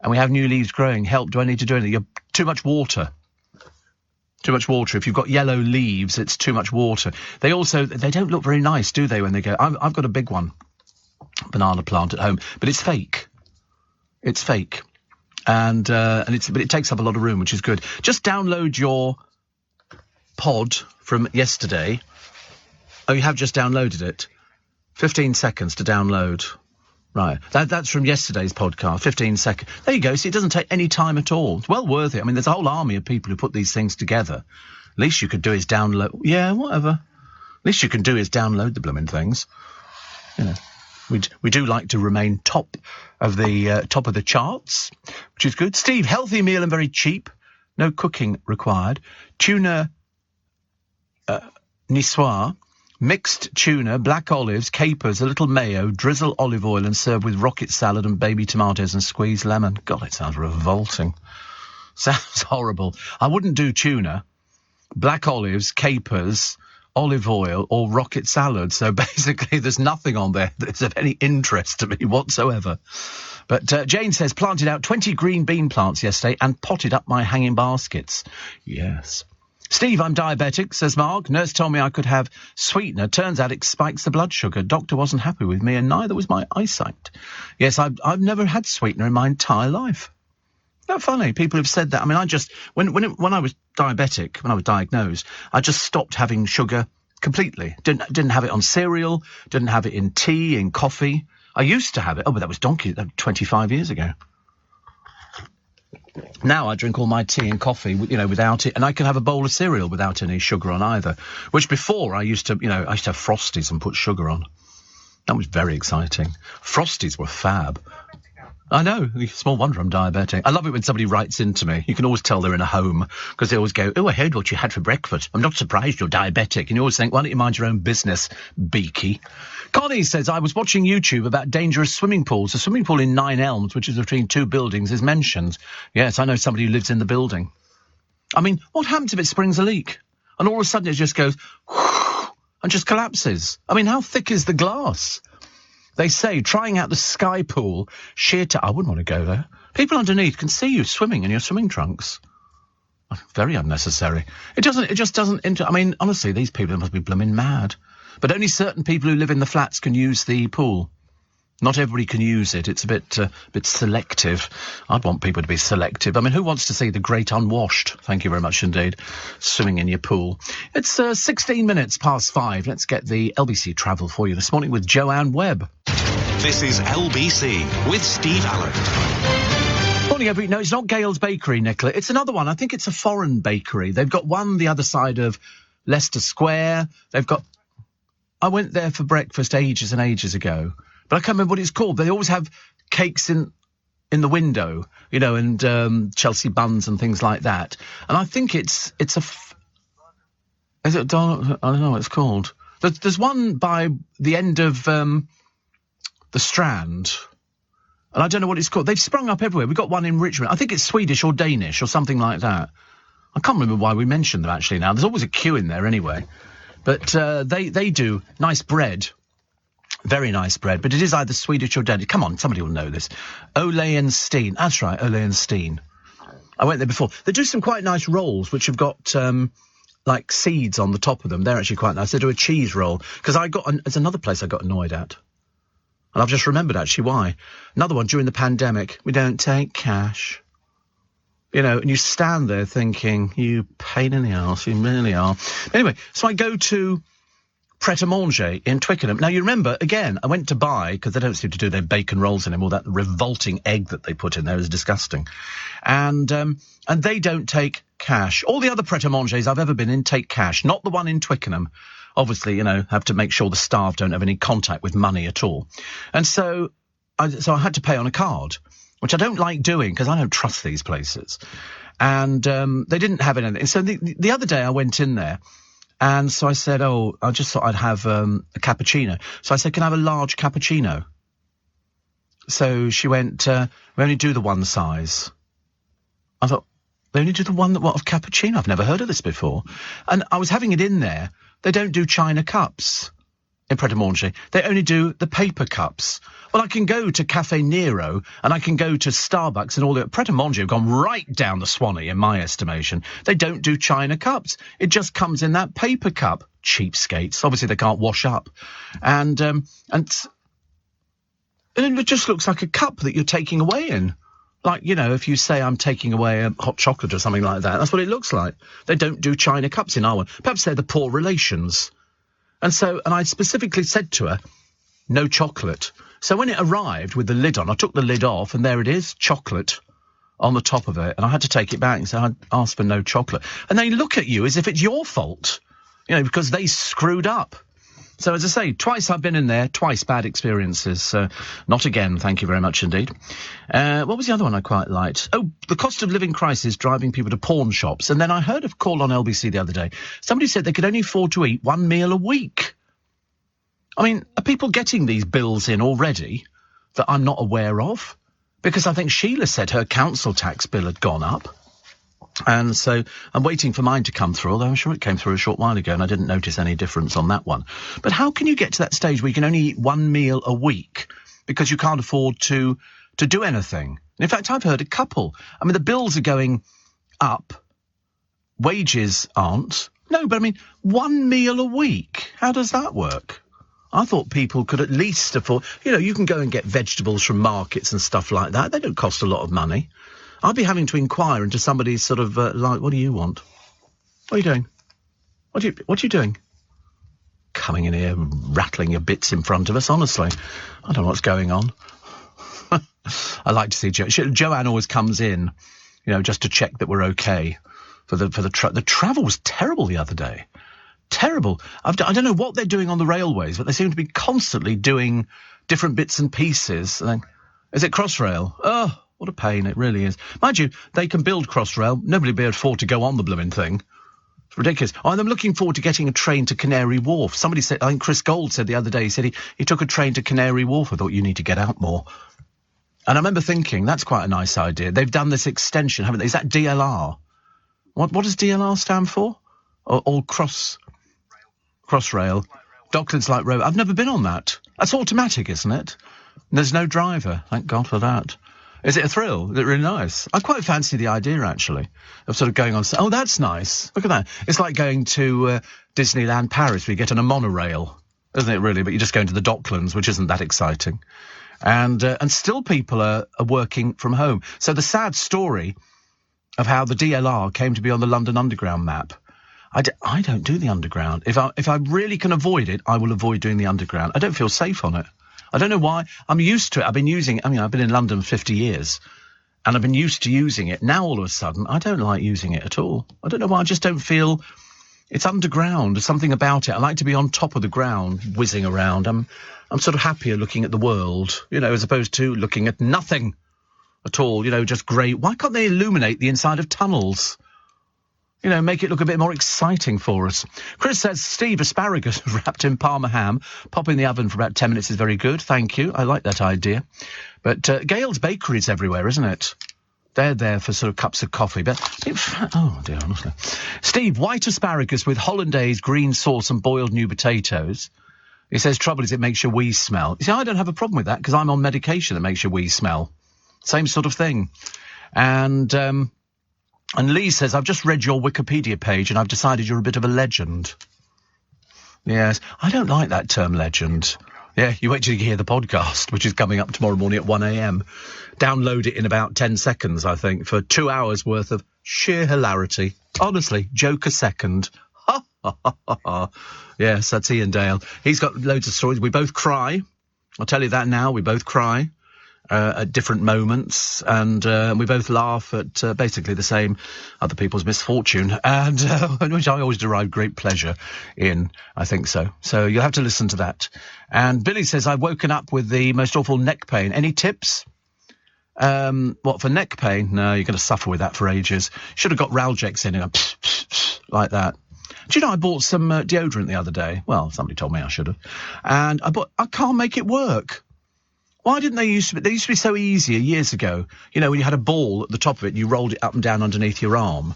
And we have new leaves growing. Help, do I need to do anything? You're too much water. Too much water. If you've got yellow leaves, it's too much water. They don't look very nice, do they, when they go? I've got a big one, banana plant at home, but it's fake. It's fake. But it takes up a lot of room, which is good. Just download your pod from yesterday. Oh, you have just downloaded it. 15 seconds to download. Right. That's from yesterday's podcast. 15 seconds. There you go. See, it doesn't take any time at all. It's well worth it. I mean, there's a whole army of people who put these things together. Least you could do is download. Yeah, whatever. Least you can do is download the blooming things. You know, we do like to remain top of the charts, which is good. Steve, healthy meal and very cheap. No cooking required. Tuna niçoise. Mixed tuna, black olives, capers, a little mayo, drizzle olive oil and serve with rocket salad and baby tomatoes and squeezed lemon. God, it sounds revolting. Sounds horrible. I wouldn't do tuna, black olives, capers, olive oil or rocket salad. So basically there's nothing on there that's of any interest to me whatsoever. But Jane says, planted out 20 green bean plants yesterday and potted up my hanging baskets. Yes. Steve, I'm diabetic, says Mark. Nurse told me I could have sweetener. Turns out it spikes the blood sugar. Doctor wasn't happy with me and neither was my eyesight. Yes, I've never had sweetener in my entire life. Isn't that funny? People have said that. I mean, I just, when I was diabetic, when I was diagnosed, I just stopped having sugar completely. Didn't have it on cereal, didn't have it in tea, in coffee. I used to have it. Oh, but that was 25 years ago. Now I drink all my tea and coffee, without it, and I can have a bowl of cereal without any sugar on either. Which before I used to have Frosties and put sugar on. That was very exciting. Frosties were fab. I know. Small wonder I'm diabetic. I love it when somebody writes into me. You can always tell they're in a home because they always go, "Oh, I heard what you had for breakfast. I'm not surprised you're diabetic." And you always think, why don't you mind your own business, beaky? Connie says, I was watching YouTube about dangerous swimming pools. A swimming pool in Nine Elms, which is between two buildings, is mentioned. Yes, I know somebody who lives in the building. I mean, what happens if it springs a leak? And all of a sudden it just goes and just collapses. I mean, how thick is the glass? They say trying out the Sky Pool, I wouldn't want to go there. People underneath can see you swimming in your swimming trunks. Very unnecessary. It just doesn't. I mean, honestly, these people must be blooming mad. But only certain people who live in the flats can use the pool. Not everybody can use it. It's a bit selective. I'd want people to be selective. I mean, who wants to see the great unwashed? Thank you very much indeed. Swimming in your pool. It's 16 minutes past 5. Let's get the LBC travel for you this morning with Joanne Webb. This is LBC with Steve Allen. Morning, everybody. No, it's not Gale's Bakery, Nicola. It's another one. I think it's a foreign bakery. They've got one the other side of Leicester Square. I went there for breakfast ages and ages ago. But I can't remember what it's called. They always have cakes in the window, and Chelsea buns and things like that. And I think is it I don't know what it's called. There's one by the end of the Strand, and I don't know what it's called. They've sprung up everywhere. We've got one in Richmond. I think it's Swedish or Danish or something like that. I can't remember why we mentioned them actually now. There's always a queue in there anyway. But they do nice bread. Very nice bread, but it is either Swedish or Danish. Come on, somebody will know this. Ole and Steen. That's right, Ole and Steen. I went there before. They do some quite nice rolls, which have got, like, seeds on the top of them. They're actually quite nice. They do a cheese roll. Because there's another place I got annoyed at. And I've just remembered, actually, why. Another one during the pandemic. We don't take cash. And you stand there thinking, you pain in the arse, you really are. Anyway, so I go to Pret-a-Manger in Twickenham. Now, you remember, again, I went to buy, because they don't seem to do their bacon rolls anymore, that revolting egg that they put in there is disgusting. And they don't take cash. All the other Pret-a-Mangers I've ever been in take cash, not the one in Twickenham. Obviously, have to make sure the staff don't have any contact with money at all. And so I had to pay on a card, which I don't like doing, because I don't trust these places. And they didn't have anything. So the other day I went in there, and so I said, I just thought I'd have a cappuccino. So I said, can I have a large cappuccino? So she went, we only do the one size. I thought, they only do the one of cappuccino? I've never heard of this before. And I was having it in there. They don't do china cups. in Pret a Manger, they only do the paper cups. Well, I can go to Cafe Nero and I can go to Starbucks and all that. Pret a Manger have gone right down the Swanee, in my estimation. They don't do china cups. It just comes in that paper cup. Cheapskates. Obviously, they can't wash up. And it just looks like a cup that you're taking away in. Like, you know, if you say I'm taking away a hot chocolate or something like that, that's what it looks like. They don't do china cups in our one. Perhaps they're the poor relations. And I specifically said to her, no chocolate. So when it arrived with the lid on, I took the lid off and there it is, chocolate on the top of it. And I had to take it back and say, I asked for no chocolate. And they look at you as if it's your fault, you know, because they screwed up. So as I say, twice I've been in there, twice bad experiences. So not again, thank you very much indeed. What was the other one I quite liked? Oh, the cost of living crisis driving people to pawn shops. And then I heard a call on LBC the other day. Somebody said they could only afford to eat one meal a week. I mean, are people getting these bills in already that I'm not aware of? Because I think Sheila said her council tax bill had gone up. And so I'm waiting for mine to come through, although I'm sure it came through a short while ago and I didn't notice any difference on that one. But how can you get to that stage where you can only eat one meal a week because you can't afford to do anything? And in fact, I've heard a couple. I mean, the bills are going up. Wages aren't. No, but I mean, one meal a week. How does that work? I thought people could at least afford, you know, you can go and get vegetables from markets and stuff like that. They don't cost a lot of money. I'd be having to inquire into somebody's sort of, like, what do you want? What are you doing? What are you doing? Coming in here, rattling your bits in front of us, honestly. I don't know what's going on. I like to see Joanne always comes in, you know, just to check that we're okay for the travel was terrible the other day. Terrible. I don't know what they're doing on the railways, but they seem to be constantly doing different bits and pieces. Is it Crossrail? Oh, what a pain, it really is. Mind you, they can build Crossrail. Nobody will be able to afford to go on the blooming thing. It's ridiculous. Oh, and I'm looking forward to getting a train to Canary Wharf. Somebody said, I think Chris Gold said the other day, he said he took a train to Canary Wharf. I thought, you need to get out more. And I remember thinking, that's quite a nice idea. They've done this extension, haven't they? Is that DLR? What does DLR stand for? All Crossrail. Docklands Light Rail. I've never been on that. That's automatic, isn't it? There's no driver. Thank God for that. Is it a thrill? Is it really nice? I quite fancy the idea, actually, of sort of going on. Oh, that's nice. Look at that. It's like going to Disneyland Paris where you get on a monorail, isn't it, really? But you're just going to the Docklands, which isn't that exciting. And still people are working from home. So the sad story of how the DLR came to be on the London Underground map. I don't do the Underground. If I really can avoid it, I will avoid doing the Underground. I don't feel safe on it. I don't know why. I'm used to it. I've been using it. I mean, I've been in London 50 years and I've been used to using it. Now, all of a sudden, I don't like using it at all. I don't know why. I just don't feel it's underground. There's something about it. I like to be on top of the ground, whizzing around. I'm sort of happier looking at the world, you know, as opposed to looking at nothing at all, you know, just grey. Why can't they illuminate the inside of tunnels? You know, make it look a bit more exciting for us. Chris says, Steve, asparagus wrapped in Parma ham. Pop in the oven for about 10 minutes is very good. Thank you. I like that idea. But Gale's Bakery's everywhere, isn't it? They're there for sort of cups of coffee. But oh, dear, honestly. Steve, white asparagus with hollandaise, green sauce and boiled new potatoes. He says, trouble is it makes your wee smell. You see, I don't have a problem with that because I'm on medication that makes your wee smell. Same sort of thing. And Lee says, I've just read your Wikipedia page and I've decided you're a bit of a legend. Yes, I don't like that term legend. Yeah, you wait till you hear the podcast, which is coming up tomorrow morning at 1 a.m. Download it in about 10 seconds, I think, for 2 hours worth of sheer hilarity. Honestly, joke a second. Ha, ha, ha, ha. Yes, that's Ian Dale. He's got loads of stories. We both cry. I'll tell you that now. We both cry. At different moments, and we both laugh at basically the same other people's misfortune, and which I always derive great pleasure in. I think so. So you'll have to listen to that. And Billy says, I've woken up with the most awful neck pain. Any tips? What, for neck pain? No, you're going to suffer with that for ages. Should have got Ralgex in and pss, pss, pss, like that. Do you know, I bought some deodorant the other day. Well, somebody told me I should have. And I can't make it work. Why didn't they used to be so easier years ago? You know, when you had a ball at the top of it, you rolled it up and down underneath your arm.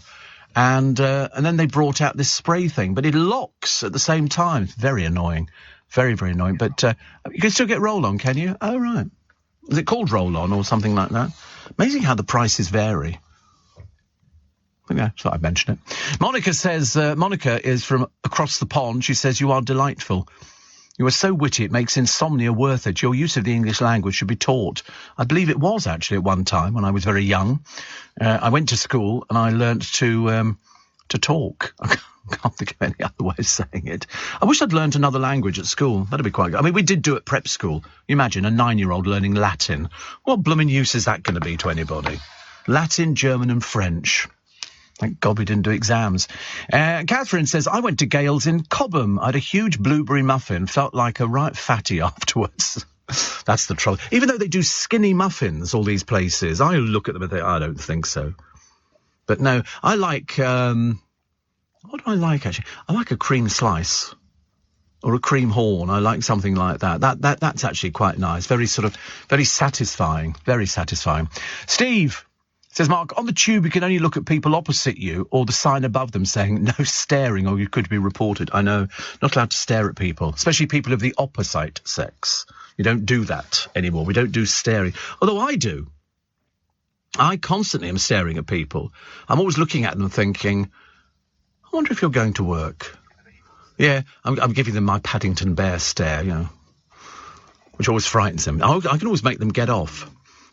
And then they brought out this spray thing, but it locks at the same time. It's very annoying. Very, very annoying. But you can still get roll-on, can you? Oh, right. Is it called roll-on or something like that? Amazing how the prices vary. Yeah, thought I'd mention it. Monica says, Monica is from across the pond. She says, you are delightful. You are so witty, it makes insomnia worth it. Your use of the English language should be taught. I believe it was, actually, at one time when I was very young. I went to school and I learnt to talk. I can't think of any other way of saying it. I wish I'd learnt another language at school. That'd be quite good. I mean, we did do it at prep school. You imagine a 9-year-old learning Latin. What blooming use is that going to be to anybody? Latin, German and French. Thank God we didn't do exams. Catherine says, I went to Gales in Cobham. I had a huge blueberry muffin. Felt like a right fatty afterwards. That's the trouble. Even though they do skinny muffins, all these places, I look at them and think, I don't think so. But no, I like... what do I like, actually? I like a cream slice. Or a cream horn. I like something like that. That's actually quite nice. Very satisfying. Very satisfying. Steve... says, Mark, on the tube you can only look at people opposite you or the sign above them saying no staring or you could be reported. I know, not allowed to stare at people, especially people of the opposite sex. You don't do that anymore. We don't do staring. Although I do. I constantly am staring at people. I'm always looking at them thinking, I wonder if you're going to work. Yeah, I'm giving them my Paddington Bear stare, you know, which always frightens them. I can always make them get off.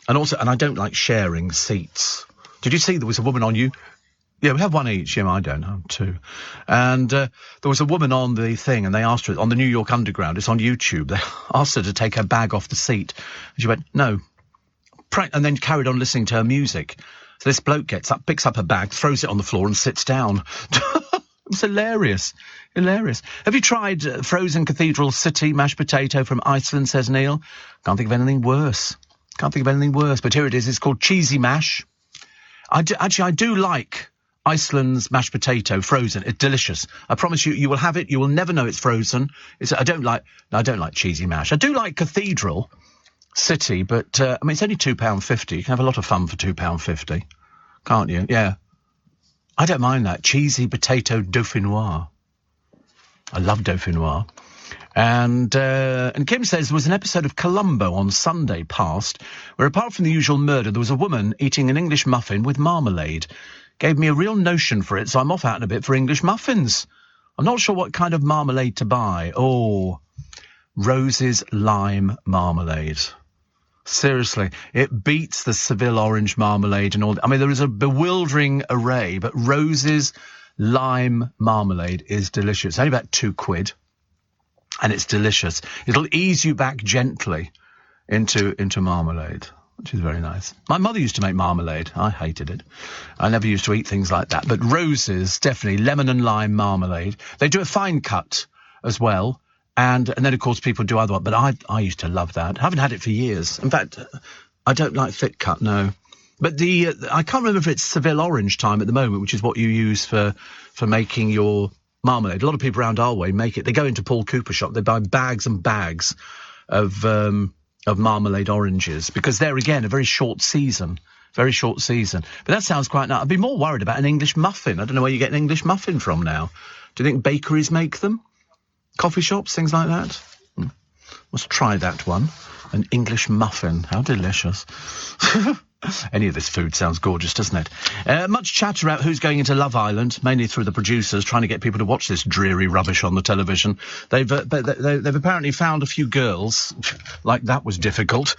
And I don't like sharing seats. Did you see there was a woman on you? Yeah, we have one each. Yeah, I don't. I have two. And there was a woman on the thing, and they asked her, on the New York Underground, it's on YouTube, they asked her to take her bag off the seat. And she went, no. And then carried on listening to her music. So this bloke gets up, picks up her bag, throws it on the floor and sits down. It was hilarious. Hilarious. Have you tried frozen Cathedral City mashed potato from Iceland, says Neil? Can't think of anything worse. Can't think of anything worse, but here it is. It's called cheesy mash. I do like Iceland's mashed potato frozen. It's delicious. I promise you, you will have it. You will never know it's frozen. I don't like cheesy mash. I do like Cathedral City, but I mean, it's only £2.50. You can have a lot of fun for £2.50, can't you? Yeah. I don't mind that. Cheesy potato dauphinoise. I love dauphinoise. And Kim says there was an episode of Columbo on Sunday past where, apart from the usual murder, there was a woman eating an English muffin with marmalade. Gave me a real notion for it, so I'm off out in a bit for English muffins. I'm not sure what kind of marmalade to buy. Oh, Rose's lime marmalade. Seriously, it beats the Seville orange marmalade and all. I mean, there is a bewildering array, but Rose's lime marmalade is delicious. It's only about £2. And it's delicious. It'll ease you back gently into marmalade, which is very nice. My mother used to make marmalade. I hated it. I never used to eat things like that. But Rose's, definitely, lemon and lime marmalade. They do a fine cut as well. And then, of course, people do other ones. But I used to love that. I haven't had it for years. In fact, I don't like thick cut, no. But I can't remember if it's Seville orange time at the moment, which is what you use for making your marmalade. A lot of people around our way make it. They go into Paul Cooper shop. They buy bags and bags of marmalade oranges because they're, again, a very short season. Very short season. But that sounds quite nice. I'd be more worried about an English muffin. I don't know where you get an English muffin from now. Do you think bakeries make them? Coffee shops, things like that? Must try that one. An English muffin. How delicious. Any of this food sounds gorgeous, doesn't it? Much chatter about who's going into Love Island, mainly through the producers trying to get people to watch this dreary rubbish on the television. They've apparently found a few girls, like that was difficult,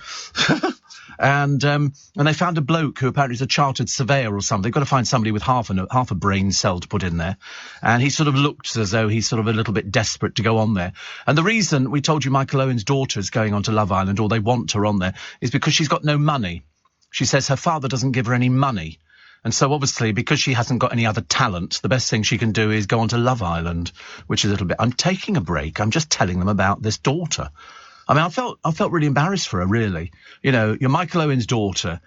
and they found a bloke who apparently is a chartered surveyor or something. They've got to find somebody with half a brain cell to put in there, and he sort of looked as though he's sort of a little bit desperate to go on there. And the reason we told you Michael Owen's daughter's going on to Love Island, or they want her on there, is because she's got no money. She says her father doesn't give her any money. And so obviously, because she hasn't got any other talent, the best thing she can do is go on to Love Island, which is a little bit... I'm taking a break. I'm just telling them about this daughter. I mean, I felt really embarrassed for her, really. You know, you're Michael Owen's daughter,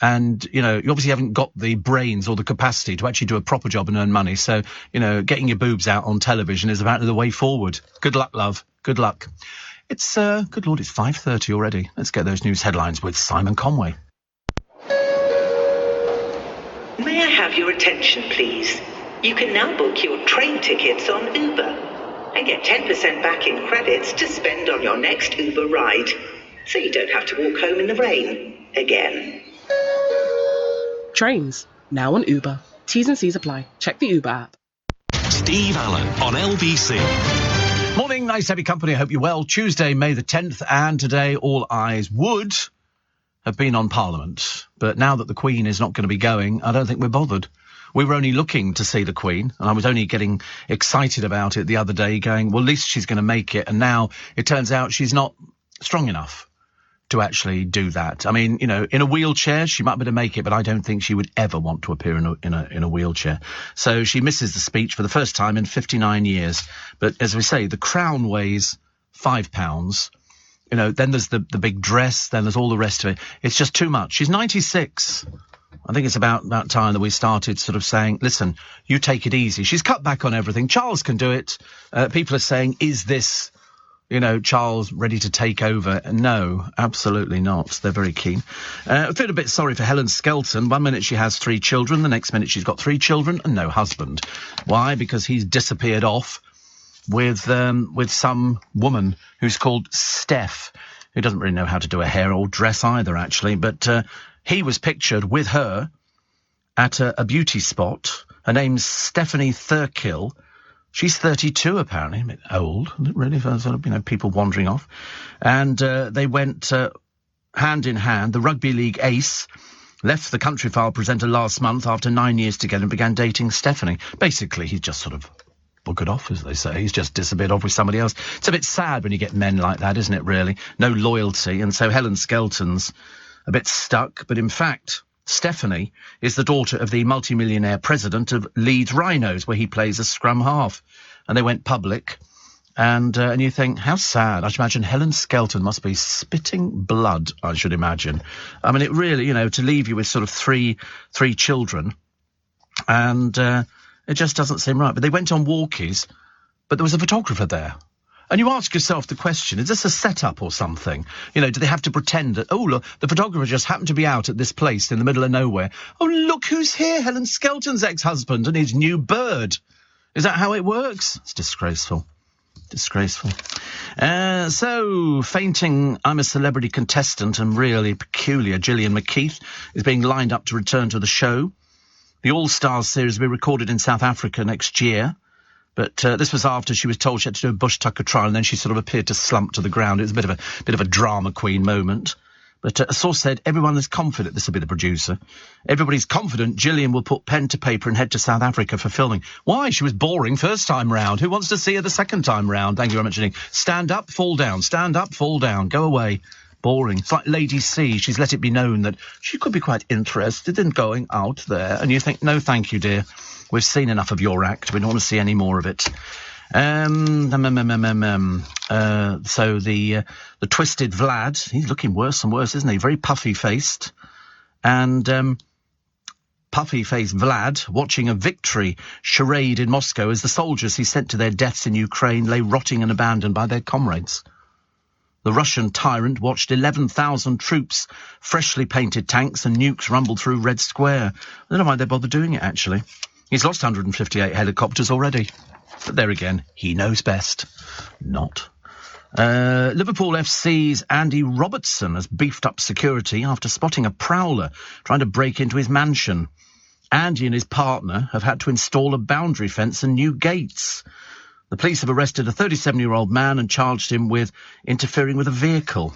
and, you know, you obviously haven't got the brains or the capacity to actually do a proper job and earn money. So, you know, getting your boobs out on television is apparently the way forward. Good luck, love. Good luck. It's, good Lord, it's 5:30 already. Let's get those news headlines with Simon Conway. May I have your attention, please? You can now book your train tickets on Uber. and get 10% back in credits to spend on your next Uber ride. So you don't have to walk home in the rain again. Trains, now on Uber. T's and C's apply. Check the Uber app. Steve Allen on LBC. Morning, nice to have your company. I hope you're well. Tuesday, May the 10th, and today all eyes would have been on Parliament. But now that the Queen is not going to be going, I don't think we're bothered. We were only looking to see the Queen, and I was only getting excited about it the other day, going, well, at least she's going to make it. And now it turns out she's not strong enough to actually do that. I mean, you know, in a wheelchair, she might be able to make it, but I don't think she would ever want to appear in a wheelchair. So she misses the speech for the first time in 59 years. But as we say, the crown weighs £5. You know, then there's the big dress, then there's all the rest of it. It's just too much. She's 96. I think it's about time that we started sort of saying, listen, you take it easy. She's cut back on everything. Charles can do it. People are saying, is this, you know, Charles ready to take over? No, absolutely not. They're very keen. I feel a bit sorry for Helen Skelton. 1 minute she has 3 children. The next minute she's got 3 children and no husband. Why? Because he's disappeared off with some woman who's called Steph, who doesn't really know how to do a hair or dress either, actually. But he was pictured with her at a beauty spot. Her name's Stephanie Thurkill. She's 32, apparently, a bit old, really, for sort of, you know, people wandering off. And they went hand in hand. The rugby league ace left the Country File presenter last month after 9 years together and began dating Stephanie. Basically, he's just sort of buggered off, as they say. He's just disappeared off with somebody else. It's a bit sad when you get men like that, isn't it, really? No loyalty. And so Helen Skelton's a bit stuck. But in fact, Stephanie is the daughter of the multimillionaire president of Leeds Rhinos, where he plays a scrum half. And they went public. And you think, how sad. I should imagine Helen Skelton must be spitting blood, I should imagine. I mean, it really, you know, to leave you with sort of three children. And it just doesn't seem right. But they went on walkies, but there was a photographer there. And you ask yourself the question, is this a setup or something? You know, do they have to pretend that, oh, look, the photographer just happened to be out at this place in the middle of nowhere. Oh, look who's here, Helen Skelton's ex-husband and his new bird. Is that how it works? It's disgraceful. Disgraceful. So, fainting I'm a Celebrity contestant and really peculiar Gillian McKeith is being lined up to return to the show. The All-Stars series will be recorded in South Africa next year. But this was after she was told she had to do a Bush Tucker trial, and then she sort of appeared to slump to the ground. It was a bit of a drama queen moment. But a source said everyone is confident, this will be the producer, everybody's confident Gillian will put pen to paper and head to South Africa for filming. Why? She was boring first time round. Who wants to see her the second time round? Thank you very much, Janine. Stand up, fall down. Stand up, fall down. Go away. Boring. It's like Lady C. She's let it be known that she could be quite interested in going out there. And you think, no, thank you, dear. We've seen enough of your act. We don't want to see any more of it. So the twisted Vlad, he's looking worse and worse, isn't he? Very puffy-faced. And puffy-faced Vlad watching a victory charade in Moscow as the soldiers he sent to their deaths in Ukraine lay rotting and abandoned by their comrades. The Russian tyrant watched 11,000 troops, freshly painted tanks and nukes rumble through Red Square. I don't know why they bother doing it, actually. He's lost 158 helicopters already. But there again, he knows best. Not. Liverpool FC's Andy Robertson has beefed up security after spotting a prowler trying to break into his mansion. Andy and his partner have had to install a boundary fence and new gates. The police have arrested a 37-year-old man and charged him with interfering with a vehicle.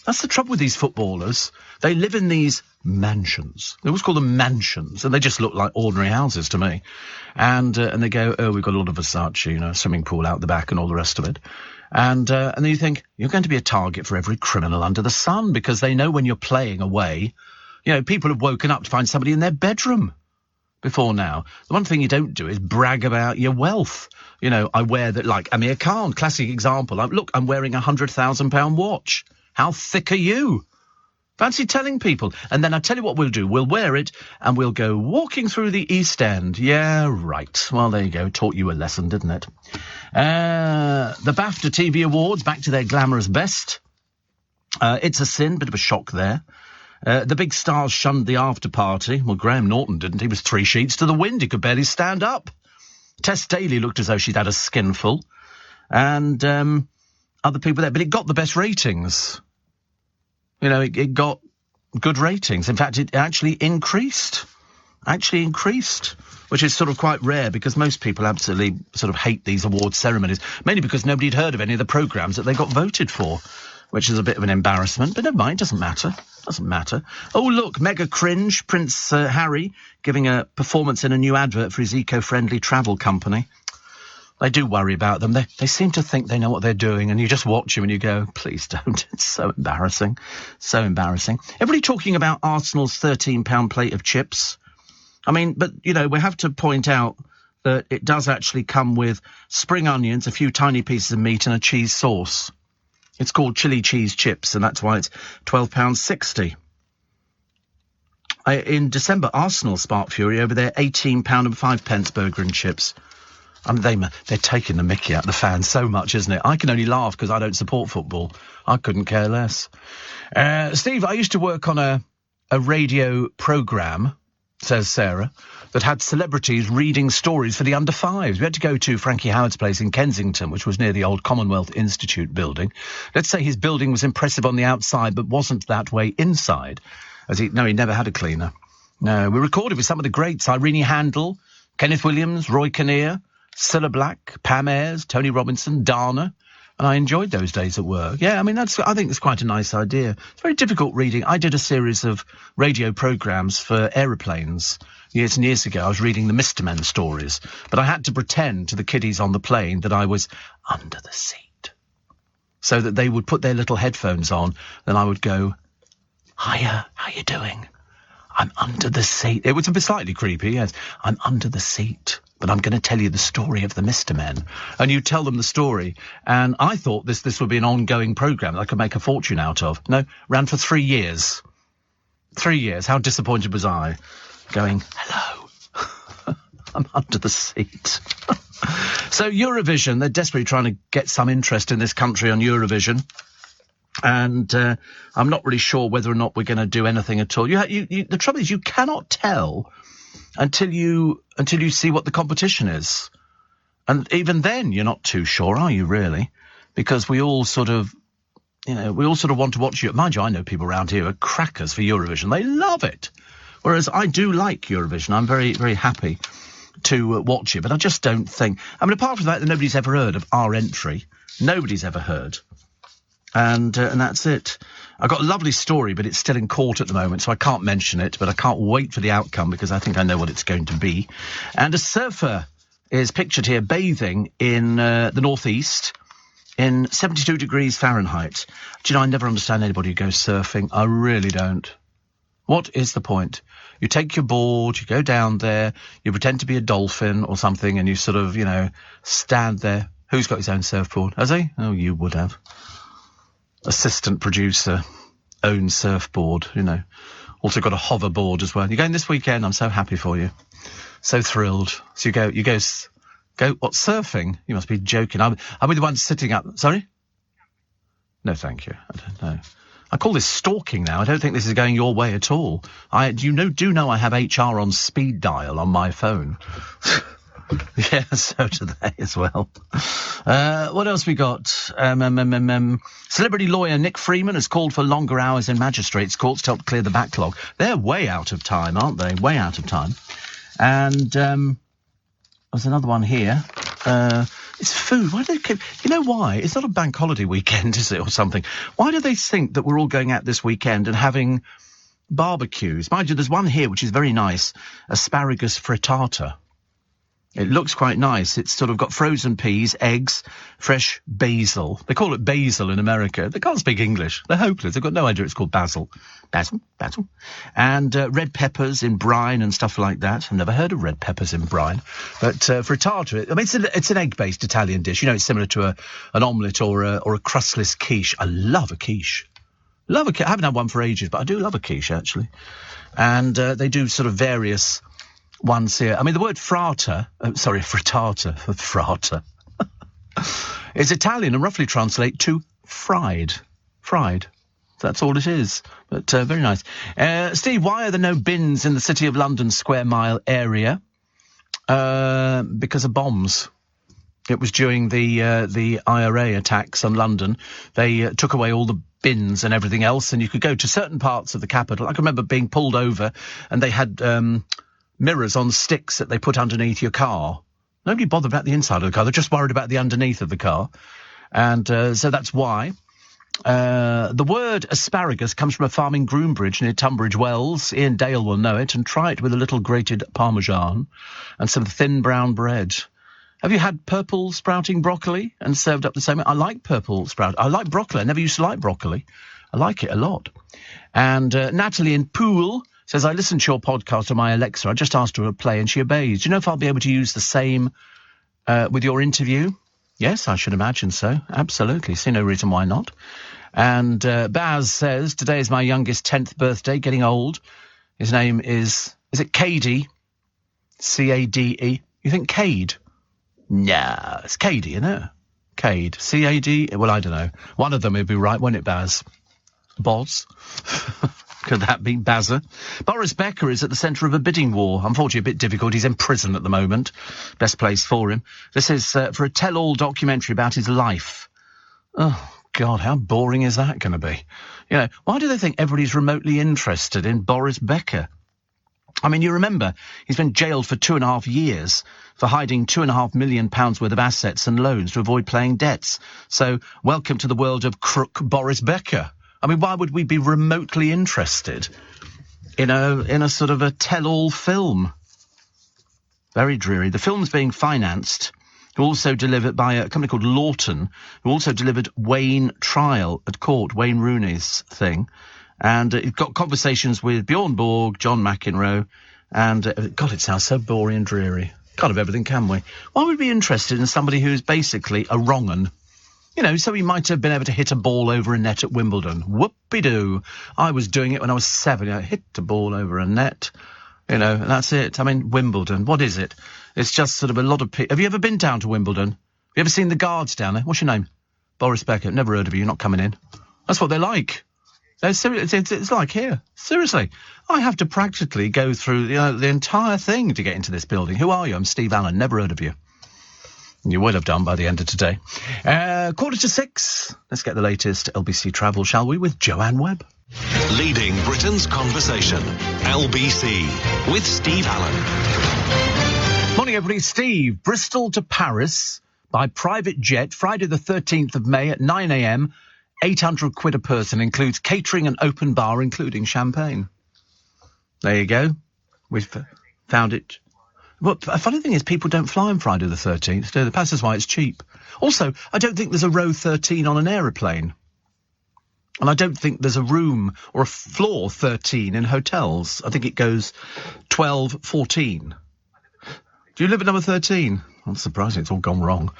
That's the trouble with these footballers. They live in these mansions. They always call them mansions, and they just look like ordinary houses to me. And they go, oh, we've got a lot of Versace, you know, swimming pool out the back and all the rest of it. And then you think, you're going to be a target for every criminal under the sun, because they know when you're playing away, you know, people have woken up to find somebody in their bedroom before now. The one thing you don't do is brag about your wealth. You know, I wear that, like Amir Khan, classic example. Look, I'm wearing a £100,000 watch. How thick are you? Fancy telling people. And then I tell you what we'll do. We'll wear it and we'll go walking through the East End. Yeah, right. Well, there you go. Taught you a lesson, didn't it? The BAFTA TV Awards, back to their glamorous best. It's a Sin, bit of a shock there. The big stars shunned the after party. Well, Graham Norton didn't. He was 3 sheets to the wind. He could barely stand up. Tess Daly looked as though she'd had a skinful. and other people there. But it got the best ratings. You know, it got good ratings. In fact, it actually increased, which is sort of quite rare because most people absolutely sort of hate these award ceremonies, mainly because nobody had heard of any of the programmes that they got voted for, which is a bit of an embarrassment, but never mind, doesn't matter. Oh, look, mega cringe, Prince Harry giving a performance in a new advert for his eco-friendly travel company. They do worry about them. They seem to think they know what they're doing, and you just watch them and you go, please don't. It's so embarrassing. So embarrassing. Everybody talking about Arsenal's £13 plate of chips. I mean, but, you know, we have to point out that it does actually come with spring onions, a few tiny pieces of meat and a cheese sauce. It's called chili cheese chips, and that's why it's £12.60. In December, Arsenal sparked fury over their £18 and 5 pence burger and chips. I mean, they're taking the mickey out of the fans so much, isn't it? I can only laugh because I don't support football. I couldn't care less. Steve, I used to work on a radio programme, says Sarah, that had celebrities reading stories for the under-5s. We had to go to Frankie Howard's place in Kensington, which was near the old Commonwealth Institute building. Let's say his building was impressive on the outside, but wasn't that way inside. He never had a cleaner. No, we recorded with some of the greats, Irene Handel, Kenneth Williams, Roy Kinnear, Cilla Black, Pam Ayres, Tony Robinson, Dana, and I enjoyed those days at work. Yeah, I mean, I think it's quite a nice idea. It's very difficult reading. I did a series of radio programmes for aeroplanes years and years ago. I was reading the Mr. Men stories, but I had to pretend to the kiddies on the plane that I was under the seat, so that they would put their little headphones on, then I would go, hiya, how you doing? I'm under the seat. It was a bit slightly creepy, yes. I'm under the seat, but I'm going to tell you the story of the Mr. Men. And you tell them the story. And I thought this would be an ongoing programme that I could make a fortune out of. No, ran for 3 years. 3 years. How disappointed was I? Going, hello, I'm under the seat. So Eurovision, they're desperately trying to get some interest in this country on Eurovision. And I'm not really sure whether or not we're going to do anything at all. The trouble is you cannot tell until you see what the competition is. And even then, you're not too sure, are you, really? Because we all sort of want to watch you. Mind you, I know people around here are crackers for Eurovision. They love it. Whereas I do like Eurovision. I'm very, very happy to watch it. But I just don't think... I mean, apart from that, nobody's ever heard of our entry. Nobody's ever heard. And that's it. I've got a lovely story, but it's still in court at the moment, so I can't mention it, but I can't wait for the outcome because I think I know what it's going to be. And a surfer is pictured here bathing in the northeast in 72 degrees Fahrenheit. Do you know, I never understand anybody who goes surfing. I really don't. What is the point? You take your board, you go down there, you pretend to be a dolphin or something, and you sort of, stand there. Who's got his own surfboard? Has he? Oh, you would have. Assistant producer, own surfboard, Also got a hoverboard as well. You're going this weekend? I'm so happy for you. So thrilled. So you go, what, surfing? You must be joking. I'll be the one sitting up. Sorry? No, thank you. I don't know. I call this stalking now. I don't think this is going your way at all. Do know I have HR on speed dial on my phone. Yeah, so do they as well. What else we got? Celebrity lawyer Nick Freeman has called for longer hours in magistrates' courts to help clear the backlog. They're way out of time, aren't they? Way out of time. And there's another one here. It's food. Why do they keep... You know why? It's not a bank holiday weekend, is it, or something? Why do they think that we're all going out this weekend and having barbecues? Mind you, there's one here which is very nice. Asparagus frittata. It looks quite nice. It's sort of got frozen peas, eggs, fresh basil. They call it basil in America. They can't speak English. They're hopeless. They've got no idea it's called basil. Basil. And red peppers in brine and stuff like that. I've never heard of red peppers in brine. But frittata, I mean, it's an egg-based Italian dish. It's similar to an omelette or a crustless quiche. I love a quiche. I haven't had one for ages, but I do love a quiche, actually. And they do sort of various... ones here. I mean, the word frittata, is Italian and roughly translate to fried. Fried. That's all it is. But very nice. Steve, why are there no bins in the City of London Square Mile area? Because of bombs. It was during the IRA attacks on London. They took away all the bins and everything else, and you could go to certain parts of the capital. I can remember being pulled over, and they had mirrors on sticks that they put underneath your car. Nobody bothered about the inside of the car. They're just worried about the underneath of the car. And so that's why. The word asparagus comes from a farm in Groombridge near Tunbridge Wells. Ian Dale will know it, and try it with a little grated parmesan and some thin brown bread. Have you had purple sprouting broccoli and served up the same? I like purple sprout. I like broccoli. I never used to like broccoli. I like it a lot. And Natalie in Poole says, I listened to your podcast on my Alexa. I just asked her to play and she obeys. Do you know if I'll be able to use the same with your interview? Yes, I should imagine so. Absolutely. See no reason why not. And Baz says, today is my youngest 10th birthday, getting old. His name is it Cady? C-A-D-E. You think Cade? Nah, it's Cady, isn't it? Cade. C-A-D? Well, I don't know. One of them would be right, wouldn't it, Baz? Boz? Could that be Bazza? Boris Becker is at the centre of a bidding war. Unfortunately, a bit difficult. He's in prison at the moment. Best place for him. This is for a tell-all documentary about his life. Oh, God, how boring is that going to be? You know, why do they think everybody's remotely interested in Boris Becker? I mean, you remember, he's been jailed for 2.5 years for hiding £2.5 million worth of assets and loans to avoid paying debts. So, welcome to the world of crook Boris Becker. I mean, why would we be remotely interested in a sort of a tell-all film? Very dreary. The film's being financed, also delivered by a company called Lawton, who also delivered Wayne Trial at court, Wayne Rooney's thing. And it got conversations with Bjorn Borg, John McEnroe, and, God, it sounds so boring and dreary. Can't have everything, can we? Why would we be interested in somebody who's basically a wrong-un? You know, so he might have been able to hit a ball over a net at Wimbledon. Whoopie-doo. I was doing it when I was 7. I hit a ball over a net. You know, and that's it. I mean, Wimbledon, what is it? It's just sort of a lot of people. Have you ever been down to Wimbledon? Have you ever seen the guards down there? What's your name? Boris Becker. Never heard of you. You're not coming in. That's what they're like. It's like here. Seriously. I have to practically go through the entire thing to get into this building. Who are you? I'm Steve Allen. Never heard of you. You will have done by the end of today. 5:45. Let's get the latest LBC travel, shall we, with Joanne Webb. Leading Britain's conversation. LBC with Steve Allen. Morning, everybody. Steve, Bristol to Paris by private jet, Friday the 13th of May at 9 a.m. 800 quid a person, includes catering and open bar, including champagne. There you go. We've found it. Well, a funny thing is people don't fly on Friday the 13th, do they? That's why it's cheap. Also, I don't think there's a row 13 on an aeroplane. And I don't think there's a room or a floor 13 in hotels. I think it goes 12, 14. Do you live at number 13? I'm surprised it's all gone wrong.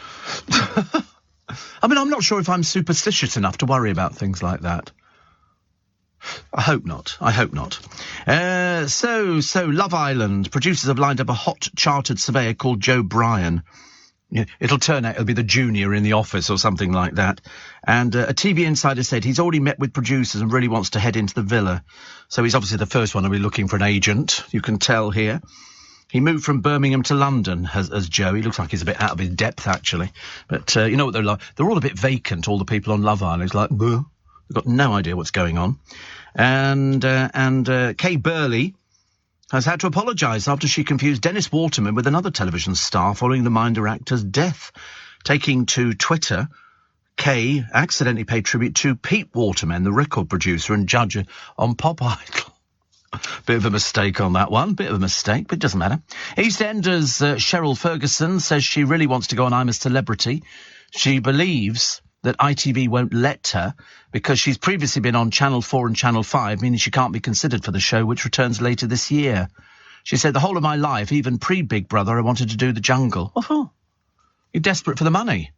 I mean, I'm not sure if I'm superstitious enough to worry about things like that. I hope not. So Love Island. Producers have lined up a hot chartered surveyor called Joe Bryan. It'll turn out he'll be the junior in the office or something like that. And a TV insider said he's already met with producers and really wants to head into the villa. So he's obviously the first one to be looking for an agent. You can tell here. He moved from Birmingham to London as Joe. He looks like he's a bit out of his depth, actually. But you know what they're like? They're all a bit vacant, all the people on Love Island. It's like, bleh. They've got no idea what's going on. And Kay Burley has had to apologise after she confused Dennis Waterman with another television star following the Minder actor's death. Taking to Twitter, Kay accidentally paid tribute to Pete Waterman, the record producer and judge on Pop Idol. Bit of a mistake on that one. Bit of a mistake, but it doesn't matter. EastEnders Cheryl Ferguson says she really wants to go on I'm a Celebrity. She believes that ITV won't let her because she's previously been on Channel 4 and Channel 5, meaning she can't be considered for the show, which returns later this year. She said, the whole of my life, even pre-Big Brother, I wanted to do The Jungle. What for? You're desperate for the money.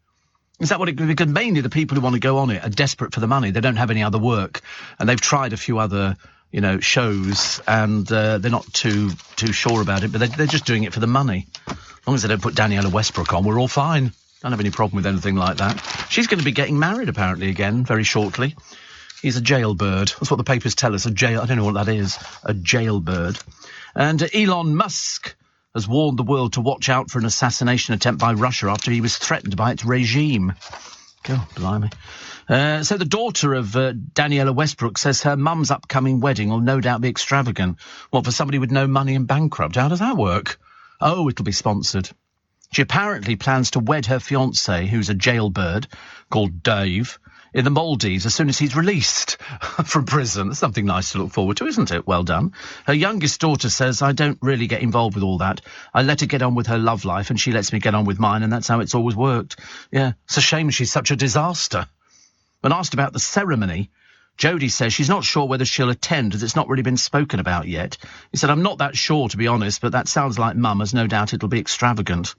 Is that what it... Because mainly the people who want to go on it are desperate for the money. They don't have any other work. And they've tried a few other, shows, and they're not too sure about it, but they're just doing it for the money. As long as they don't put Daniela Westbrook on, we're all fine. Don't have any problem with anything like that. She's going to be getting married, apparently, again, very shortly. He's a jailbird. That's what the papers tell us. I don't know what that is. A jailbird. And Elon Musk has warned the world to watch out for an assassination attempt by Russia after he was threatened by its regime. God, blimey. So the daughter of Daniela Westbrook says her mum's upcoming wedding will no doubt be extravagant. What, for somebody with no money and bankrupt? How does that work? Oh, it'll be sponsored. She apparently plans to wed her fiancé, who's a jailbird called Dave, in the Maldives as soon as he's released from prison. That's something nice to look forward to, isn't it? Well done. Her youngest daughter says, I don't really get involved with all that. I let her get on with her love life and she lets me get on with mine, and that's how it's always worked. Yeah, it's a shame she's such a disaster. When asked about the ceremony, Jodie says she's not sure whether she'll attend as it's not really been spoken about yet. He said, I'm not that sure, to be honest, but that sounds like Mum, as no doubt it'll be extravagant.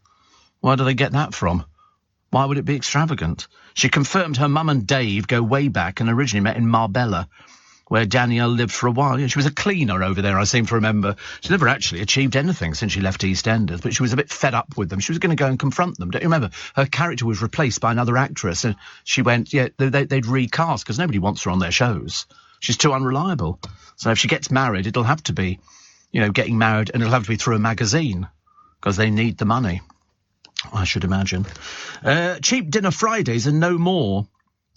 Where do they get that from? Why would it be extravagant? She confirmed her mum and Dave go way back and originally met in Marbella, where Danielle lived for a while. Yeah, she was a cleaner over there, I seem to remember. She never actually achieved anything since she left EastEnders, but she was a bit fed up with them. She was going to go and confront them. Don't you remember? Her character was replaced by another actress, and she went, yeah, they'd recast, because nobody wants her on their shows. She's too unreliable. So if she gets married, it'll have to be, getting married, and it'll have to be through a magazine, because they need the money, I should imagine. Cheap dinner Fridays and no more,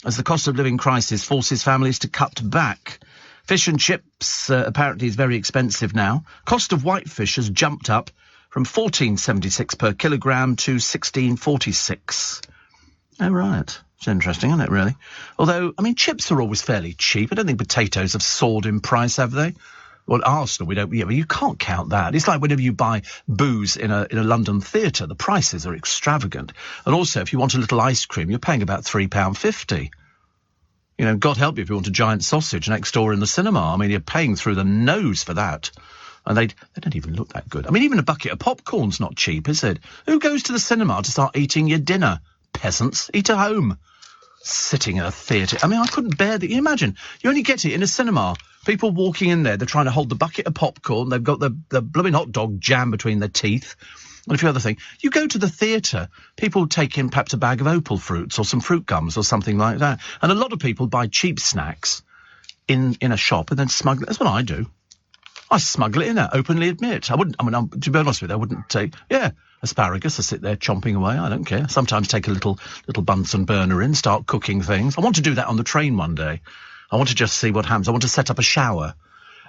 as the cost of living crisis forces families to cut back. Fish and chips apparently is very expensive now. Cost of whitefish has jumped up from $14.76 per kilogram to $16.46. Oh, right. It's interesting, isn't it, really? Although, chips are always fairly cheap. I don't think potatoes have soared in price, have they? Well, Arsenal, we don't. Yeah, but you can't count that. It's like whenever you buy booze in a London theatre, the prices are extravagant. And also, if you want a little ice cream, you're paying about £3.50. God help you if you want a giant sausage next door in the cinema. You're paying through the nose for that. And they don't even look that good. Even a bucket of popcorn's not cheap, is it? Who goes to the cinema to start eating your dinner? Peasants. Eat at home. Sitting in a theatre. I couldn't bear that. You imagine, you only get it in a cinema. People walking in there, they're trying to hold the bucket of popcorn. They've got the blooming hot dog jam between their teeth and a few other things. You go to the theatre, people take in perhaps a bag of Opal fruits or some fruit gums or something like that. And a lot of people buy cheap snacks in a shop and then smuggle it. That's what I do. I smuggle it in there, openly admit. I wouldn't, to be honest with you, I wouldn't take, asparagus. I sit there chomping away. I don't care. Sometimes take a little Bunsen burner in, start cooking things. I want to do that on the train one day. I want to just see what happens. I want to set up a shower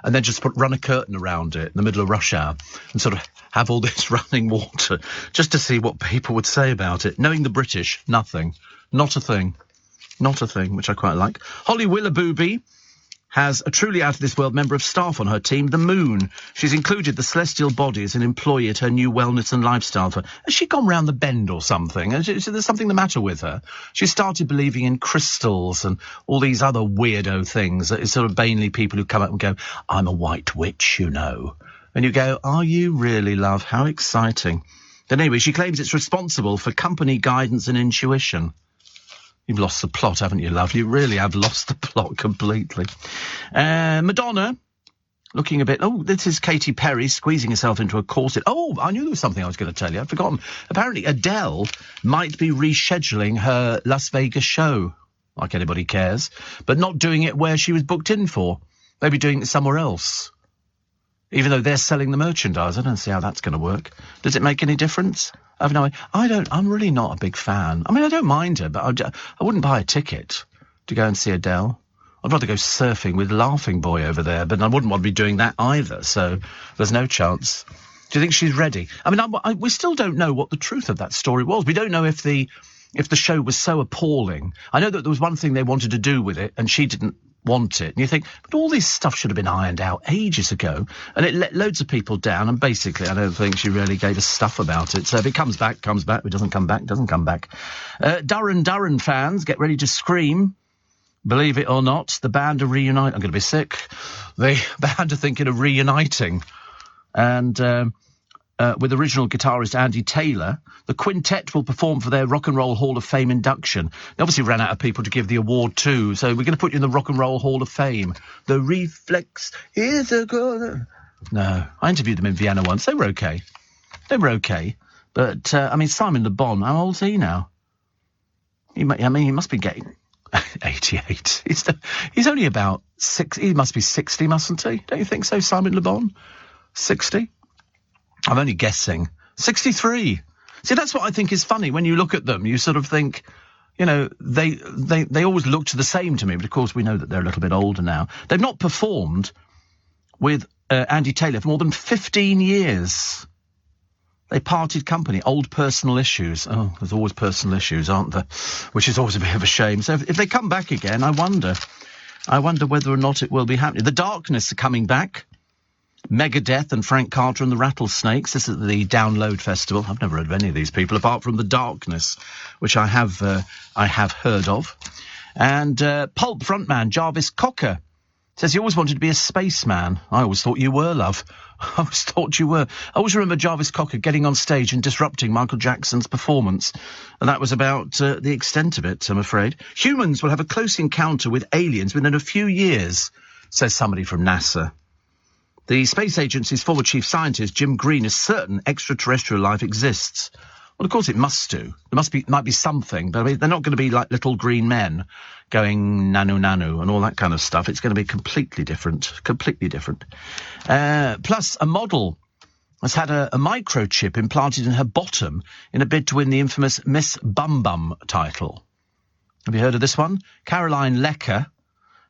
and then just run a curtain around it in the middle of rush hour and sort of have all this running water just to see what people would say about it. Knowing the British, nothing. Not a thing. Not a thing, which I quite like. Holly Willoughby has a truly out-of-this-world member of staff on her team, the Moon. She's included the celestial body as an employee at her new wellness and lifestyle firm. Has she gone round the bend or something? Is there something the matter with her? She started believing in crystals and all these other weirdo things. It's sort of vainly people who come up and go, I'm a white witch, And you go, are you really, love? How exciting. But anyway, she claims it's responsible for company guidance and intuition. You've lost the plot, haven't you, love? You really have lost the plot completely. Madonna, looking a bit... Oh, this is Katy Perry squeezing herself into a corset. Oh, I knew there was something I was going to tell you. I'd forgotten. Apparently, Adele might be rescheduling her Las Vegas show, like anybody cares, but not doing it where she was booked in for. Maybe doing it somewhere else. Even though they're selling the merchandise. I don't see how that's going to work. Does it make any difference? I've no idea. I'm really not a big fan. I don't mind her, but I wouldn't buy a ticket to go and see Adele. I'd rather go surfing with Laughing Boy over there, but I wouldn't want to be doing that either, so there's no chance. Do you think she's ready? We still don't know what the truth of that story was. We don't know if the show was so appalling. I know that there was one thing they wanted to do with it, and she didn't want it. And you think, but all this stuff should have been ironed out ages ago. And it let loads of people down. And basically, I don't think she really gave us stuff about it. So if it comes back, comes back. If it doesn't come back, doesn't come back. Duran fans, get ready to scream. Believe it or not, the band are reuniting. I'm going to be sick. The band are thinking of reuniting. And with original guitarist Andy Taylor, the quintet will perform for their Rock and Roll Hall of Fame induction. They obviously ran out of people to give the award to, so we're going to put you in the Rock and Roll Hall of Fame. The reflex is a good... No, I interviewed them in Vienna once. They were okay. But, Simon Le Bon, how old's he now? He must be getting 88. He's only about 6. He must be 60, mustn't he? Don't you think so, Simon Le Bon? 60? I'm only guessing. 63. See, that's what I think is funny. When you look at them, you sort of think, you know, they always looked the same to me. But, of course, we know that they're a little bit older now. They've not performed with Andy Taylor for more than 15 years. They parted company. Old personal issues. Oh, there's always personal issues, aren't there? Which is always a bit of a shame. So if they come back again, I wonder whether or not it will be happening. The Darkness are coming back. Megadeth and Frank Carter and the Rattlesnakes. This is the Download Festival. I've never heard of any of these people apart from The Darkness, which I have heard of. And Pulp frontman Jarvis Cocker says he always wanted to be a spaceman. I always thought you were, love. I always thought you were. I always remember Jarvis Cocker getting on stage and disrupting Michael Jackson's performance. And that was about the extent of it, I'm afraid. Humans will have a close encounter with aliens within a few years, says somebody from NASA. The space agency's former chief scientist, Jim Green, is certain extraterrestrial life exists. Well, of course it must do. There might be something, but I mean, they're not going to be like little green men going nanu and all that kind of stuff. It's going to be completely different. Plus, a model has had a microchip implanted in her bottom in a bid to win the infamous Miss Bum Bum title. Have you heard of this one? Caroline Lecker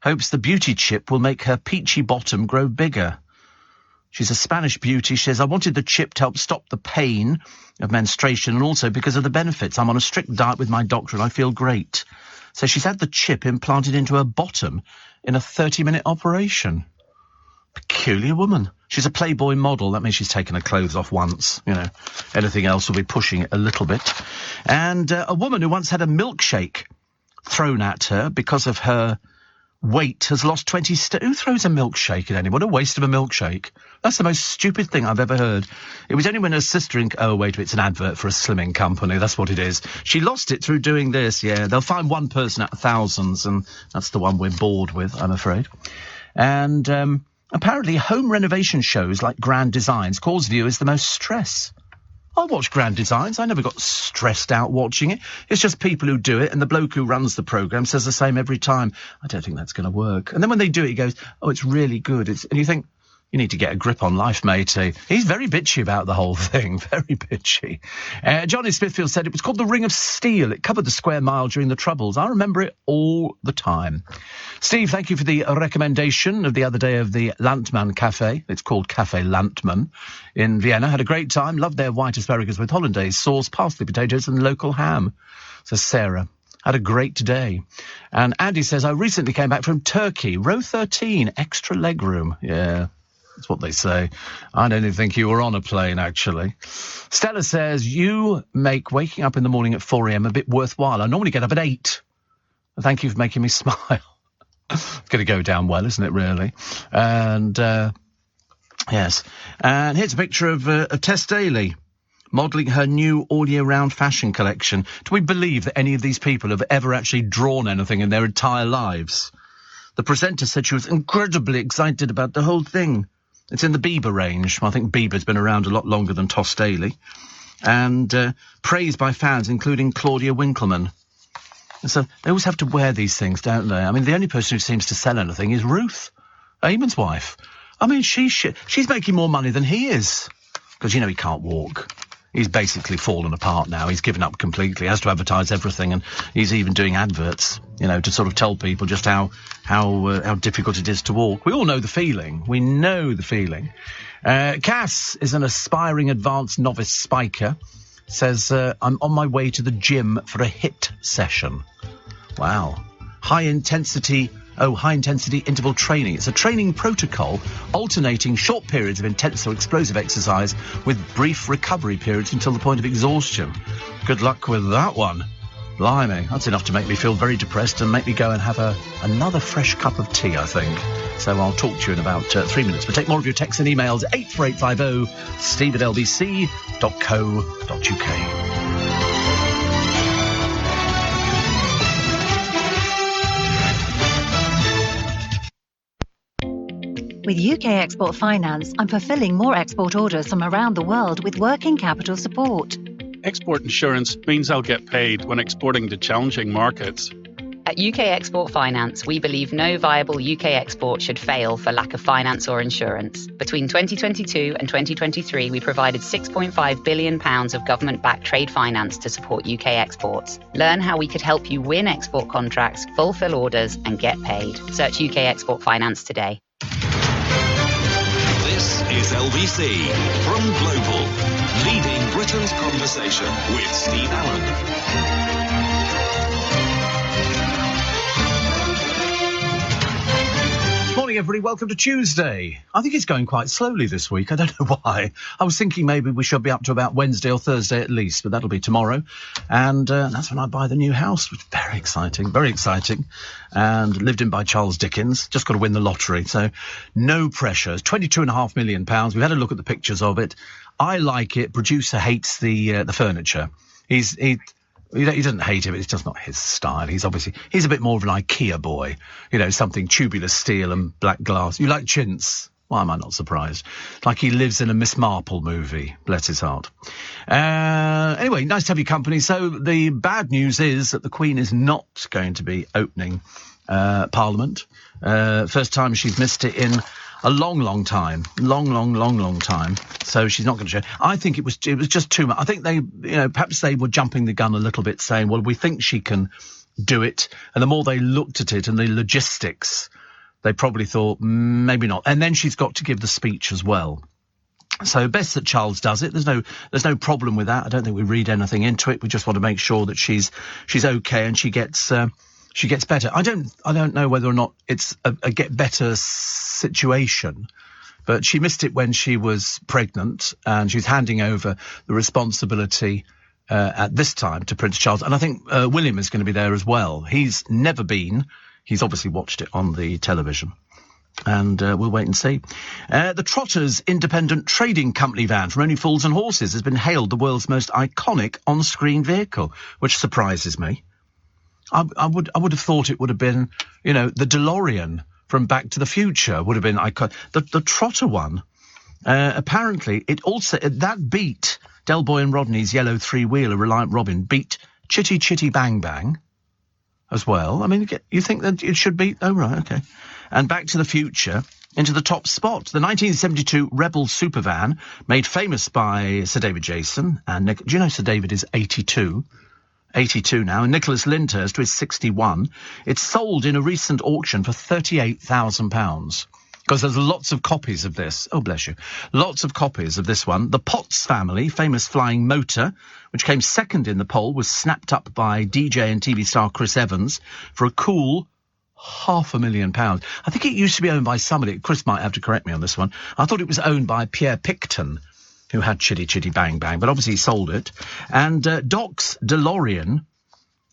hopes the beauty chip will make her peachy bottom grow bigger. She's a Spanish beauty. She says, I wanted the chip to help stop the pain of menstruation and also because of the benefits. I'm on a strict diet with my doctor and I feel great. So she's had the chip implanted into her bottom in a 30-minute operation. Peculiar woman. She's a Playboy model. That means she's taken her clothes off once. You know, anything else will be pushing it a little bit. And a woman who once had a milkshake thrown at her because of her weight has lost 20 stone. Who throws a milkshake at anyone? What a waste of a milkshake. That's the most stupid thing I've ever heard. It was only when her sister... Oh, wait, it's an advert for a slimming company. That's what it is. She lost it through doing this, yeah. They'll find one person out of thousands, and that's the one we're bored with, I'm afraid. And apparently home renovation shows like Grand Designs cause viewers the most stress. I watch Grand Designs. I never got stressed out watching it. It's just people who do it, and the bloke who runs the programme says the same every time. I don't think that's going to work. And then when they do it, he goes, oh, it's really good. And you think, you need to get a grip on life, matey. He's very bitchy about the whole thing. Very bitchy. Johnny Smithfield said it was called the Ring of Steel. It covered the square mile during the Troubles. I remember it all the time. Steve, thank you for the recommendation of the other day of the Landmann Cafe. It's called Cafe Landmann in Vienna. Had a great time. Loved their white asparagus with hollandaise sauce, parsley potatoes and local ham. Says Sarah. Had a great day. And Andy says, I recently came back from Turkey. Row 13, extra legroom. Yeah. That's what they say. I don't even think you were on a plane, actually. Stella says, you make waking up in the morning at 4 a.m. a bit worthwhile. I normally get up at 8. Thank you for making me smile. It's going to go down well, isn't it, really? And, yes. And here's a picture of Tess Daly modelling her new all-year-round fashion collection. Do we believe that any of these people have ever actually drawn anything in their entire lives? The presenter said she was incredibly excited about the whole thing. It's in the Bieber range. I think Bieber's been around a lot longer than Toss Daly. And praised by fans, including Claudia Winkleman. And so they always have to wear these things, don't they? I mean, the only person who seems to sell anything is Ruth, Eamon's wife. I mean, she's making more money than he is. Because, you know, he can't walk. He's basically fallen apart now. He's given up completely. He has to advertise everything, and he's even doing adverts, you know, to sort of tell people just how difficult it is to walk. We all know the feeling. We know the feeling. Cass is an aspiring advanced novice spiker. Says, I'm on my way to the gym for a HIIT session. Wow. High intensity interval training. It's a training protocol alternating short periods of intense or explosive exercise with brief recovery periods until the point of exhaustion. Good luck with that one. Blimey, that's enough to make me feel very depressed and make me go and have another fresh cup of tea, I think. So I'll talk to you in about 3 minutes. But take more of your texts and emails at 84850 steve@lbc.co.uk. With UK Export Finance, I'm fulfilling more export orders from around the world with working capital support. Export insurance means I'll get paid when exporting to challenging markets. At UK Export Finance, we believe no viable UK export should fail for lack of finance or insurance. Between 2022 and 2023, we provided £6.5 billion of government-backed trade finance to support UK exports. Learn how we could help you win export contracts, fulfill orders, and get paid. Search UK Export Finance today. This is LBC from Global, leading Britain's conversation with Steve Allen. Morning, everybody. Welcome to Tuesday. I think it's going quite slowly this week. I don't know why. I was thinking maybe we should be up to about Wednesday or Thursday at least, but that'll be tomorrow. And that's when I buy the new house, which is very exciting, very exciting. And lived in by Charles Dickens. Just got to win the lottery. So no pressure. It's £22.5 million. We've had a look at the pictures of it. I like it. Producer hates the furniture. He doesn't hate it, but it's just not his style. He's a bit more of an IKEA boy. You know, something tubular steel and black glass. You like chintz? Why am I not surprised? Like he lives in a Miss Marple movie. Bless his heart. Anyway, nice to have your company. So the bad news is that the Queen is not going to be opening Parliament. First time she's missed it in a long time. Long time. So she's not going to show. I think it was just too much. I think perhaps they were jumping the gun a little bit, saying, well, we think she can do it. And the more they looked at it and the logistics, they probably thought, maybe not. And then she's got to give the speech as well. So best that Charles does it. There's no problem with that. I don't think we read anything into it. We just want to make sure that she's okay and she gets better. I don't know whether or not it's a get better situation, but she missed it when she was pregnant and she's handing over the responsibility at this time to Prince Charles. And I think William is going to be there as well. He's never been. He's obviously watched it on the television. And we'll wait and see. The Trotters Independent Trading Company van from Only Fools and Horses has been hailed the world's most iconic on-screen vehicle, which surprises me. I would have thought it would have been, the DeLorean from Back to the Future would have been iconic. The Trotter one, apparently, that beat Del Boy and Rodney's yellow three-wheeler Reliant Robin, beat Chitty Chitty Bang Bang as well. I mean, you think that it should beat? Oh, right, okay. And Back to the Future into the top spot. The 1972 Rebel Supervan, made famous by Sir David Jason and Nick. Do you know Sir David is 82? 82 now, and Nicholas Lyndhurst is 61. It's sold in a recent auction for £38,000 because there's lots of copies of this. Oh, bless you. Lots of copies of this one. The Potts family, famous flying motor, which came second in the poll, was snapped up by DJ and TV star Chris Evans for a cool £500,000. I think it used to be owned by somebody. Chris might have to correct me on this one. I thought it was owned by Pierre Picton, who had Chitty Chitty Bang Bang, but obviously he sold it. And Doc's DeLorean,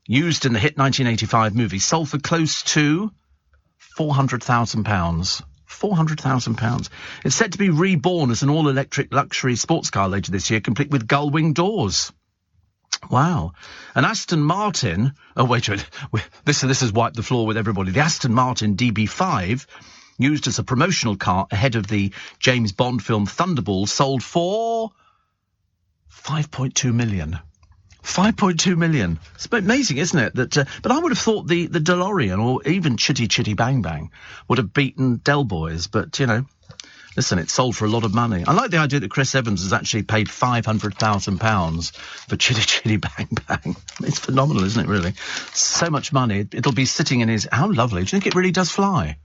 used in the hit 1985 movie, sold for close to £400,000. £400,000. It's set to be reborn as an all-electric luxury sports car later this year, complete with gull-wing doors. Wow. An Aston Martin... Oh, wait a minute. This has wiped the floor with everybody. The Aston Martin DB5... used as a promotional car ahead of the James Bond film Thunderball, sold for £5.2 million. £5.2 million. It's amazing, isn't it? But I would have thought the DeLorean or even Chitty Chitty Bang Bang would have beaten Del Boys. But, listen, it sold for a lot of money. I like the idea that Chris Evans has actually paid £500,000 for Chitty Chitty Bang Bang. It's phenomenal, isn't it, really? So much money. It'll be sitting in his... How lovely. Do you think it really does fly?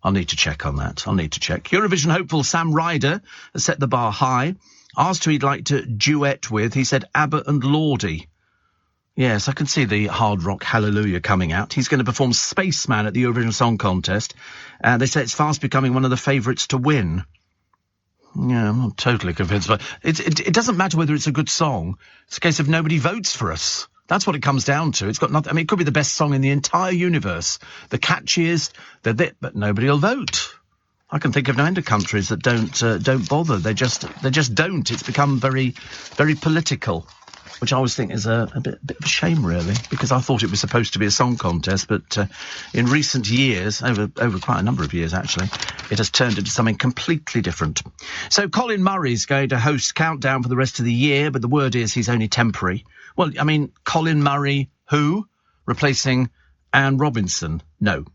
I'll need to check on that. Eurovision hopeful Sam Ryder has set the bar high. Asked who he'd like to duet with, he said ABBA and Lordi. Yes, I can see the hard rock Hallelujah coming out. He's going to perform Spaceman at the Eurovision Song Contest. They say it's fast becoming one of the favourites to win. Yeah, I'm not totally convinced. But it doesn't matter whether it's a good song. It's a case of nobody votes for us. That's what it comes down to. It's got nothing. I mean, it could be the best song in the entire universe, the catchiest, but nobody will vote. I can think of no end of countries that don't bother. They just don't. It's become very, very political, which I always think is a bit of a shame, really, because I thought it was supposed to be a song contest, but in recent years, over quite a number of years actually, it has turned into something completely different. So Colin Murray's going to host Countdown for the rest of the year, but the word is he's only temporary. Well, I mean, Colin Murray, who? Replacing Anne Robinson? No.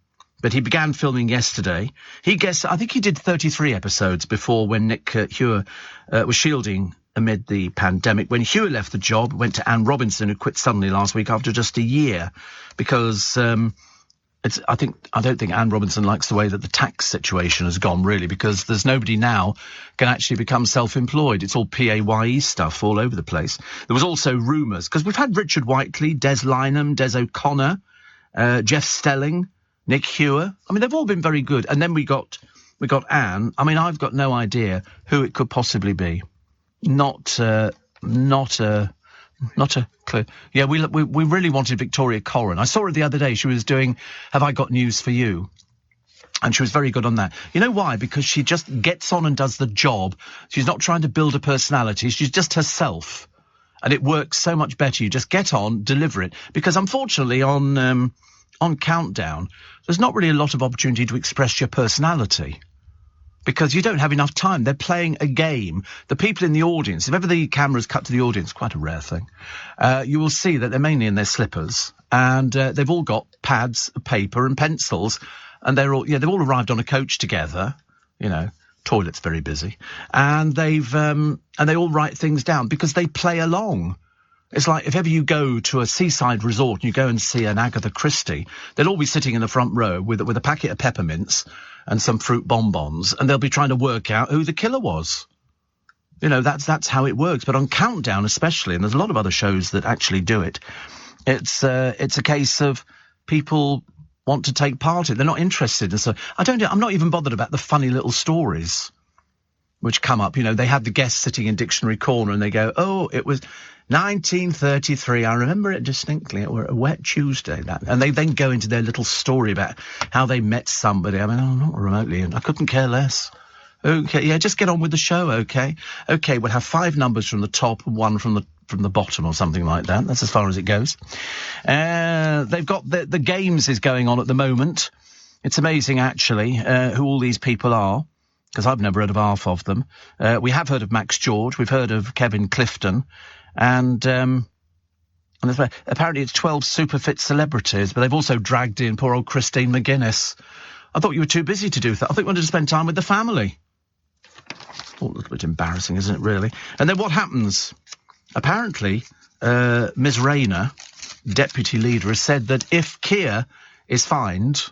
But he began filming yesterday. I think he did 33 episodes before when Nick Hewer was shielding amid the pandemic. When Hewer left the job, went to Anne Robinson, who quit suddenly last week after just a year, because I don't think Anne Robinson likes the way that the tax situation has gone, really, because there's nobody now can actually become self-employed. It's all PAYE stuff all over the place. There was also rumours, because we've had Richard Whiteley, Des Lynam, Des O'Connor, Jeff Stelling, Nick Hewer. I mean, they've all been very good. And then we got Anne. I mean, I've got no idea who it could possibly be. Not a clue. Yeah, we really wanted Victoria Coren. I saw her the other day. She was doing Have I Got News for You? And she was very good on that. You know why? Because she just gets on and does the job. She's not trying to build a personality. She's just herself. And it works so much better. You just get on, deliver it. Because unfortunately on Countdown, there's not really a lot of opportunity to express your personality. Because you don't have enough time. They're playing a game. The people in the audience, if ever the camera's cut to the audience, quite a rare thing, you will see that they're mainly in their slippers, and they've all got pads, paper and pencils, and they've all arrived on a coach together, toilet's very busy, and they all write things down because they play along. It's like if ever you go to a seaside resort and you go and see an Agatha Christie, they'll all be sitting in the front row with a packet of peppermints and some fruit bonbons, and they'll be trying to work out who the killer was. That's how it works. But on Countdown especially, and there's a lot of other shows that actually do it, it's a case of people want to take part in it. They're not interested. And so I'm not even bothered about the funny little stories which come up. They have the guests sitting in Dictionary Corner and they go, oh, it was 1933. I remember it distinctly. It was a wet Tuesday. And they then go into their little story about how they met somebody. I mean, not remotely. And I couldn't care less. Okay, yeah, just get on with the show, okay? Okay, we'll have 5 numbers from the top and 1 from the bottom or something like that. That's as far as it goes. They've got the games is going on at the moment. It's amazing, actually, who all these people are, because I've never heard of half of them. We have heard of Max George. We've heard of Kevin Clifton. And apparently it's 12 super fit celebrities, but they've also dragged in poor old Christine McGuinness. I thought you were too busy to do that. I thought you wanted to spend time with the family. Oh, a little bit embarrassing, isn't it, really? And then what happens? Apparently, Ms. Rayner, deputy leader, has said that if Keir is fined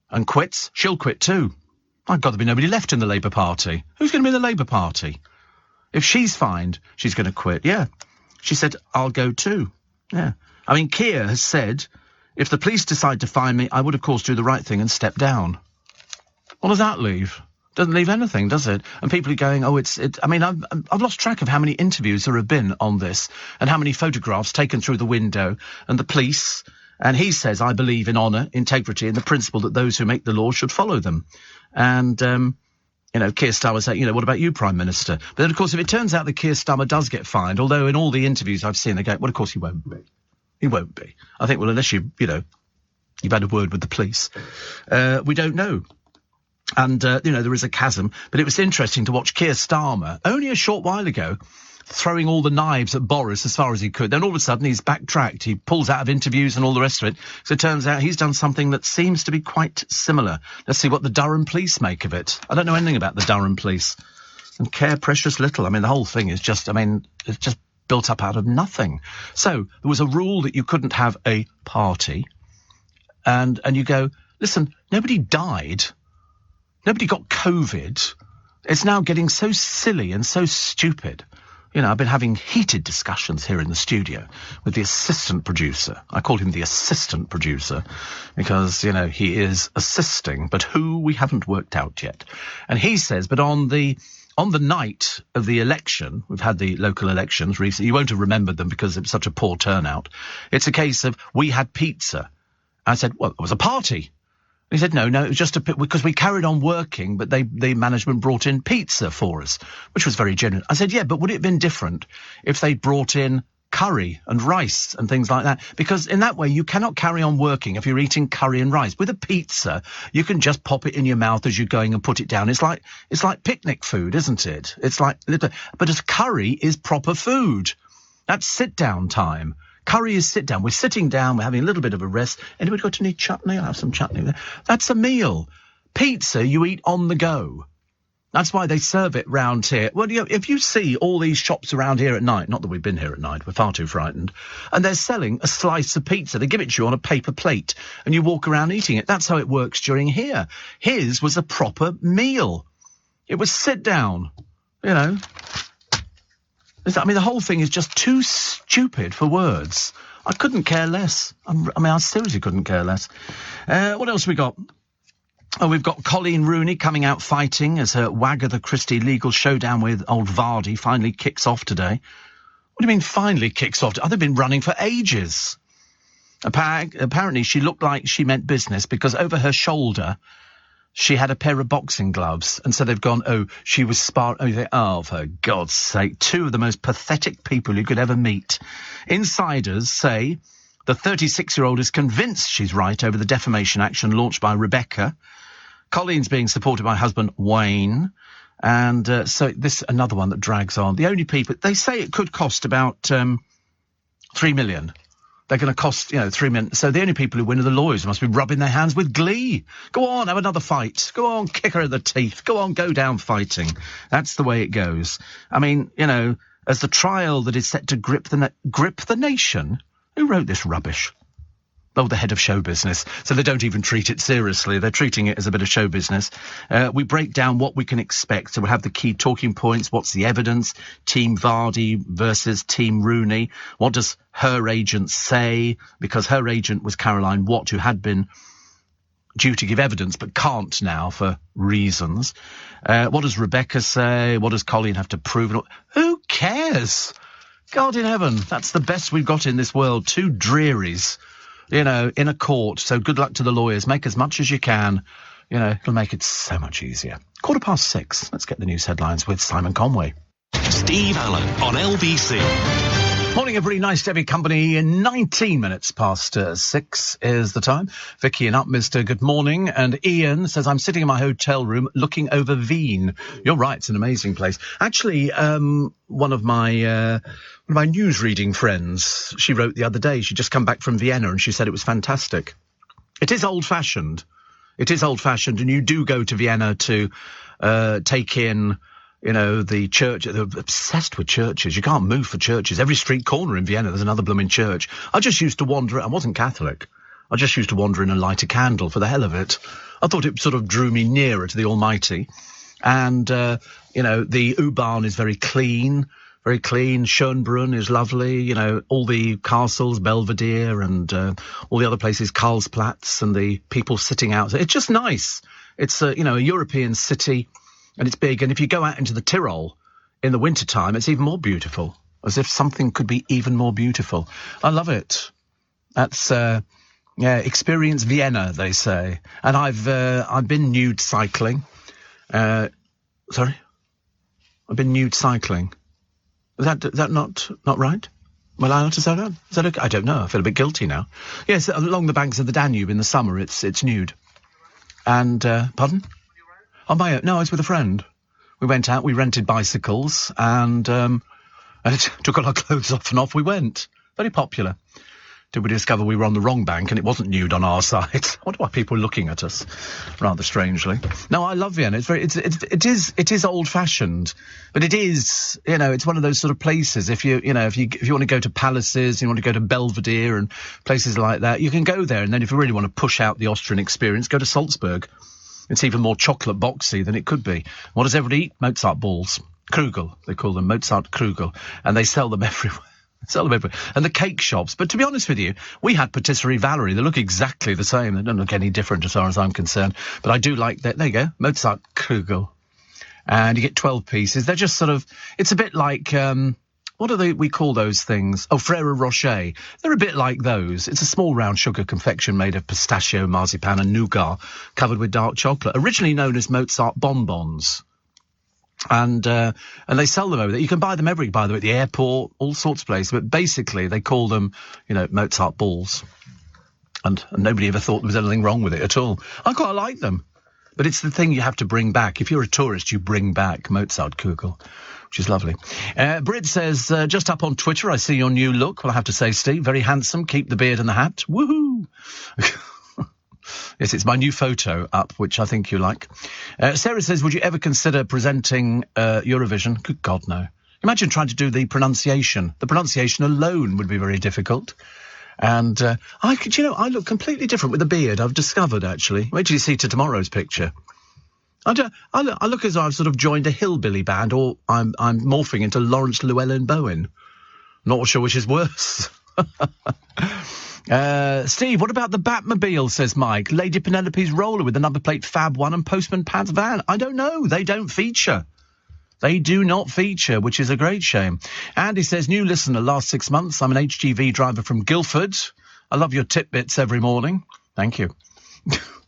and quits, she'll quit too. My God, there'll be nobody left in the Labour Party. Who's going to be in the Labour Party? If she's fined, she's going to quit. Yeah. She said, I'll go too. Yeah. I mean, Keir has said, if the police decide to fine me, I would, of course, do the right thing and step down. What does that leave? Doesn't leave anything, does it? And people are going, oh, I mean, I've lost track of how many interviews there have been on this and how many photographs taken through the window and the police. And he says, I believe in honour, integrity and the principle that those who make the law should follow them. And, Keir Starmer said, what about you, Prime Minister? But then, of course, if it turns out that Keir Starmer does get fined, although in all the interviews I've seen, they go, well, of course he won't be. He won't be. I think, well, unless you've had a word with the police. We don't know. And, there is a chasm. But it was interesting to watch Keir Starmer, only a short while ago, throwing all the knives at Boris as far as he could. Then all of a sudden he's backtracked. He pulls out of interviews and all the rest of it. So it turns out he's done something that seems to be quite similar. Let's see what the Durham police make of it. I don't know anything about the Durham police and care precious little. I mean, the whole thing is just, it's just built up out of nothing. So there was a rule that you couldn't have a party. And you go, listen, nobody died. Nobody got COVID. It's now getting so silly and so stupid. I've been having heated discussions here in the studio with the assistant producer. I call him the assistant producer because, he is assisting, but who we haven't worked out yet. And he says, but on the night of the election, we've had the local elections recently, you won't have remembered them because it was such a poor turnout. It's a case of we had pizza. I said, well, it was a party. He said, no, it was just because we carried on working, but the management brought in pizza for us, which was very genuine. I said, yeah, but would it have been different if they brought in curry and rice and things like that? Because in that way, you cannot carry on working if you're eating curry and rice. With a pizza, you can just pop it in your mouth as you're going and put it down. It's like picnic food, isn't it? But as curry is proper food. That's sit-down time. Curry is sit down. We're sitting down. We're having a little bit of a rest. Anybody got any chutney? I'll have some chutney there. That's a meal. Pizza you eat on the go. That's why they serve it round here. Well, if you see all these shops around here at night, not that we've been here at night, we're far too frightened, and they're selling a slice of pizza. They give it to you on a paper plate, and you walk around eating it. That's how it works during here. His was a proper meal. It was sit down, you know. I mean, the whole thing is just too stupid for words. I couldn't care less. I seriously couldn't care less. What else we got? Oh, we've got Colleen Rooney coming out fighting as her Wagatha Christie legal showdown with old Vardy finally kicks off today. What do you mean finally kicks off? They've been running for ages. Apparently she looked like she meant business because over her shoulder she had a pair of boxing gloves. And so they've gone, she was sparring. Oh, for God's sake, two of the most pathetic people you could ever meet. Insiders say the 36-year-old is convinced she's right over the defamation action launched by Rebecca. Colleen's being supported by husband Wayne. And so this another one that drags on. The only people, they say it could cost about 3 million. They're going to cost, 3 million. So the only people who win are the lawyers who must be rubbing their hands with glee. Go on, have another fight. Go on, kick her in the teeth. Go on, go down fighting. That's the way it goes. I mean, as the trial that is set to grip the nation. Who wrote this rubbish? Oh, the head of show business. So they don't even treat it seriously. They're treating it as a bit of show business. We break down what we can expect. So we'll have the key talking points. What's the evidence? Team Vardy versus Team Rooney. What does her agent say? Because her agent was Caroline Watt, who had been due to give evidence but can't now for reasons. What does Rebecca say? What does Colleen have to prove? Who cares? God in heaven, that's the best we've got in this world. Two drearies. In a court. So good luck to the lawyers. Make as much as you can. It'll make it so much easier. 6:15. Let's get the news headlines with Simon Conway. Steve Allen on LBC. Morning, everybody. Nice to have your company. 19 minutes past 6 is the time. Vicky and Upminster, good morning. And Ian says, I'm sitting in my hotel room looking over Wien. You're right, it's an amazing place. Actually, one of my news-reading friends, she wrote the other day, she'd just come back from Vienna and she said it was fantastic. It is old-fashioned. And you do go to Vienna to take in the church. They're obsessed with churches. You can't move for churches. Every street corner in Vienna, there's another blooming church. I just used to wander. I wasn't Catholic. I just used to wander in and light a candle for the hell of it. I thought it sort of drew me nearer to the Almighty. And, the U-Bahn is very clean. Very clean. Schönbrunn is lovely. All the castles, Belvedere and all the other places, Karlsplatz, and the people sitting out. It's just nice. It's, a European city. And it's big, and if you go out into the Tyrol in the wintertime, it's even more beautiful, as if something could be even more beautiful. I love it. That's, experience Vienna, they say. And I've been nude cycling. Sorry? I've been nude cycling. Is that not right? Well, I not to say that? Is that okay? I don't know. I feel a bit guilty now. Yes, along the banks of the Danube in the summer, it's nude. And, pardon? On my own. No, I was with a friend. We went out, we rented bicycles, and it took all our clothes off and off we went. Very popular. Did we discover we were on the wrong bank and it wasn't nude on our side? I wonder why people are looking at us rather strangely. No, I love Vienna. It is old-fashioned, but it is, it's one of those sort of places. If you want to go to palaces, you want to go to Belvedere and places like that, you can go there. And then if you really want to push out the Austrian experience, go to Salzburg. It's even more chocolate boxy than it could be. What does everybody eat? Mozart balls. Krugel, they call them, Mozart Krugel. And they sell them everywhere. And the cake shops. But to be honest with you, we had Patisserie Valerie. They look exactly the same. They don't look any different as far as I'm concerned. But I do like that. There you go. Mozart Krugel. And you get 12 pieces. They're just sort of, it's a bit like, what do we call those things? Oh, Frere Rocher. They're a bit like those. It's a small round sugar confection made of pistachio, marzipan and nougat covered with dark chocolate. Originally known as Mozart bonbons. And they sell them over there. You can buy them everywhere, by the way, at the airport, all sorts of places. But basically, they call them, Mozart balls. And nobody ever thought there was anything wrong with it at all. I quite like them. But it's the thing you have to bring back. If you're a tourist, you bring back Mozartkugel, which is lovely. Brit says, just up on Twitter, I see your new look. Well, I have to say, Steve, very handsome. Keep the beard and the hat. Woohoo! Yes, it's my new photo up, which I think you like. Sarah says, would you ever consider presenting Eurovision? Good God, no. Imagine trying to do the pronunciation. The pronunciation alone would be very difficult. And I look completely different with a beard, I've discovered, actually. Wait till you see to tomorrow's picture. I look as though I've sort of joined a hillbilly band, or I'm morphing into Lawrence Llewellyn-Bowen. Not sure which is worse. Steve, what about the Batmobile, says Mike? Lady Penelope's roller with the number plate Fab 1 and Postman Pat's van. I don't know. They don't feature. They do not feature, which is a great shame. Andy says, new listener, last 6 months. I'm an HGV driver from Guildford. I love your tidbits every morning. Thank you.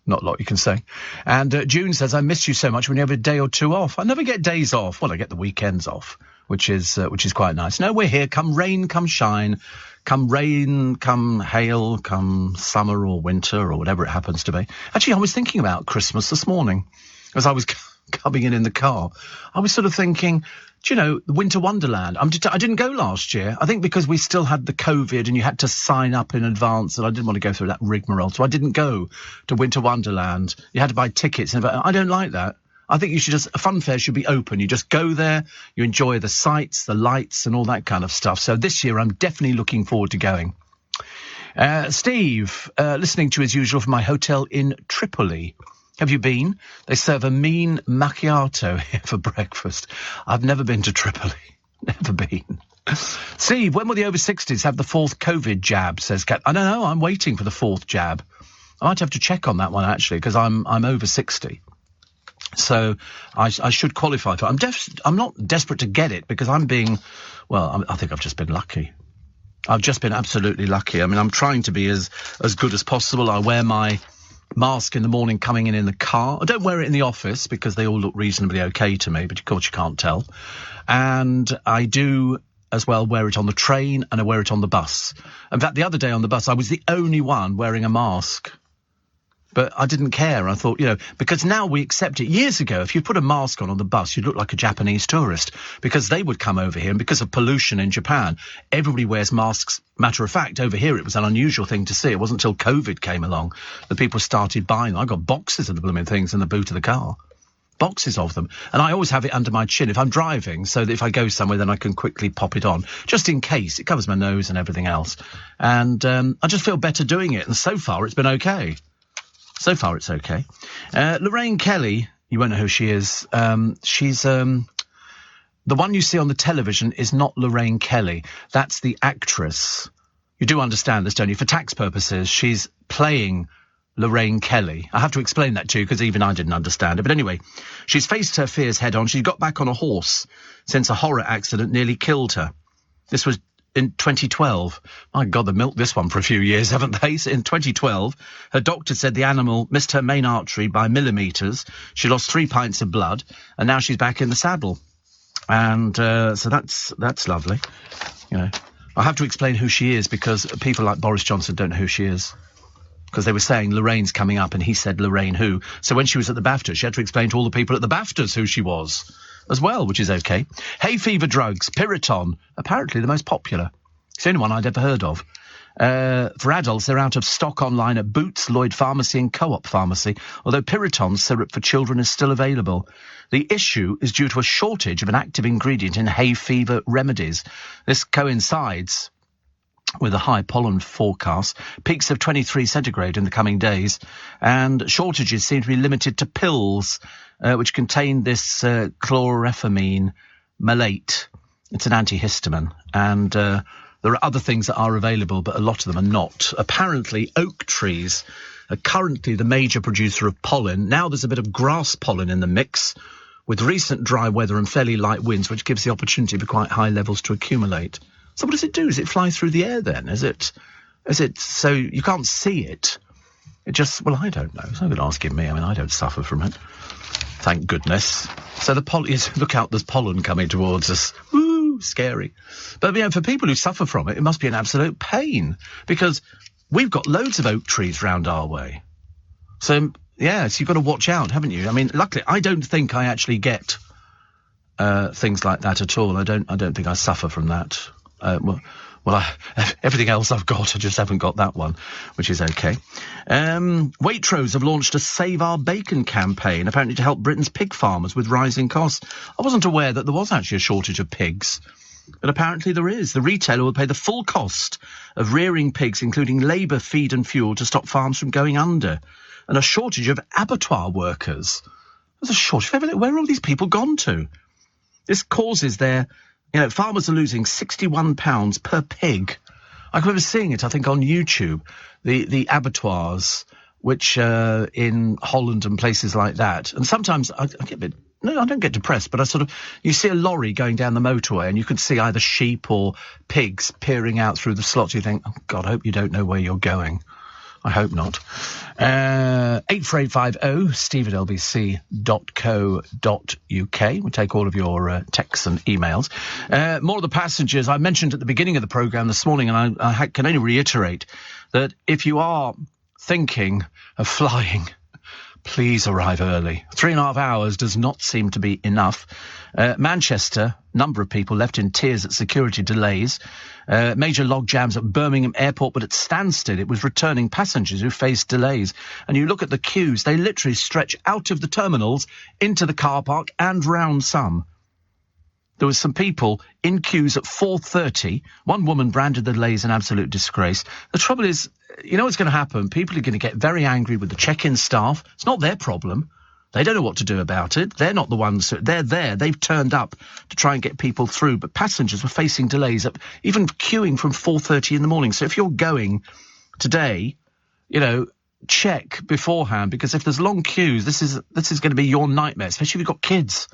Not a lot you can say. And June says, I miss you so much when you have a day or two off. I never get days off. Well, I get the weekends off, which is quite nice. No, we're here. Come rain, come shine. Come rain, come hail, come summer or winter or whatever it happens to be. Actually, I was thinking about Christmas this morning as I was coming in the car. I was sort of thinking, do you know, the Winter Wonderland. I didn't go last year. I think because we still had the COVID and you had to sign up in advance, and I didn't want to go through that rigmarole, so I didn't go to Winter Wonderland. You had to buy tickets, and I don't like that. I think a fun fair should be open. You just go there, you enjoy the sights, the lights, and all that kind of stuff. So this year, I'm definitely looking forward to going. Steve, listening to as usual from my hotel in Tripoli. Have you been? They serve a mean macchiato here for breakfast. I've never been to Tripoli. Never been. Steve, when will the over 60s have the 4th COVID jab, says Kat. I don't know. I'm waiting for the 4th jab. I might have to check on that one, actually, because I'm over 60. So I should qualify for it. I'm not desperate to get it because I think I've just been lucky. I've just been absolutely lucky. I mean, I'm trying to be as good as possible. I wear my mask in the morning coming in the car. I don't wear it in the office because they all look reasonably okay to me, but of course you can't tell. And I do as well wear it on the train, and I wear it on the bus. In fact, the other day on the bus, I was the only one wearing a mask. But I didn't care. I thought, because now we accept it. Years ago, if you put a mask on the bus, you'd look like a Japanese tourist because they would come over here. And because of pollution in Japan, everybody wears masks. Matter of fact, over here, it was an unusual thing to see. It wasn't until COVID came along that people started buying them. I got boxes of the blooming things in the boot of the car. Boxes of them. And I always have it under my chin if I'm driving, so that if I go somewhere, then I can quickly pop it on, just in case. It covers my nose and everything else. And I just feel better doing it. And so far, it's been okay. So far, it's okay. Lorraine Kelly, you won't know who she is. She's the one you see on the television is not Lorraine Kelly. That's the actress. You do understand this, don't you? For tax purposes, she's playing Lorraine Kelly. I have to explain that to you because even I didn't understand it. But anyway, she's faced her fears head on. She got back on a horse since a horror accident nearly killed her. This was in 2012. My God, they've milked this one for a few years, haven't they? So in 2012, her doctor said the animal missed her main artery by millimetres. She lost 3 pints of blood, and now she's back in the saddle. And so that's lovely. I have to explain who she is because people like Boris Johnson don't know who she is. Because they were saying Lorraine's coming up, and he said Lorraine who. So when she was at the BAFTA, she had to explain to all the people at the BAFTAs who she was as well, which is okay. Hay fever drugs, Piriton, apparently the most popular. It's the only one I'd ever heard of. For adults, they're out of stock online at Boots, Lloyd Pharmacy and Co-op Pharmacy, although Piriton syrup for children is still available. The issue is due to a shortage of an active ingredient in hay fever remedies. This coincides with a high pollen forecast, peaks of 23 centigrade in the coming days, and shortages seem to be limited to pills, which contain this chlorpheniramine malate. It's an antihistamine, and there are other things that are available, but a lot of them are not. Apparently, oak trees are currently the major producer of pollen. Now there's a bit of grass pollen in the mix, with recent dry weather and fairly light winds, which gives the opportunity for quite high levels to accumulate. So what does it do? Does it fly through the air then? Is it so you can't see it? It just, well, I don't know. It's no good asking me. I mean, I don't suffer from it. Thank goodness. So the pollen, look out, there's pollen coming towards us. Woo, scary. But, for people who suffer from it, it must be an absolute pain because we've got loads of oak trees round our way. So Yes, you've got to watch out, haven't you? I mean, luckily, I don't think I actually get things like that at all. I don't think I suffer from that. Everything else I've got, I just haven't got that one, which is okay. Waitrose have launched a Save Our Bacon campaign, apparently to help Britain's pig farmers with rising costs. I wasn't aware that there was actually a shortage of pigs, but apparently there is. The retailer will pay the full cost of rearing pigs, including labour, feed and fuel, to stop farms from going under. And a shortage of abattoir workers. There's a shortage of everything. Where are all these people gone to? This causes farmers are losing £61 per pig. I remember seeing it, I think, on YouTube. The abattoirs, which in Holland and places like that. And sometimes I get a bit... No, I don't get depressed, but you see a lorry going down the motorway and you can see either sheep or pigs peering out through the slots. You think, oh, God, I hope you don't know where you're going. I hope not. 84850 steve@lbc.co.uk. We'll take all of your texts and emails. More of the passengers I mentioned at the beginning of the programme this morning, and I can only reiterate that if you are thinking of flying, please arrive early. 3.5 hours does not seem to be enough. Manchester, number of people left in tears at security delays. Major log jams at Birmingham Airport, but at Stansted it was returning passengers who faced delays. And you look at the queues, they literally stretch out of the terminals into the car park and round some. There was some people in queues at 4:30. One woman branded the delays an absolute disgrace. The trouble is, you know what's going to happen? People are going to get very angry with the check-in staff. It's not their problem. They don't know what to do about it. They're not the ones. They're there. They've turned up to try and get people through. But passengers were facing delays, even queuing from 4:30 in the morning. So if you're going today, check beforehand, because if there's long queues, this is going to be your nightmare, especially if you've got kids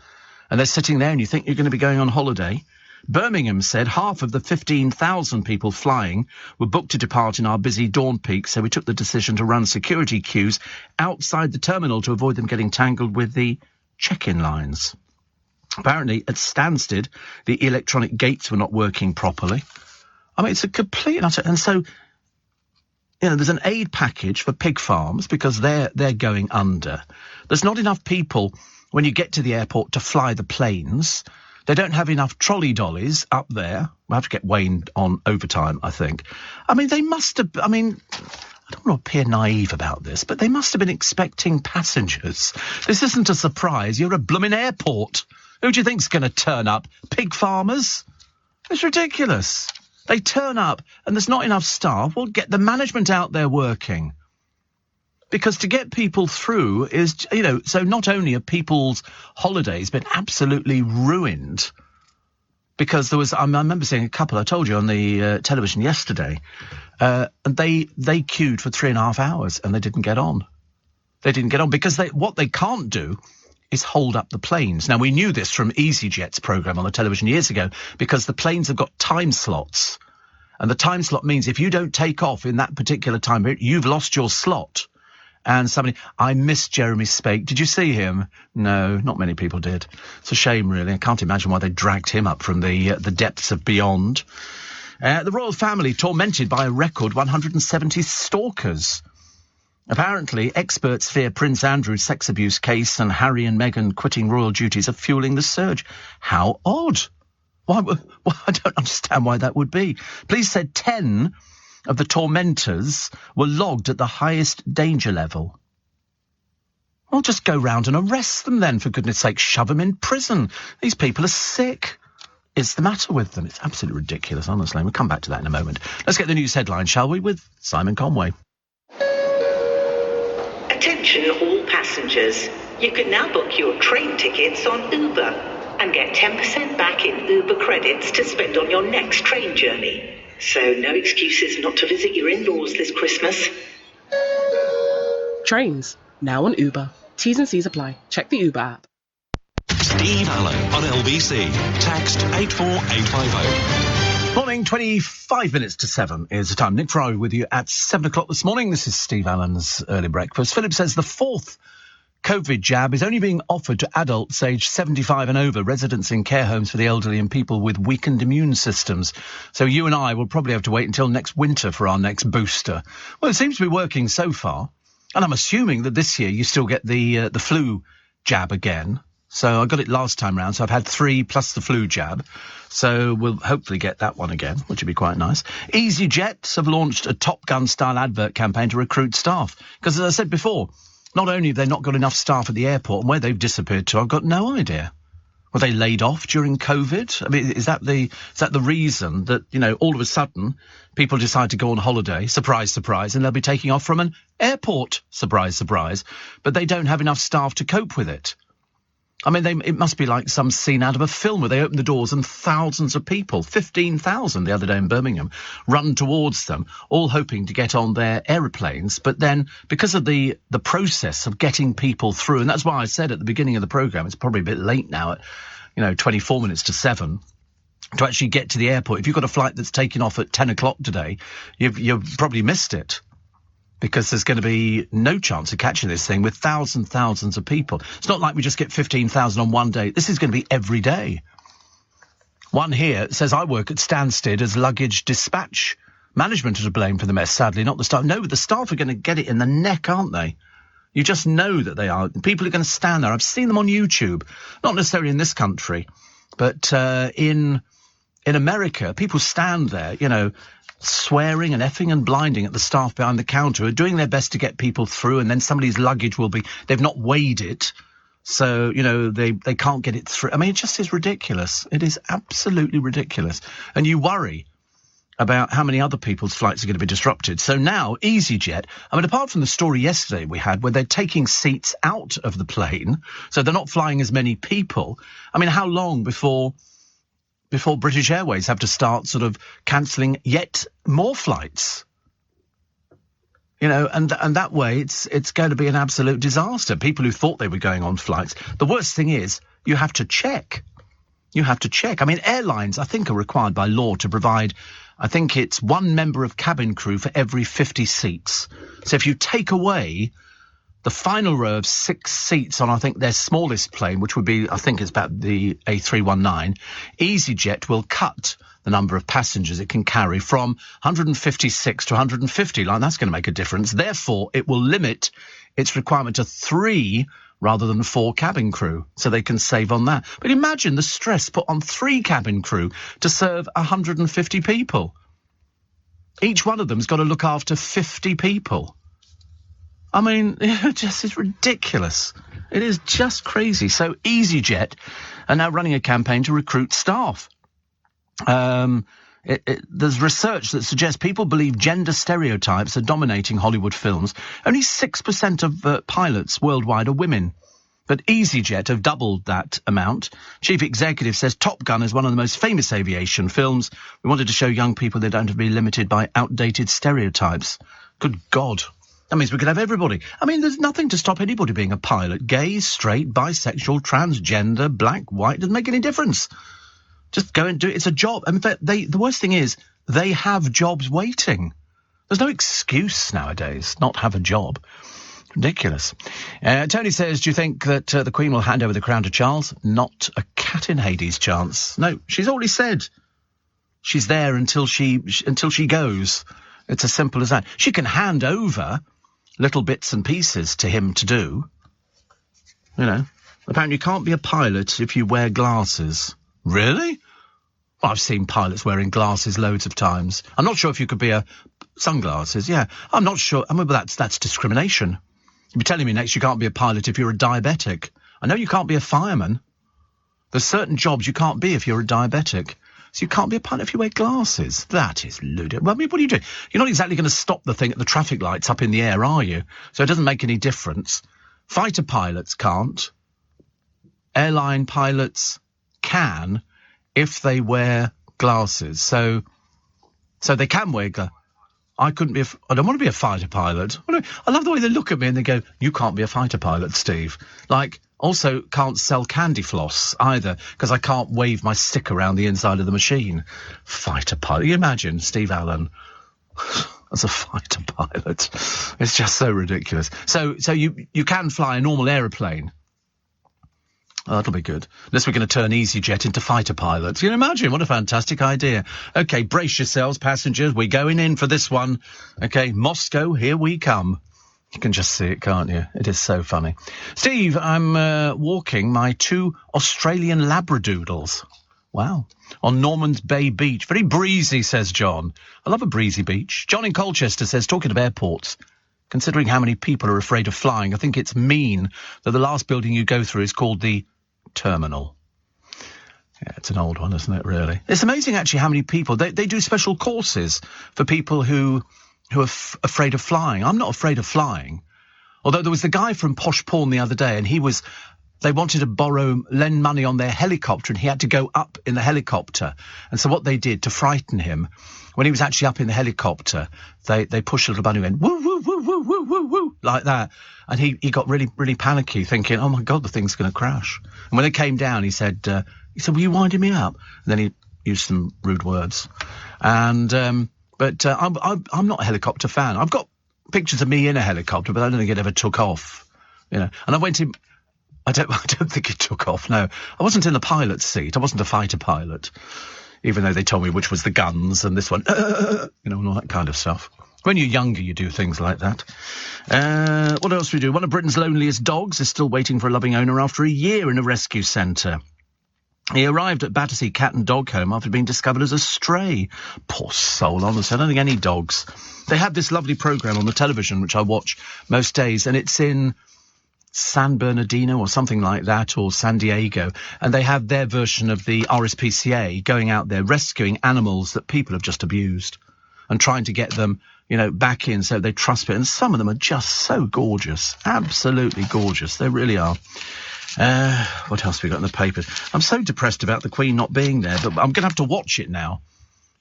and they're sitting there and you think you're going to be going on holiday. Birmingham said half of the 15,000 people flying were booked to depart in our busy dawn peak, so we took the decision to run security queues outside the terminal to avoid them getting tangled with the check-in lines. Apparently, at Stansted, the electronic gates were not working properly. I mean, it's a complete and utter... And so, there's an aid package for pig farms because they're going under. There's not enough people when you get to the airport to fly the planes. They don't have enough trolley dollies up there. We'll have to get Wayne on overtime, I think. I mean, they must have... I mean, I don't want to appear naive about this, but they must have been expecting passengers. This isn't a surprise. You're a blooming airport. Who do you think's going to turn up? Pig farmers? It's ridiculous. They turn up and there's not enough staff. Well, get the management out there working. Because to get people through is, so not only are people's holidays been absolutely ruined, because there was, I remember seeing a couple, I told you, on the television yesterday, and they queued for 3.5 hours and they didn't get on. They didn't get on because what they can't do is hold up the planes. Now, we knew this from EasyJet's programme on the television years ago, because the planes have got time slots. And the time slot means if you don't take off in that particular time period, you've lost your slot. And I missed Jeremy Spake. Did you see him? No, not many people did. It's a shame, really. I can't imagine why they dragged him up from the depths of beyond. The royal family tormented by a record 170 stalkers. Apparently, experts fear Prince Andrew's sex abuse case and Harry and Meghan quitting royal duties are fueling the surge. How odd. Why, I don't understand why that would be. Police said 10 of the tormentors were logged at the highest danger level. Well, just go round and arrest them then, for goodness sake. Shove them in prison. These people are sick. It's the matter with them. It's absolutely ridiculous, honestly. We'll come back to that in a moment. Let's get the news headline, shall we, with Simon Conway. Attention all passengers. You can now book your train tickets on Uber and get 10% back in Uber credits to spend on your next train journey. So no excuses not to visit your in-laws this Christmas. Trains, now on Uber. T's and C's apply. Check the Uber app. Steve Allen on LBC. Text 84850. Morning, 25 minutes to 7 is the time. Nick Fry with you at 7 o'clock this morning. This is Steve Allen's Early Breakfast. Philip says the fourth COVID jab is only being offered to adults aged 75 and over, residents in care homes for the elderly and people with weakened immune systems. So you and I will probably have to wait until next winter for our next booster. Well, it seems to be working so far. And I'm assuming that this year you still get the flu jab again. So I got it last time round, so I've had 3 plus the flu jab. So we'll hopefully get that one again, which would be quite nice. EasyJet have launched a Top Gun-style advert campaign to recruit staff. Because as I said before, not only have they not got enough staff at the airport, and where they've disappeared to, I've got no idea. Were they laid off during COVID? I mean, is that the reason that, you know, all of a sudden people decide to go on holiday, surprise, surprise, and they'll be taking off from an airport, surprise, surprise, but they don't have enough staff to cope with it? I mean, it must be like some scene out of a film where they open the doors and thousands of people, 15,000 the other day in Birmingham, run towards them, all hoping to get on their aeroplanes. But then, because of the process of getting people through, and that's why I said at the beginning of the programme, it's probably a bit late now at, 24 minutes to 7, to actually get to the airport. If you've got a flight that's taking off at 10 o'clock today, you've probably missed it. Because there's going to be no chance of catching this thing with thousands of people. It's not like we just get 15,000 on one day. This is going to be every day. One here says, I work at Stansted as luggage dispatch. Management are to blame for the mess, sadly, not the staff. No, but the staff are going to get it in the neck, aren't they? You just know that they are. People are going to stand there. I've seen them on YouTube. Not necessarily in this country, but in America, people stand there, swearing and effing and blinding at the staff behind the counter who are doing their best to get people through, and then somebody's luggage they've not weighed it, so, they can't get it through. I mean, it just is ridiculous. It is absolutely ridiculous. And you worry about how many other people's flights are going to be disrupted. So now, EasyJet, I mean, apart from the story yesterday we had where they're taking seats out of the plane, so they're not flying as many people, I mean, how long before British Airways have to start sort of cancelling yet more flights? And that way it's going to be an absolute disaster. People who thought they were going on flights. The worst thing is you have to check. I mean, airlines, I think, are required by law to provide, I think it's 1 member of cabin crew for every 50 seats. So if you take away the final row of 6 seats on, I think, their smallest plane, which would be, I think it's about the A319, EasyJet will cut the number of passengers it can carry from 156 to 150. Like, that's going to make a difference. Therefore, it will limit its requirement to 3 rather than 4 cabin crew, so they can save on that. But imagine the stress put on 3 cabin crew to serve 150 people. Each one of them's got to look after 50 people. I mean, it just is ridiculous. It is just crazy. So EasyJet are now running a campaign to recruit staff. There's research that suggests people believe gender stereotypes are dominating Hollywood films. Only 6% of pilots worldwide are women. But EasyJet have doubled that amount. Chief Executive says Top Gun is one of the most famous aviation films. We wanted to show young people they don't have to be limited by outdated stereotypes. Good God. That means we could have everybody. I mean, there's nothing to stop anybody being a pilot. Gay, straight, bisexual, transgender, black, white, doesn't make any difference. Just go and do it. It's a job. I mean, the worst thing is they have jobs waiting. There's no excuse nowadays not have a job. Ridiculous. Tony says, do you think that the Queen will hand over the crown to Charles? Not a cat in Hades chance. No, she's already said she's there until she goes. It's as simple as that. She can hand over little bits and pieces to him to do. Apparently you can't be a pilot if you wear glasses. Really? Well, I've seen pilots wearing glasses loads of times. I'm not sure if you could be sunglasses, yeah. I'm not sure. I mean, but that's discrimination. You'd be telling me next you can't be a pilot if you're a diabetic. I know you can't be a fireman. There's certain jobs you can't be if you're a diabetic. So you can't be a pilot if you wear glasses. That is ludicrous. Well, I mean, what are you doing? You're not exactly going to stop the thing at the traffic lights up in the air, are you? So it doesn't make any difference. Fighter pilots can't. Airline pilots can if they wear glasses. So they can wear glasses. I don't want to be a fighter pilot. I love the way they look at me and they go, you can't be a fighter pilot, Steve. Also can't sell candy floss either, because I can't wave my stick around the inside of the machine. Fighter pilot. You imagine Steve Allen as a fighter pilot. It's just so ridiculous. So you can fly a normal aeroplane. Oh, that'll be good. Unless we're going to turn EasyJet into fighter pilots. You can imagine, what a fantastic idea. OK, brace yourselves, passengers. We're going in for this one. OK, Moscow, here we come. You can just see it, can't you? It is so funny. Steve, I'm walking my 2 Australian Labradoodles. Wow. On Norman's Bay Beach. Very breezy, says John. I love a breezy beach. John in Colchester says, talking of airports, considering how many people are afraid of flying, I think it's mean that the last building you go through is called the terminal. Yeah, it's an old one, isn't it, really? It's amazing, actually, how many people... They do special courses for people who are afraid of flying. I'm not afraid of flying. Although there was the guy from Posh Porn the other day, and they wanted to lend money on their helicopter, and he had to go up in the helicopter. And so what they did to frighten him, when he was actually up in the helicopter, they pushed a little button and went, woo, woo, woo, woo, woo, woo, woo, like that. And he got really, really panicky, thinking, oh, my God, the thing's going to crash. And when they came down, he said, will you winding me up? And then he used some rude words. And... But I'm not a helicopter fan. I've got pictures of me in a helicopter, but I don't think it ever took off. And I went in... I don't think it took off, no. I wasn't in the pilot's seat. I wasn't a fighter pilot, even though they told me which was the guns and this one, and all that kind of stuff. When you're younger, you do things like that. What else do we do? One of Britain's loneliest dogs is still waiting for a loving owner after a year in a rescue centre. He arrived at Battersea Cat and Dog Home after being discovered as a stray. Poor soul, honestly. I don't think any dogs... They have this lovely programme on the television, which I watch most days, and it's in San Bernardino or something like that, or San Diego, and they have their version of the RSPCA going out there rescuing animals that people have just abused and trying to get them, back in so they trust it. And some of them are just so gorgeous. Absolutely gorgeous. They really are. What else have we got in the papers? I'm so depressed about the Queen not being there, but I'm going to have to watch it now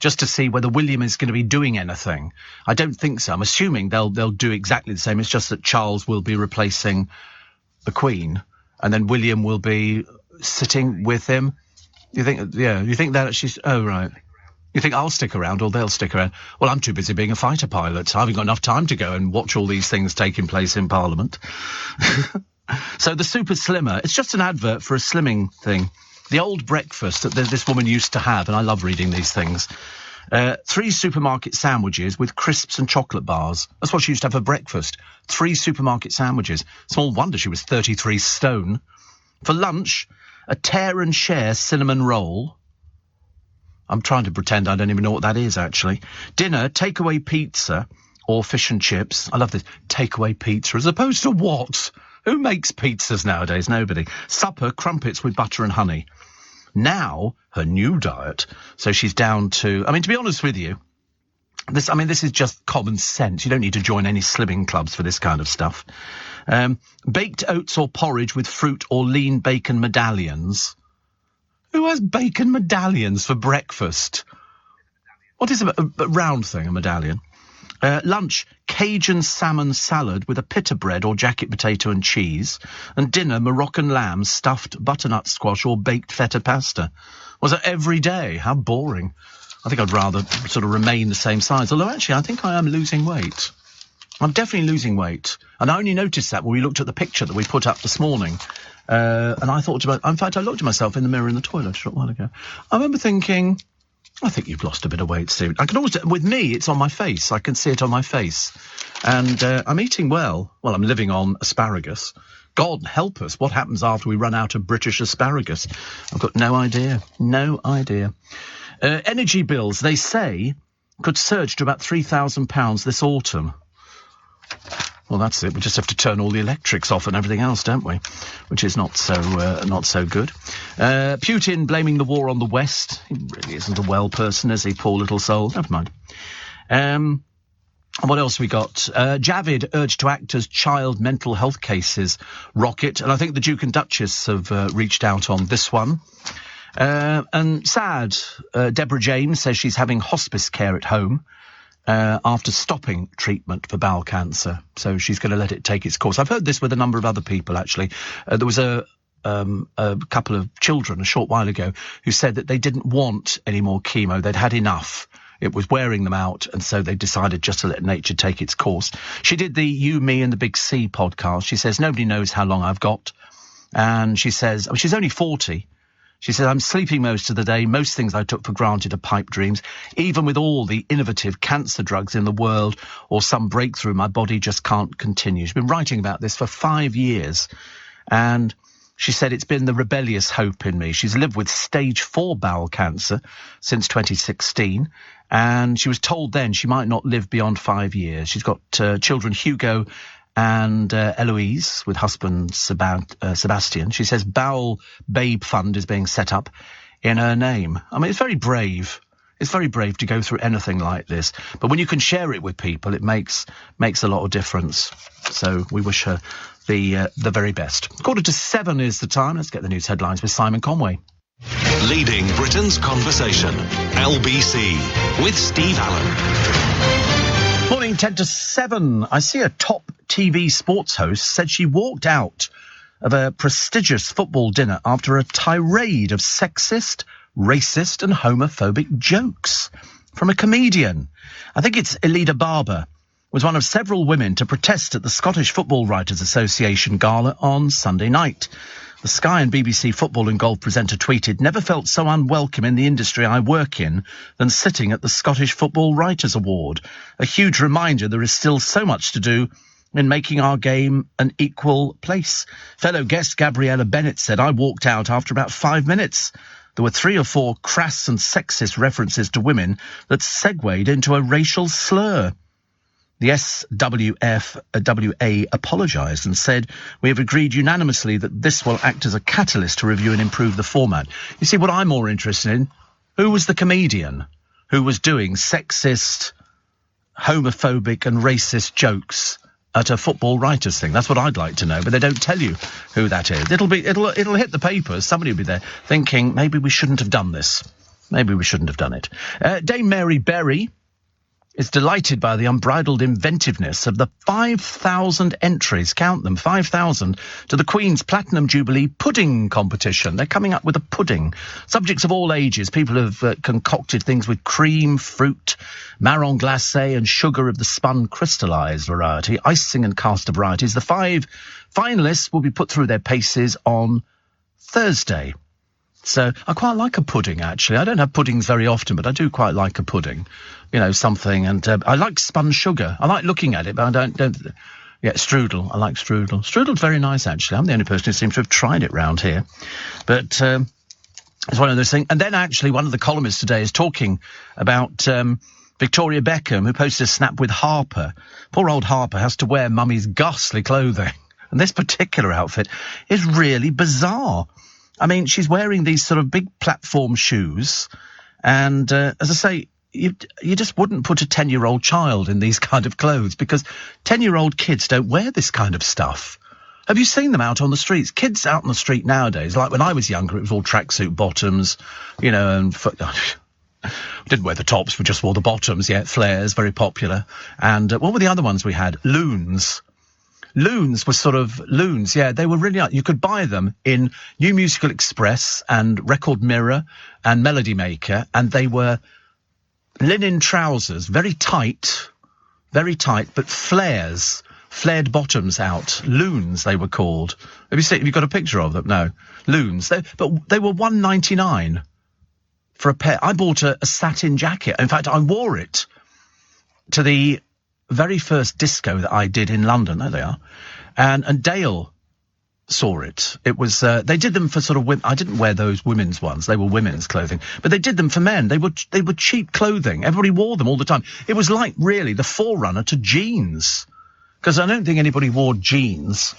just to see whether William is going to be doing anything. I don't think so. I'm assuming they'll do exactly the same. It's just that Charles will be replacing the Queen and then William will be sitting with him. You think, you think that she's... Oh, right. You think I'll stick around or they'll stick around? Well, I'm too busy being a fighter pilot. I haven't got enough time to go and watch all these things taking place in Parliament. So the Super Slimmer, it's just an advert for a slimming thing. The old breakfast that this woman used to have, and I love reading these things. 3 supermarket sandwiches with crisps and chocolate bars. That's what she used to have for breakfast. 3 supermarket sandwiches. Small wonder she was 33 stone. For lunch, a tear and share cinnamon roll. I'm trying to pretend I don't even know what that is, actually. Dinner, takeaway pizza or fish and chips. I love this. Takeaway pizza as opposed to what? Who makes pizzas nowadays? Nobody. Supper, crumpets with butter and honey. Now, her new diet, so she's down to... I mean, to be honest with you, this is just common sense. You don't need to join any slimming clubs for this kind of stuff. Baked oats or porridge with fruit or lean bacon medallions. Who has bacon medallions for breakfast? What is a round thing, a medallion? Lunch, Cajun salmon salad with a pita bread or jacket potato and cheese. And dinner, Moroccan lamb, stuffed butternut squash or baked feta pasta. Was it every day? How boring. I think I'd rather sort of remain the same size. Although, actually, I think I am losing weight. I'm definitely losing weight. And I only noticed that when we looked at the picture that we put up this morning. And I thought about... In fact, I looked at myself in the mirror in the toilet a short while ago. I remember thinking... I think you've lost a bit of weight, Steve. I can always, with me, it's on my face. I can see it on my face. And I'm eating well. Well, I'm living on asparagus. God help us. What happens after we run out of British asparagus? I've got no idea. No idea. Energy bills, they say, could surge to about £3,000 this autumn. Well, that's it. We just have to turn all the electrics off and everything else, don't we? Which is not so good. Putin blaming the war on the West. He really isn't a well person, is he? Poor little soul. Never mind. What else we got? Javid urged to act as child mental health cases rocket. And I think the Duke and Duchess have reached out on this one. And sad, Deborah James says she's having hospice care at home. After stopping treatment for bowel cancer. So she's going to let it take its course. I've heard this with a number of other people, actually. There was a couple of children a short while ago who said that they didn't want any more chemo. They'd had enough. It was wearing them out, and so they decided just to let nature take its course. She did the You, Me and the Big C podcast. She says, nobody knows how long I've got. And she says, she's only 40. She says, I'm sleeping most of the day. Most things I took for granted are pipe dreams. Even with all the innovative cancer drugs in the world or some breakthrough, my body just can't continue. She's been writing about this for 5 years. And she said, it's been the rebellious hope in me. She's lived with stage 4 bowel cancer since 2016. And she was told then she might not live beyond 5 years. She's got children, Hugo and Eloise, with husband Sebastian. She says Bowel Babe Fund is being set up in her name. I mean, it's very brave. It's very brave to go through anything like this. But when you can share it with people, it makes a lot of difference. So we wish her the very best. 6:45 is the time. Let's get the news headlines with Simon Conway. Leading Britain's conversation. LBC with Steve Allen. Morning, 6:50. I see a top TV sports host said she walked out of a prestigious football dinner after a tirade of sexist, racist and homophobic jokes from a comedian. I think it's Elida Barber, was one of several women to protest at the Scottish Football Writers Association gala on Sunday night. The Sky and BBC football and golf presenter tweeted, never felt so unwelcome in the industry I work in than sitting at the Scottish Football Writers Award. A huge reminder there is still so much to do in making our game an equal place. Fellow guest Gabriella Bennett said, I walked out after about 5 minutes. There were 3 or 4 crass and sexist references to women that segued into a racial slur. The SWFWA apologised and said, we have agreed unanimously that this will act as a catalyst to review and improve the format. You see, what I'm more interested in, who was the comedian who was doing sexist, homophobic and racist jokes at a football writers thing? That's what I'd like to know, but they don't tell you who that is. It'll hit the papers. Somebody will be there thinking, maybe we shouldn't have done this. Maybe we shouldn't have done it. Dame Mary Berry is delighted by the unbridled inventiveness of the 5,000 entries, count them, 5,000, to the Queen's Platinum Jubilee pudding competition. They're coming up with a pudding. Subjects of all ages, people have concocted things with cream, fruit, marron glacé and sugar of the spun crystallised variety, icing and caster varieties. The 5 finalists will be put through their paces on Thursday. So I quite like a pudding, actually. I don't have puddings very often, but I do quite like a pudding. You know, something. And I like spun sugar. I like looking at it, but I don't. Yeah, strudel. I like strudel. Strudel's very nice, actually. I'm the only person who seems to have tried it round here. But it's one of those things. And then, actually, one of the columnists today is talking about Victoria Beckham, who posted a snap with Harper. Poor old Harper has to wear mummy's ghastly clothing. And this particular outfit is really bizarre. I mean, she's wearing these sort of big platform shoes. And as I say, you just wouldn't put a 10-year-old child in these kind of clothes because 10-year-old kids don't wear this kind of stuff. Have you seen them out on the streets? Kids out on the street nowadays, like when I was younger, it was all tracksuit bottoms, you know, and didn't wear the tops, we just wore the bottoms, yeah, flares, very popular. And what were the other ones we had? Loons. Loons were sort of loons, yeah, they were really, you could buy them in New Musical Express and Record Mirror and Melody Maker, and they were linen trousers, very tight, but flared bottoms out. Loons, they were called. Have you got a picture of them? No. Loons. But they were $1.99 for a pair. I bought a satin jacket. In fact, I wore it to the very first disco that I did in London. There they are. And Dale saw it. It was, they did them for sort of women. I didn't wear those women's ones. They were women's clothing, but they did them for men. They were cheap clothing. Everybody wore them all the time. It was like really the forerunner to jeans, because I don't think anybody wore jeans,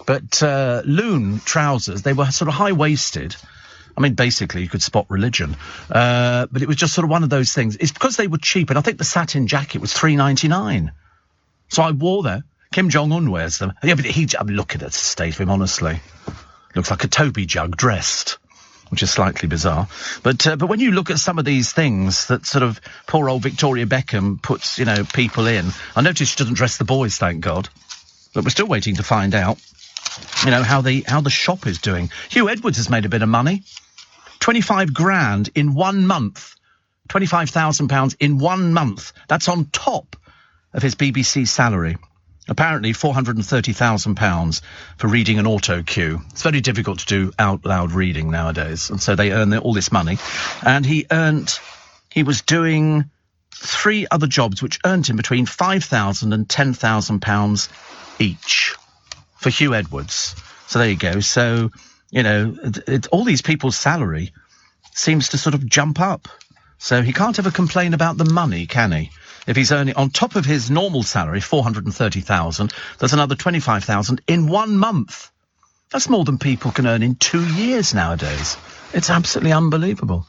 but, loon trousers, they were sort of high-waisted. I mean, basically, you could spot religion. But it was just sort of one of those things. It's because they were cheap, and I think the satin jacket was $3.99. So I wore them. Kim Jong-un wears them. Yeah, but look at the state of him, honestly. Looks like a Toby jug dressed, which is slightly bizarre. But when you look at some of these things that sort of poor old Victoria Beckham puts, you know, people in. I notice she doesn't dress the boys, thank God. But we're still waiting to find out, you know, how the shop is doing. Hugh Edwards has made a bit of money. 25 grand in 1 month. £25,000 in 1 month. That's on top of his BBC salary. Apparently £430,000 for reading an auto cue. It's very difficult to do out loud reading nowadays, and so they earn all this money. And he was doing 3 other jobs which earned him between £5,000 and £10,000 each for Hugh Edwards. So there you go. So, you know, all these people's salary seems to sort of jump up. So he can't ever complain about the money, can he? If he's earning, on top of his normal salary, $430,000, there's another $25,000 in 1 month. That's more than people can earn in 2 years nowadays. It's absolutely unbelievable.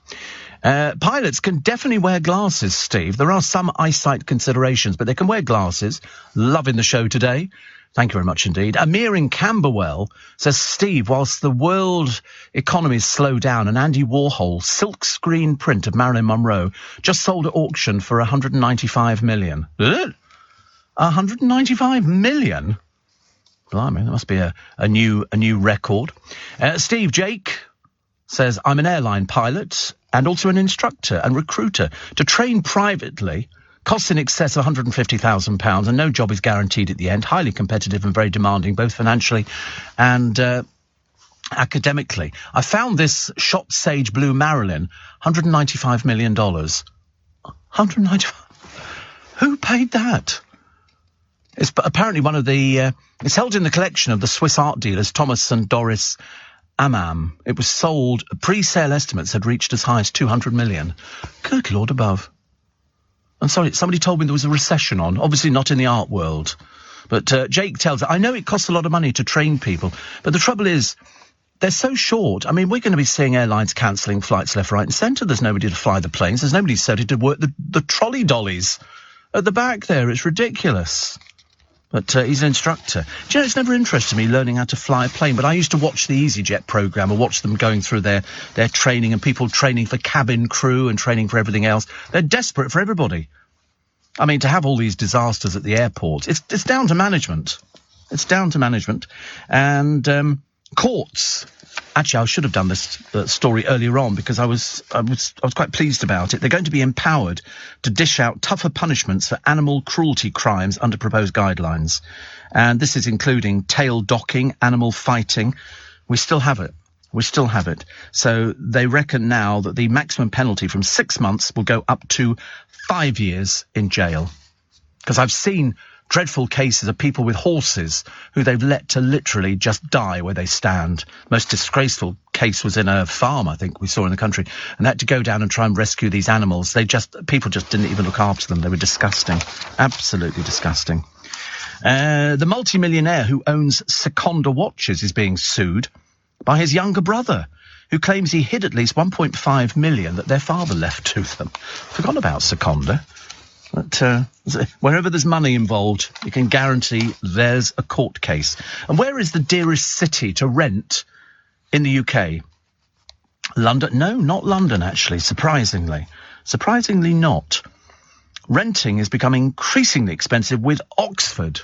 Pilots can definitely wear glasses, Steve. There are some eyesight considerations, but they can wear glasses. Loving the show today. Thank you very much indeed. Amir in Camberwell says, Steve, whilst the world economies slow down, an Andy Warhol silkscreen print of Marilyn Monroe just sold at auction for $195 million. Did it? $195 million? Blimey, that must be a new record. Steve Jake says, I'm an airline pilot and also an instructor and recruiter. To train privately costs in excess of £150,000 and no job is guaranteed at the end. Highly competitive and very demanding, both financially and academically. I found this shot sage blue Marilyn, $195 million. 195? Who paid that? It's apparently one of the... it's held in the collection of the Swiss art dealers Thomas and Doris Amam. It was sold... Pre-sale estimates had reached as high as 200 million. Good Lord above. I'm sorry, somebody told me there was a recession on. Obviously not in the art world. But Jake tells it. I know it costs a lot of money to train people, but the trouble is, they're so short. I mean, we're going to be seeing airlines cancelling flights left, right and centre. There's nobody to fly the planes. There's nobody certified to work the trolley dollies at the back there. It's ridiculous. But he's an instructor. Do you know, it's never interested me learning how to fly a plane, but I used to watch the EasyJet programme or watch them going through their training and people training for cabin crew and training for everything else. They're desperate for everybody. I mean, to have all these disasters at the airport, it's down to management. It's down to management. And courts. Actually, I should have done this story earlier on because I was quite pleased about it. They're going to be empowered to dish out tougher punishments for animal cruelty crimes under proposed guidelines. And this is including tail docking, animal fighting. We still have it. We still have it. So they reckon now that the maximum penalty from 6 months will go up to 5 years in jail. Because I've seen dreadful cases of people with horses who they've let to literally just die where they stand. Most disgraceful case was in a farm, I think we saw in the country, and they had to go down and try and rescue these animals. People just didn't even look after them. They were disgusting. Absolutely disgusting. The multimillionaire who owns Seconda watches is being sued by his younger brother, who claims he hid at least 1.5 million that their father left to them. Forgot about Seconda. But wherever there's money involved, you can guarantee there's a court case. And where is the dearest city to rent in the UK? London? No, not London, actually, surprisingly. Surprisingly not. Renting is becoming increasingly expensive with Oxford,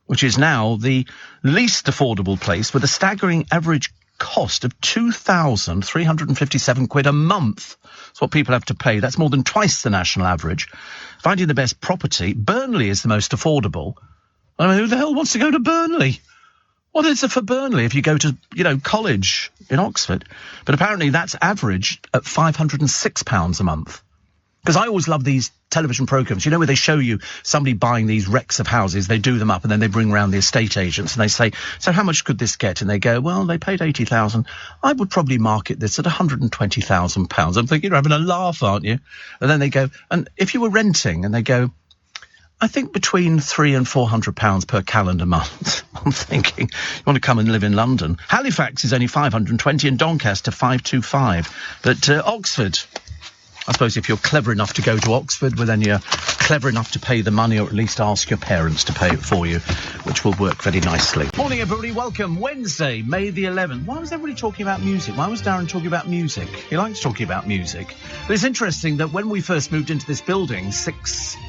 which is now the least affordable place with a staggering average cost of £2,357 a month. That's what people have to pay. That's more than twice the national average. Finding the best property, Burnley is the most affordable. I mean, who the hell wants to go to Burnley? What is it for Burnley if you go to, college in Oxford? But apparently that's averaged at £506 a month. Because I always love these television programmes, where they show you somebody buying these wrecks of houses, they do them up, and then they bring around the estate agents, and they say, so how much could this get? And they go, well, they paid $80,000. I would probably market this at £120,000. I'm thinking, you're having a laugh, aren't you? And then they go, and if you were renting, and they go, I think between £300 and £400 per calendar month. I'm thinking, you want to come and live in London. Halifax is only 520 and Doncaster 525. But Oxford... I suppose if you're clever enough to go to Oxford, well, then you're clever enough to pay the money, or at least ask your parents to pay it for you, which will work very nicely. Morning, everybody. Welcome. Wednesday, May the 11th. Why was everybody talking about music? Why was Darren talking about music? He likes talking about music. But it's interesting that when we first moved into this building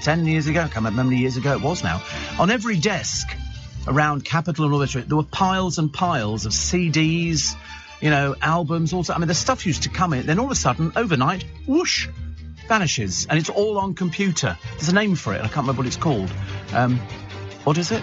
10 years ago, I can't remember how many years ago it was now, on every desk around Capitol and all this, there were piles and piles of CDs, albums, also. I mean, the stuff used to come in, then all of a sudden, overnight, whoosh, vanishes. And it's all on computer. There's a name for it. I can't remember what it's called. What is it?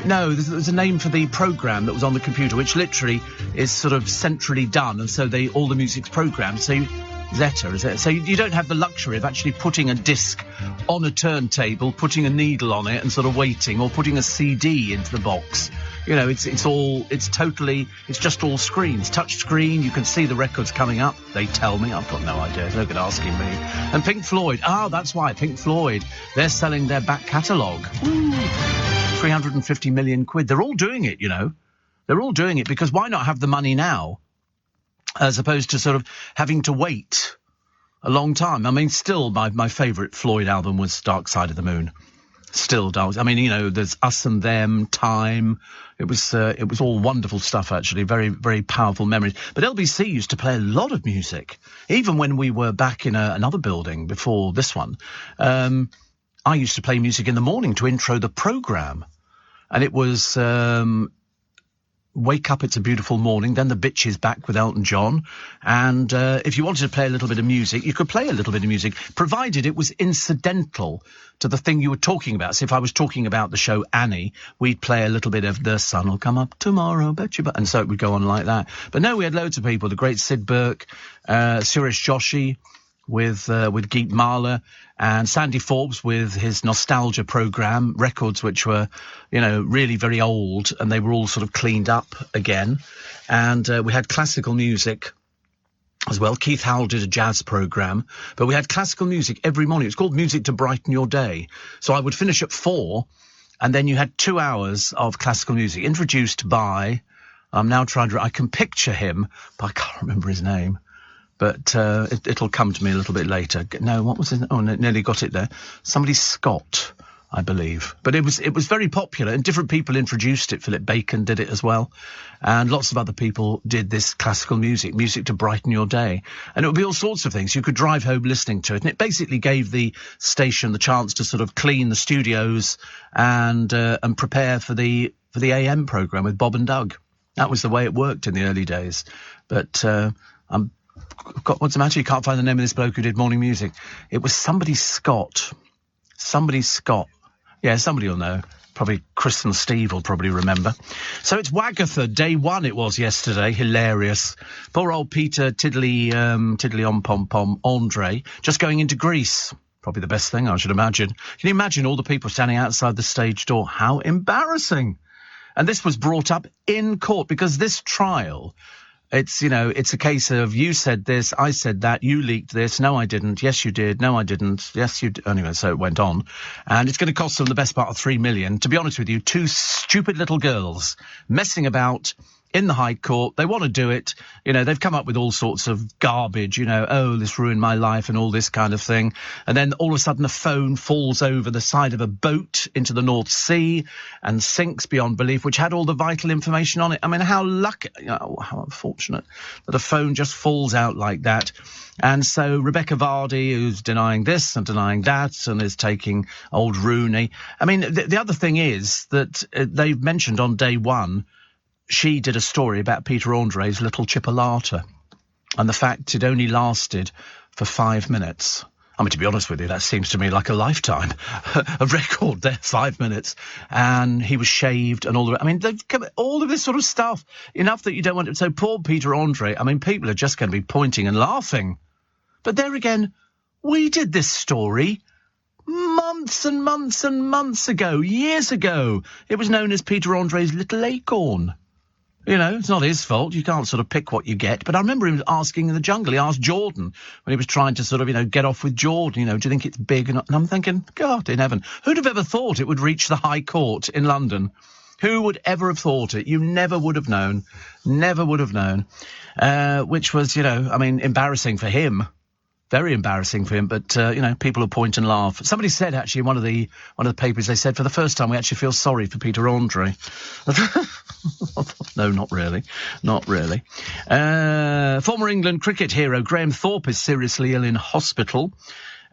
No, there's a name for the programme that was on the computer, which literally is sort of centrally done, and so all the music's programmed. So Zeta, is it? So you don't have the luxury of actually putting a disc on a turntable, putting a needle on it and sort of waiting, or putting a CD into the box. You know, it's just all screens. Touch screen, you can see the records coming up. They tell me, I've got no idea, no good asking me. And Pink Floyd, that's why, Pink Floyd, they're selling their back catalogue. 350 million quid. They're all doing it, you know. They're all doing it because why not have the money now as opposed to sort of having to wait a long time? I mean, still, my favourite Floyd album was Dark Side of the Moon. Still does. I mean, you know, there's Us and Them, Time. It was all wonderful stuff, actually. Very, very powerful memories. But LBC used to play a lot of music. Even when we were back in another building before this one, I used to play music in the morning to intro the programme. And it was Wake Up, It's a Beautiful Morning, then The Bitches Back with Elton John. And if you wanted to play a little bit of music, you could play a little bit of music, provided it was incidental to the thing you were talking about. So if I was talking about the show Annie, we'd play a little bit of The Sun Will Come Up Tomorrow, bet you, and so it would go on like that. But no, we had loads of people, the great Sid Burke, Suresh Joshi, with Geet Mahler, and Sandy Forbes with his nostalgia programme, records which were, you know, really very old, and they were all sort of cleaned up again. And we had classical music as well. Keith Howell did a jazz programme, but we had classical music every morning. It was called Music to Brighten Your Day. So I would finish at 4, and then you had 2 hours of classical music introduced by, I'm now trying to, I can picture him, but I can't remember his name. But it'll come to me a little bit later. No, what was his name? Oh, no, nearly got it there. Somebody Scott, I believe. But it was very popular, and different people introduced it. Philip Bacon did it as well. And lots of other people did this classical music to brighten your day. And it would be all sorts of things. You could drive home listening to it. And it basically gave the station the chance to sort of clean the studios and prepare for the AM programme with Bob and Doug. That was the way it worked in the early days. But what's the matter? You can't find the name of this bloke who did morning music. It was somebody Scott. Yeah, somebody will know. Probably Chris and Steve will probably remember. So it's Wagatha, day 1 it was yesterday. Hilarious. Poor old Peter Tiddly on Pom Pom Andre just going into Greece. Probably the best thing, I should imagine. Can you imagine all the people standing outside the stage door? How embarrassing. And this was brought up in court because this trial... It's a case of you said this, I said that, you leaked this, no I didn't, yes you did, no I didn't, yes you did. Anyway, so it went on. And it's going to cost them the best part of $3 million. To be honest with you, 2 stupid little girls messing about in the High Court. They want to do it. You know, they've come up with all sorts of garbage, you know, oh, this ruined my life and all this kind of thing. And then all of a sudden a phone falls over the side of a boat into the North Sea and sinks beyond belief, which had all the vital information on it. I mean, how lucky, how unfortunate that a phone just falls out like that. And so Rebecca Vardy, who's denying this and denying that and is taking old Rooney. I mean, the other thing is that they've mentioned on day 1, she did a story about Peter Andre's little chipolata and the fact it only lasted for 5 minutes. I mean, to be honest with you, that seems to me like a lifetime. A record there, 5 minutes. And he was shaved and all the... I mean, all of this sort of stuff. Enough that you don't want it. So poor Peter Andre, I mean, people are just going to be pointing and laughing. But there again, we did this story months and months and months ago, years ago. It was known as Peter Andre's Little Acorn. You know, it's not his fault. You can't sort of pick what you get. But I remember him asking in the jungle. He asked Jordan when he was trying to sort of, you know, get off with Jordan, you know, do you think it's big? And I'm thinking, God in heaven, who'd have ever thought it would reach the High Court in London? Who would ever have thought it? You never would have known. Never would have known. Which was, you know, I mean, embarrassing for him. Very embarrassing for him, but, you know, people will point and laugh. Somebody said, actually, in one of the papers, they said, for the first time, we actually feel sorry for Peter Andre. No, not really. Not really. Former England cricket hero Graham Thorpe is seriously ill in hospital.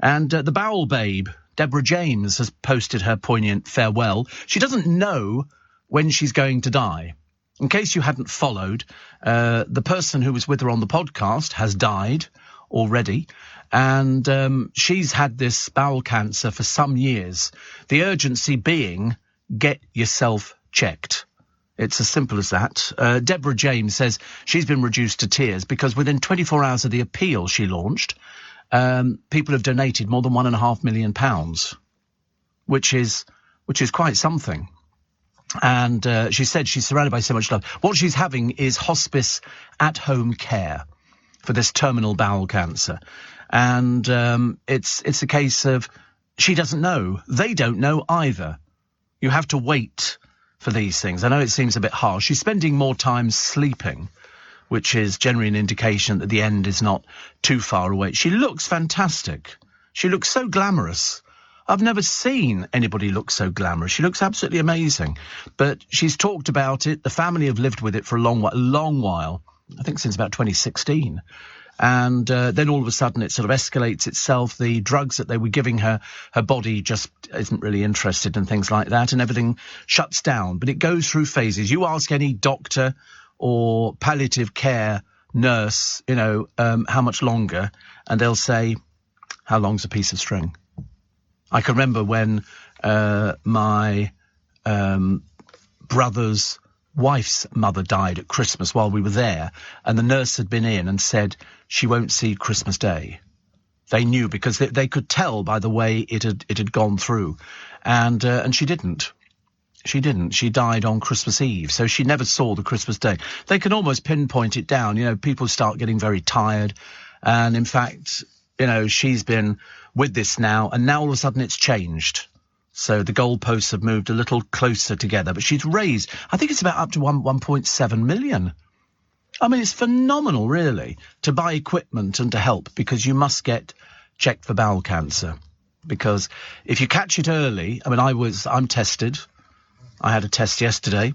And the bowel babe, Deborah James, has posted her poignant farewell. She doesn't know when she's going to die. In case you hadn't followed, the person who was with her on the podcast has died. already. And she's had this bowel cancer for some years. The urgency being, get yourself checked. It's as simple as that. Deborah James says she's been reduced to tears because within 24 hours of the appeal she launched, people have donated more than £1.5 million, which is quite something. And she said she's surrounded by so much love. What she's having is hospice at-home care for this terminal bowel cancer. And it's a case of she doesn't know. They don't know either. You have to wait for these things. I know it seems a bit harsh. She's spending more time sleeping, which is generally an indication that the end is not too far away. She looks fantastic. She looks so glamorous. I've never seen anybody look so glamorous. She looks absolutely amazing. But she's talked about it. The family have lived with it for a long while. I think since about 2016. And then all of a sudden it sort of escalates itself. The drugs that they were giving her, her body just isn't really interested in things like that, and everything shuts down. But it goes through phases. You ask any doctor or palliative care nurse, how much longer, and they'll say, how long's a piece of string? I can remember when my brother's wife's mother died at Christmas while we were there, and the nurse had been in and said she won't see Christmas Day. They knew because they could tell by the way it had gone through, and she didn't. She didn't. She died on Christmas Eve, so she never saw the Christmas Day. They can almost pinpoint it down. People start getting very tired, and in fact, she's been with this now, and now all of a sudden it's changed. So the goalposts have moved a little closer together, but she's raised, I think it's about up to 1.7 million. I mean, it's phenomenal, really, to buy equipment and to help, because you must get checked for bowel cancer. Because if you catch it early, I mean, I'm tested. I had a test yesterday,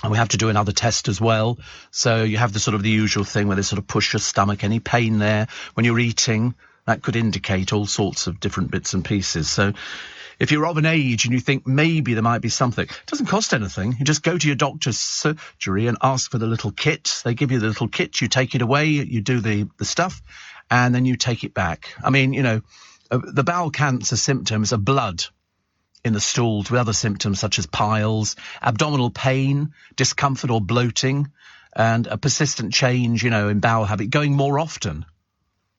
and we have to do another test as well. So you have the usual thing where they sort of push your stomach, any pain there when you're eating, that could indicate all sorts of different bits and pieces. So if you're of an age and you think maybe there might be something, it doesn't cost anything. You just go to your doctor's surgery and ask for the little kit. They give you the little kit, you take it away, you do the stuff, and then you take it back. I mean, the bowel cancer symptoms are blood in the stools with other symptoms such as piles, abdominal pain, discomfort or bloating, and a persistent change, in bowel habit, going more often.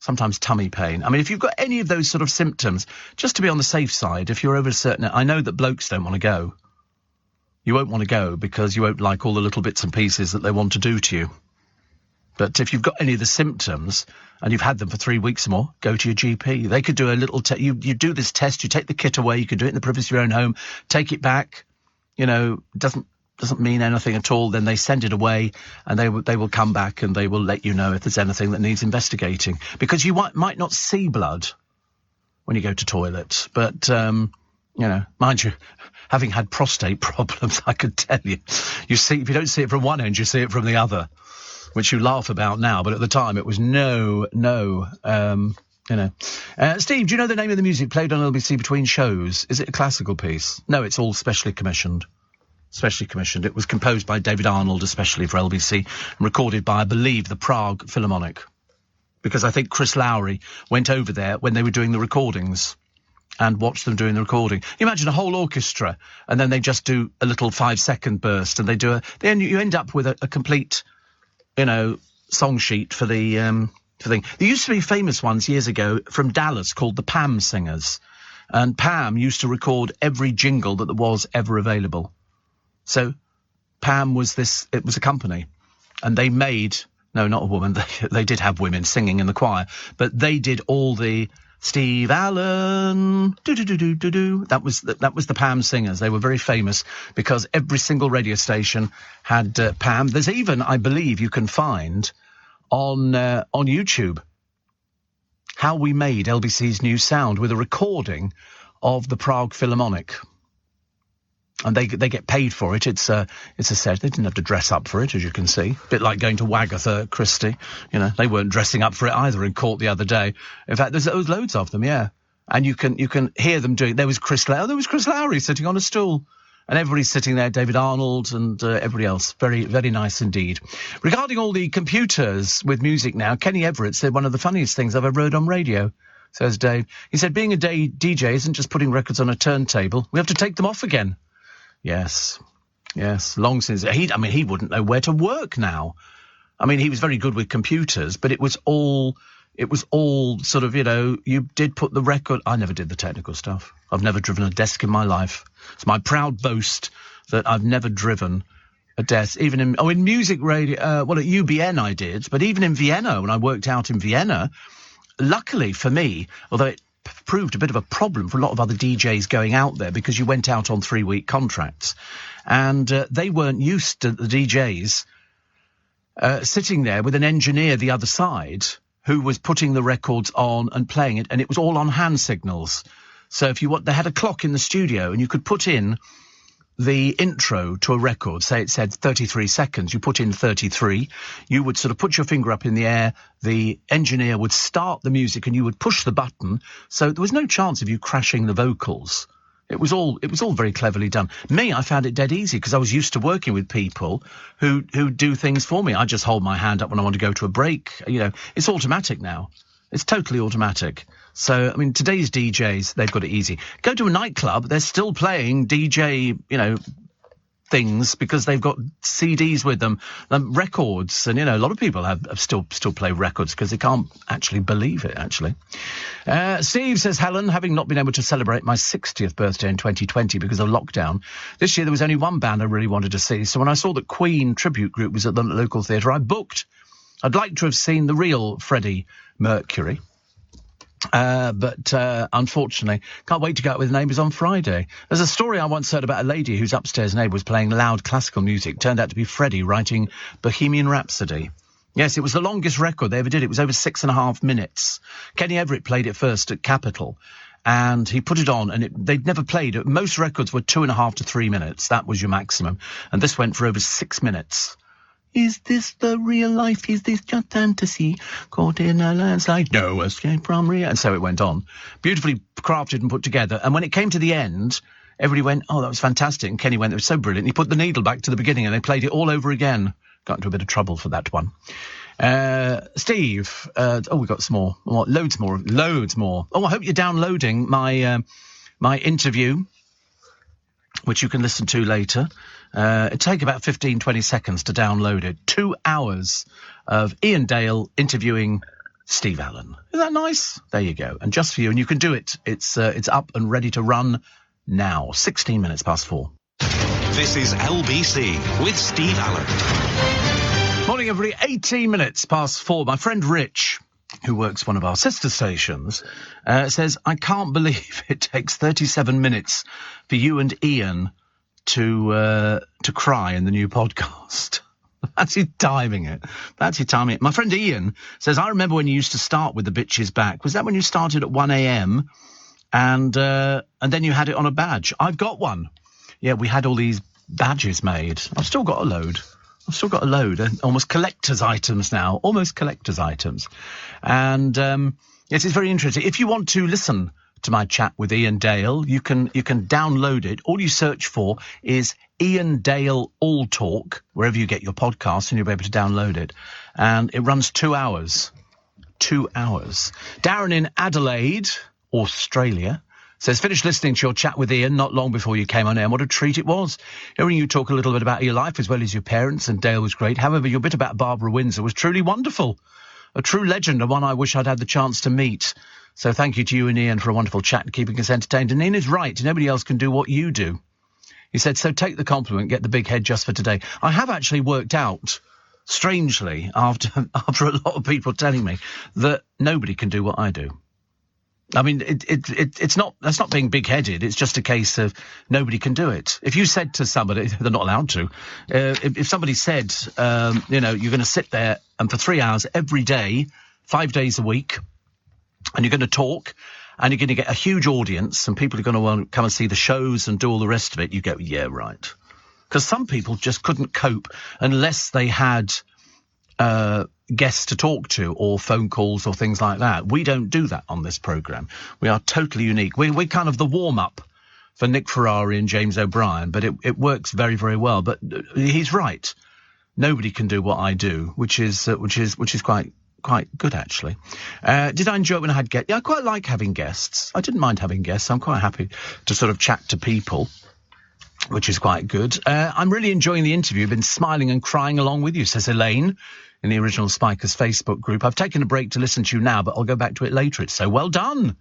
Sometimes tummy pain. I mean, if you've got any of those sort of symptoms, just to be on the safe side, if you're over a certain... I know that blokes don't want to go. You won't want to go because you won't like all the little bits and pieces that they want to do to you. But if you've got any of the symptoms and you've had them for 3 weeks or more, go to your GP. They could do a little... you do this test, you take the kit away, you can do it in the privacy of your own home, take it back, doesn't mean anything at all, then they send it away and they will come back and they will let you know if there's anything that needs investigating. Because you might not see blood when you go to toilet, but, mind you, having had prostate problems, I could tell you, if you don't see it from one end, you see it from the other, which you laugh about now, but at the time it was no. Steve, do you know the name of the music played on LBC between shows? Is it a classical piece? No, it's all specially commissioned. It was composed by David Arnold, especially for LBC, and recorded by, I believe, the Prague Philharmonic. Because I think Chris Lowry went over there when they were doing the recordings and watched them doing the recording. You imagine a whole orchestra, and then they just do a little 5-second burst, and you end up with a complete, song sheet for the thing. There used to be famous ones years ago from Dallas called the Pam Singers, and Pam used to record every jingle that there was ever available. So Pam was it was a company, and they made, no, not a woman, they did have women singing in the choir, but they did all the Steve Allen, do-do-do-do-do-do. That was the Pam Singers. They were very famous because every single radio station had Pam. There's even, I believe, you can find on YouTube how we made LBC's new sound with a recording of the Prague Philharmonic. And they get paid for it. It's a set. They didn't have to dress up for it, as you can see. A bit like going to Wagatha Christie. They weren't dressing up for it either in court the other day. In fact, there was loads of them, yeah. And you can hear them doing. There was Chris Lowry sitting on a stool, And everybody's sitting there, David Arnold and everybody else. Very, very nice indeed. Regarding all the computers with music now, Kenny Everett said one of the funniest things I've ever heard on radio, says Dave. He said being a DJ isn't just putting records on a turntable. We have to take them off again. Yes, long since. He wouldn't know where to work now. I mean, he was very good with computers, but it was all sort of, you did put the record. I never did the technical stuff. I've never driven a desk in my life. It's my proud boast that I've never driven a desk, even in music radio. At UBN I did, but even in Vienna, when I worked out in Vienna, luckily for me, although it proved a bit of a problem for a lot of other DJs going out there because you went out on 3-week contracts and they weren't used to the DJs sitting there with an engineer the other side who was putting the records on and playing it, and it was all on hand signals. So they had a clock in the studio, and you could put in the intro to a record. Say it said 33 seconds, you put in 33. You would sort of put your finger up in the air, the engineer would start the music, and you would push the button. So there was no chance of you crashing the vocals. It was all very cleverly done. Me, I found it dead easy because I was used to working with people who do things for me. I just hold my hand up when I want to go to a break. It's automatic now. It's totally automatic. So, I mean, today's DJs, they've got it easy. Go to a nightclub, they're still playing DJ, things because they've got CDs with them, records, and a lot of people have still play records because they can't actually believe it. Steve says, Helen, having not been able to celebrate my 60th birthday in 2020 because of lockdown, this year there was only one band I really wanted to see. So when I saw that Queen tribute group was at the local theatre, I booked. I'd like to have seen the real Freddie Mercury. But unfortunately, can't wait to go out with neighbours on Friday. There's a story I once heard about a lady whose upstairs neighbour was playing loud classical music. Turned out to be Freddie writing Bohemian Rhapsody. Yes, it was the longest record they ever did. It was over 6.5 minutes. Kenny Everett played it first at Capitol, and he put it on, and they'd never played it. Most records were 2.5 to 3 minutes. That was your maximum. And this went for over 6 minutes. Is this the real life? Is this just fantasy? Caught in a landslide, no escape from real. And so it went on. Beautifully crafted and put together. And when it came to the end, everybody went, oh, that was fantastic. And Kenny went, it was so brilliant. He put the needle back to the beginning and they played it all over again. Got into a bit of trouble for that one. Steve, we got some more. Loads more. Oh, I hope you're downloading my interview, which you can listen to later. It'd take about 15-20 seconds to download it. 2 hours of Ian Dale interviewing Steve Allen. Isn't that nice? There you go. And just for you, and you can do it. It's up and ready to run now. 16 minutes past 4. This is LBC with Steve Allen. Morning, everybody. 18 minutes past 4. My friend Rich, who works one of our sister stations, says, I can't believe it takes 37 minutes for you and Ian to cry in the new podcast. Fancy timing it. My friend Ian says, I remember when you used to start with the Bitches Back. Was that when you started at 1 a.m. and then you had it on a badge? I've got one. Yeah, we had all these badges made. I've still got a load. Almost collector's items now. And yes, it's very interesting. If you want to listen to my chat with Ian Dale, you can download it. All you search for is Ian Dale All Talk wherever you get your podcasts, and you'll be able to download it. And it runs 2 hours. 2 hours. Darren in Adelaide, Australia, says, finished listening to your chat with Ian not long before you came on air, and what a treat it was. Hearing you talk a little bit about your life as well as your parents, and Dale was great. However, your bit about Barbara Windsor was truly wonderful. A true legend, and one I wish I'd had the chance to meet. So thank you to you and Ian for a wonderful chat and keeping us entertained. And Ian is right. Nobody else can do what you do. He said, so take the compliment, get the big head just for today. I have actually worked out, strangely, after a lot of people telling me, that nobody can do what I do. I mean, that's not being big-headed. It's just a case of nobody can do it. If you said to somebody, they're not allowed to, if somebody said, you're going to sit there and for 3 hours every day, 5 days a week, and you're going to talk, and you're going to get a huge audience, and people are going to want to come and see the shows and do all the rest of it, you go, yeah, right. Because some people just couldn't cope unless they had guests to talk to or phone calls or things like that. We don't do that on this programme. We are totally unique. We're kind of the warm-up for Nick Ferrari and James O'Brien, but it works very, very well. But he's right. Nobody can do what I do, which is quite good, actually. Did I enjoy it when I had guests? Yeah, I quite like having guests. I didn't mind having guests. I'm quite happy to sort of chat to people, which is quite good. I'm really enjoying the interview. I've been smiling and crying along with you, says Elaine in the Original Spikers Facebook group. I've taken a break to listen to you now, but I'll go back to it later. It's so well done.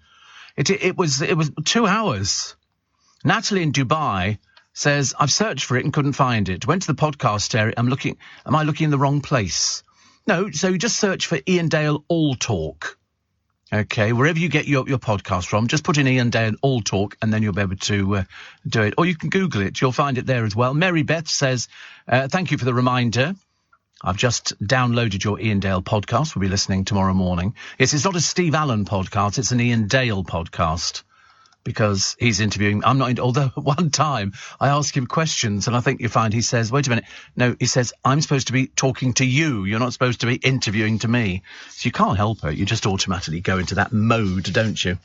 It was 2 hours. Natalie in Dubai says, I've searched for it and couldn't find it. Went to the podcast area. Am I looking in the wrong place? No, so you just search for Ian Dale All Talk. Okay, wherever you get your podcast from, just put in Ian Dale All Talk and then you'll be able to do it. Or you can Google it. You'll find it there as well. Mary Beth says, thank you for the reminder. I've just downloaded your Ian Dale podcast. We'll be listening tomorrow morning. Yes, it's not a Steve Allen podcast. It's an Ian Dale podcast because he's interviewing. Although at one time I ask him questions and I think you find he says, wait a minute. No, he says, I'm supposed to be talking to you. You're not supposed to be interviewing to me. So you can't help it. You just automatically go into that mode, don't you?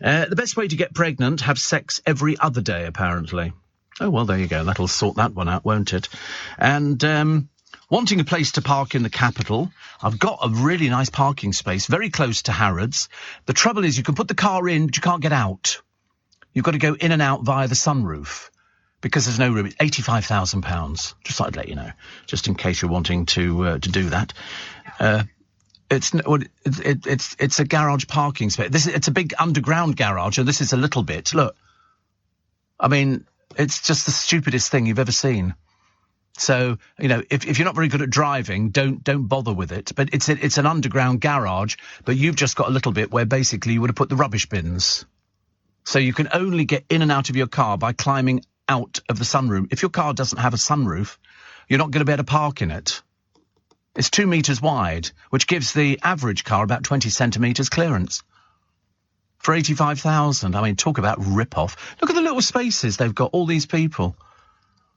The best way to get pregnant, have sex every other day, apparently. Oh, well, there you go. That'll sort that one out, won't it? And, wanting a place to park in the capital. I've got a really nice parking space, very close to Harrods. The trouble is you can put the car in, but you can't get out. You've got to go in and out via the sunroof because there's no room. It's £85,000. Just thought I'd let you know, just in case you're wanting to do that. It's a garage parking space. It's a big underground garage, and this is a little bit. Look, I mean, it's just the stupidest thing you've ever seen. So, you know, if you're not very good at driving, don't bother with it. But it's an underground garage, but you've just got a little bit where basically you would have put the rubbish bins. So you can only get in and out of your car by climbing out of the sunroof. If your car doesn't have a sunroof, you're not going to be able to park in it. It's 2 meters wide, which gives the average car about 20 centimeters clearance. For 85,000, I mean, talk about rip-off. Look at the little spaces they've got, all these people.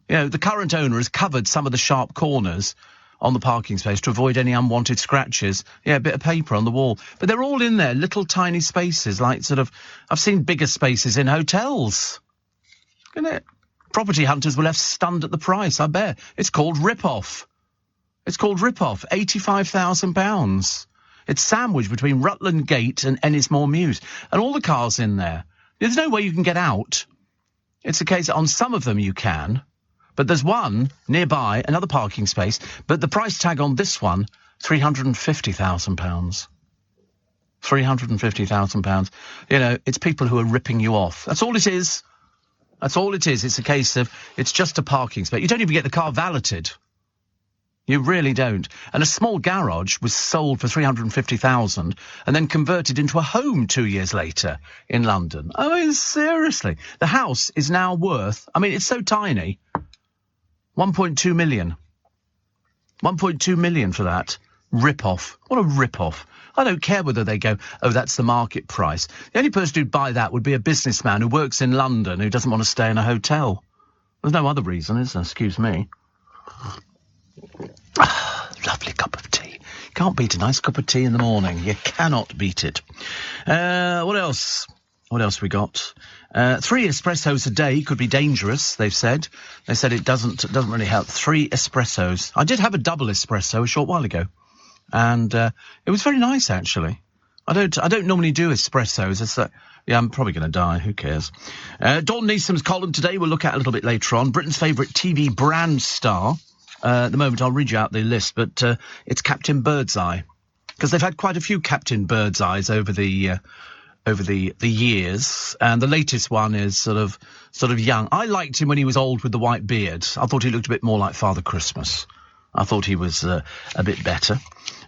You know, the current owner has covered some of the sharp corners on the parking space to avoid any unwanted scratches. Yeah, a bit of paper on the wall. But they're all in there, little tiny spaces, like sort of... I've seen bigger spaces in hotels. Look at it. Property hunters were left stunned at the price, I bet. It's called rip-off. It's called rip-off. £85,000. It's sandwiched between Rutland Gate and Ennismore Mews. And all the cars in there. There's no way you can get out. It's a case that on some of them you can... But there's one nearby, another parking space, but the price tag on this one, £350,000. £350,000. You know, it's people who are ripping you off. That's all it is. That's all it is. It's a case of, it's just a parking space. You don't even get the car valeted. You really don't. And a small garage was sold for £350,000 and then converted into a home 2 years later in London. I mean, seriously. The house is now worth, I mean, it's so tiny. 1.2 million. 1.2 million for that. Rip-off. What a rip-off. I don't care whether they go, oh, that's the market price. The only person who'd buy that would be a businessman who works in London who doesn't want to stay in a hotel. There's no other reason, is there? Excuse me. Lovely cup of tea. Can't beat a nice cup of tea in the morning. You cannot beat it. What else? What else we got? 3 espressos a day could be dangerous, they've said. They said it doesn't really help. 3 espressos. I did have a double espresso a short while ago. And it was very nice, actually. I don't normally do espressos. It's that, yeah, I'm probably going to die. Who cares? Dawn Neeson's column today we'll look at a little bit later on. Britain's favourite TV brand star. At the moment, I'll read you out the list, but it's Captain Birdseye. Because they've had quite a few Captain Birdseyes over the years, and the latest one is sort of young. I liked him when he was old with the white beard. I thought he looked a bit more like Father Christmas. I thought he was a bit better.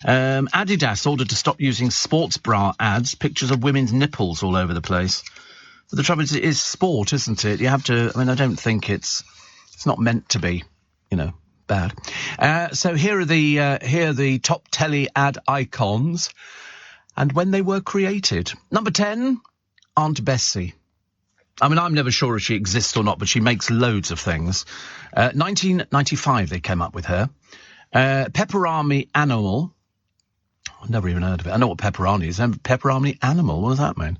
Adidas ordered to stop using sports bra ads, pictures of women's nipples all over the place. But the trouble is, it is sport, isn't it? You have to, I mean, I don't think it's not meant to be, you know, bad. So here are the top telly ad icons and when they were created. Number 10, Aunt Bessie. I mean, I'm never sure if she exists or not, but she makes loads of things. 1995, they came up with her. Pepperami Animal. I've never even heard of it. I know what pepperoni is. Pepperami Animal, what does that mean?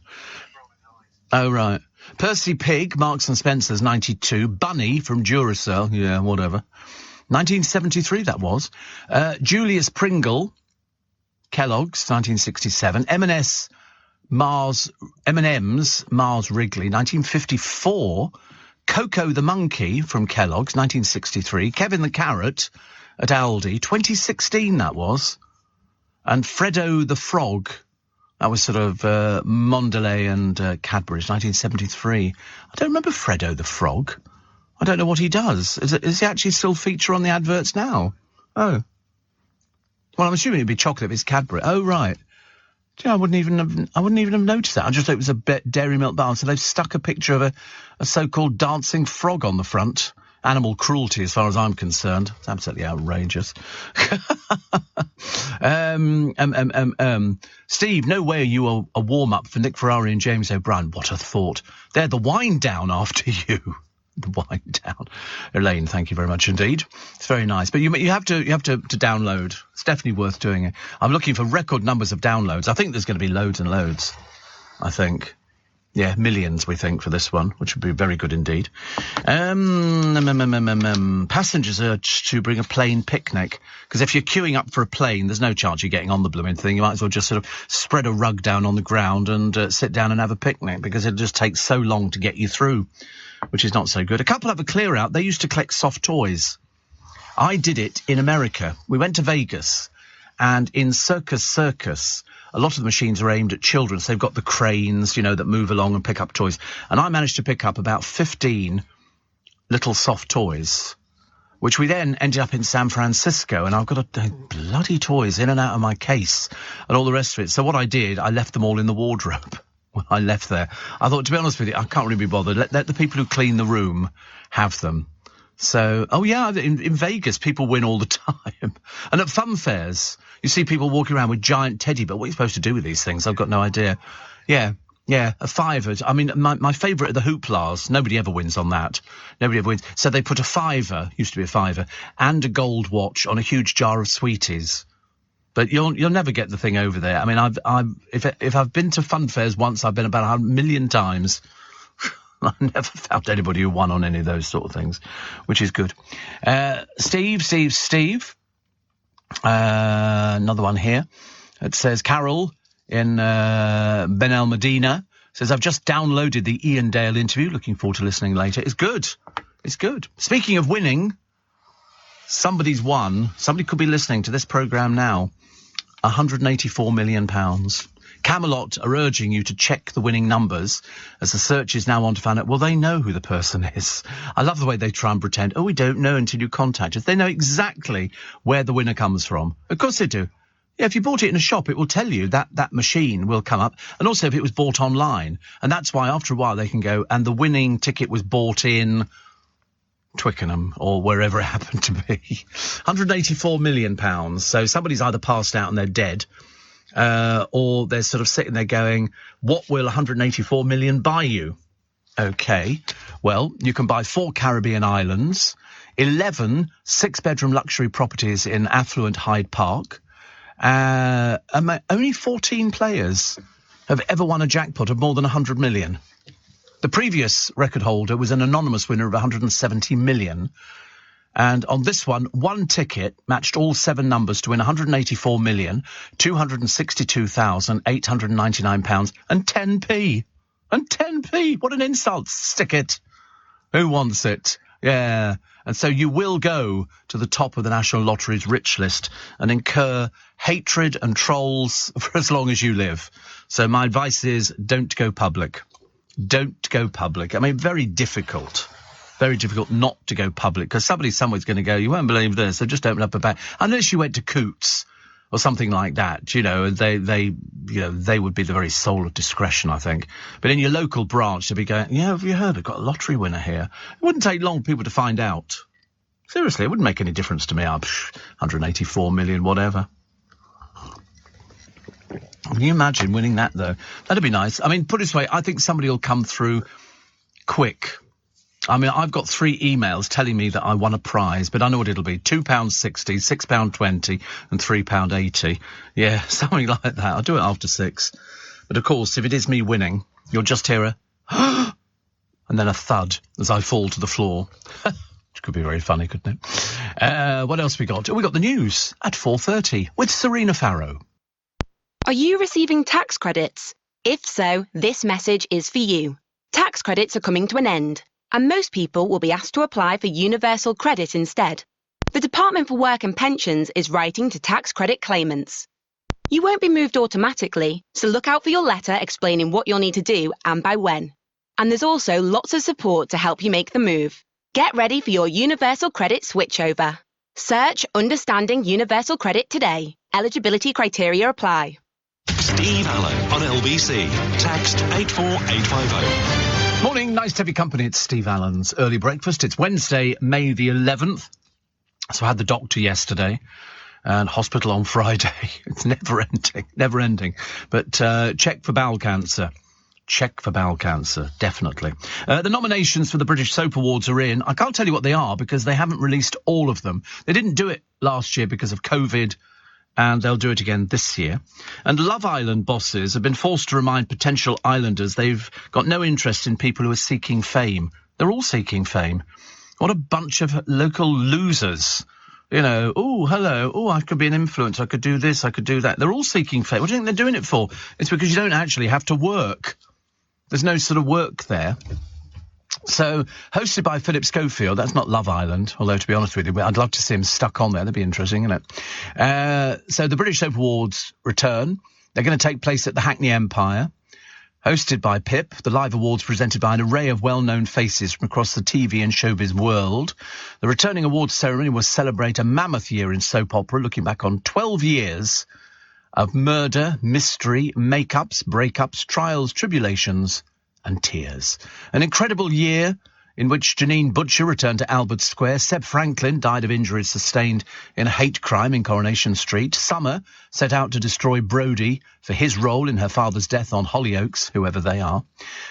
Oh, right. Percy Pig, Marks and Spencer's, 92. Bunny from Duracell, yeah, whatever. 1973, that was. Julius Pringle, Kellogg's, 1967. M&M's, Mars Wrigley, 1954. Coco the Monkey from Kellogg's, 1963. Kevin the Carrot at Aldi, 2016, that was. And Freddo the Frog, that was sort of Mondelez and Cadbury's, 1973. I don't remember Freddo the Frog. I don't know what he does. Is he actually still feature on the adverts now? Oh. Well, I'm assuming it'd be chocolate if it's Cadbury. Oh, right. Yeah, I wouldn't even have noticed that. I just thought it was a dairy milk bar. So they've stuck a picture of a so-called dancing frog on the front. Animal cruelty, as far as I'm concerned. It's absolutely outrageous. Steve, no way are you a warm-up for Nick Ferrari and James O'Brien. What a thought. They're the wind down after you. The wind down. Elaine, thank you very much indeed. It's very nice. But you have to download. It's definitely worth doing it. I'm looking for record numbers of downloads. I think there's going to be loads and loads. I think. Yeah, millions, we think, for this one, which would be very good indeed. Passengers urged to bring a plane picnic, because if you're queuing up for a plane, there's no chance you're getting on the blooming thing. You might as well just sort of spread a rug down on the ground and sit down and have a picnic, because it just takes so long to get you through, which is not so good. A couple have a clear out. They used to collect soft toys. I did it in America. We went to Vegas, and in Circus, a lot of the machines are aimed at children. So they've got the cranes, that move along and pick up toys. And I managed to pick up about 15 little soft toys, which we then ended up in San Francisco. And I've got bloody toys in and out of my case and all the rest of it. So what I did, I left them all in the wardrobe when I left there. I thought, to be honest with you, I can't really be bothered. Let the people who clean the room have them. So, in Vegas, people win all the time. And at fun fairs, you see people walking around with giant teddy bears. What are you supposed to do with these things? I've got no idea. Yeah, a fiver. I mean, my favourite are the hooplas. Nobody ever wins on that. Nobody ever wins. So they put a fiver, used to be a fiver, and a gold watch on a huge jar of sweeties. But you'll never get the thing over there. I mean, if I've been to fun fairs once, I've been about 1 million times. I never found anybody who won on any of those sort of things, which is good. Steve. Another one here. It says, Carol in Ben El Medina says, I've just downloaded the Ian Dale interview. Looking forward to listening later. It's good. Speaking of winning, somebody's won. Somebody could be listening to this programme now. £184 million. Camelot are urging you to check the winning numbers, as the search is now on to find out, well, they know who the person is. I love the way they try and pretend, we don't know until you contact us. They know exactly where the winner comes from. Of course they do. Yeah, if you bought it in a shop, it will tell you that machine will come up. And also if it was bought online. And that's why after a while they can go, and the winning ticket was bought in Twickenham or wherever it happened to be. £184 million. So somebody's either passed out and they're dead, or they're sort of sitting there going, what will 184 million buy you? Okay, well, you can buy 4 Caribbean islands, 11 6-bedroom luxury properties in affluent Hyde Park. Only 14 players have ever won a jackpot of more than 100 million. The previous record holder was an anonymous winner of 170 million. And on this one ticket matched all 7 numbers to win £184,262,899 and 10p. And 10p! What an insult! Stick it. Who wants it? Yeah. And so you will go to the top of the National Lottery's rich list and incur hatred and trolls for as long as you live. So my advice is, don't go public. Don't go public. I mean, very difficult not to go public, because somebody somewhere's going to go, you won't believe this, so just open up a bag. Unless you went to Coutts or something like that, they would be the very soul of discretion, I think. But in your local branch, they'd be going, have you heard, we've got a lottery winner here. It wouldn't take long for people to find out. Seriously, it wouldn't make any difference to me. 184 million, whatever. Can you imagine winning that, though? That'd be nice. I mean, put it this way, I think somebody will come through quick. I mean, I've got 3 emails telling me that I won a prize, but I know what it'll be. £2.60, £6.20 and £3.80. Yeah, something like that. I'll do it after 6. But of course, if it is me winning, you'll just hear a and then a thud as I fall to the floor. Which could be very funny, couldn't it? What else we got? We got the news at 4:30 with Serena Farrow. Are you receiving tax credits? If so, this message is for you. Tax credits are coming to an end, and most people will be asked to apply for universal credit instead. The Department for Work and Pensions is writing to tax credit claimants. You won't be moved automatically, so look out for your letter explaining what you'll need to do and by when. And there's also lots of support to help you make the move. Get ready for your universal credit switchover. Search Understanding Universal Credit today. Eligibility criteria apply. Steve Allen on LBC. Text 84850. Morning, nice to have your company. It's Steve Allen's Early Breakfast. It's Wednesday, May the 11th. So I had the doctor yesterday and hospital on Friday. It's never ending. But check for bowel cancer. Check for bowel cancer, definitely. The nominations for the British Soap Awards are in. I can't tell you what they are because they haven't released all of them. They didn't do it last year because of COVID, and they'll do it again this year. And Love Island bosses have been forced to remind potential islanders they've got no interest in people who are seeking fame. They're all seeking fame. What a bunch of local losers. You know, oh, hello, oh, I could be an influencer, I could do this, I could do that. They're all seeking fame. What do you think they're doing it for? It's because you don't actually have to work. There's no sort of work there. So, hosted by Philip Schofield, that's not Love Island, although to be honest with you, I'd love to see him stuck on there. That'd be interesting, isn't it? So the British Soap Awards return. They're going to take place at the Hackney Empire. Hosted by Pip, the live awards presented by an array of well-known faces from across the TV and showbiz world. The returning awards ceremony will celebrate a mammoth year in soap opera, looking back on 12 years of murder, mystery, make-ups, breakups, trials, tribulations and tears. An incredible year in which Janine Butcher returned to Albert Square. Seb Franklin died of injuries sustained in a hate crime in Coronation Street. Summer set out to destroy Brodie for his role in her father's death on Hollyoaks, whoever they are.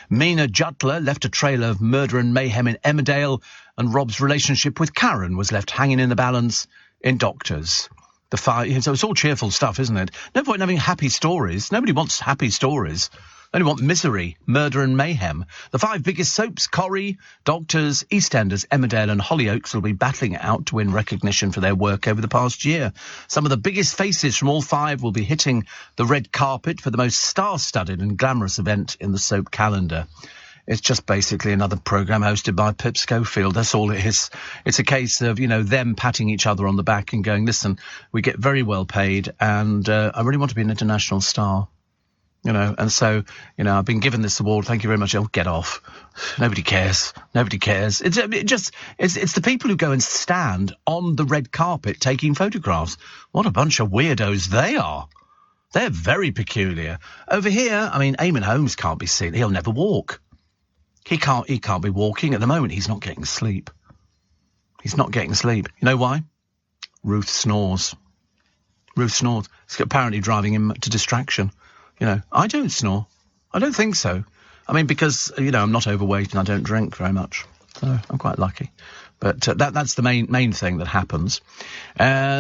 Mina Jutler left a trail of murder and mayhem in Emmerdale, and Rob's relationship with Karen was left hanging in the balance in Doctors. So it's all cheerful stuff, isn't it? No point in having happy stories. Nobody wants happy stories. They only want misery, murder and mayhem. The 5 biggest soaps, Corrie, Doctors, EastEnders, Emmerdale and Hollyoaks, will be battling it out to win recognition for their work over the past year. Some of the biggest faces from all 5 will be hitting the red carpet for the most star-studded and glamorous event in the soap calendar. It's just basically another programme hosted by Pip Schofield. That's all it is. It's a case of, them patting each other on the back and going, listen, we get very well paid and I really want to be an international star. And so, I've been given this award. Thank you very much. Oh, get off. Nobody cares. Nobody cares. It's the people who go and stand on the red carpet taking photographs. What a bunch of weirdos they are. They're very peculiar. Over here, Eamon Holmes can't be seen. He'll never walk. He can't be walking. At the moment, he's not getting sleep. He's not getting sleep. You know why? Ruth snores. It's apparently driving him to distraction. I don't snore. I don't think so. Because, I'm not overweight and I don't drink very much. So I'm quite lucky. But that's the main thing that happens.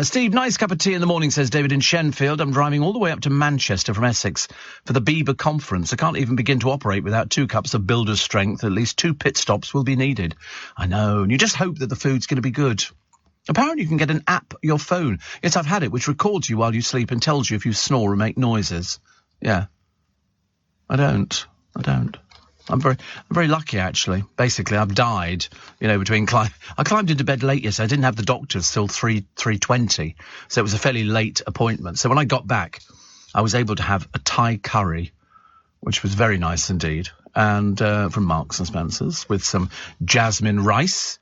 Steve, nice cup of tea in the morning, says David in Shenfield. I'm driving all the way up to Manchester from Essex for the Bieber conference. I can't even begin to operate without 2 cups of builder's strength. At least 2 pit stops will be needed. I know. And you just hope that the food's going to be good. Apparently you can get an app on your phone. Yes, I've had it, which records you while you sleep and tells you if you snore and make noises. Yeah. I don't. I'm very lucky, actually. Basically, I've died, I climbed into bed late yesterday. I didn't have the doctors till 3:20, so it was a fairly late appointment. So when I got back, I was able to have a Thai curry, which was very nice indeed, and from Marks and Spencer's, with some jasmine rice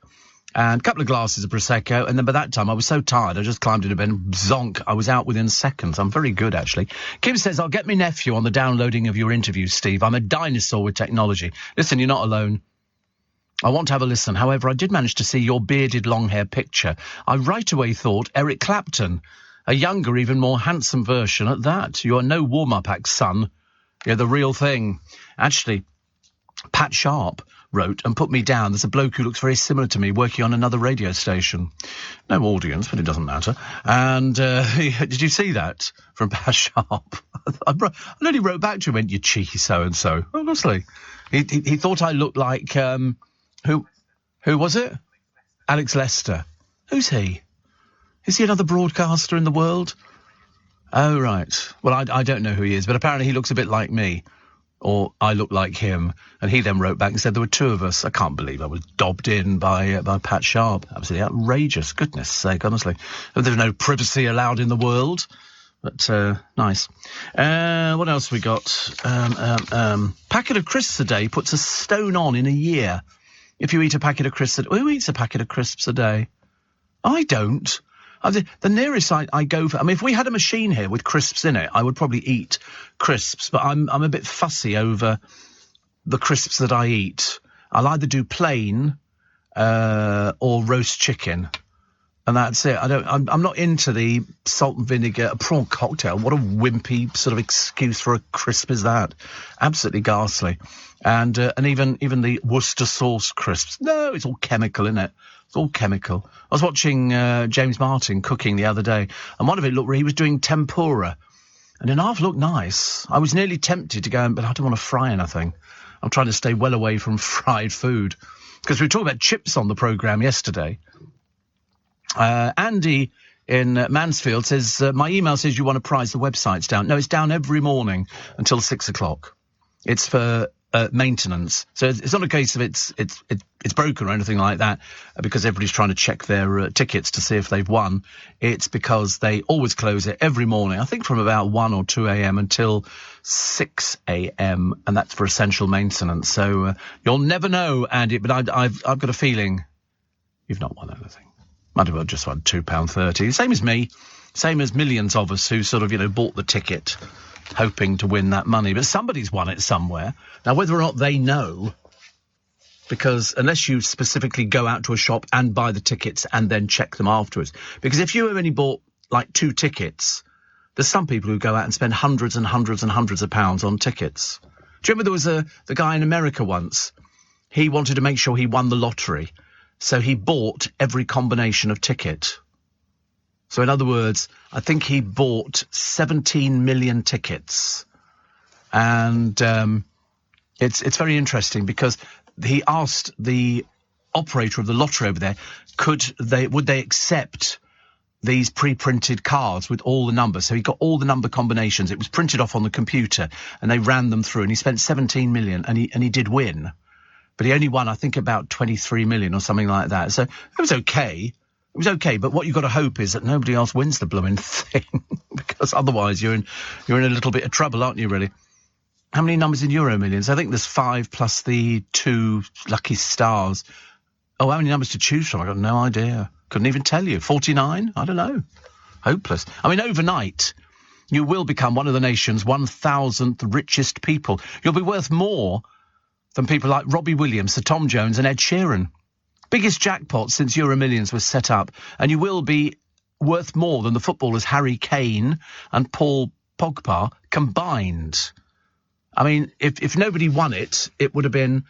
and a couple of glasses of Prosecco. And then by that time, I was so tired, I just climbed into bed and zonk. I was out within seconds. I'm very good, actually. Kim says, I'll get my nephew on the downloading of your interviews, Steve. I'm a dinosaur with technology. Listen, you're not alone. I want to have a listen. However, I did manage to see your bearded long-hair picture. I right away thought Eric Clapton, a younger, even more handsome version at that. You are no warm-up act, son. You're the real thing. Actually, Pat Sharp wrote and put me down. There's a bloke who looks very similar to me working on another radio station. No audience, but it doesn't matter. And did you see that from Pat Sharp? I only wrote back to him and went, you cheeky so-and-so. Honestly. He thought I looked like, who was it? Alex Lester. Who's he? Is he another broadcaster in the world? Oh, right. Well, I don't know who he is, but apparently he looks a bit like me. Or I look like him. And he then wrote back and said there were two of us. I can't believe I was dobbed in by Pat Sharp. Absolutely outrageous. Goodness sake, honestly. There's no privacy allowed in the world. But, nice. What else we got? Packet of crisps a day puts a stone on in a year. If you eat a packet of crisps a day. Who eats a packet of crisps a day? I don't. The nearest I go for... I mean, if we had a machine here with crisps in it, I would probably eat crisps, but I'm a bit fussy over the crisps that I eat. I'll either do plain or roast chicken, and that's it. I'm not into the salt and vinegar, a prawn cocktail. What a wimpy sort of excuse for a crisp is that? Absolutely ghastly. And even the Worcester sauce crisps. No, it's all chemical, isn't it? It's all chemical. I was watching James Martin cooking the other day, and one of it looked where he was doing tempura, and it half looked nice. I was nearly tempted to go, but I don't want to fry anything. I'm trying to stay well away from fried food, because we were talking about chips on the programme yesterday. Andy in Mansfield says, my email says you want to prize the website's down. No, it's down every morning until 6 o'clock. It's for... maintenance. So it's not a case of it's broken or anything like that because everybody's trying to check their tickets to see if they've won. It's because they always close it every morning, I think from about 1 or 2 a.m. until 6 a.m. and that's for essential maintenance. So you'll never know, Andy, but I've got a feeling you've not won anything. Might have well just won £2.30. Same as me, same as millions of us who sort of, bought the ticket hoping to win that money, but somebody's won it somewhere. Now, whether or not they know, because unless you specifically go out to a shop and buy the tickets and then check them afterwards, because if you only bought like 2 tickets, there's some people who go out and spend hundreds and hundreds and hundreds of pounds on tickets. Do you remember there was the guy in America once? He wanted to make sure he won the lottery, so he bought every combination of ticket. So in other words, I think he bought 17 million tickets. And it's very interesting because he asked the operator of the lottery over there, would they accept these pre-printed cards with all the numbers? So he got all the number combinations. It was printed off on the computer and they ran them through and he spent 17 million and he did win. But he only won, I think, about 23 million or something like that. So it was okay. It was okay, but what you've got to hope is that nobody else wins the blooming thing, because otherwise you're in a little bit of trouble, aren't you, really? How many numbers in Euro Millions? I think there's 5 plus the 2 lucky stars. Oh, how many numbers to choose from? I've got no idea. Couldn't even tell you. 49? I don't know. Hopeless. I mean, overnight, you will become one of the nation's 1,000th richest people. You'll be worth more than people like Robbie Williams, Sir Tom Jones and Ed Sheeran. Biggest jackpot since Euro Millions was set up, and you will be worth more than the footballers Harry Kane and Paul Pogba combined. I mean, if nobody won it, it would have been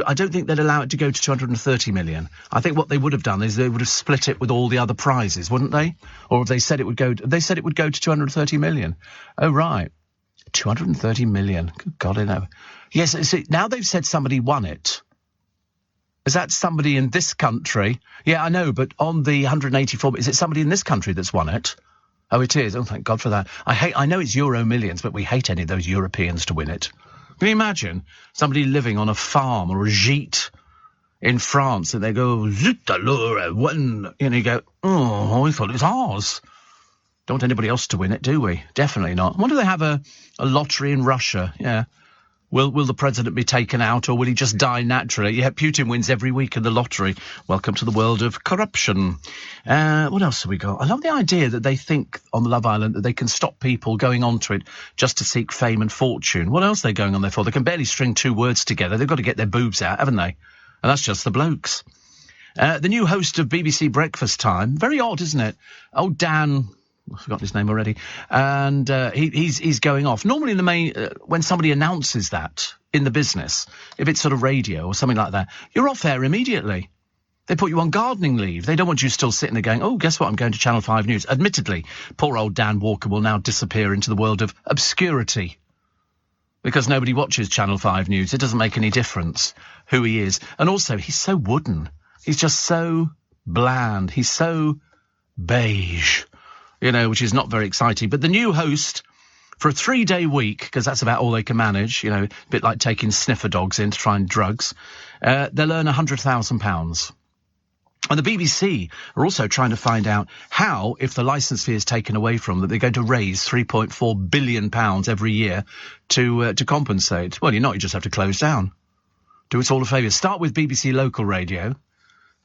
I don't think they'd allow it to go to 230 million. I think what they would have done is they would have split it with all the other prizes, wouldn't they? Or have they said it would go to 230 million. Oh, right. 230 million. Good God, I know. Yes, see, now they've said somebody won it. Is that somebody in this country? Yeah, I know, but on the 184, is it somebody in this country that's won it? Oh, it is. Oh, thank God for that. I know it's Euro Millions, but we hate any of those Europeans to win it. Can you imagine somebody living on a farm or a gîte in France and they go, zut alors, one, and you go, oh, we thought it was ours. Don't want anybody else to win it, do we? Definitely not. Why do they have a lottery in Russia? Yeah. Will the president be taken out or will he just die naturally? Yeah, Putin wins every week in the lottery. Welcome to the world of corruption. What else have we got? I love the idea that they think on Love Island that they can stop people going onto it just to seek fame and fortune. What else are they going on there for? They can barely string 2 words together. They've got to get their boobs out, haven't they? And that's just the blokes. The new host of BBC Breakfast Time. Very odd, isn't it? Oh, Dan, I've forgotten his name already. And he's going off. Normally in the main, when somebody announces that in the business, if it's sort of radio or something like that, you're off air immediately. They put you on gardening leave. They don't want you still sitting there going, oh, guess what, I'm going to Channel 5 News. Admittedly, poor old Dan Walker will now disappear into the world of obscurity because nobody watches Channel 5 News. It doesn't make any difference who he is. And also, he's so wooden. He's just so bland. He's so beige, which is not very exciting. But the new host, for a 3-day week, because that's about all they can manage, a bit like taking sniffer dogs in to try and drugs, they'll earn £100,000. And the BBC are also trying to find out how, if the licence fee is taken away from them, they're going to raise £3.4 billion every year to compensate. Well, you're not. You just have to close down. Do us all a favour. Start with BBC Local Radio,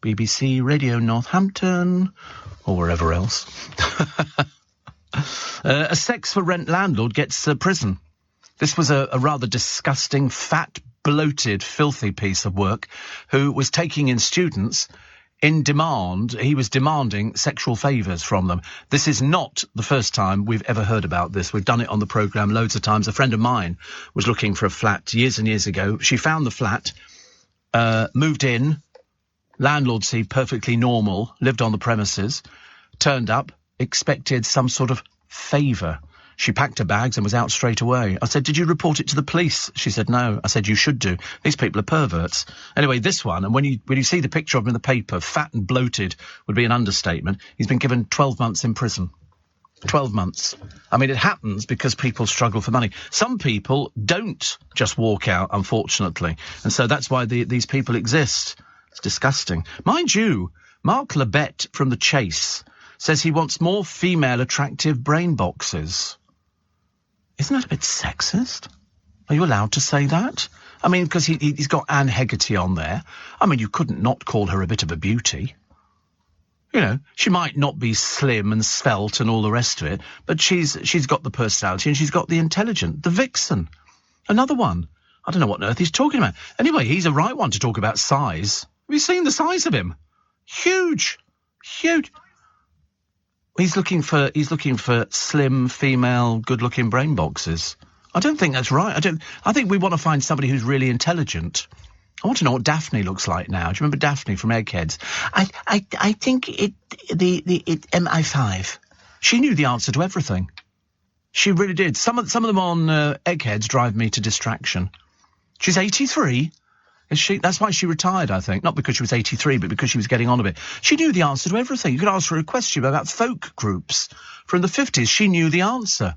BBC Radio Northampton, or wherever else. A sex-for-rent landlord gets prison. This was a rather disgusting, fat, bloated, filthy piece of work who was taking in students in demand. He was demanding sexual favours from them. This is not the first time we've ever heard about this. We've done it on the programme loads of times. A friend of mine was looking for a flat years and years ago. She found the flat, moved in, landlord seemed perfectly normal, lived on the premises, turned up, expected some sort of favour. She packed her bags and was out straight away. I said, did you report it to the police? She said, no. I said, you should do. These people are perverts. Anyway, this one, and when you see the picture of him in the paper, fat and bloated would be an understatement. He's been given 12 months in prison. 12 months. I mean, it happens because people struggle for money. Some people don't just walk out, unfortunately. And so that's why these people exist. It's disgusting. Mind you, Mark Labette from The Chase says he wants more female attractive brain boxes. Isn't that a bit sexist? Are you allowed to say that? I mean, because he's got Anne Hegarty on there. I mean, you couldn't not call her a bit of a beauty. She might not be slim and svelte and all the rest of it, but she's got the personality and she's got the intelligence. The Vixen. Another one. I don't know what on earth he's talking about. Anyway, he's a right one to talk about size. Have you seen the size of him? Huge. Huge. He's looking for slim, female, good-looking brain boxes. I don't think that's right. I think we want to find somebody who's really intelligent. I want to know what Daphne looks like now. Do you remember Daphne from Eggheads? I think it MI5. She knew the answer to everything. She really did. Some of them on Eggheads drive me to distraction. She's 83. Is she? That's why she retired, I think. Not because she was 83, but because she was getting on a bit. She knew the answer to everything. You could ask her a question about folk groups from the 50s. She knew the answer.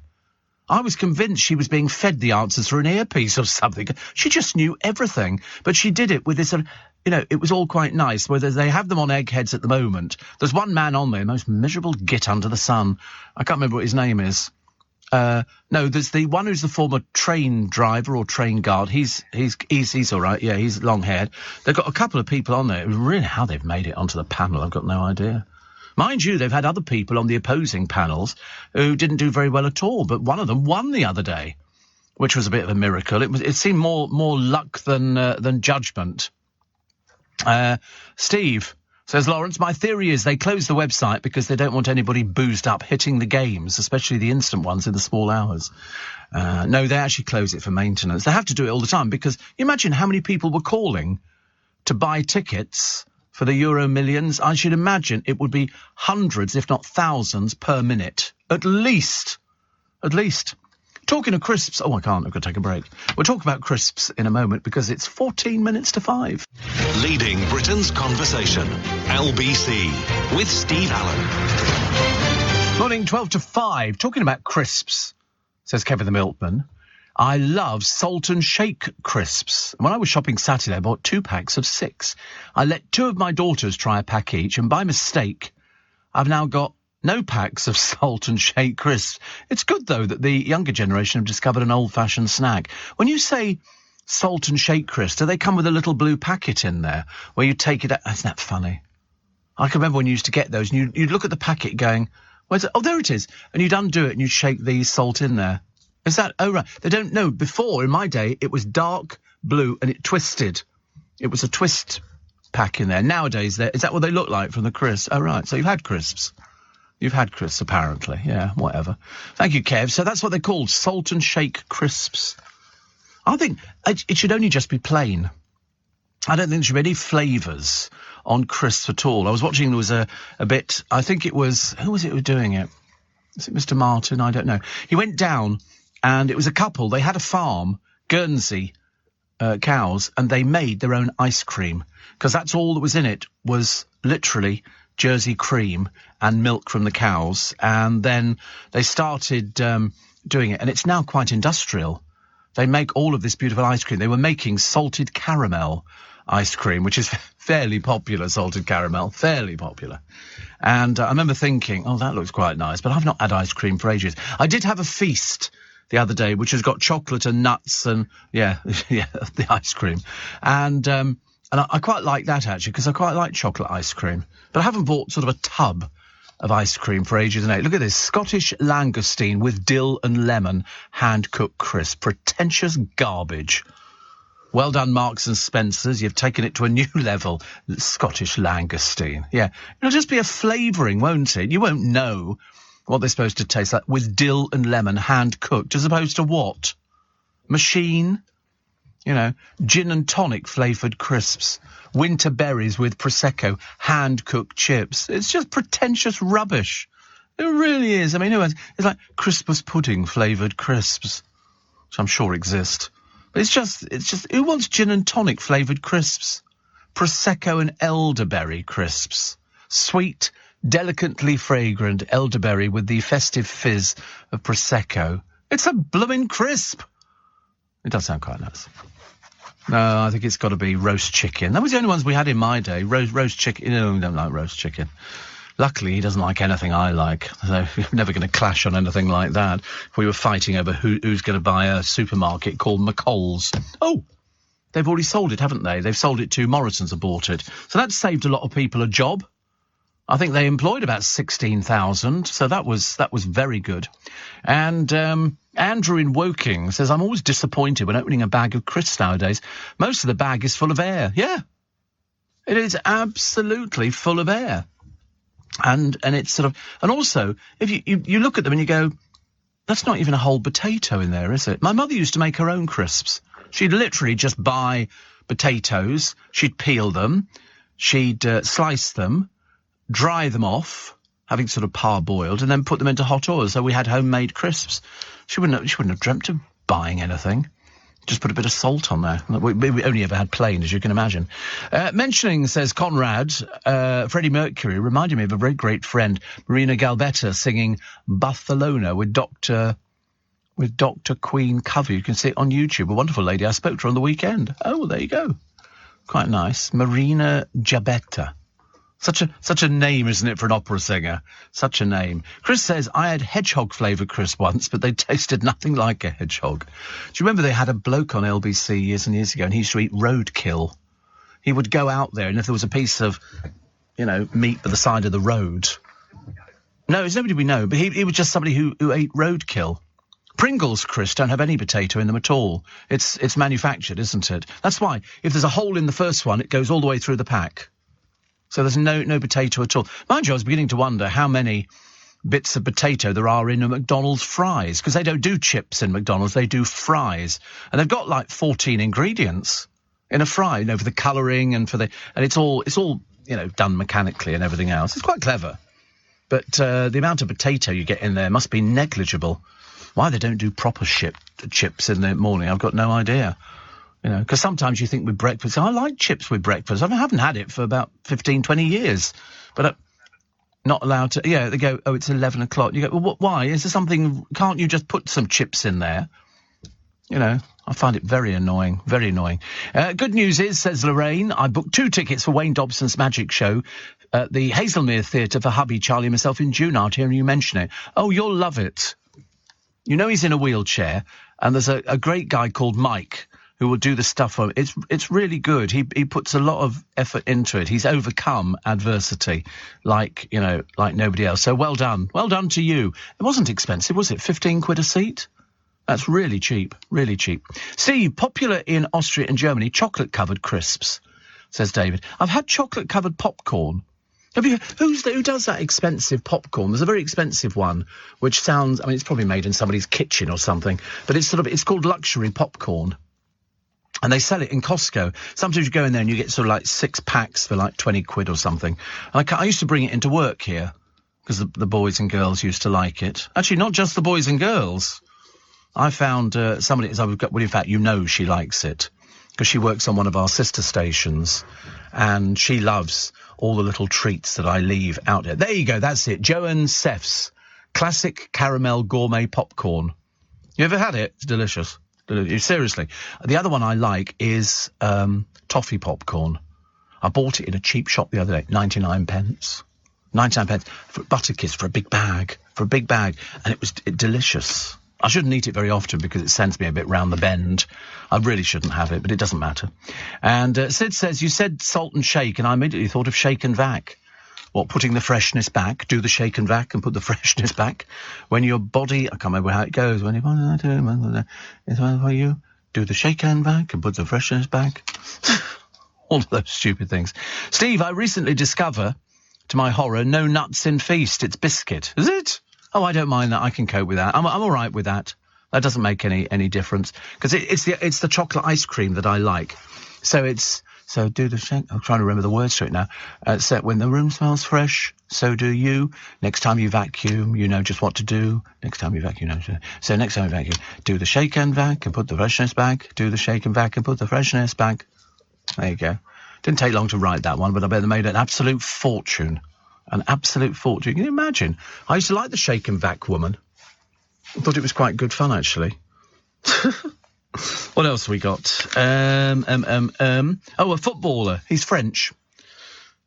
I was convinced she was being fed the answers through an earpiece or something. She just knew everything. But she did it with this, it was all quite nice. Whether they have them on Eggheads at the moment. There's one man on there, most miserable git under the sun. I can't remember what his name is. No, there's the one who's the former train driver or train guard. He's all right. Yeah, he's long-haired. They've got a couple of people on there. Really, how they've made it onto the panel, I've got no idea. Mind you, they've had other people on the opposing panels who didn't do very well at all, but one of them won the other day, which was a bit of a miracle. It seemed more luck than judgment. Steve says, Lawrence, my theory is they close the website because they don't want anybody boozed up hitting the games, especially the instant ones in the small hours. No, they actually close it for maintenance. They have to do it all the time because you imagine how many people were calling to buy tickets for the Euro Millions. I should imagine it would be hundreds, if not thousands, per minute. At least. Talking of crisps... Oh, I can't. I've got to take a break. We'll talk about crisps in a moment because it's 14 minutes to 5. Leading Britain's conversation. LBC with Steve Allen. Morning, 12 to 5. Talking about crisps, says Kevin the Milkman. I love salt and shake crisps. When I was shopping Saturday, I bought 2 packs of 6. I let 2 of my daughters try a pack each, and by mistake, I've now got no packs of salt and shake crisps. It's good, though, that the younger generation have discovered an old-fashioned snack. When you say salt and shake crisps, do they come with a little blue packet in there where you take it out? Isn't that funny? I can remember when you used to get those, and you'd look at the packet going, where's it? Oh, there it is. And you'd undo it, and you'd shake the salt in there. Is that... Oh, right. They don't know. Before, in my day, it was dark blue, and it twisted. It was a twist pack in there. Nowadays, is that what they look like from the crisps? Oh, right. So you've had crisps. You've had crisps, apparently. Yeah, whatever. Thank you, Kev. So that's what they're called, salt and shake crisps. I think it should only just be plain. I don't think there should be any flavours on crisps at all. I was watching, there was a bit, I think it was, who was it who was doing it? Is it Mr. Martin? I don't know. He went down, and it was a couple. They had a farm, Guernsey cows, and they made their own ice cream, because that's all that was in it, was literally Jersey cream and milk from the cows. And then they started doing it, and it's now quite industrial. They make all of this beautiful ice cream. They were making salted caramel ice cream, which is fairly popular, salted caramel, fairly popular. And I remember thinking, oh, that looks quite nice, but I've not had ice cream for ages. I did have a feast the other day, which has got chocolate and nuts and, yeah, the ice cream. And I quite like that, actually, because I quite like chocolate ice cream. But I haven't bought sort of a tub of ice cream for ages and ages. Look at this, Scottish langoustine with dill and lemon, hand-cooked crisp. Pretentious garbage. Well done, Marks and Spencers. You've taken it to a new level. Scottish langoustine. Yeah. It'll just be a flavouring, won't it? You won't know what they're supposed to taste like with dill and lemon, hand-cooked, as opposed to what? Machine? You know, gin and tonic flavoured crisps. Winter berries with Prosecco, hand-cooked chips. It's just pretentious rubbish. It really is. I mean, it's like Christmas pudding flavoured crisps, which I'm sure exist. But it's just, who wants gin and tonic flavoured crisps? Prosecco and elderberry crisps. Sweet, delicately fragrant elderberry with the festive fizz of Prosecco. It's a blooming crisp. It does sound quite nice. No, I think it's got to be roast chicken. That was the only ones we had in my day. Roast chicken. No, we don't like roast chicken. Luckily, he doesn't like anything I like, so we're never going to clash on anything like that. If we were fighting over who's going to buy a supermarket called McColl's. Oh, they've already sold it, haven't they? They've sold it to Morrison's, have bought it. So that's saved a lot of people a job. I think they employed about 16,000, so that was very good. And Andrew in Woking says, I'm always disappointed when opening a bag of crisps nowadays. Most of the bag is full of air. Yeah, it is absolutely full of air. And it's sort of, and also, if you look at them and you go, that's not even a whole potato in there, is it? My mother used to make her own crisps. She'd literally just buy potatoes, she'd peel them, she'd slice them, dry them off, having sort of parboiled, and then put them into hot oil. So we had homemade crisps. She wouldn't have dreamt of buying anything. Just put a bit of salt on there. We only ever had plain, as you can imagine. Mentioning, says Conrad, Freddie Mercury reminded me of a very great friend, Marina Galbetta, singing Barcelona with Dr. Queen Covey. You can see it on YouTube. A wonderful lady. I spoke to her on the weekend. Oh, well, there you go. Quite nice. Marina Galbetta. Such a name, isn't it, for an opera singer? Such a name. Chris says, I had hedgehog-flavoured crisp once, but they tasted nothing like a hedgehog. Do you remember they had a bloke on LBC years and years ago, and he used to eat roadkill? He would go out there, and if there was a piece of, meat by the side of the road... No, it's nobody we know, but he was just somebody who ate roadkill. Pringles crisps don't have any potato in them at all. It's manufactured, isn't it? That's why, if there's a hole in the first one, it goes all the way through the pack. So there's no potato at all. Mind you, I was beginning to wonder how many bits of potato there are in a McDonald's fries, because they don't do chips in McDonald's, they do fries. And they've got like 14 ingredients in a fry, for the colouring and and it's all done mechanically and everything else. It's quite clever. But the amount of potato you get in there must be negligible. Why they don't do proper chips in the morning, I've got no idea. Because sometimes you think with breakfast, I like chips with breakfast. I haven't had it for about 15, 20 years. But not allowed to, they go, oh, it's 11 o'clock. You go, well, why? Is there something, can't you just put some chips in there? I find it very annoying, very annoying. Good news is, says Lorraine, I booked 2 tickets for Wayne Dobson's magic show at the Hazelmere Theatre for hubby, Charlie, and myself in June. I'll hear you mention it. Oh, you'll love it. He's in a wheelchair, and there's a great guy called Mike who will do the stuff for him. It's really good. He puts a lot of effort into it. He's overcome adversity like nobody else. So well done. Well done to you. It wasn't expensive, was it? 15 quid a seat? That's really cheap, really cheap. Steve, popular in Austria and Germany, chocolate-covered crisps, says David. I've had chocolate-covered popcorn. Who does that expensive popcorn? There's a very expensive one, which sounds, I mean, it's probably made in somebody's kitchen or something, but it's called luxury popcorn. And they sell it in Costco. Sometimes you go in there and you get sort of like 6 packs for like 20 quid or something. And I used to bring it into work here, because the boys and girls used to like it. Actually, not just the boys and girls. I found somebody, in fact, she likes it, because she works on one of our sister stations, and she loves all the little treats that I leave out there. There you go, that's it. Joan Sef's classic caramel gourmet popcorn. You ever had it? It's delicious. Seriously. The other one I like is toffee popcorn. I bought it in a cheap shop the other day, 99 pence. 99 pence for Butterkiss, for a big bag, and it was delicious. I shouldn't eat it very often because it sends me a bit round the bend. I really shouldn't have it, but it doesn't matter. And Sid says, you said salt and shake, and I immediately thought of shake and vac. What, putting the freshness back? Do the shake and vac and put the freshness back? When your body, I can't remember how it goes, when you want to do, it's one for you. Do the shake and vac and put the freshness back. All of those stupid things. Steve, I recently discover, to my horror, no nuts in Feast. It's biscuit. Is it? Oh, I don't mind that. I can cope with that. I'm all right with that. That doesn't make any difference, because it's the chocolate ice cream that I like. So do the shake. I'm trying to remember the words to it now. So when the room smells fresh, so do you. Next time you vacuum, you know just what to do. Next time you vacuum, you know. So next time you vacuum, do the shake and vac and put the freshness back. Do the shake and vac and put the freshness back. There you go. Didn't take long to write that one, but I bet they made an absolute fortune. An absolute fortune. Can you imagine? I used to like the shake and vac woman. I thought it was quite good fun, actually. What else we got? Oh, a footballer. He's French.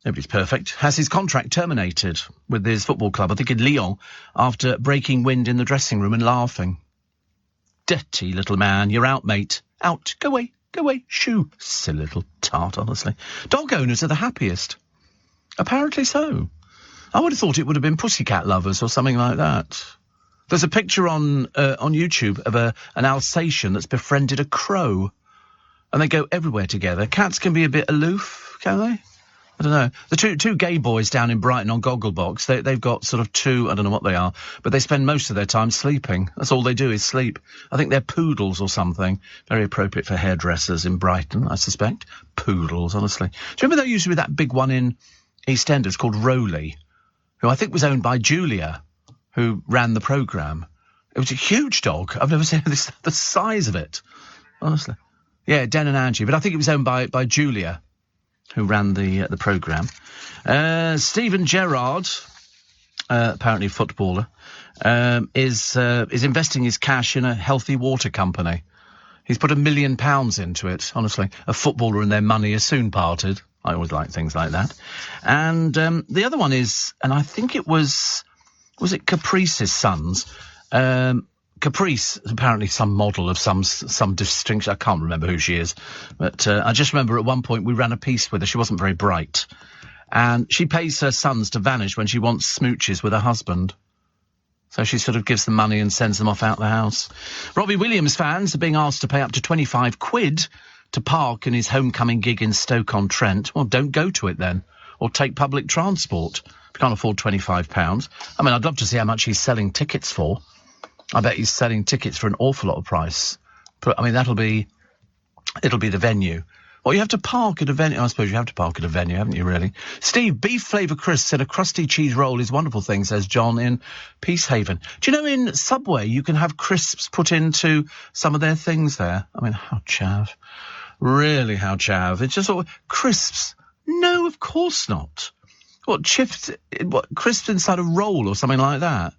Nobody's perfect. Has his contract terminated with his football club, I think in Lyon, after breaking wind in the dressing room and laughing. Dirty little man. You're out, mate. Out. Go away. Go away. Shoo. Silly little tart, honestly. Dog owners are the happiest. Apparently so. I would have thought it would have been Pussycat Lovers or something like that. There's a picture on YouTube of an Alsatian that's befriended a crow. And they go everywhere together. Cats can be a bit aloof, can they? I don't know. The two gay boys down in Brighton on Gogglebox, they've got sort of two, I don't know what they are, but they spend most of their time sleeping. That's all they do is sleep. I think they're poodles or something. Very appropriate for hairdressers in Brighton, I suspect. Poodles, honestly. Do you remember there used to be that big one in EastEnders called Rowley, who I think was owned by Julia, who ran the programme? It was a huge dog. I've never seen the size of it, honestly. Yeah, Den and Angie, but I think it was owned by Julia, who ran the programme. Steven Gerrard, apparently a footballer, is investing his cash in a healthy water company. He's put £1 million into it, honestly. A footballer and their money are soon parted. I always like things like that. And the other one is, and I think it was it Caprice's sons? Caprice is apparently some model of some distinction. I can't remember who she is. But I just remember at one point we ran a piece with her. She wasn't very bright. And she pays her sons to vanish when she wants smooches with her husband. So she sort of gives them money and sends them off out the house. Robbie Williams fans are being asked to pay up to 25 quid to park in his homecoming gig in Stoke-on-Trent. Well, don't go to it then. Or take public transport. If you can't afford £25. I mean, I'd love to see how much he's selling tickets for. I bet he's selling tickets for an awful lot of price. But, I mean, it'll be the venue. Well, you have to park at a venue. I suppose you have to park at a venue, haven't you, really? Steve, beef flavour crisp said a crusty cheese roll is a wonderful thing, says John in Peacehaven. Do you know in Subway you can have crisps put into some of their things there? I mean, how chav. Really, how chav. It's just sort of crisps. No, of course not. What, chips, crisps inside a roll or something like that?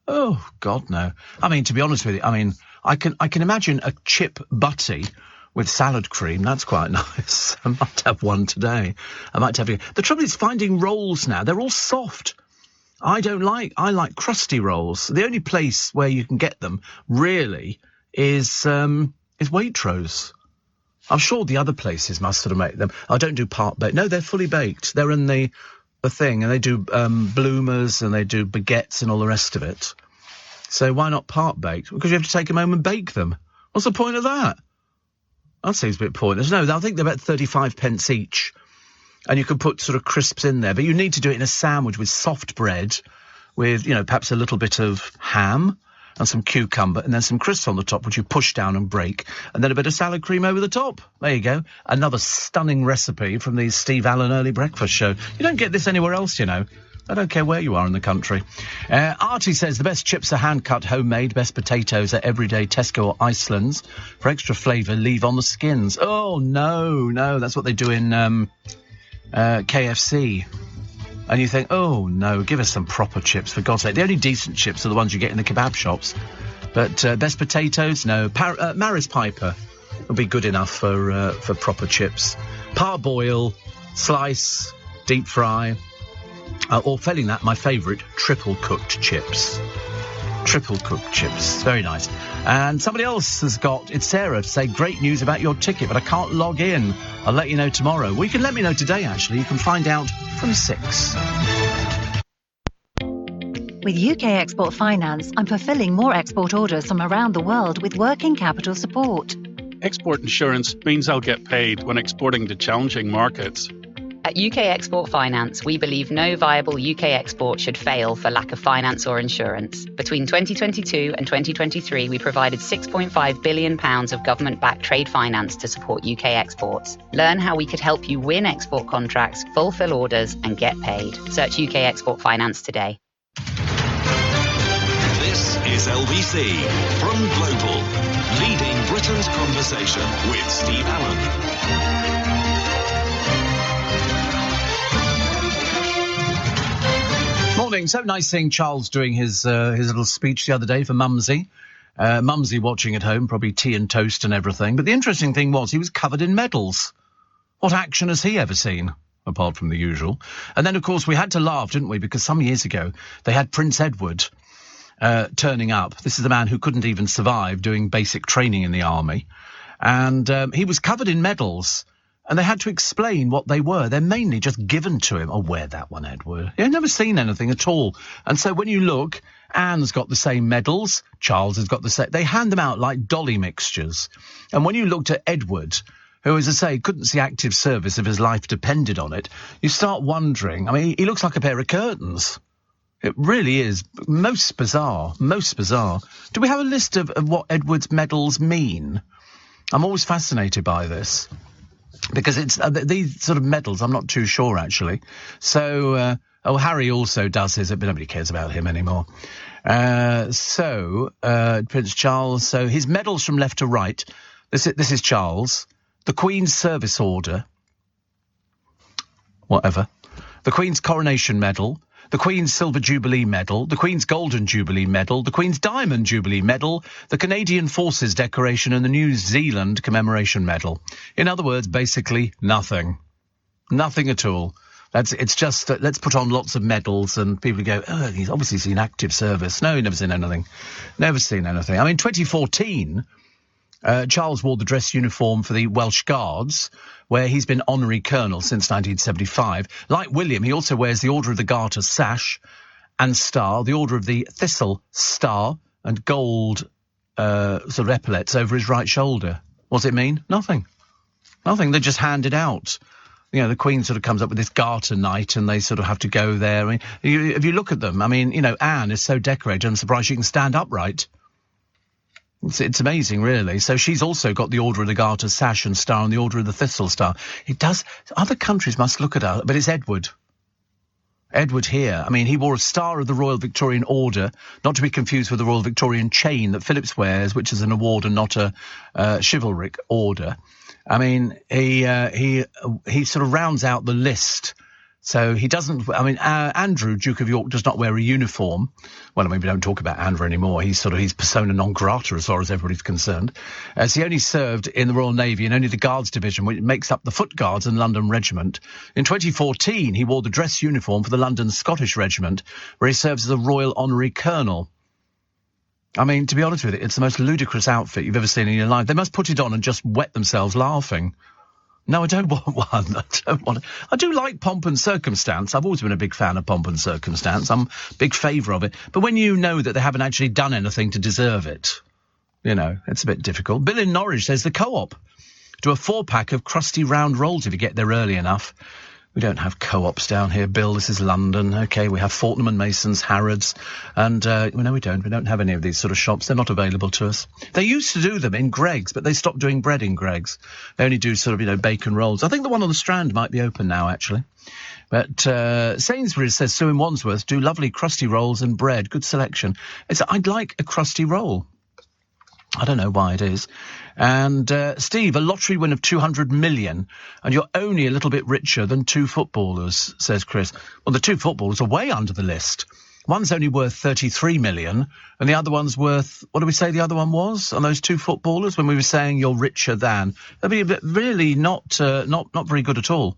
Oh, God, no. I mean, to be honest with you, I mean, I can imagine a chip butty with salad cream. That's quite nice. I might have one today. The trouble is finding rolls now. They're all soft. I like crusty rolls. The only place where you can get them, really, is Waitrose. I'm sure the other places must sort of make them. I don't do part baked. No, they're fully baked. They're in the thing, and they do bloomers and they do baguettes and all the rest of it. So why not part baked? Because you have to take them home and bake them. What's the point of that? That seems a bit pointless. No, I think they're about 35 pence each. And you can put sort of crisps in there, but you need to do it in a sandwich with soft bread, with, perhaps a little bit of ham and some cucumber, and then some crisps on the top, which you push down and break, and then a bit of salad cream over the top. There you go. Another stunning recipe from the Steve Allen Early Breakfast Show. You don't get this anywhere else, I don't care where you are in the country. Artie says the best chips are hand-cut, homemade. Best potatoes are everyday Tesco or Iceland's. For extra flavour, leave on the skins. Oh, no, that's what they do in KFC. And you think, oh, no, give us some proper chips, for God's sake. The only decent chips are the ones you get in the kebab shops. But best potatoes, no. Maris Piper would be good enough for proper chips. Parboil, slice, deep fry. Or failing that, my favourite, triple-cooked chips. Triple-cooked chips. Very nice. And somebody else has got, it's Sarah, to say, great news about your ticket, but I can't log in. I'll let you know tomorrow. Well, you can let me know today, actually. You can find out from 6. With UK Export Finance, I'm fulfilling more export orders from around the world with working capital support. Export insurance means I'll get paid when exporting to challenging markets. At UK Export Finance, we believe no viable UK export should fail for lack of finance or insurance. Between 2022 and 2023, we provided £6.5 billion of government-backed trade finance to support UK exports. Learn how we could help you win export contracts, fulfil orders, and get paid. Search UK Export Finance today. This is LBC from Global, leading Britain's conversation with Steve Allen. Morning. So nice seeing Charles doing his little speech the other day for Mumsy. Mumsy watching at home, probably tea and toast and everything. But the interesting thing was he was covered in medals. What action has he ever seen, apart from the usual? And then, of course, we had to laugh, didn't we? Because some years ago, they had Prince Edward turning up. This is the man who couldn't even survive doing basic training in the army. And he was covered in medals. And they had to explain what they were. They're mainly just given to him. Oh, wear that one, Edward. You've never seen anything at all. And so when you look, Anne's got the same medals. Charles has got the same. They hand them out like dolly mixtures. And when you looked at Edward, who, as I say, couldn't see active service if his life depended on it, you start wondering. I mean, he looks like a pair of curtains. It really is. Most bizarre. Most bizarre. Do we have a list of what Edward's medals mean? I'm always fascinated by this. Because it's these sort of medals, I'm not too sure, actually. So, Harry also does his, but nobody cares about him anymore. Prince Charles, so his medals from left to right. This is Charles. The Queen's Service Order. Whatever. The Queen's Coronation Medal. The Queen's Silver Jubilee Medal, the Queen's Golden Jubilee Medal, the Queen's Diamond Jubilee Medal, the Canadian Forces Decoration and the New Zealand Commemoration Medal. In other words, basically nothing. Nothing at all. It's just let's put on lots of medals and people go, oh, he's obviously seen active service. No, never seen anything. Never seen anything. I mean, 2014... Charles wore the dress uniform for the Welsh Guards, where he's been honorary colonel since 1975. Like William, he also wears the Order of the Garter sash and star, the Order of the Thistle star, and gold sort of epaulets over his right shoulder. What's it mean? Nothing. Nothing. They just hand it out. You know, the Queen sort of comes up with this Garter night and they sort of have to go there. I mean, if you look at them, I mean, Anne is so decorated, I'm surprised she can stand upright. It's amazing, really. So she's also got the Order of the Garter sash and star and the Order of the Thistle star. It does. Other countries must look at her, but it's Edward. Edward here. I mean, he wore a Star of the Royal Victorian Order, not to be confused with the Royal Victorian chain that Phillips wears, which is an award and not a chivalric order. I mean, he sort of rounds out the list. So he doesn't, I mean, Andrew, Duke of York, does not wear a uniform. Well, I mean, we don't talk about Andrew anymore. He's persona non grata as far as everybody's concerned. As he only served in the Royal Navy and only the Guards Division, which makes up the Foot Guards and London Regiment. In 2014, he wore the dress uniform for the London Scottish Regiment, where he serves as a Royal Honorary Colonel. I mean, to be honest with you, it's the most ludicrous outfit you've ever seen in your life. They must put it on and just wet themselves laughing. No, I don't want one. I don't want it. I do like pomp and circumstance. I've always been a big fan of pomp and circumstance. I'm a big favour of it. But when you know that they haven't actually done anything to deserve it, it's a bit difficult. Bill in Norwich says the Co-op. Do a 4-pack of crusty round rolls if you get there early enough. We don't have co-ops down here, Bill. This is London. OK, we have Fortnum and Masons, Harrods, and no, we don't. We don't have any of these sort of shops. They're not available to us. They used to do them in Greggs, but they stopped doing bread in Greggs. They only do sort of, bacon rolls. I think the one on the Strand might be open now, actually. But Sainsbury's, says Sue in Wandsworth, do lovely crusty rolls and bread. Good selection. I'd like a crusty roll. I don't know why it is. And Steve, a lottery win of 200 million, and you're only a little bit richer than 2 footballers, says Chris. Well, the 2 footballers are way under the list. One's only worth 33 million, and the other one's worth, what do we say the other one was on those 2 footballers when we were saying you're richer than? That'd be really not very good at all.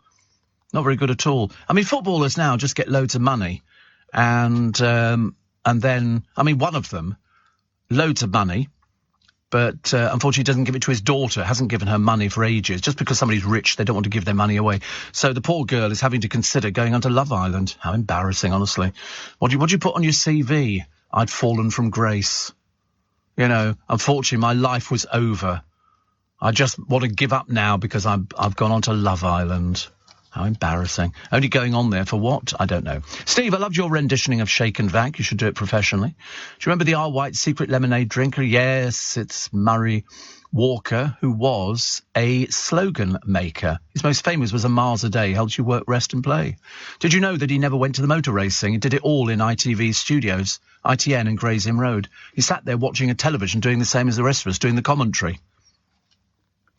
Not very good at all. I mean, footballers now just get loads of money, and then, I mean, one of them, loads of money, but unfortunately doesn't give it to his daughter, hasn't given her money for ages. Just because somebody's rich, they don't want to give their money away. So the poor girl is having to consider going onto Love Island. How embarrassing, honestly. What do you put on your CV? I'd fallen from grace. Unfortunately, my life was over. I just want to give up now because I've gone onto Love Island. How embarrassing. Only going on there for what? I don't know. Steve, I loved your renditioning of Shake and Vac. You should do it professionally. Do you remember the R. White secret lemonade drinker? Yes, it's Murray Walker, who was a slogan maker. His most famous was a miles a day, helps you work, rest and play. Did you know that he never went to the motor racing? He did it all in ITV studios, ITN and Gray's Inn Road. He sat there watching a television, doing the same as the rest of us, doing the commentary.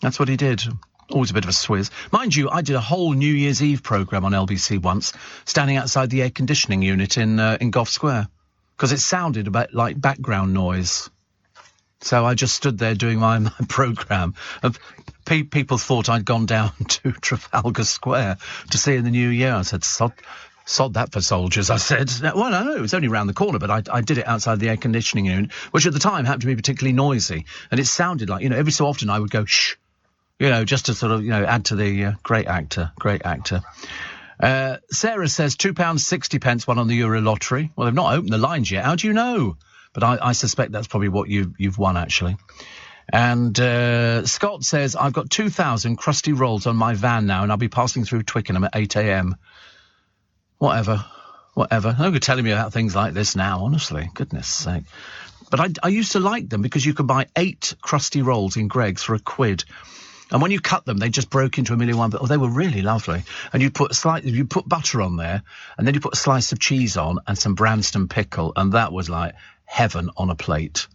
That's what he did. Always a bit of a swizz. Mind you, I did a whole New Year's Eve programme on LBC once, standing outside the air conditioning unit in Gough Square, because it sounded a bit like background noise. So I just stood there doing my programme. People thought I'd gone down to Trafalgar Square to see in the new year. I said, sod that for soldiers, I said. Well, no, it was only around the corner, but I did it outside the air conditioning unit, which at the time happened to be particularly noisy. And it sounded like, every so often I would go, shh. Just to sort of, add to the great actor. Sarah says £2.60 won on the Euro lottery. Well, they've not opened the lines yet. How do you know? But I suspect that's probably what you've won, actually. And Scott says, I've got 2,000 crusty rolls on my van now, and I'll be passing through Twickenham at 8 a.m. Whatever. No good telling me about things like this now, honestly. Goodness sake. But I used to like them because you could buy 8 crusty rolls in Greggs for £1. And when you cut them, they just broke into 1,000,001. But they were really lovely. And you put butter on there, and then you put a slice of cheese on and some Branston pickle, and that was like heaven on a plate.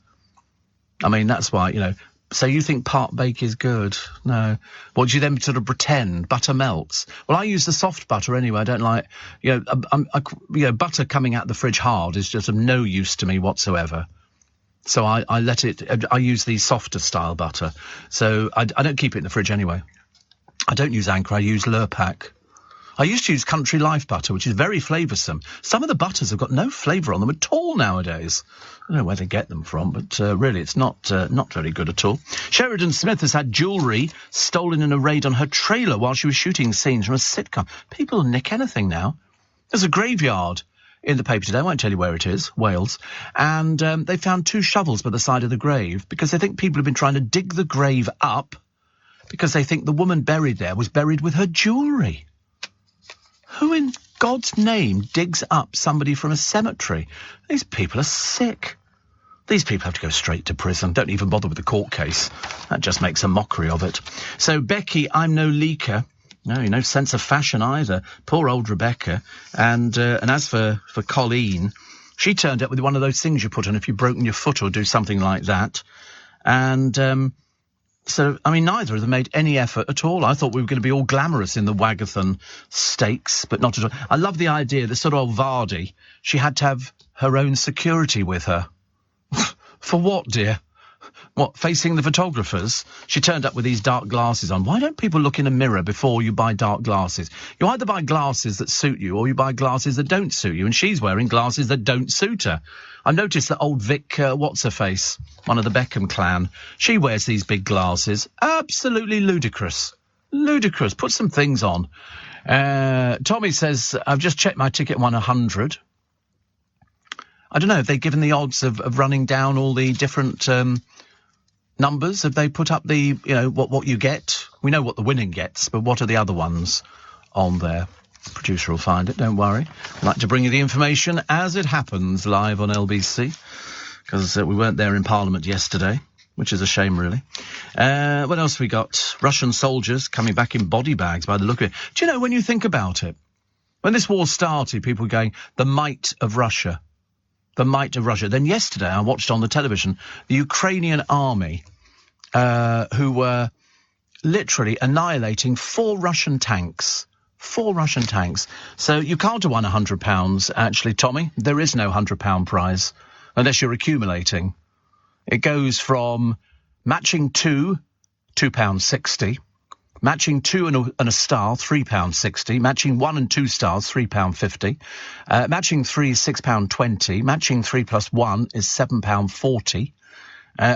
I mean, that's why, So you think part bake is good? No. What do you then sort of pretend? Butter melts. Well, I use the soft butter anyway. I don't like, butter coming out the fridge hard is just of no use to me whatsoever. So I use the softer style butter. So I don't keep it in the fridge anyway. I don't use Anchor, I use Lurpak. I used to use Country Life butter, which is very flavoursome. Some of the butters have got no flavour on them at all nowadays. I don't know where they get them from, but really it's not very good at all. Sheridan Smith has had jewellery stolen in a raid on her trailer while she was shooting scenes from a sitcom. People nick anything now. There's a graveyard in the paper today, I won't tell you where it is, Wales, and they found 2 shovels by the side of the grave because they think people have been trying to dig the grave up because they think the woman buried there was buried with her jewellery. Who in God's name digs up somebody from a cemetery? These people are sick. These people have to go straight to prison. Don't even bother with the court case. That just makes a mockery of it. So, Becky, I'm no leaker. No sense of fashion either. Poor old Rebecca. And as for Colleen, she turned up with one of those things you put on if you've broken your foot or do something like that. And so, I mean, neither of them made any effort at all. I thought we were going to be all glamorous in the Wagathon stakes, but not at all. I love the idea that sort of old Vardy, she had to have her own security with her. For what, dear? What, facing the photographers? She turned up with these dark glasses on. Why don't people look in a mirror before you buy dark glasses? You either buy glasses that suit you or you buy glasses that don't suit you, and she's wearing glasses that don't suit her. I noticed that old Vic, what's-her-face, one of the Beckham clan, she wears these big glasses. Absolutely ludicrous. Ludicrous. Put some things on. Tommy says, I've just checked my ticket, won 100. I don't know, have they given the odds of running down all the different numbers? Have they put up the, what you get? We know what the winning gets, but what are the other ones on there? Producer will find it, don't worry. I'd like to bring you the information as it happens live on LBC, because we weren't there in Parliament yesterday, which is a shame, really. What else we got? Russian soldiers coming back in body bags by the look of it. Do you know, when you think about it, when this war started, people were going, the might of Russia. The might of Russia. Then yesterday, I watched on the television the Ukrainian army, who were literally annihilating 4 Russian tanks. 4 Russian tanks. So you can't have won £100, actually, Tommy. There is no £100 prize, unless you're accumulating. It goes from matching 2, £2.60. Matching 2 and a star, £3.60. Matching 1 and 2 stars, £3.50. Matching 3 is £6.20. Matching 3 plus 1 is £7.40.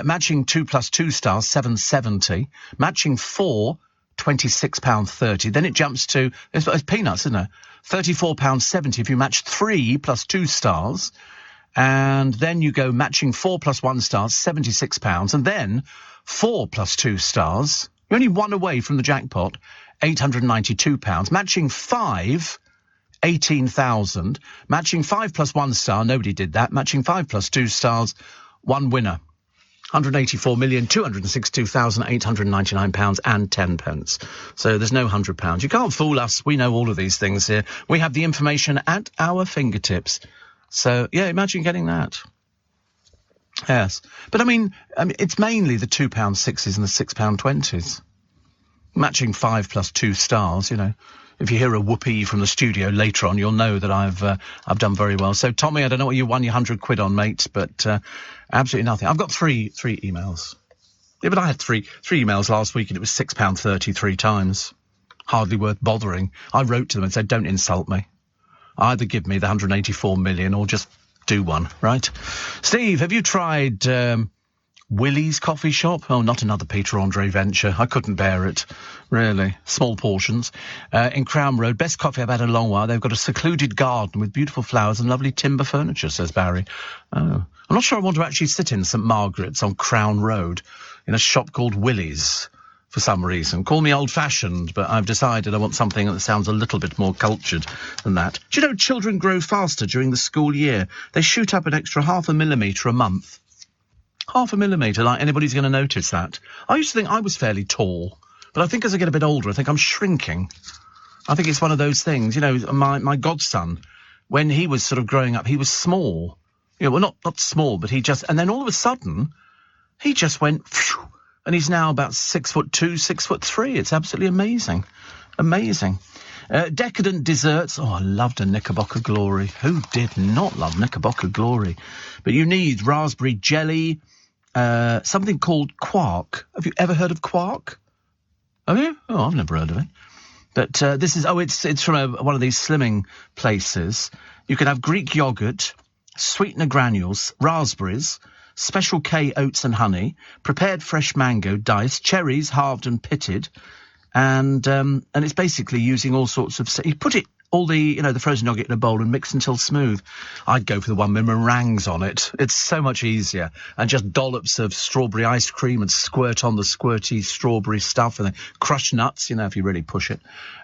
Matching 2 plus 2 stars, £7.70. Matching 4, £26.30. Then it jumps to, it's peanuts, isn't it? £34.70 if you match 3 plus 2 stars. And then you go matching 4 plus 1 stars, £76. And then 4 plus 2 stars, you're only 1 away from the jackpot, £892. Matching 5, 18,000. Matching 5 plus 1 star, nobody did that. Matching 5 plus 2 stars, 1 winner. £184,262,899 and 10 pence. So there's no £100. You can't fool us. We know all of these things here. We have the information at our fingertips. So, yeah, imagine getting that. Yes. But, I mean, it's mainly the £2.60s and the £6.20s. Matching 5 plus 2 stars, you know. If you hear a whoopee from the studio later on, you'll know that I've done very well. So, Tommy, I don't know what you won your £100 on, mate, but absolutely nothing. I've got three emails. Yeah, but I had three emails last week, and it was £6.30 3 times. Hardly worth bothering. I wrote to them and said, don't insult me. Either give me the 184 million or just do one, right? Steve, have you tried Willie's coffee shop? Oh, not another Peter Andre venture. I couldn't bear it, really. Small portions. In Crown Road, best coffee I've had in a long while. They've got a secluded garden with beautiful flowers and lovely timber furniture, says Barry. Oh, I'm not sure I want to actually sit in St Margaret's on Crown Road in a shop called Willie's for some reason. Call me old-fashioned, but I've decided I want something that sounds a little bit more cultured than that. Do you know children grow faster during the school year? They shoot up an extra 0.5 millimetre a month. 0.5 millimetre, like anybody's going to notice that. I used to think I was fairly tall, but I think as I get a bit older, I think I'm shrinking. I think it's one of those things, you know, my godson, when he was sort of growing up, he was small. You know, well, not small, but and then all of a sudden, he just went, phew, and he's now about 6'2", 6'3". It's absolutely amazing. Amazing. Decadent desserts. Oh, I loved a Knickerbocker Glory. Who did not love Knickerbocker Glory? But you need raspberry jelly, something called quark. Have you ever heard of quark? Have you? Oh, I've never heard of it. But this is, it's from one of these slimming places. You can have Greek yogurt, sweetener granules, raspberries, Special K oats and honey, prepared fresh mango, diced, cherries halved and pitted, and it's basically using all sorts of. You put it all the frozen yogurt in a bowl and mix until smooth. I'd go for the one with meringues on it. It's so much easier, and just dollops of strawberry ice cream and squirt on the squirty strawberry stuff, and then crushed nuts. You know, if you really push it,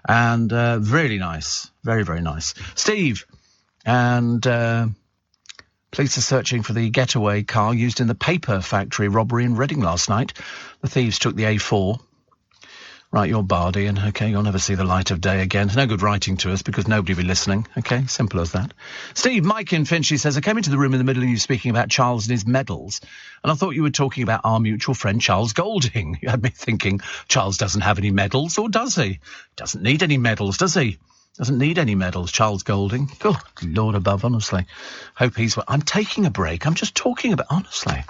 and really nice, very very nice. Steve, and. Police are searching for the getaway car used in the paper factory robbery in Reading last night. The thieves took the A4. Right, you're Bardi, and OK, you'll never see the light of day again. It's no good writing to us because nobody will be listening. OK, simple as that. Steve, Mike in Finchley says, I came into the room in the middle of you speaking about Charles and his medals, and I thought you were talking about our mutual friend Charles Golding. You had me thinking, Charles doesn't have any medals, or does he? Doesn't need any medals, does he? Doesn't need any medals, Charles Golding. Oh, Lord above, honestly. Hope he's... I'm taking a break. I'm just talking about... Honestly.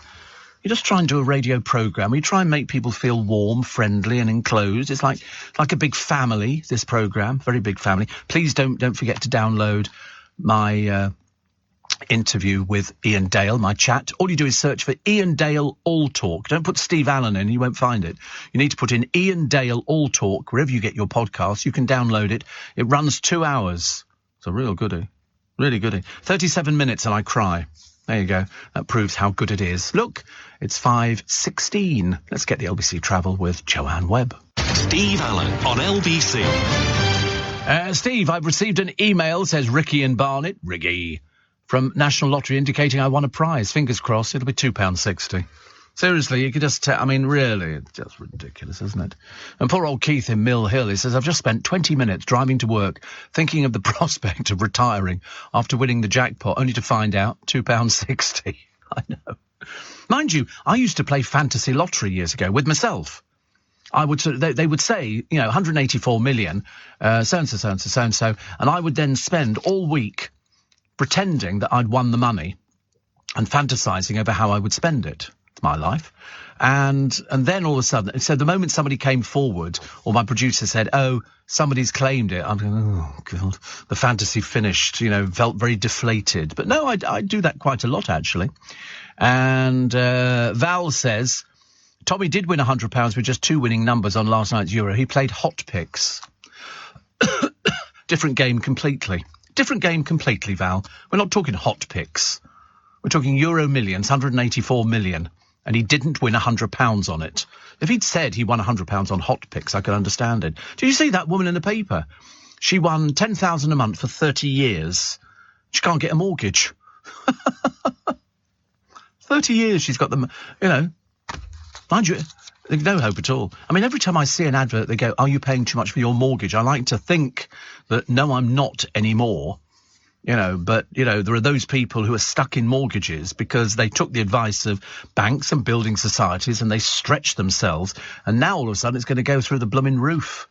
You just try and do a radio programme. You try and make people feel warm, friendly and enclosed. It's like a big family, this programme. Very big family. Please don't forget to download my interview with Ian Dale, my chat. All you do is search for Ian Dale All Talk. Don't put Steve Allen in, you won't find it. You need to put in Ian Dale All Talk wherever you get your podcast. You can download it. It runs 2 hours. It's a real goodie. Really goodie. 37 minutes and I cry. There you go. That proves how good it is. Look, it's 5:16. Let's get the LBC travel with Joanne Webb. Steve Allen on LBC. Steve, I've received an email, says Ricky in Barnet, Riggy, from National Lottery indicating I won a prize. Fingers crossed, it'll be £2.60. Seriously, you could just tell, I mean, really, it's just ridiculous, isn't it? And poor old Keith in Mill Hill, he says, I've just spent 20 minutes driving to work thinking of the prospect of retiring after winning the jackpot, only to find out £2.60. I know. Mind you, I used to play fantasy lottery years ago with myself. I would, they would say, 184 million, so-and-so, so-and-so, so-and-so, and I would then spend all week pretending that I'd won the money and fantasising over how I would spend it. It's my life. And then all of a sudden, so the moment somebody came forward, or my producer said, oh, somebody's claimed it, I'm going, oh, God, the fantasy finished, felt very deflated. But no, I do that quite a lot, actually. And Val says, Tommy did win £100 with just 2 winning numbers on last night's Euro. He played Hot Picks. Different game completely. Different game completely, Val. We're not talking Hot Picks. We're talking Euro Millions, 184 million. And he didn't win £100 on it. If he'd said he won £100 on Hot Picks, I could understand it. Did you see that woman in the paper? She won £10,000 a month for 30 years. She can't get a mortgage. 30 years she's got them, Mind you, there's no hope at all. I mean, every time I see an advert, they go, are you paying too much for your mortgage? I like to think that, no, I'm not anymore. But there are those people who are stuck in mortgages because they took the advice of banks and building societies and they stretched themselves. And now all of a sudden it's going to go through the blooming roof.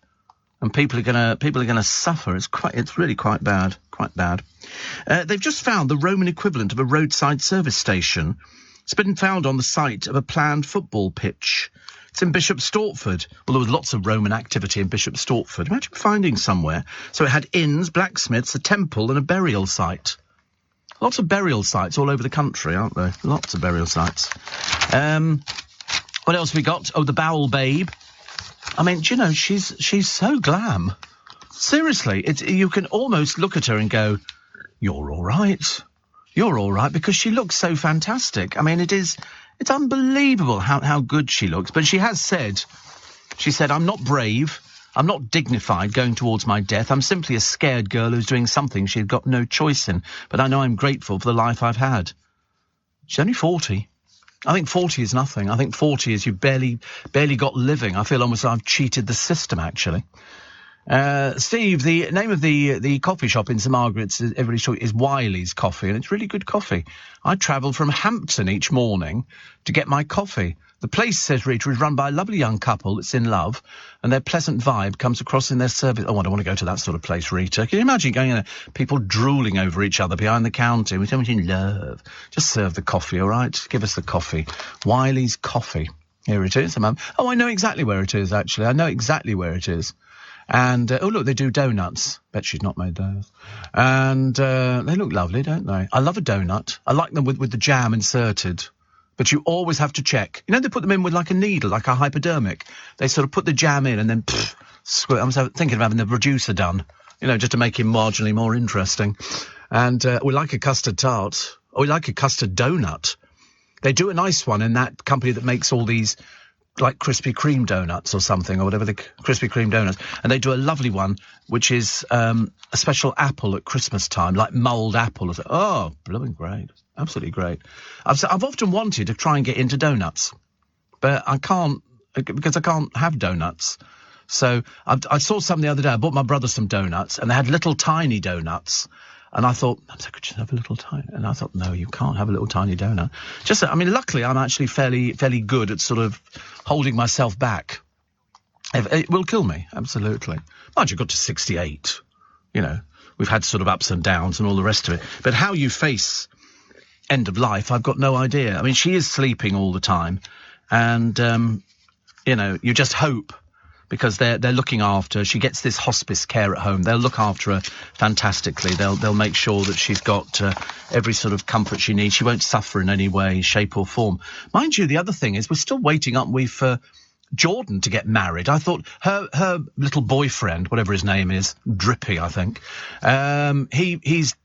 And people are going to suffer. It's really quite bad. They've just found the Roman equivalent of a roadside service station. It's been found on the site of a planned football pitch. It's in Bishop Stortford. Well, there was lots of Roman activity in Bishop Stortford. Imagine finding somewhere. So it had inns, blacksmiths, a temple and a burial site. Lots of burial sites all over the country, aren't there? Lots of burial sites. What else we got? Oh, the Bowel Babe. I mean, do you know, she's so glam. Seriously, you can almost look at her and go, you're all right. You're all right, because she looks so fantastic. I mean, it's unbelievable how good she looks. But she said, I'm not brave, I'm not dignified going towards my death. I'm simply a scared girl who's doing something she'd got no choice in. But I know I'm grateful for the life I've had. She's only 40. I think 40 is nothing. I think 40 is you barely got living. I feel almost like I've cheated the system, actually. Steve, the name of the coffee shop in St Margaret's, everybody's talking, is Wiley's Coffee, and it's really good coffee. I travel from Hampton each morning to get my coffee. The place, says Rita, is run by a lovely young couple that's in love, and their pleasant vibe comes across in their service. Oh, I don't want to go to that sort of place, Rita. Can you imagine going in there, people drooling over each other behind the counter? We're so much in love. Just serve the coffee, all right? Give us the coffee. Wiley's Coffee. Here it is. Oh, I know exactly where it is, actually. I know exactly where it is. And, oh, look, they do donuts. Bet she's not made those. And they look lovely, don't they? I love a donut. I like them with the jam inserted. But you always have to check. They put them in with like a needle, like a hypodermic. They sort of put the jam in and then squirt. I'm thinking of having the producer done, just to make him marginally more interesting. And we like a custard tart. Or we like a custard donut. They do a nice one in that company that makes all these, like Krispy Kreme donuts or something, or whatever, the Krispy Kreme donuts. And they do a lovely one, which is a special apple at Christmas time, like mulled apple. Oh, blooming great. Absolutely great. I've often wanted to try and get into donuts, but I can't, because I can't have donuts. So I saw some the other day. I bought my brother some donuts, and they had little tiny donuts. And I thought, I could just have a little tiny. And I thought, no, you can't have a little tiny donut. Luckily, I'm actually fairly good at sort of holding myself back. It will kill me, absolutely. Mind you, got to 68. We've had sort of ups and downs and all the rest of it. But how you face end of life, I've got no idea. I mean, she is sleeping all the time. And, you just hope, because they're looking after her. She gets this hospice care at home. They'll look after her fantastically. They'll make sure that she's got every sort of comfort she needs. She won't suffer in any way, shape or form. Mind you, the other thing is we're still waiting, aren't we, for Jordan to get married. I thought her little boyfriend, whatever his name is, Drippy, I think, he's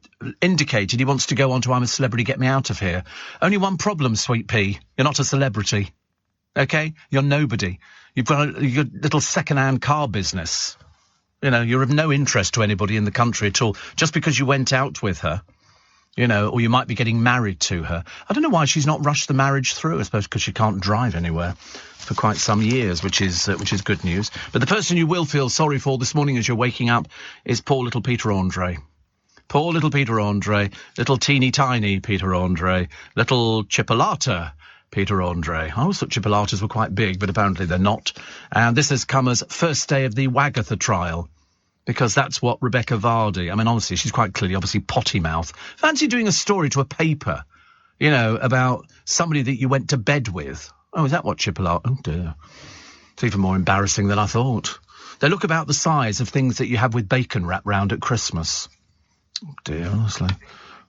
indicated he wants to go on to I'm a Celebrity, Get Me Out of Here. Only one problem, Sweet Pea. You're not a celebrity. OK? You're nobody. You've got a little second-hand car business. You know, you're of no interest to anybody in the country at all. Just because you went out with her, you know, or you might be getting married to her. I don't know why she's not rushed the marriage through. I suppose because she can't drive anywhere for quite some years, which is good news. But the person you will feel sorry for this morning as you're waking up is poor little Peter Andre. Poor little Peter Andre, little teeny tiny Peter Andre, little chipolata Peter Andre. I always thought chipolatas were quite big, but apparently they're not. And this has come as first day of the Wagatha trial, because that's what Rebecca Vardy, I mean, honestly, she's quite clearly, obviously, potty mouth. Fancy doing a story to a paper, you know, about somebody that you went to bed with. Oh, is that what chipolata? Oh, dear. It's even more embarrassing than I thought. They look about the size of things that you have with bacon wrapped round at Christmas. Oh, dear, honestly.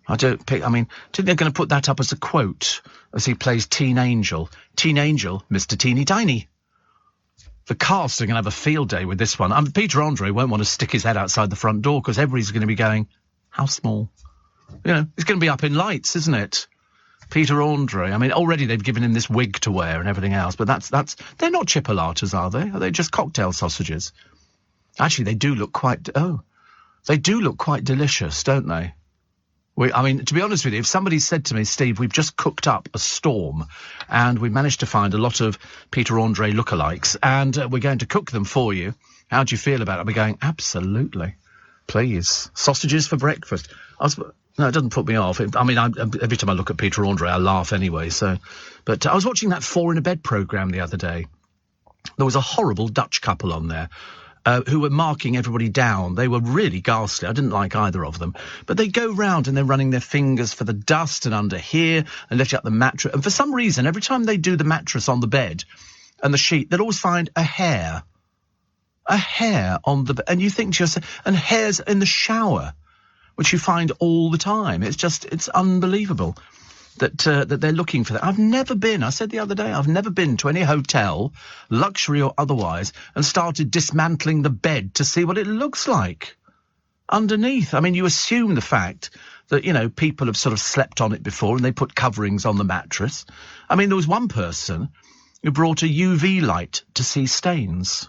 I think they're going to put that up as a quote as he plays Teen Angel. Teen Angel, Mr. Teeny Tiny. The cast are going to have a field day with this one. Peter Andre won't want to stick his head outside the front door because everybody's going to be going, how small? You know, it's going to be up in lights, isn't it? Peter Andre. I mean, already they've given him this wig to wear and everything else, but that's they're not chipolatas, are they? Are they just cocktail sausages? Actually, they do look quite delicious, don't they? I mean, to be honest with you, if somebody said to me, Steve, we've just cooked up a storm and we managed to find a lot of Peter Andre lookalikes and we're going to cook them for you, how do you feel about it? I'll be going, absolutely. Please. Sausages for breakfast. No, it doesn't put me off. Every time I look at Peter Andre, I laugh anyway. But I was watching that 4 in a Bed programme the other day. There was a horrible Dutch couple on there. Who were marking everybody down. They were really ghastly. I didn't like either of them. But they go round and they're running their fingers for the dust and under here and lifting up the mattress. And for some reason, every time they do the mattress on the bed and the sheet, they'll always find a hair. A hair on the bed. And you think to yourself, and hairs in the shower, which you find all the time. It's unbelievable that they're looking for that. I've never been, I said the other day, I've never been to any hotel, luxury or otherwise, and started dismantling the bed to see what it looks like underneath. I mean, you assume the fact that, you know, people have sort of slept on it before and they put coverings on the mattress. I mean, there was one person who brought a UV light to see stains.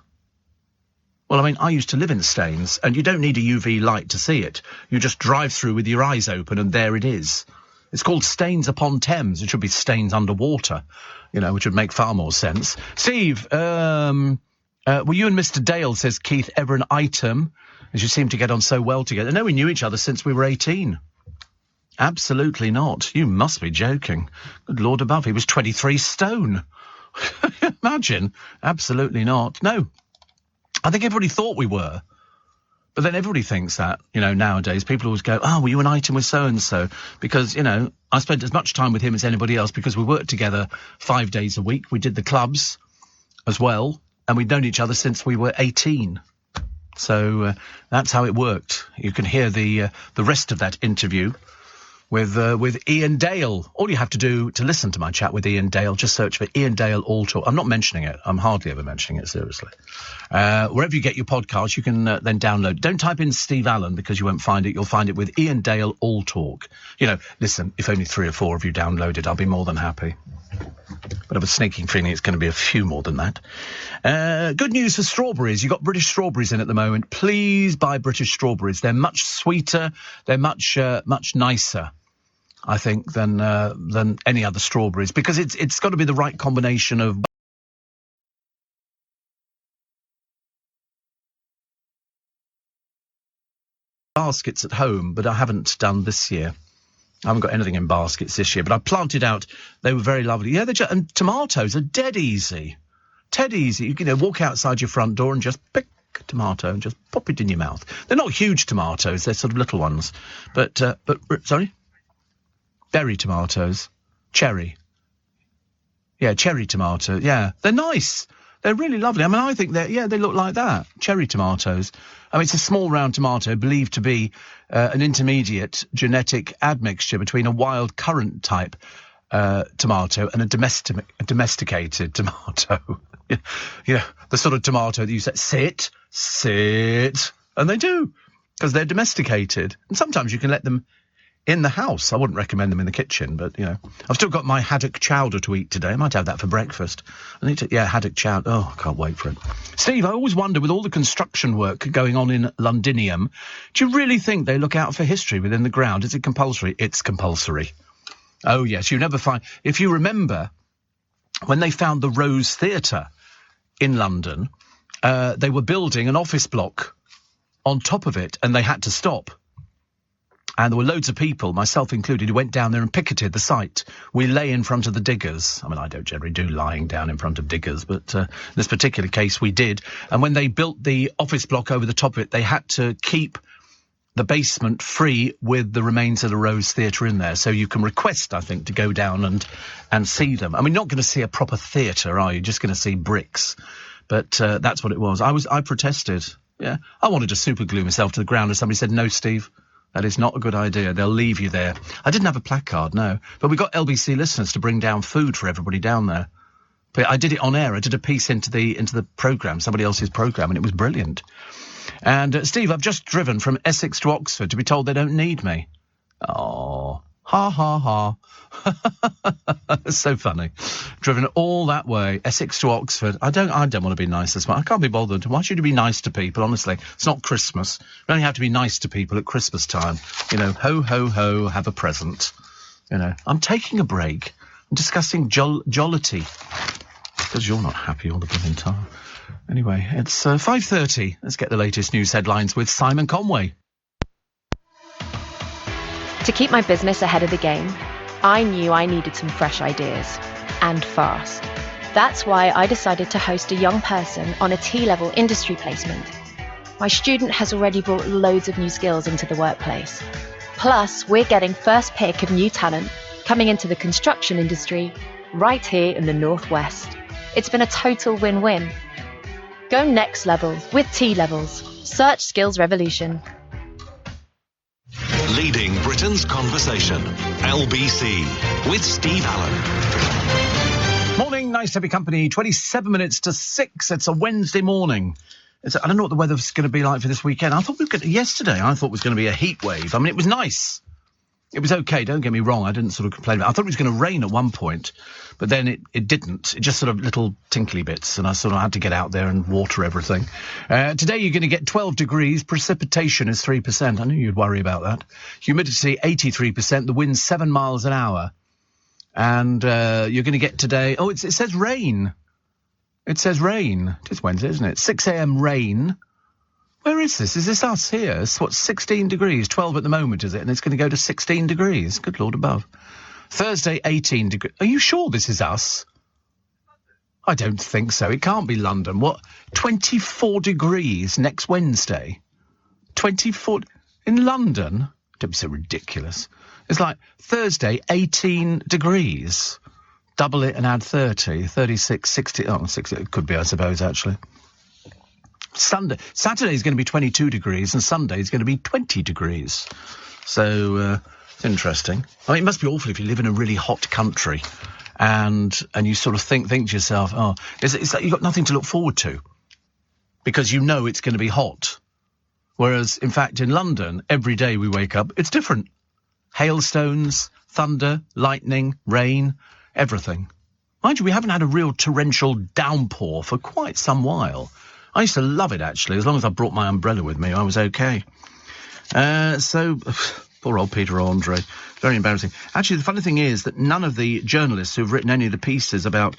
Well, I mean, I used to live in Staines, and you don't need a UV light to see it. You just drive through with your eyes open, and there it is. It's called Staines upon Thames. It should be Staines underwater, you know, which would make far more sense. Steve, were you and Mr. Dale, says Keith, ever an item, as you seem to get on so well together? No, we knew each other since we were 18. Absolutely not. You must be joking. Good Lord above, he was 23 stone. Imagine. Absolutely not. No. I think everybody thought we were. But then everybody thinks that, you know, nowadays. People always go, oh, were you an item with so-and-so? Because, you know, I spent as much time with him as anybody else because we worked together 5 days a week. We did the clubs as well. And we'd known each other since we were 18. So that's how it worked. You can hear the rest of that interview with Ian Dale. All you have to do to listen to my chat with Ian Dale, just search for Ian Dale All Talk. I'm not mentioning it. I'm hardly ever mentioning it, seriously. Wherever you get your podcast, you can then download. Don't type in Steve Allen because you won't find it. You'll find it with Ian Dale All Talk. You know, listen, if only 3 or 4 of you download it, I'll be more than happy. But I have a sneaking feeling it's going to be a few more than that. Good news for strawberries. You've got British strawberries in at the moment. Please buy British strawberries. They're much sweeter. They're much nicer, I think, than any other strawberries, because it's got to be the right combination of baskets at home, but I haven't done this year. I haven't got anything in baskets this year, but I planted out. They were very lovely. Yeah, and tomatoes are dead easy. Dead easy. You know, walk outside your front door and just pick a tomato and just pop it in your mouth. They're not huge tomatoes. They're sort of little ones. But sorry? Berry tomatoes. Cherry. Yeah, cherry tomato. Yeah, they're nice. They're really lovely. I mean, I think they look like that. Cherry tomatoes. I mean, it's a small round tomato believed to be an intermediate genetic admixture between a wild currant type tomato and a domesticated tomato. You know, the sort of tomato that you say, sit, and they do, because they're domesticated. And sometimes you can let them in the house. I wouldn't recommend them in the kitchen, but, you know. I've still got my haddock chowder to eat today. I might have that for breakfast. Haddock chowder. Oh, I can't wait for it. Steve, I always wonder, with all the construction work going on in Londinium, do you really think they look out for history within the ground? Is it compulsory? It's compulsory. Oh, yes, you never find... If you remember, when they found the Rose Theatre in London, they were building an office block on top of it, and they had to stop. And there were loads of people, myself included, who went down there and picketed the site. We lay in front of the diggers. I mean, I don't generally do lying down in front of diggers, but in this particular case we did. And when they built the office block over the top of it, they had to keep the basement free with the remains of the Rose Theatre in there. So you can request, I think, to go down and see them. I mean, not going to see a proper theatre, are you? Just going to see bricks. But that's what it was. I protested. Yeah. I wanted to super glue myself to the ground, and somebody said, no, Steve. That is not a good idea. They'll leave you there. I didn't have a placard, no. But we got LBC listeners to bring down food for everybody down there. But I did it on air. I did a piece into the programme, somebody else's programme, and it was brilliant. And, Steve, I've just driven from Essex to Oxford to be told they don't need me. Oh, ha, ha, ha. It's so funny. Driven all that way, Essex to Oxford. I don't want to be nice this month. I can't be bothered. Why should you be nice to people, honestly? It's not Christmas. You only have to be nice to people at Christmas time. You know, ho, ho, ho, have a present. You know, I'm taking a break. I'm discussing jollity. Because you're not happy all the blooming time. Anyway, it's 5:30. Let's get the latest news headlines with Simon Conway. To keep my business ahead of the game, I knew I needed some fresh ideas, and fast. That's why I decided to host a young person on a T-level industry placement. My student has already brought loads of new skills into the workplace. Plus, we're getting first pick of new talent coming into the construction industry right here in the Northwest. It's been a total win-win. Go next level with T-levels. Search Skills Revolution. Leading Britain's conversation. LBC with Steve Allen. Morning, nice to have your company. 27 minutes to 6. It's a Wednesday morning. I don't know what the weather's going to be like for this weekend. Yesterday I thought it was going to be a heat wave. I mean, it was nice. It was okay, don't get me wrong. I didn't sort of complain about it. I thought it was going to rain at one point, but then it didn't. It just sort of little tinkly bits, and I sort of had to get out there and water everything. Today you're going to get 12 degrees. Precipitation is 3%. I knew you'd worry about that. Humidity 83%. The wind's 7 miles an hour. And you're going to get today... Oh, it says rain. It says rain. It is Wednesday, isn't it? 6 a.m. rain. Where is this? Is this us here? It's 16 degrees, 12 at the moment, is it? And it's going to go to 16 degrees. Good Lord above. Thursday, 18 degrees. Are you sure this is us? I don't think so. It can't be London. What? 24 degrees next Wednesday? 24... In London? Don't be so ridiculous. It's like Thursday, 18 degrees. Double it and add 30. 36, 60... Oh, 60. It could be, I suppose, actually. Saturday is going to be 22 degrees and Sunday is going to be 20 degrees. So, it's interesting. I mean, it must be awful if you live in a really hot country and you sort of think to yourself, oh, it's like you've got nothing to look forward to because you know it's going to be hot. Whereas, in fact, in London, every day we wake up, it's different. Hailstones, thunder, lightning, rain, everything. Mind you, we haven't had a real torrential downpour for quite some while. I used to love it, actually. As long as I brought my umbrella with me, I was okay. So, poor old Peter Andre. Very embarrassing. Actually, the funny thing is that none of the journalists who've written any of the pieces about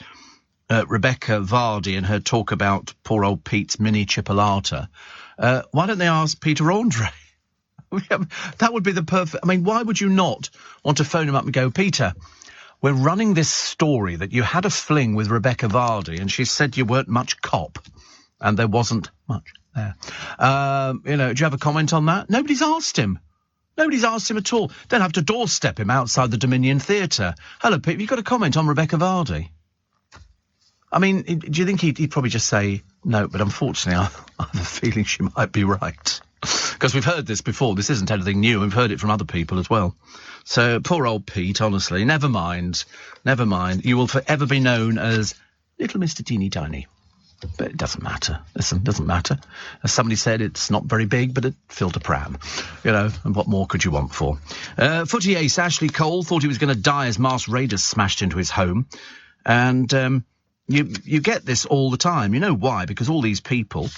Rebecca Vardy and her talk about poor old Pete's mini chipolata, why don't they ask Peter Andre? That would be the perfect... I mean, why would you not want to phone him up and go, Peter, we're running this story that you had a fling with Rebecca Vardy and she said you weren't much cop. And there wasn't much there. Do you have a comment on that? Nobody's asked him. Nobody's asked him at all. Don't have to doorstep him outside the Dominion Theatre. Hello, Pete, have you got a comment on Rebecca Vardy? I mean, do you think he'd probably just say no? But unfortunately, I have a feeling she might be right. Because we've heard this before. This isn't anything new. We've heard it from other people as well. So, poor old Pete, honestly, never mind. Never mind. You will forever be known as Little Mr. Teeny Tiny. But it doesn't matter. Listen, doesn't matter. As somebody said, it's not very big, but it filled a pram. You know, and what more could you want for? Footy ace Ashley Cole thought he was going to die as masked raiders smashed into his home. And you get this all the time. You know why? Because all these people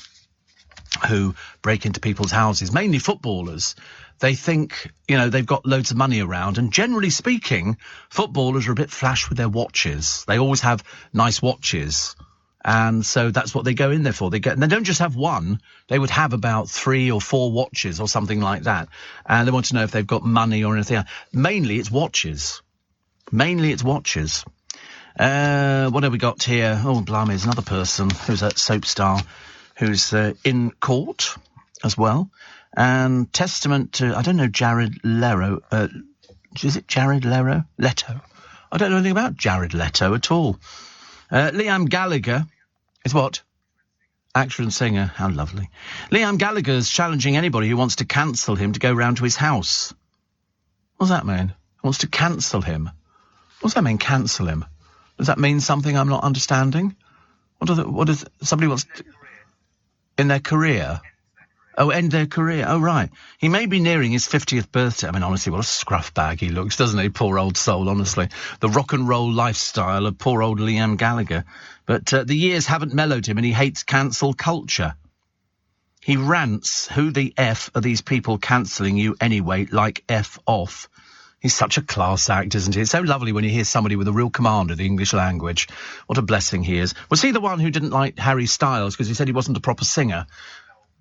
who break into people's houses, mainly footballers, they think, you know, they've got loads of money around. And generally speaking, footballers are a bit flash with their watches. They always have nice watches. And so that's what they go in there for. And they don't just have one. They would have about 3 or 4 watches or something like that. And they want to know if they've got money or anything else. Mainly it's watches. What have we got here? Oh, blimey, there's another person who's a soap star who's in court as well. And testament to, I don't know, Jared Leto. Is it Jared Leto? I don't know anything about Jared Leto at all. Liam Gallagher is what? Actor and singer. How lovely. Liam Gallagher is challenging anybody who wants to cancel him to go round to his house. What does that mean? Wants to cancel him? What does that mean, cancel him? Does that mean something I'm not understanding? What does somebody wants to, in their career? Oh, end their career. Oh, right. He may be nearing his 50th birthday. I mean, honestly, what a scruff bag he looks, doesn't he? Poor old soul, honestly. The rock and roll lifestyle of poor old Liam Gallagher. But the years haven't mellowed him, and he hates cancel culture. He rants, who the F are these people cancelling you anyway, like F off. He's such a class act, isn't he? It's so lovely when you hear somebody with a real command of the English language. What a blessing he is. Was he the one who didn't like Harry Styles because he said he wasn't a proper singer?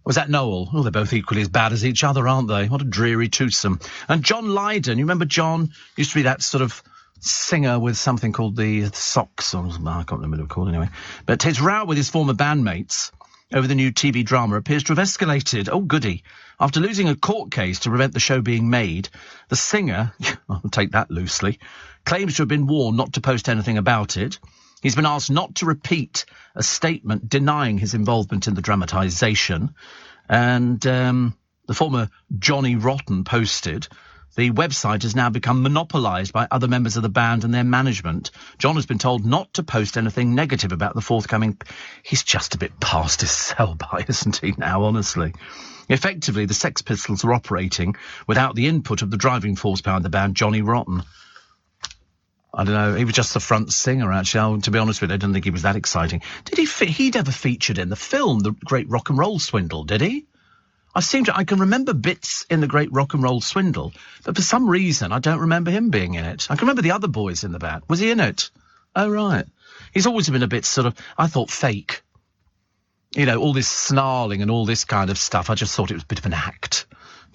Was that Noel? Oh, they're both equally as bad as each other, aren't they? What a dreary twosome. And John Lydon, you remember John? Used to be that sort of singer with something called the Sox, or I can't remember what it was called anyway. But his row with his former bandmates over the new TV drama appears to have escalated. Oh, goody. After losing a court case to prevent the show being made, the singer, I'll take that loosely, claims to have been warned not to post anything about it. He's been asked not to repeat a statement denying his involvement in the dramatisation. And the former Johnny Rotten posted, the website has now become monopolised by other members of the band and their management. John has been told not to post anything negative about the forthcoming... He's just a bit past his sell-by, isn't he now, honestly? Effectively, the Sex Pistols are operating without the input of the driving force behind the band, Johnny Rotten. I don't know, he was just the front singer, actually. To be honest with you, I didn't think he was that exciting. He'd ever featured in the film, The Great Rock and Roll Swindle, did he? I can remember bits in The Great Rock and Roll Swindle, but for some reason, I don't remember him being in it. I can remember the other boys in the band. Was he in it? Oh, right. He's always been a bit sort of, I thought, fake. You know, all this snarling and all this kind of stuff. I just thought it was a bit of an act.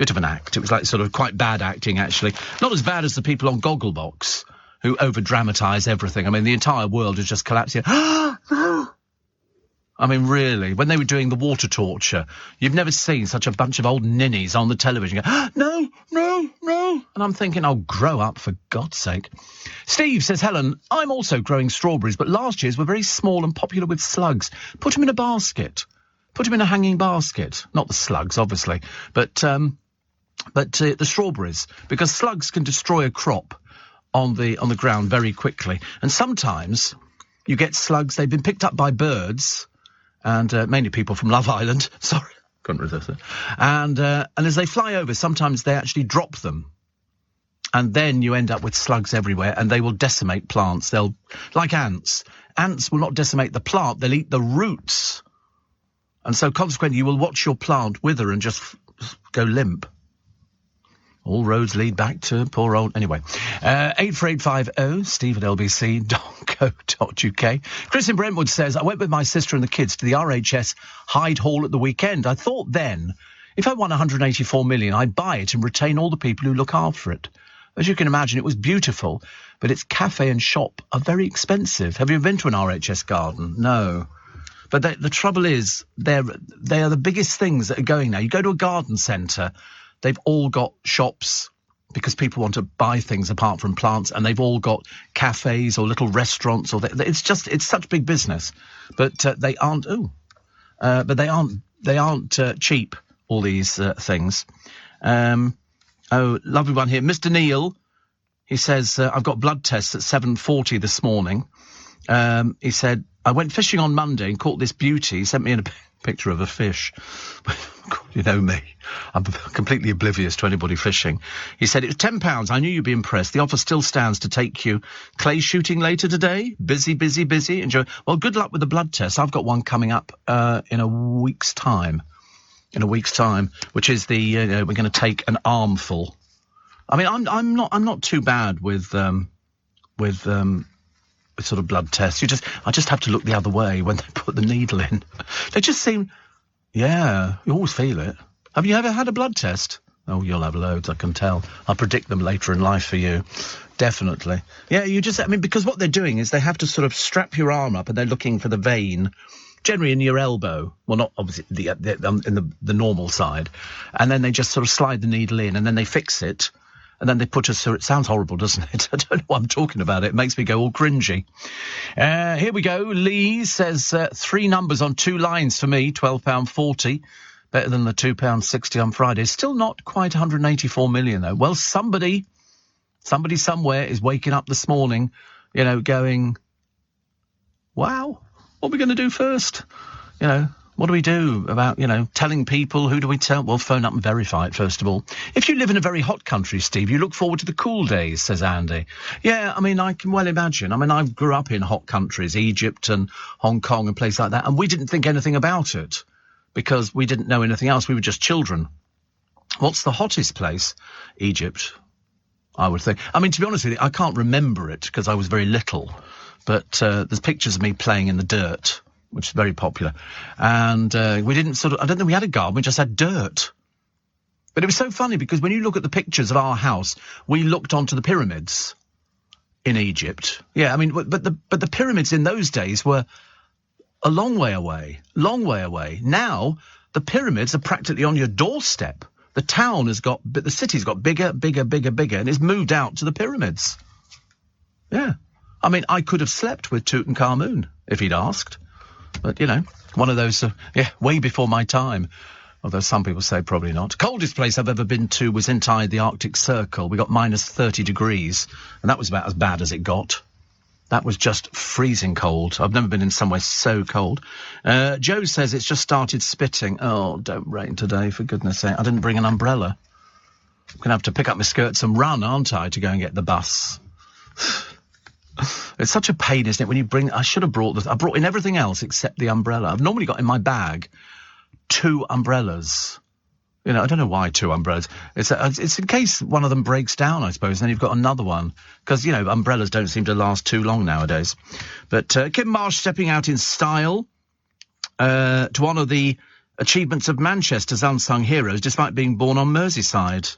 It was like sort of quite bad acting, actually. Not as bad as the people on Gogglebox who over-dramatise everything. I mean, the entire world is just collapsing. I mean, really, when they were doing the water torture, you've never seen such a bunch of old ninnies on the television go, no. And I'm thinking, oh, grow up, for God's sake. Steve says, Helen, I'm also growing strawberries, but last year's were very small and popular with slugs. Put them in a basket. Put them in a hanging basket. Not the slugs, obviously, but the strawberries, because slugs can destroy a crop on the ground very quickly. And sometimes you get slugs, they've been picked up by birds, and mainly people from Love Island. Sorry, couldn't resist it. And as they fly over, sometimes they actually drop them. And then you end up with slugs everywhere, and they will decimate plants. They'll, like ants. Ants will not decimate the plant, they'll eat the roots. And so consequently, you will watch your plant wither and just go limp. All roads lead back to poor old... Anyway, 84850 steve@lbc.co.uk. Chris in Brentwood says, I went with my sister and the kids to the RHS Hyde Hall at the weekend. I thought then, if I won 184 million, I'd buy it and retain all the people who look after it. As you can imagine, it was beautiful, but its cafe and shop are very expensive. Have you been to an RHS garden? No. But the trouble is, they are the biggest things that are going now. You go to a garden centre, they've all got shops because people want to buy things apart from plants, and they've all got cafes or little restaurants. It's such big business, but they aren't. They aren't cheap. All these things. Lovely one here, Mr. Neil. He says I've got blood tests at 7:40 this morning. He said, I went fishing on Monday and caught this beauty. He sent me in a picture of a fish. You know me. I'm completely oblivious to anybody fishing. He said, it was £10. I knew you'd be impressed. The offer still stands to take you clay shooting later today. Busy. Enjoy. Well, good luck with the blood test. I've got one coming up in a week's time. Which is we're going to take an armful. I mean, I'm not too bad with sort of blood tests. I just have to look the other way when they put the needle in. They just seem, yeah, you always feel it. Have you ever had a blood test? Oh, you'll have loads, I can tell. I'll predict them later in life for you. Definitely. Yeah, because what they're doing is they have to sort of strap your arm up and they're looking for the vein, generally in your elbow. Well, not obviously in the normal side. And then they just sort of slide the needle in and then they fix it. And then they put us through. It sounds horrible, doesn't it? I don't know what I'm talking about. It makes me go all cringy. Here we go. Lee says 3 numbers on 2 lines for me, £12.40. Better than the £2.60 on Friday. Still not quite 184 million, though. Well, somebody somewhere is waking up this morning, going, wow, what are we going to do first? What do we do about, telling people? Who do we tell? Well, phone up and verify it, first of all. If you live in a very hot country, Steve, you look forward to the cool days, says Andy. Yeah, I mean, I can well imagine. I mean, I grew up in hot countries, Egypt and Hong Kong and places like that, and we didn't think anything about it because we didn't know anything else. We were just children. What's the hottest place? Egypt, I would think. I mean, to be honest with you, I can't remember it because I was very little, but there's pictures of me playing in the dirt, which is very popular. And we didn't I don't think we had a garden, we just had dirt. But it was so funny because when you look at the pictures of our house, we looked onto the pyramids in Egypt. Yeah, I mean, but the pyramids in those days were a long way away. Now, the pyramids are practically on your doorstep. The city's got bigger, and it's moved out to the pyramids. Yeah. I mean, I could have slept with Tutankhamun if he'd asked. But, one of those, way before my time. Although some people say probably not. Coldest place I've ever been to was inside the Arctic Circle. We got minus 30 degrees, and that was about as bad as it got. That was just freezing cold. I've never been in somewhere so cold. Joe says it's just started spitting. Oh, don't rain today, for goodness sake. I didn't bring an umbrella. I'm going to have to pick up my skirts and run, aren't I, to go and get the bus. It's such a pain, isn't it, when you bring... I should have brought this. I brought in everything else except the umbrella. I've normally got in my bag 2 umbrellas. I don't know why 2 umbrellas. It's in case one of them breaks down, I suppose, and then you've got another one. Because, umbrellas don't seem to last too long nowadays. But Kim Marsh stepping out in style to honour the achievements of Manchester's unsung heroes, despite being born on Merseyside.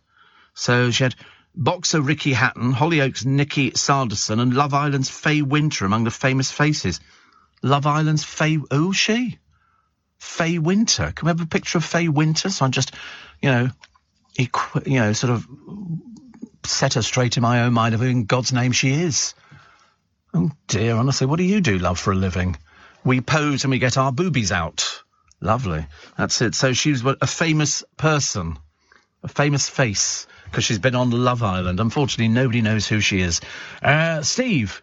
So she had... boxer Ricky Hatton, Hollyoaks' Nikki Sanderson, and Love Island's Faye Winter among the famous faces. Love Island's Faye... Who's she? Faye Winter. Can we have a picture of Faye Winter? So I'm just, sort of set her straight in my own mind of who in God's name she is. Oh, dear, honestly, what do you do, love, for a living? We pose and we get our boobies out. Lovely. That's it. So she was a famous person, a famous face, because she's been on Love Island. Unfortunately, nobody knows who she is. Steve,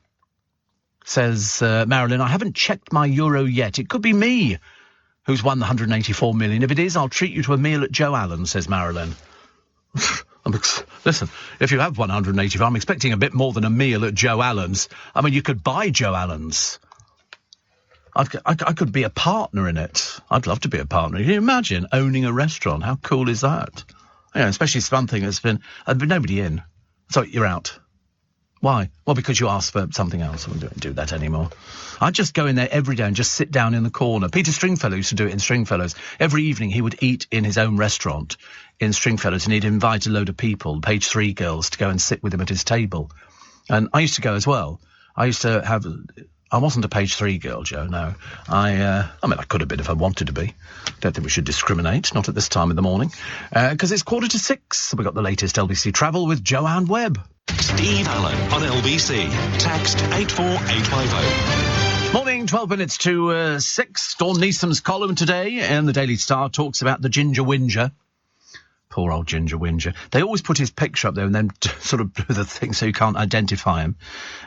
says Marilyn, I haven't checked my euro yet. It could be me who's won the 184 million. If it is, I'll treat you to a meal at Joe Allen, says Marilyn. Listen, if you have 184, I'm expecting a bit more than a meal at Joe Allen's. I mean, you could buy Joe Allen's. I could be a partner in it. I'd love to be a partner. Can you imagine owning a restaurant? How cool is that? Especially something that's been nobody in. So you're out. Why? Well, because you asked for something else. I wouldn't do that anymore. I'd just go in there every day and just sit down in the corner. Peter Stringfellow used to do it in Stringfellows. Every evening he would eat in his own restaurant in Stringfellows, and he'd invite a load of people, Page 3 girls, to go and sit with him at his table. And I used to go as well. I used to have... I wasn't a Page 3 girl, Joe, no. I mean, I could have been if I wanted to be. Don't think we should discriminate, not at this time of the morning. Because it's 5:45, so we've got the latest LBC travel with Joanne Webb. Steve Allen on LBC. Text 84850. Morning, 12 minutes to 6. Dawn Neeson's column today in the Daily Star talks about the Ginger Whinger. Poor old Ginger Whinger. They always put his picture up there and then sort of do the thing so you can't identify him.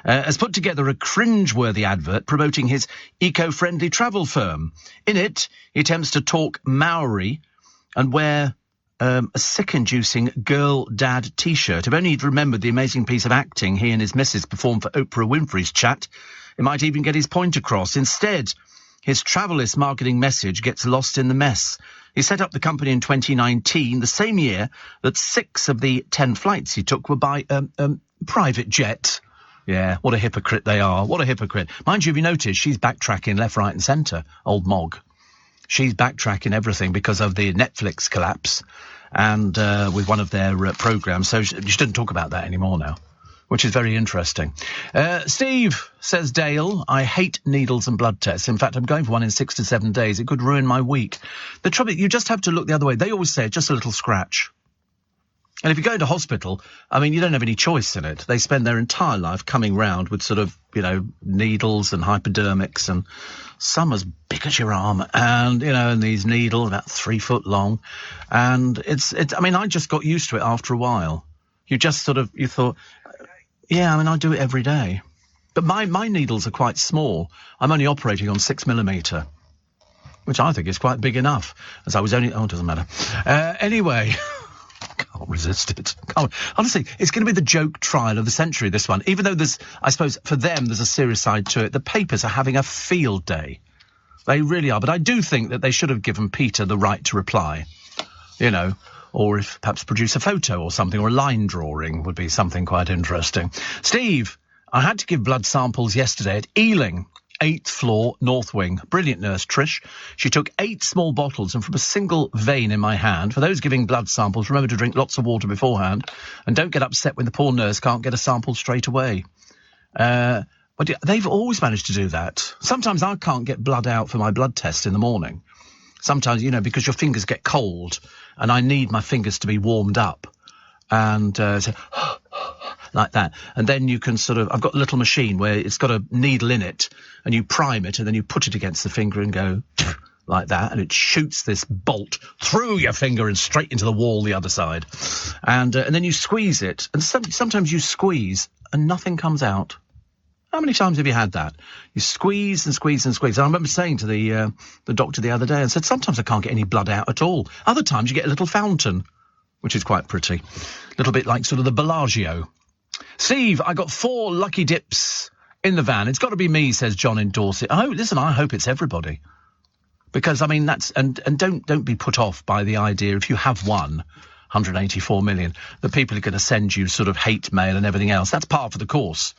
Has put together a cringe-worthy advert promoting his eco-friendly travel firm. In it, he attempts to talk Maori and wear a sick-inducing girl-dad T-shirt. If only he'd remembered the amazing piece of acting he and his missus performed for Oprah Winfrey's chat, it might even get his point across. Instead, his travelist marketing message gets lost in the mess. He set up the company in 2019, the same year that 6 of the 10 flights he took were by private jet. Yeah, what a hypocrite they are. What a hypocrite. Mind you, if you notice, she's backtracking left, right and centre, old Mog. She's backtracking everything because of the Netflix collapse and with one of their programmes. So she doesn't talk about that anymore now, which is very interesting. Steve, says Dale, I hate needles and blood tests. In fact, I'm going for one in 6 to 7 days. It could ruin my week. The trouble, you just have to look the other way. They always say just a little scratch. And if you go to hospital, I mean, you don't have any choice in it. They spend their entire life coming round with sort of, you know, needles and hypodermics and some as big as your arm and, you know, and these needles about 3 foot long. And it's, I mean, I just got used to it after a while. You just sort of, you thought, yeah, I mean, I do it every day. But my needles are quite small. I'm only operating on 6mm, which I think is quite big enough, as I was only... Oh, it doesn't matter. Anyway, can't resist it. Honestly, it's going to be the joke trial of the century, this one. Even though there's, I suppose, for them, there's a serious side to it. The papers are having a field day. They really are. But I do think that they should have given Peter the right to reply, you know, or if perhaps produce a photo or something, or a line drawing would be something quite interesting. Steve, I had to give blood samples yesterday at Ealing, 8th floor, North Wing. Brilliant nurse, Trish. She took 8 small bottles and from a single vein in my hand. For those giving blood samples, remember to drink lots of water beforehand and don't get upset when the poor nurse can't get a sample straight away. But they've always managed to do that. Sometimes I can't get blood out for my blood test in the morning. Sometimes, you know, because your fingers get cold and I need my fingers to be warmed up and so like that. And then you can sort of, I've got a little machine where it's got a needle in it and you prime it and then you put it against the finger and go like that and it shoots this bolt through your finger and straight into the wall the other side. And then you squeeze it and sometimes you squeeze and nothing comes out. How many times have you had that? You squeeze and squeeze and squeeze. And I remember saying to the doctor the other day and said, sometimes I can't get any blood out at all. Other times you get a little fountain, which is quite pretty. A little bit like sort of the Bellagio. Steve, I got 4 lucky dips in the van. It's got to be me, says John in Dorset. I hope it's everybody. Because, I mean, that's... And don't be put off by the idea, if you have won 184 million, that people are going to send you sort of hate mail and everything else. That's par for the course.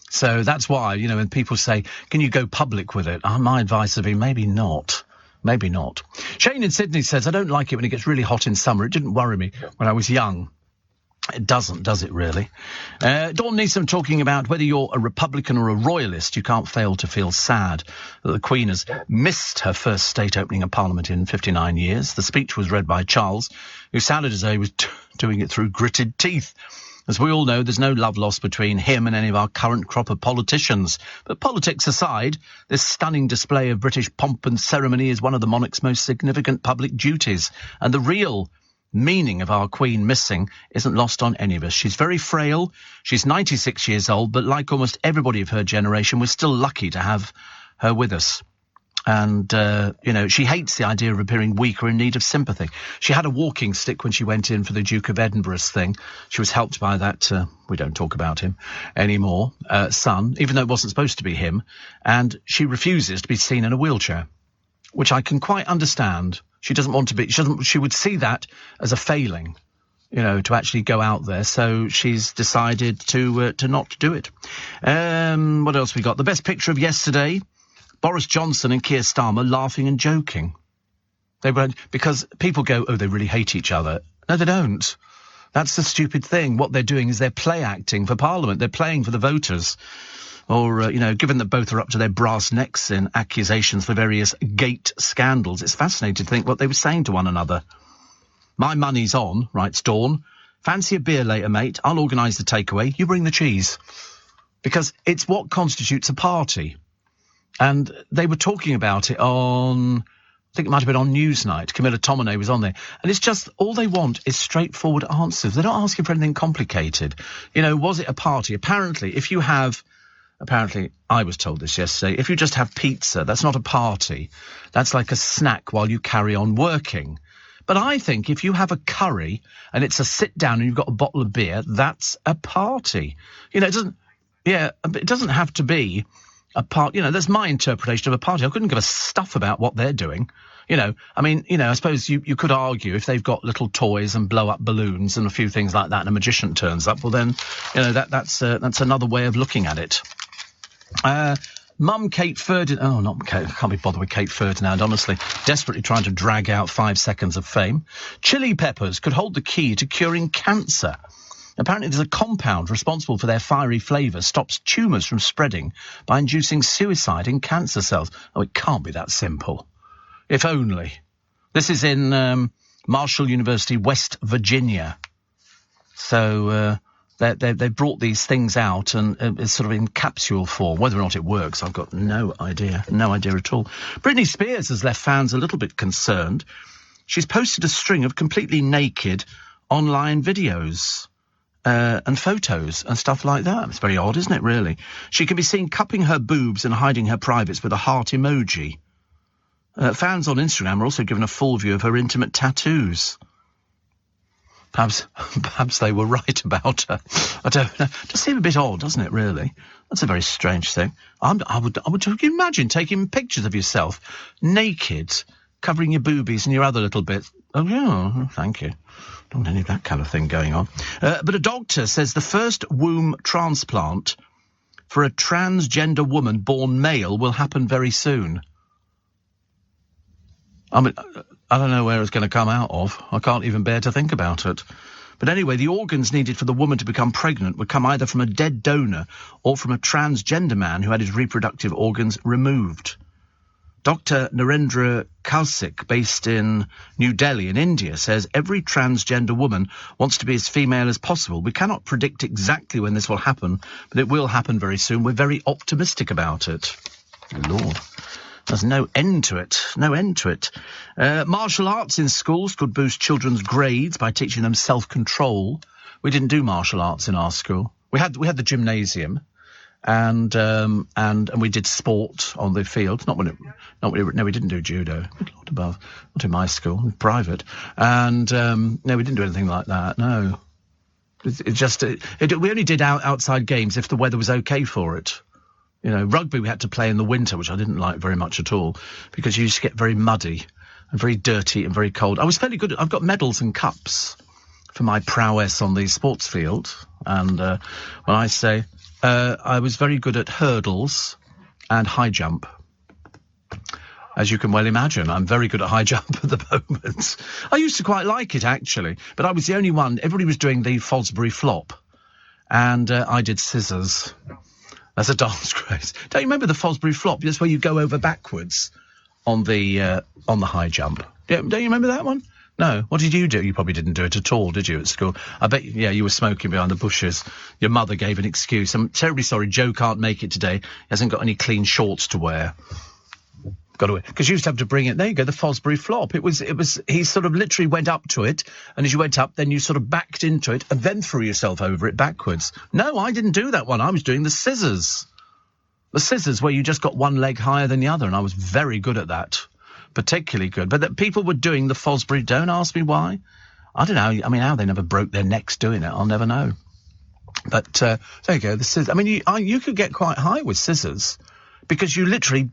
So that's why, you know, when people say, can you go public with it? My advice would be maybe not. Maybe not. Shane in Sydney says, I don't like it when it gets really hot in summer. It didn't worry me when I was young. It doesn't, does it really? Dawn Neeson talking about whether you're a Republican or a Royalist, you can't fail to feel sad that the Queen has missed her first state opening of Parliament in 59 years. The speech was read by Charles, who sounded as though he was doing it through gritted teeth. As we all know, there's no love lost between him and any of our current crop of politicians. But politics aside, this stunning display of British pomp and ceremony is one of the monarch's most significant public duties. And the real meaning of our Queen missing isn't lost on any of us. She's very frail. She's 96 years old, but like almost everybody of her generation, we're still lucky to have her with us. And, you know, she hates the idea of appearing weak or in need of sympathy. She had a walking stick when she went in for the Duke of Edinburgh's thing. She was helped by that, we don't talk about him anymore, son, even though it wasn't supposed to be him. And she refuses to be seen in a wheelchair, which I can quite understand. She doesn't want to be, she would see that as a failing, you know, to actually go out there. So she's decided to not do it. What else we got? The best picture of yesterday, Boris Johnson and Keir Starmer laughing and joking. They were, because people go, oh, they really hate each other. No, they don't. That's the stupid thing. What they're doing is they're play acting for Parliament. They're playing for the voters. Or, you know, given that both are up to their brass necks in accusations for various gate scandals, it's fascinating to think what they were saying to one another. My money's on, writes Dawn. Fancy a beer later, mate. I'll organise the takeaway. You bring the cheese. Because it's what constitutes a party. And they were talking about it on think it might have been on Newsnight. Camilla Tominay was on there. And it's just, all they want is straightforward answers. They're not asking for anything complicated. You know, was it a party? Apparently, I was told this yesterday, if you just have pizza, that's not a party. That's like a snack while you carry on working. But I think if you have a curry and it's a sit down and you've got a bottle of beer, that's a party. You know, it doesn't have to be a part. You know, that's my interpretation of a party. I couldn't give a stuff about what they're doing. You know, I mean, you know, I suppose you could argue if they've got little toys and blow up balloons and a few things like that and a magician turns up, well then, you know, that's another way of looking at it. Mum Kate Ferdinand... Oh, not Kate. I can't be bothered with Kate Ferdinand, honestly. Desperately trying to drag out 5 seconds of fame. Chili peppers could hold the key to curing cancer. Apparently there's a compound responsible for their fiery flavour stops tumours from spreading by inducing suicide in cancer cells. Oh, it can't be that simple. If only. This is in Marshall University, West Virginia. So... They brought these things out and it's sort of in capsule form. Whether or not it works, I've got no idea at all. Britney Spears has left fans a little bit concerned. She's posted a string of completely naked online videos and photos and stuff like that. It's very odd, isn't it, really? She can be seen cupping her boobs and hiding her privates with a heart emoji. Fans on Instagram are also given a full view of her intimate tattoos. Perhaps they were right about her. I don't know. It does seem a bit odd, doesn't it, really? That's a very strange thing. I would imagine taking pictures of yourself naked, covering your boobies and your other little bits. Oh, yeah, thank you. Don't want any of that kind of thing going on. But a doctor says the first womb transplant for a transgender woman born male will happen very soon. I mean... I don't know where it's going to come out of. I can't even bear to think about it. But anyway, the organs needed for the woman to become pregnant would come either from a dead donor or from a transgender man who had his reproductive organs removed. Dr. Narendra Kausik, based in New Delhi in India, says every transgender woman wants to be as female as possible. We cannot predict exactly when this will happen, but it will happen very soon. We're very optimistic about it. Lord. There's no end to it. No end to it. Martial arts in schools could boost children's grades by teaching them self-control. We didn't do martial arts in our school. We had the gymnasium, and we did sport on the field. No, we didn't do judo. Good Lord above. Not in my school, private. And no, we didn't do anything like that. No. We only did outside games if the weather was okay for it. You know, rugby we had to play in the winter, which I didn't like very much at all, because you used to get very muddy and very dirty and very cold. I was fairly good. I've got medals and cups for my prowess on the sports field. And when I say I was very good at hurdles and high jump. As you can well imagine, I'm very good at high jump at the moment. I used to quite like it, actually, but I was the only one. Everybody was doing the Fosbury flop, and I did scissors. That's a dance craze. Don't you remember the Fosbury flop? That's where you go over backwards on the high jump. Don't you remember that one? No. What did you do? You probably didn't do it at all, did you, at school? I bet, yeah, you were smoking behind the bushes. Your mother gave an excuse. I'm terribly sorry, Joe can't make it today. He hasn't got any clean shorts to wear. Got to, because you used to have to bring it. There you go, the Fosbury flop. It was. He sort of literally went up to it, and as you went up, then you sort of backed into it, and then threw yourself over it backwards. No, I didn't do that one. I was doing the scissors. The scissors, where you just got one leg higher than the other, and I was very good at that, particularly good. But that people were doing the Fosbury. Don't ask me why. I don't know. I mean, how they never broke their necks doing it, I'll never know. But there you go. The scissors. I mean, you could get quite high with scissors, because you literally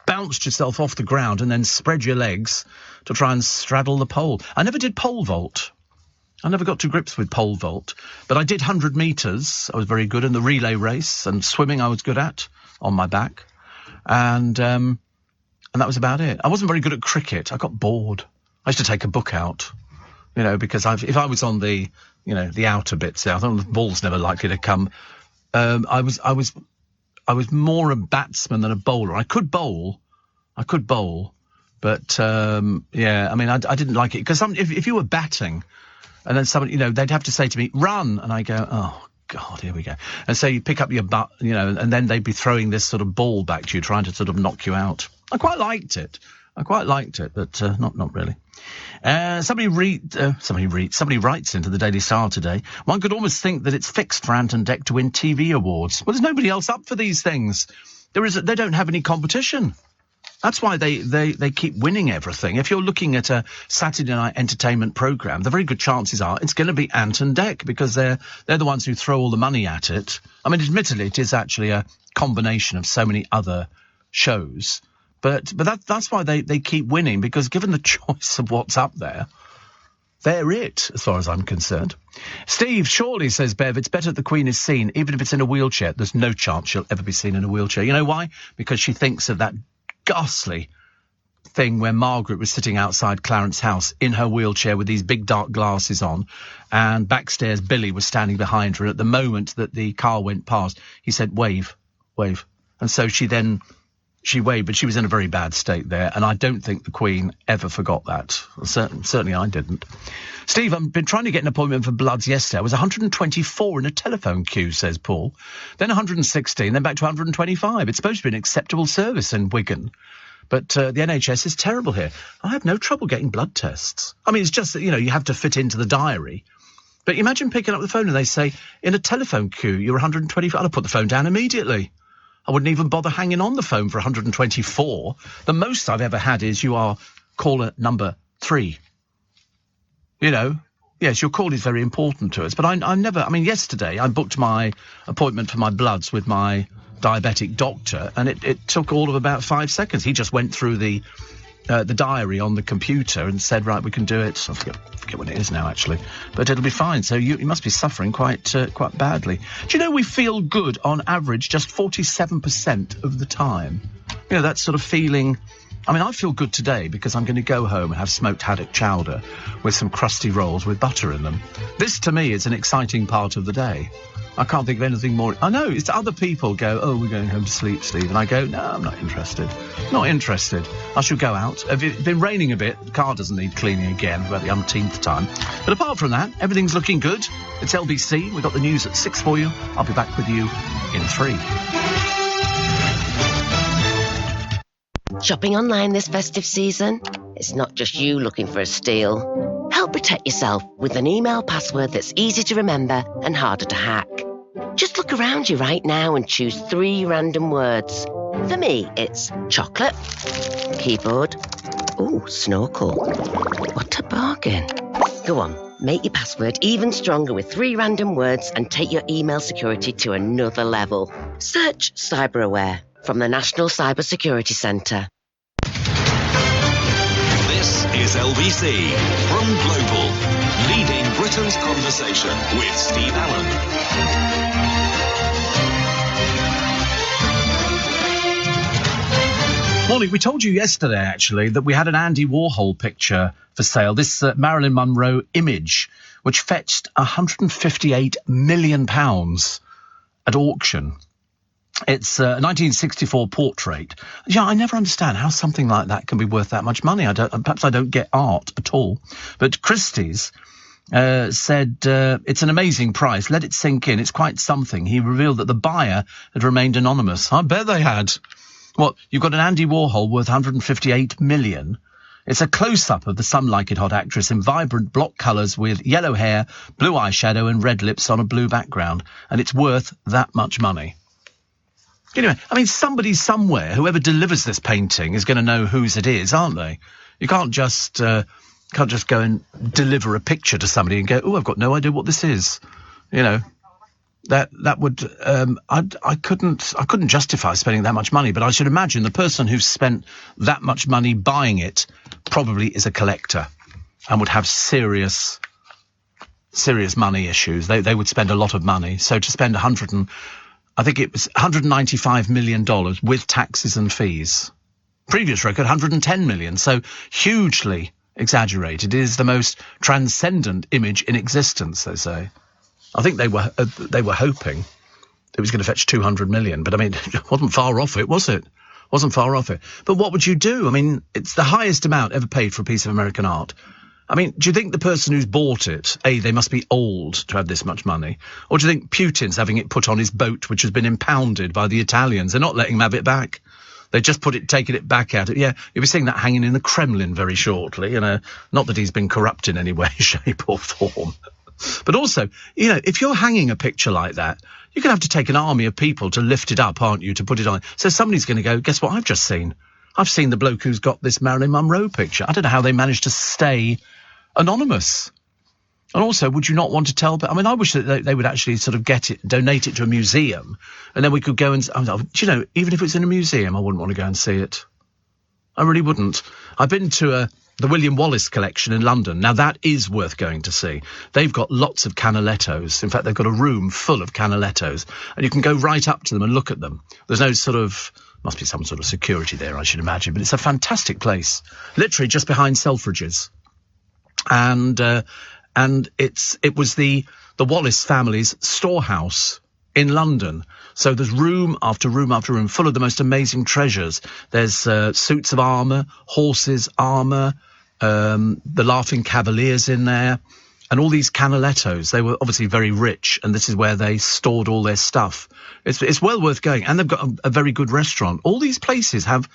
bounced yourself off the ground and then spread your legs to try and straddle the pole. I never did pole vault. I never got to grips with pole vault, but I did 100 metres. I was very good in the relay race, and swimming I was good at on my back. And that was about it. I wasn't very good at cricket. I got bored. I used to take a book out, you know, because if I was on the, you know, the outer bits there, I thought the ball's never likely to come. I was more a batsman than a bowler. I could bowl, but yeah, I mean, I didn't like it because if you were batting, and then somebody, you know, they'd have to say to me, "Run," and I go, "Oh God, here we go." And so you pick up your butt, you know, and then they'd be throwing this sort of ball back to you, trying to sort of knock you out. I quite liked it. I quite liked it, but not really. Somebody writes into the Daily Star today. One could almost think that it's fixed for Ant and Dec to win TV awards. Well, there's nobody else up for these things. They don't have any competition. That's why they keep winning everything. If you're looking at a Saturday night entertainment programme, the very good chances are it's going to be Ant and Dec, because they're the ones who throw all the money at it. I mean, admittedly, it is actually a combination of so many other shows. But that's why they keep winning, because given the choice of what's up there, they're it, as far as I'm concerned. Steve, surely, says Bev, it's better that the Queen is seen, even if it's in a wheelchair. There's no chance she'll ever be seen in a wheelchair. You know why? Because she thinks of that ghastly thing where Margaret was sitting outside Clarence House in her wheelchair with these big dark glasses on, and backstairs Billy was standing behind her, and at the moment that the car went past, he said, wave. And so she waved, but she was in a very bad state there, and I don't think the Queen ever forgot that. Certainly I didn't. Steve, I've been trying to get an appointment for bloods yesterday. I was 124 in a telephone queue, says Paul. Then 116, then back to 125. It's supposed to be an acceptable service in Wigan. But the NHS is terrible here. I have no trouble getting blood tests. I mean, it's just that, you have to fit into the diary. But imagine picking up the phone and they say, in a telephone queue, you're 125. I'll put the phone down immediately. I wouldn't even bother hanging on the phone for 124. The most I've ever had is you are caller number 3. Yes, your call is very important to us. But yesterday I booked my appointment for my bloods with my diabetic doctor, and it took all of about 5 seconds. He just went through the diary on the computer and said, right, we can do it. I forget what it is now, actually. But it'll be fine. So you must be suffering quite badly. Do you know we feel good on average just 47% of the time? That sort of feeling. I mean, I feel good today because I'm going to go home and have smoked haddock chowder with some crusty rolls with butter in them. This, to me, is an exciting part of the day. I can't think of anything more. I know, it's other people go, oh, we're going home to sleep, Steve. And I go, no, I'm not interested. Not interested. I shall go out. It's been raining a bit. The car doesn't need cleaning again for the umpteenth time. But apart from that, everything's looking good. It's LBC. We've got the news at 6 for you. I'll be back with you in 3. Shopping online this festive season? It's not just you looking for a steal. Help protect yourself with an email password that's easy to remember and harder to hack. Just look around you right now and choose 3 random words. For me, it's chocolate, keyboard, snorkel. What a bargain. Go on, make your password even stronger with 3 random words and take your email security to another level. Search CyberAware from the National Cyber Security Centre. This is LBC from Global, leading Britain's conversation with Steve Allen. Morning. We told you yesterday, actually, that we had an Andy Warhol picture for sale, this Marilyn Monroe image, which fetched £158 million at auction. It's a 1964 portrait. Yeah, I never understand how something like that can be worth that much money. Perhaps I don't get art at all. But Christie's said it's an amazing price. Let it sink in. It's quite something. He revealed that the buyer had remained anonymous. I bet they had. What, you've got an Andy Warhol worth 158 million? It's a close-up of the Some Like It Hot actress in vibrant block colours with yellow hair, blue eyeshadow and red lips on a blue background. And it's worth that much money. Anyway, I mean, somebody somewhere, whoever delivers this painting, is going to know whose it is, aren't they? You can't just go and deliver a picture to somebody and go, oh, I've got no idea what this is. That would I couldn't justify spending that much money, but I should imagine the person who spent that much money buying it probably is a collector and would have serious money issues. They would spend a lot of money. So to spend $195 million with taxes and fees. Previous record, 110 million. So hugely exaggerated. It is the most transcendent image in existence, they say. I think they were hoping it was going to fetch 200 million, but I mean, it wasn't far off it, was it? Wasn't far off it. But what would you do? I mean, it's the highest amount ever paid for a piece of American art. I mean, do you think the person who's bought it, they must be old to have this much money? Or do you think Putin's having it put on his boat, which has been impounded by the Italians? They're not letting him have it back. They just taken it back out. Yeah, you'll be seeing that hanging in the Kremlin very shortly. Not that he's been corrupt in any way, shape or form. But also, if you're hanging a picture like that, you're going to have to take an army of people to lift it up, aren't you, to put it on. So somebody's going to go, guess what I've just seen? I've seen the bloke who's got this Marilyn Monroe picture. I don't know how they managed to stay anonymous. And also, would you not want to tell... I mean, I wish that they would actually sort of donate it to a museum, and then we could go and... even if it's in a museum, I wouldn't want to go and see it. I really wouldn't. I've been to the William Wallace collection in London. Now, that is worth going to see. They've got lots of Canalettos. In fact, they've got a room full of Canalettos, and you can go right up to them and look at them. There's no sort of... Must be some sort of security there, I should imagine, but it's a fantastic place. Literally just behind Selfridges. And it was the Wallace family's storehouse in London. So there's room after room after room full of the most amazing treasures. There's suits of armour, horses' armour, the Laughing Cavaliers in there, and all these Canalettos. They were obviously very rich, and this is where they stored all their stuff. It's well worth going, and they've got a very good restaurant. All these places have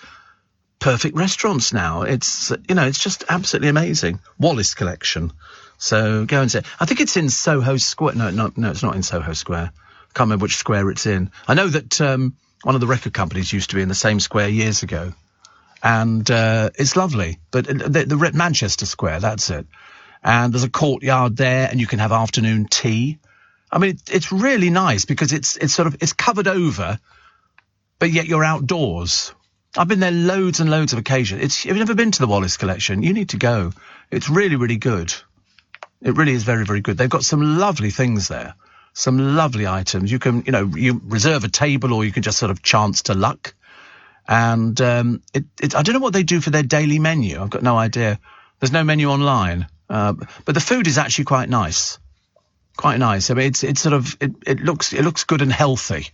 perfect restaurants now. It's just absolutely amazing. Wallace collection. So go and see it. I think it's in Soho Square. No, it's not in Soho Square. I can't remember which square it's in. I know that one of the record companies used to be in the same square years ago, and it's lovely. But the Manchester Square, that's it. And there's a courtyard there, and you can have afternoon tea. I mean, it's really nice because it's covered over, but yet you're outdoors. I've been there loads and loads of occasions. Have you never been to the Wallace collection? You need to go. It's really, really good. It really is very, very good. They've got some lovely things there, some lovely items. You can, you reserve a table, or you can just sort of chance to luck. And I don't know what they do for their daily menu. I've got no idea. There's no menu online, but the food is actually quite nice. Quite nice. I mean, it looks good and healthy,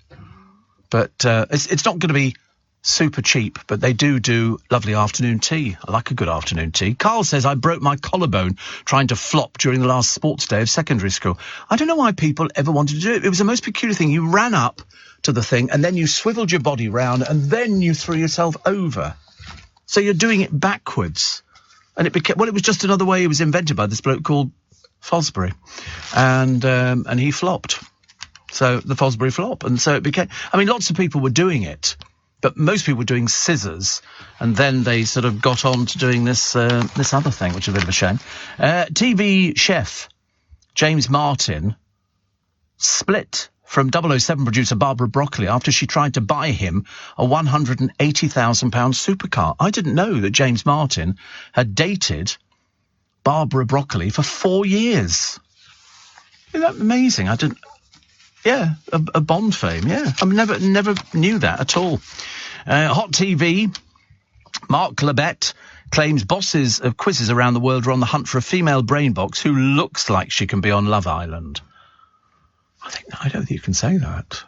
but it's not going to be super cheap, but they do lovely afternoon tea. I like a good afternoon tea. Carl says, I broke my collarbone trying to flop during the last sports day of secondary school. I don't know why people ever wanted to do it. It was the most peculiar thing. You ran up to the thing, and then you swiveled your body round, and then you threw yourself over. So you're doing it backwards. And it was just another way it was invented by this bloke called Fosbury. And he flopped. So the Fosbury flop. And so it became... I mean, lots of people were doing it, but most people were doing scissors, and then they sort of got on to doing this other thing, which is a bit of a shame. TV chef James Martin split from 007 producer Barbara Broccoli after she tried to buy him a £180,000 supercar. I didn't know that James Martin had dated Barbara Broccoli for 4 years. Isn't that amazing? I didn't... Yeah, a Bond fame, yeah. I never knew that at all. Hot TV, Mark Labette claims bosses of quizzes around the world are on the hunt for a female brain box who looks like she can be on Love Island. I don't think you can say that.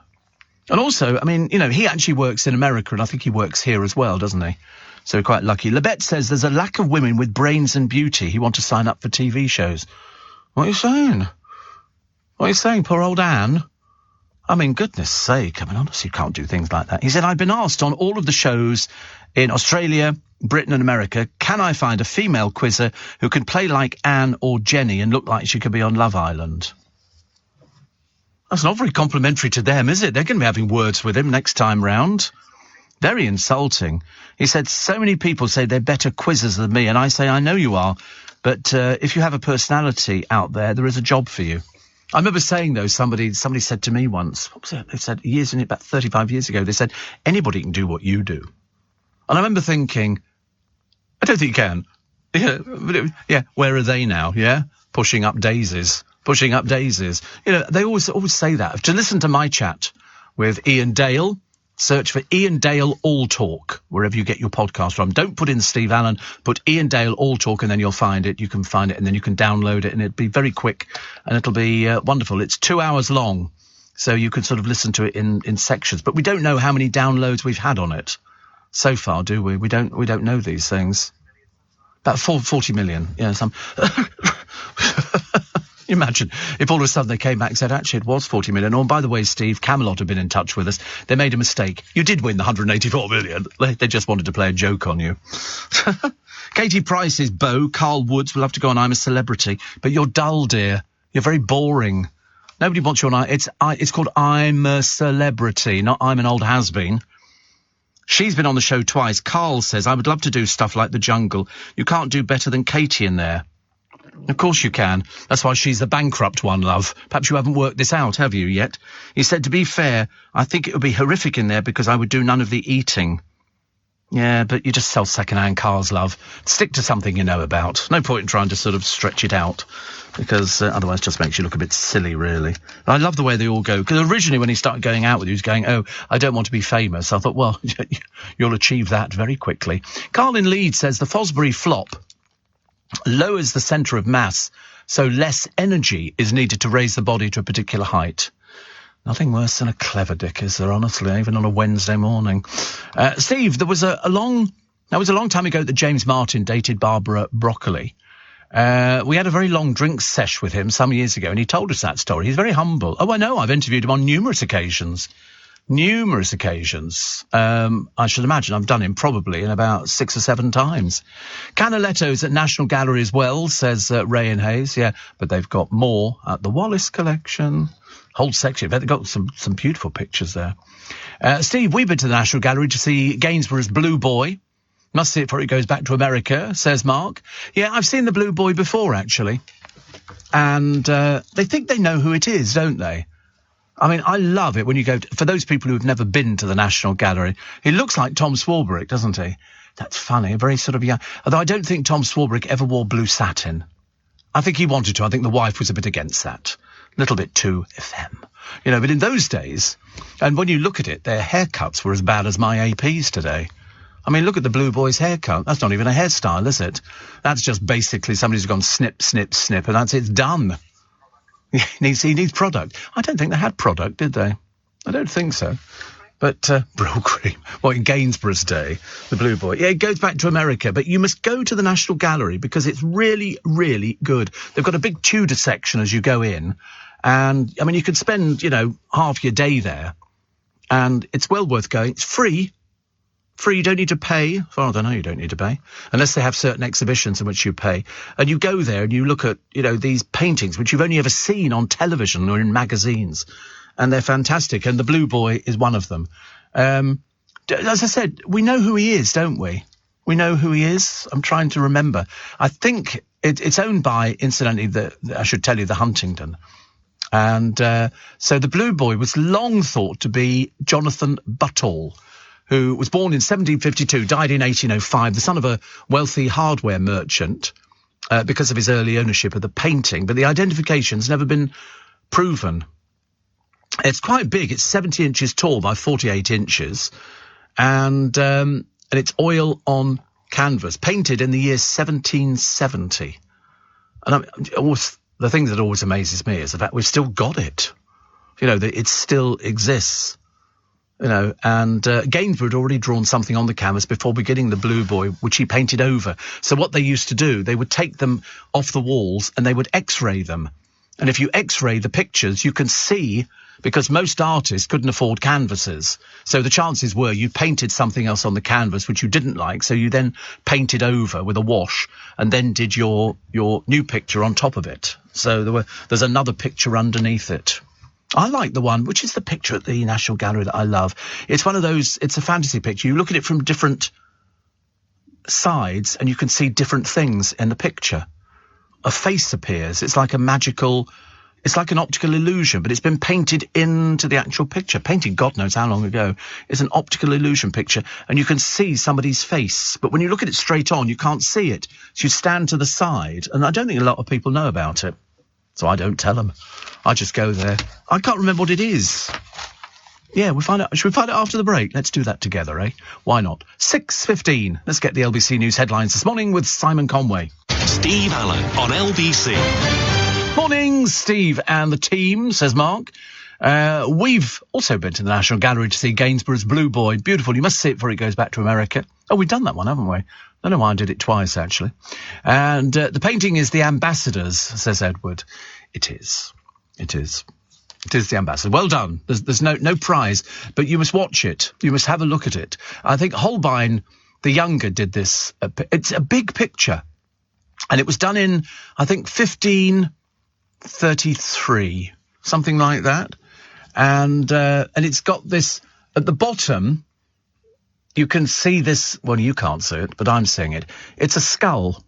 And also, I mean, he actually works in America, and I think he works here as well, doesn't he? So quite lucky. Labette says there's a lack of women with brains and beauty who want to sign up for TV shows. What are you saying? What are you saying, poor old Anne? I mean, goodness sake, I mean, honestly, you can't do things like that. He said, I've been asked on all of the shows in Australia, Britain and America, can I find a female quizzer who can play like Anne or Jenny and look like she could be on Love Island? That's not very complimentary to them, is it? They're going to be having words with him next time round. Very insulting. He said, so many people say they're better quizzers than me, and I say, I know you are, but if you have a personality out there, there is a job for you. I remember saying, though, somebody said to me once, what was it? They said about 35 years ago, they said, anybody can do what you do. And I remember thinking, I don't think you can. Yeah, where are they now? Yeah, pushing up daisies. They always say that. To listen to my chat with Ian Dale, search for Ian Dale All Talk, wherever you get your podcast from. Don't put in Steve Allen, put Ian Dale All Talk, and then you'll find it. You can find it, and then you can download it, and it'll be very quick, and it'll be wonderful. It's 2 hours long, so you can sort of listen to it in sections. But we don't know how many downloads we've had on it so far, do we? We don't know these things. About 40 million. Yeah, some. Imagine if all of a sudden they came back and said, actually, it was 40 million. Oh, by the way, Steve, Camelot have been in touch with us. They made a mistake. You did win the 184 million. They just wanted to play a joke on you. Katie Price's Beau, Carl Woods will have to go on I'm a Celebrity. But you're dull, dear. You're very boring. Nobody wants you on. It's called I'm a Celebrity, not I'm an old has-been. She's been on the show twice. Carl says, I would love to do stuff like The Jungle. You can't do better than Katie in there. Of course you can. That's why she's the bankrupt one, love. Perhaps you haven't worked this out, have you, yet? He said, to be fair, I think it would be horrific in there because I would do none of the eating. Yeah, but you just sell second-hand cars, love. Stick to something you know about. No point in trying to sort of stretch it out, because otherwise it just makes you look a bit silly, really. I love the way they all go, because originally when he started going out with you, he was going, oh, I don't want to be famous. I thought, well, you'll achieve that very quickly. Carl in Leeds says the Fosbury flop lowers the centre of mass, so less energy is needed to raise the body to a particular height. Nothing worse than a clever dick, is there, honestly, even on a Wednesday morning. Steve, there was a long time ago that James Martin dated Barbara Broccoli. We had a very long drink sesh with him some years ago, and he told us that story. He's very humble. Oh, I know, I've interviewed him on numerous occasions. I should imagine I've done him probably in about 6 or 7 times. Canaletto's at National Gallery as well, says Ray and Hayes. Yeah, but they've got more at the Wallace collection. Whole section. They've got some beautiful pictures there. Steve, we've been to the National Gallery to see Gainsborough's Blue Boy. Must see it before it goes back to America, says Mark. Yeah, I've seen the Blue Boy before, actually. And they think they know who it is, don't they? I mean, I love it when you go for those people who have never been to the National Gallery. He looks like Tom Swarbrick, doesn't he? That's funny, a very sort of young... Although I don't think Tom Swarbrick ever wore blue satin. I think he wanted to. I think the wife was a bit against that. A little bit too femme. You know, but in those days, and when you look at it, their haircuts were as bad as my APs today. I mean, look at the Blue Boy's haircut. That's not even a hairstyle, is it? That's just basically somebody who's gone snip, snip, snip, and that's it's done. He needs product. I don't think they had product, did they? I don't think so. But Brill Cream, well, in Gainsborough's day, the Blue Boy. Yeah, it goes back to America, but you must go to the National Gallery because it's really, really good. They've got a big Tudor section as you go in. And, I mean, you could spend, half your day there. And it's well worth going. It's free. Free, you don't need to pay. Well, I don't know, you don't need to pay. Unless they have certain exhibitions in which you pay. And you go there and you look at, these paintings, which you've only ever seen on television or in magazines. And they're fantastic. And the Blue Boy is one of them. As I said, we know who he is, don't we? We know who he is. I'm trying to remember. I think it's owned by, incidentally, I should tell you, the Huntington. And so the Blue Boy was long thought to be Jonathan Buttall, who was born in 1752, died in 1805, the son of a wealthy hardware merchant because of his early ownership of the painting. But the identification's never been proven. It's quite big. It's 70 inches tall by 48 inches. And it's oil on canvas, painted in the year 1770. And the thing that always amazes me is the fact we've still got it. That it still exists. And Gainsborough had already drawn something on the canvas before beginning the Blue Boy, which he painted over. So what they used to do, they would take them off the walls and they would X-ray them. And if you X-ray the pictures, you can see, because most artists couldn't afford canvases. So the chances were you painted something else on the canvas which you didn't like, so you then painted over with a wash and then did your new picture on top of it. So there's another picture underneath it. I like the one, which is the picture at the National Gallery that I love. It's one of those, it's a fantasy picture. You look at it from different sides and you can see different things in the picture. A face appears. It's like an optical illusion, but it's been painted into the actual picture. Painted God knows how long ago. It's an optical illusion picture and you can see somebody's face. But when you look at it straight on, you can't see it. So you stand to the side. And I don't think a lot of people know about it. So I don't tell them. I just go there. I can't remember what it is. Yeah, we'll find out. Should we find out after the break? Let's do that together, eh? Why not? 6:15. Let's get the LBC News headlines this morning with Simon Conway. Steve Allen on LBC. Morning, Steve and the team, says Mark. We've also been to the National Gallery to see Gainsborough's Blue Boy. Beautiful. You must see it before it goes back to America. Oh, we've done that one, haven't we? I don't know why I did it twice, actually. And the painting is The Ambassadors, says Edward. It is. It is. It is The Ambassador. Well done. There's no prize, but you must watch it. You must have a look at it. I think Holbein the Younger did this. It's a big picture. And it was done in, I think, 1533, something like that. And it's got this, at the bottom, you can see this, well, you can't see it, but I'm seeing it. It's a skull,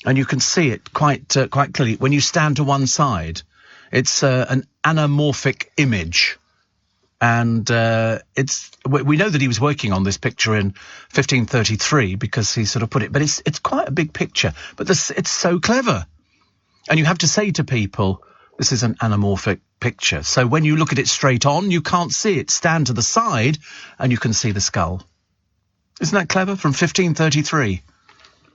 and you can see it quite clearly when you stand to one side. It's an anamorphic image, and we know that he was working on this picture in 1533 because he sort of put it, but it's quite a big picture, but it's so clever. And you have to say to people, this is an anamorphic picture. So when you look at it straight on, you can't see it. Stand to the side, and you can see the skull. Isn't that clever? From 1533.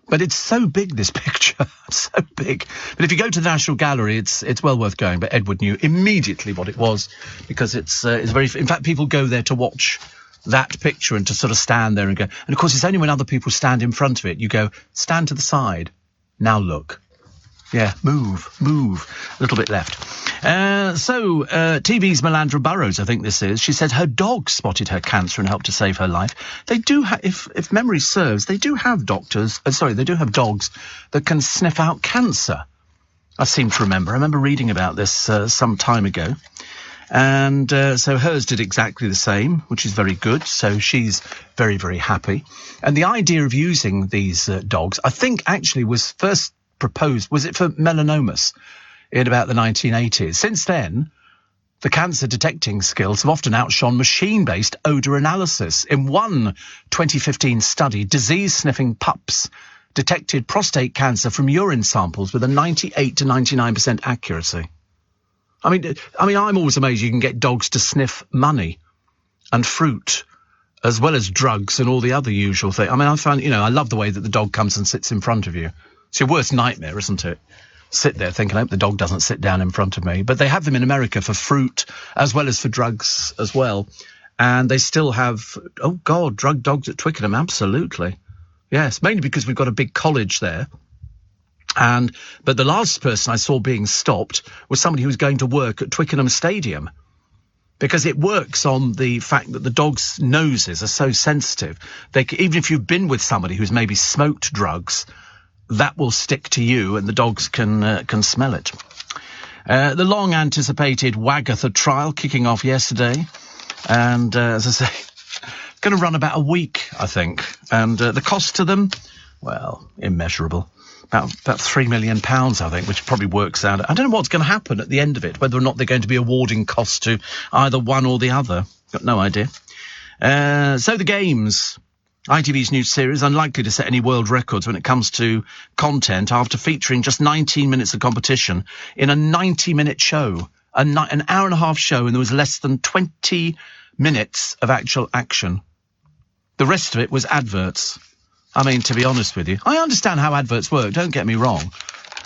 But it's so big, this picture. So big. But if you go to the National Gallery, it's well worth going. But Edward knew immediately what it was, because it's very... In fact, people go there to watch that picture and to sort of stand there and go... And, of course, it's only when other people stand in front of it, you go, stand to the side. Now look. Yeah, move. A little bit left. TV's Melandra Burrows, I think this is. She said her dog spotted her cancer and helped to save her life. They do have, if memory serves, they do have dogs that can sniff out cancer. I seem to remember. I remember reading about this some time ago. And so hers did exactly the same, which is very good. So she's very, very happy. And the idea of using these dogs, I think, actually was first proposed, was it for melanomas in about the 1980s? Since then, the cancer detecting skills have often outshone machine-based odour analysis. In one 2015 study, disease-sniffing pups detected prostate cancer from urine samples with a 98 to 99% accuracy. I mean, I'm always amazed you can get dogs to sniff money and fruit, as well as drugs and all the other usual things. I mean, I found, I love the way that the dog comes and sits in front of you. It's your worst nightmare, isn't it? Sit there thinking, I hope the dog doesn't sit down in front of me. But they have them in America for fruit as well as for drugs as well. And they still have, drug dogs at Twickenham, absolutely. Yes, mainly because we've got a big college there. But the last person I saw being stopped was somebody who was going to work at Twickenham Stadium, because it works on the fact that the dogs' noses are so sensitive. Even if you've been with somebody who's maybe smoked drugs, that will stick to you, and the dogs can smell it. The long-anticipated Wagatha trial kicking off yesterday, and as I say, going to run about a week, I think. And the cost to them, well, immeasurable. About £3 million, I think, which probably works out. I don't know what's going to happen at the end of it, whether or not they're going to be awarding costs to either one or the other. Got no idea. So the games. ITV's new series, unlikely to set any world records when it comes to content, after featuring just 19 minutes of competition in a 90-minute show, an hour and a half show, and there was less than 20 minutes of actual action. The rest of it was adverts. I mean, to be honest with you, I understand how adverts work, don't get me wrong,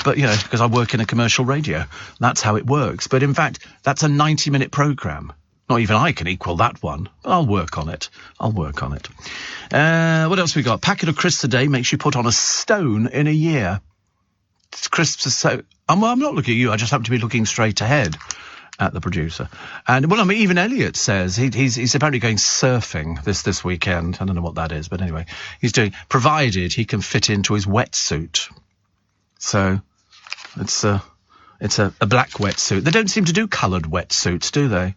but, because I work in a commercial radio, that's how it works. But in fact, that's a 90-minute programme. Not even I can equal that one, but I'll work on it. What else we got? Packet of crisps a day makes you put on a stone in a year. Crisps are so... I'm not looking at you, I just happen to be looking straight ahead at the producer. And, even Elliot says he's apparently going surfing this weekend. I don't know what that is, but anyway, he's doing... provided he can fit into his wetsuit. So, it's a black wetsuit. They don't seem to do coloured wetsuits, do they?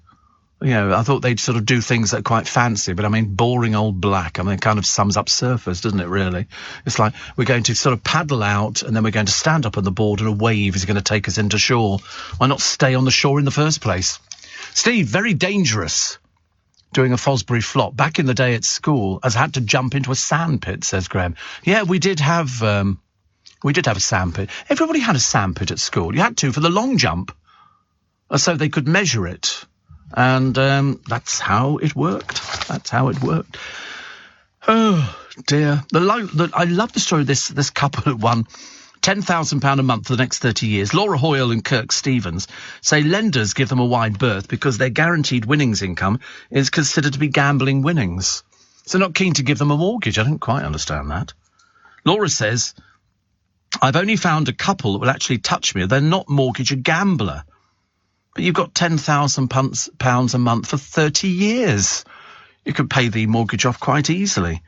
I thought they'd sort of do things that are quite fancy, but boring old black. It kind of sums up surfers, doesn't it, really? It's like we're going to sort of paddle out and then we're going to stand up on the board and a wave is going to take us into shore. Why not stay on the shore in the first place? Steve, very dangerous, doing a Fosbury flop. Back in the day at school, I had to jump into a sandpit, says Graham. Yeah, we did have a sandpit. Everybody had a sandpit at school. You had to for the long jump, so they could measure it. And that's how it worked. Oh, dear. I love the story of this couple who won £10,000 a month for the next 30 years. Laura Hoyle and Kirk Stevens say lenders give them a wide berth because their guaranteed winnings income is considered to be gambling winnings. So not keen to give them a mortgage. I don't quite understand that. Laura says, I've only found a couple that will actually touch me. They're not mortgage a gambler. But you've got £10,000 a month for 30 years. You could pay the mortgage off quite easily.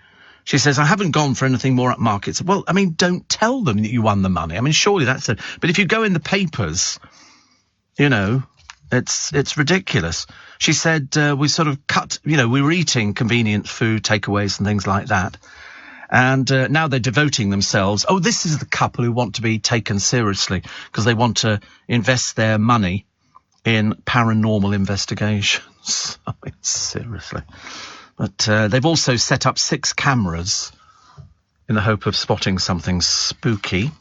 She says, I haven't gone for anything more upmarket. Well, I mean, don't tell them that you won the money. I mean, surely that's it. But if you go in the papers, you know, it's ridiculous. She said, we sort of cut, you know, we were eating convenient food, takeaways and things like that. And now they're devoting themselves. Oh, this is the couple who want to be taken seriously because they want to invest their money in paranormal investigations. I mean, seriously. But they've also set up 6 cameras in the hope of spotting something spooky.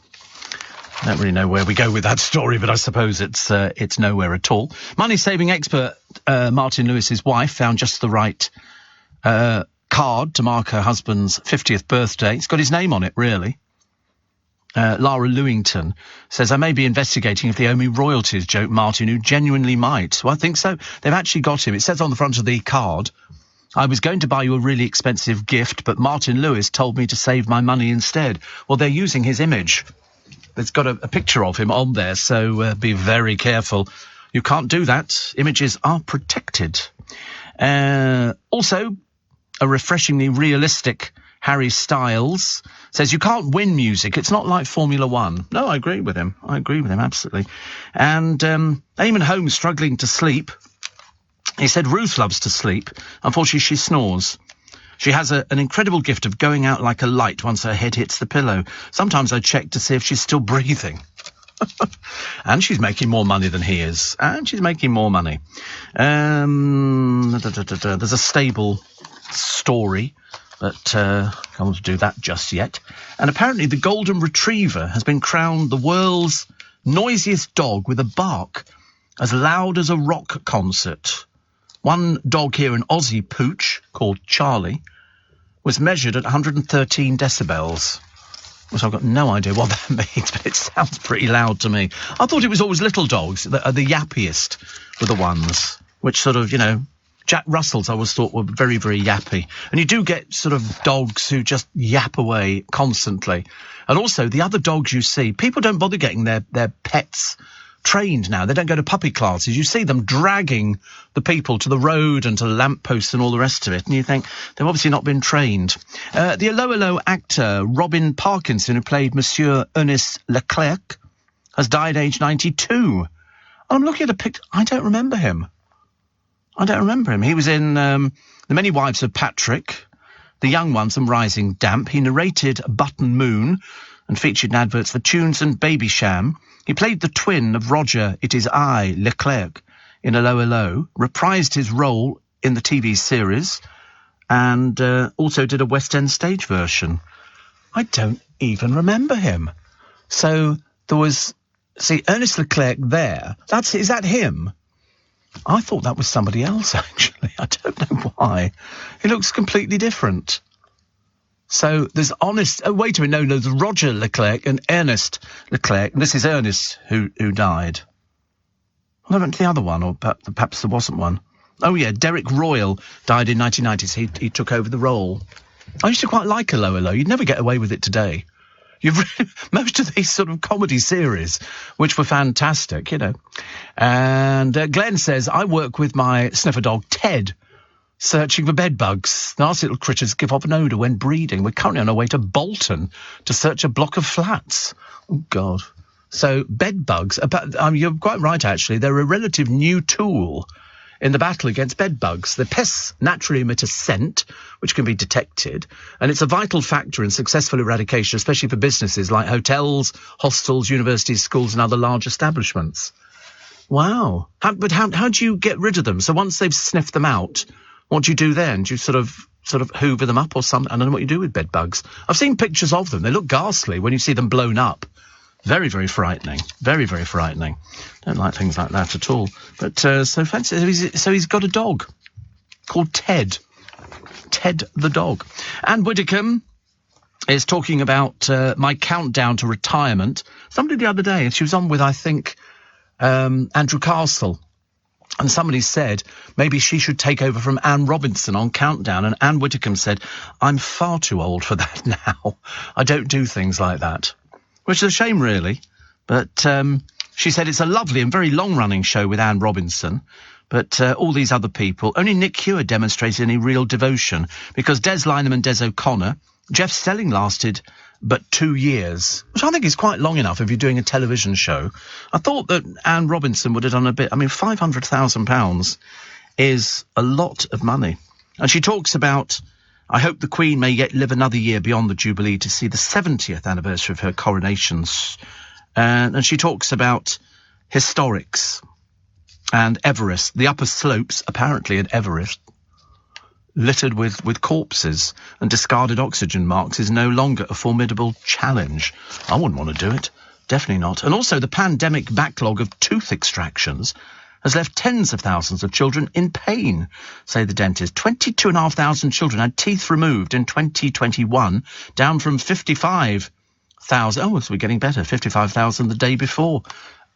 I don't really know where we go with that story, but I suppose it's nowhere at all. Money-saving expert Martin Lewis's wife found just the right card to mark her husband's 50th birthday. It's got his name on it, really. Lara Lewington says, I may be investigating if they owe me royalties, joked Martin, who genuinely might. Well, I think so. They've actually got him. It says on the front of the card, I was going to buy you a really expensive gift, but Martin Lewis told me to save my money instead. Well, they're using his image. It's got a picture of him on there, so be very careful. You can't do that. Images are protected. Also, a refreshingly realistic Harry Styles says, you can't win music. It's not like Formula One. No, I agree with him. Absolutely. And Eamon Holmes struggling to sleep. He said Ruth loves to sleep. Unfortunately, she snores. She has an incredible gift of going out like a light once her head hits the pillow. Sometimes I check to see if she's still breathing. And she's making more money than he is. There's a stable story, but I can't want to do that just yet. And apparently the Golden Retriever has been crowned the world's noisiest dog with a bark as loud as a rock concert. One dog here, an Aussie pooch called Charlie, was measured at 113 decibels. Which I've got no idea what that means, but it sounds pretty loud to me. I thought it was always little dogs that are the yappiest were the ones, which sort of, you know, Jack Russells I always thought were very, very yappy. And you do get sort of dogs who just yap away constantly. And also the other dogs you see, people don't bother getting their pets trained now. They don't go to puppy classes. You see them dragging the people to the road and to the lampposts and all the rest of it, and you think they've obviously not been trained. The Allo actor Robin Parkinson, who played Monsieur Ernest Leclerc, has died aged 92. And I'm looking at a picture. I don't remember him. He was in The Many Wives of Patrick, The Young Ones and Rising Damp. He narrated Button Moon and featured in adverts for Tunes and Babysham. He played the twin of Roger It Is I, Leclerc, in Allo, reprised his role in the TV series, and also did a West End stage version. I don't even remember him. So there was, Ernest Leclerc there. Is that him? I thought that was somebody else, actually. I don't know why. He looks completely different. So there's wait a minute, no, there's Roger Leclerc and Ernest Leclerc, and this is Ernest who died. Well, I went to the other one, or perhaps there wasn't one. Oh yeah, Derek Royal died in 1990s. He took over the role. I used to quite like Allo. You'd never get away with it today. Most of these sort of comedy series, which were fantastic, you know. And Glenn says, I work with my sniffer dog, Ted, searching for bed bugs. Nasty little critters give off an odour when breeding. We're currently on our way to Bolton to search a block of flats. Oh, God. So, bed bugs, you're quite right, actually. They're a relative new tool in the battle against bed bugs. The pests naturally emit a scent, which can be detected, and it's a vital factor in successful eradication, especially for businesses like hotels, hostels, universities, schools, and other large establishments. Wow. How do you get rid of them? So once they've sniffed them out, what do you do then? Do you sort of hoover them up or something? I don't know what you do with bed bugs. I've seen pictures of them. They look ghastly when you see them blown up. Very, very frightening. Very, very frightening. Don't like things like that at all. But so fancy. So he's got a dog called Ted. Ted the dog. Anne Widdicombe is talking about my countdown to retirement. Somebody the other day, she was on with, I think, Andrew Castle. And somebody said maybe she should take over from Anne Robinson on Countdown. And Anne Whitcomb said, I'm far too old for that now. I don't do things like that. Which is a shame, really. But she said it's a lovely and very long-running show with Anne Robinson. But all these other people, only Nick Hewer demonstrated any real devotion. Because Des Lynam and Des O'Connor, Jeff Stelling lasted but 2 years, which I think is quite long enough if you're doing a television show. I thought that Anne Robinson would have done a bit. I mean, £500,000 is a lot of money. And she talks about, I hope the Queen may yet live another year beyond the Jubilee to see the 70th anniversary of her coronations. And she talks about historics and Everest, the upper slopes, apparently at Everest, littered with corpses and discarded oxygen marks, is no longer a formidable challenge. I wouldn't want to do it. Definitely not. And also the pandemic backlog of tooth extractions has left tens of thousands of children in pain, say the dentist. 22,500 children had teeth removed in 2021, down from 55,000. Oh, so we're getting better. 55,000 the day before.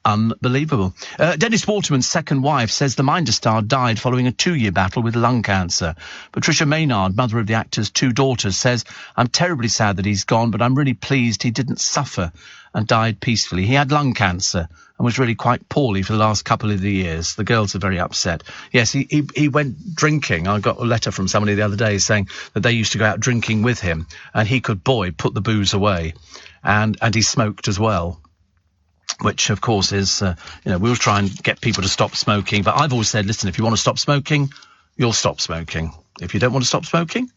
Unbelievable. Dennis Waterman's second wife says the Minder star died following a 2-year battle with lung cancer. Patricia Maynard, mother of the actor's 2 daughters, says, I'm terribly sad that he's gone, but I'm really pleased he didn't suffer and died peacefully. He had lung cancer and was really quite poorly for the last couple of years. The girls are very upset. Yes, he went drinking. I got a letter from somebody the other day saying that they used to go out drinking with him and he could, put the booze away. And he smoked as well. Which, of course, is, we'll try and get people to stop smoking. But I've always said, listen, if you want to stop smoking, you'll stop smoking. If you don't want to stop smoking,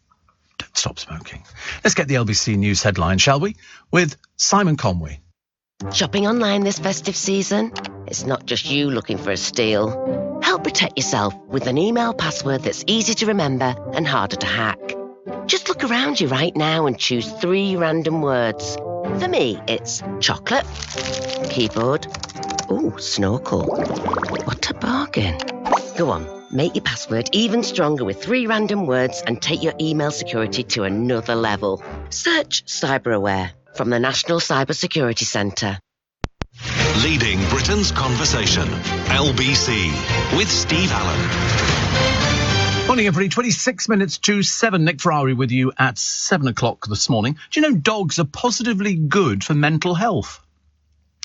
don't stop smoking. Let's get the LBC News headline, shall we? With Simon Conway. Shopping online this festive season? It's not just you looking for a steal. Help protect yourself with an email password that's easy to remember and harder to hack. Just look around you right now and choose 3 random words. For me, it's chocolate, keyboard, snorkel. What a bargain. Go on, make your password even stronger with 3 random words and take your email security to another level. Search CyberAware from the National Cyber Security Centre. Leading Britain's conversation. LBC with Steve Allen. Morning, everybody. 26 minutes to 7. Nick Ferrari with you at 7 o'clock this morning. Do you know dogs are positively good for mental health?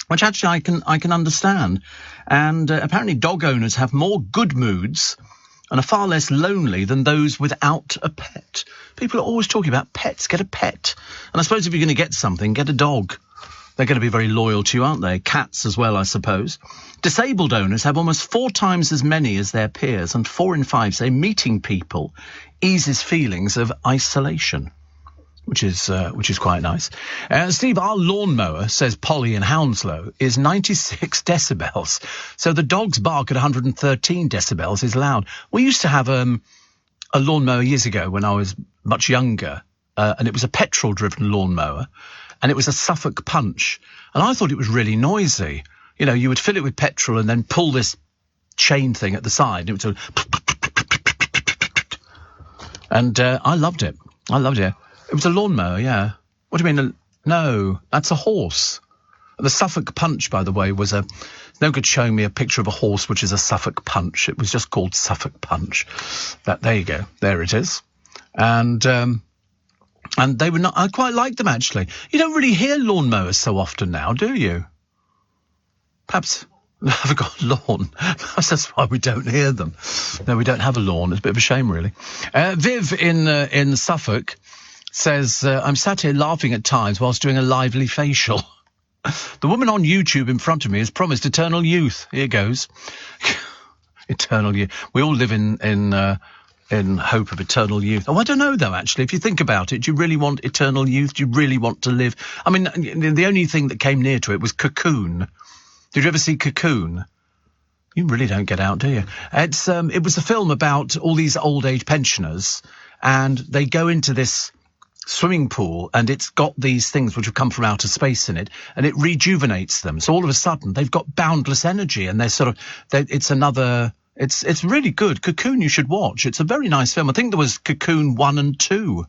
Which actually I can understand. And apparently dog owners have more good moods and are far less lonely than those without a pet. People are always talking about pets. Get a pet. And I suppose if you're going to get something, get a dog. They're going to be very loyal to you, aren't they? Cats as well, I suppose. Disabled owners have almost 4 times as many as their peers, and 4 in 5 say meeting people eases feelings of isolation, which is quite nice. Steve, our lawnmower, says Polly in Hounslow, is 96 decibels. So the dog's bark at 113 decibels is loud. We used to have a lawnmower years ago when I was much younger, and it was a petrol-driven lawnmower. And it was a Suffolk Punch. And I thought it was really noisy. You know, you would fill it with petrol and then pull this chain thing at the side. It would sort of... And I loved it. It was a lawnmower, yeah. What do you mean? No, that's a horse. The Suffolk Punch, by the way, was no good showing me a picture of a horse which is a Suffolk Punch. It was just called Suffolk Punch. There you go. There it is. And they were not. I quite liked them, actually. You don't really hear lawnmowers so often now, do you? Perhaps I haven't got a lawn. Perhaps that's why we don't hear them. No, we don't have a lawn. It's a bit of a shame, really. Viv in Suffolk says, I'm sat here laughing at times whilst doing a lively facial. The woman on YouTube in front of me has promised eternal youth. Here goes. Eternal youth. We all live in hope of eternal youth. Oh, I don't know, though, actually. If you think about it, do you really want eternal youth? Do you really want to live? I mean, the only thing that came near to it was Cocoon. Did you ever see Cocoon? You really don't get out, do you? It was a film about all these old age pensioners, and they go into this swimming pool, and it's got these things which have come from outer space in it, and it rejuvenates them. So all of a sudden, they've got boundless energy, and It's really good. Cocoon you should watch. It's a very nice film. I think there was Cocoon 1 and 2,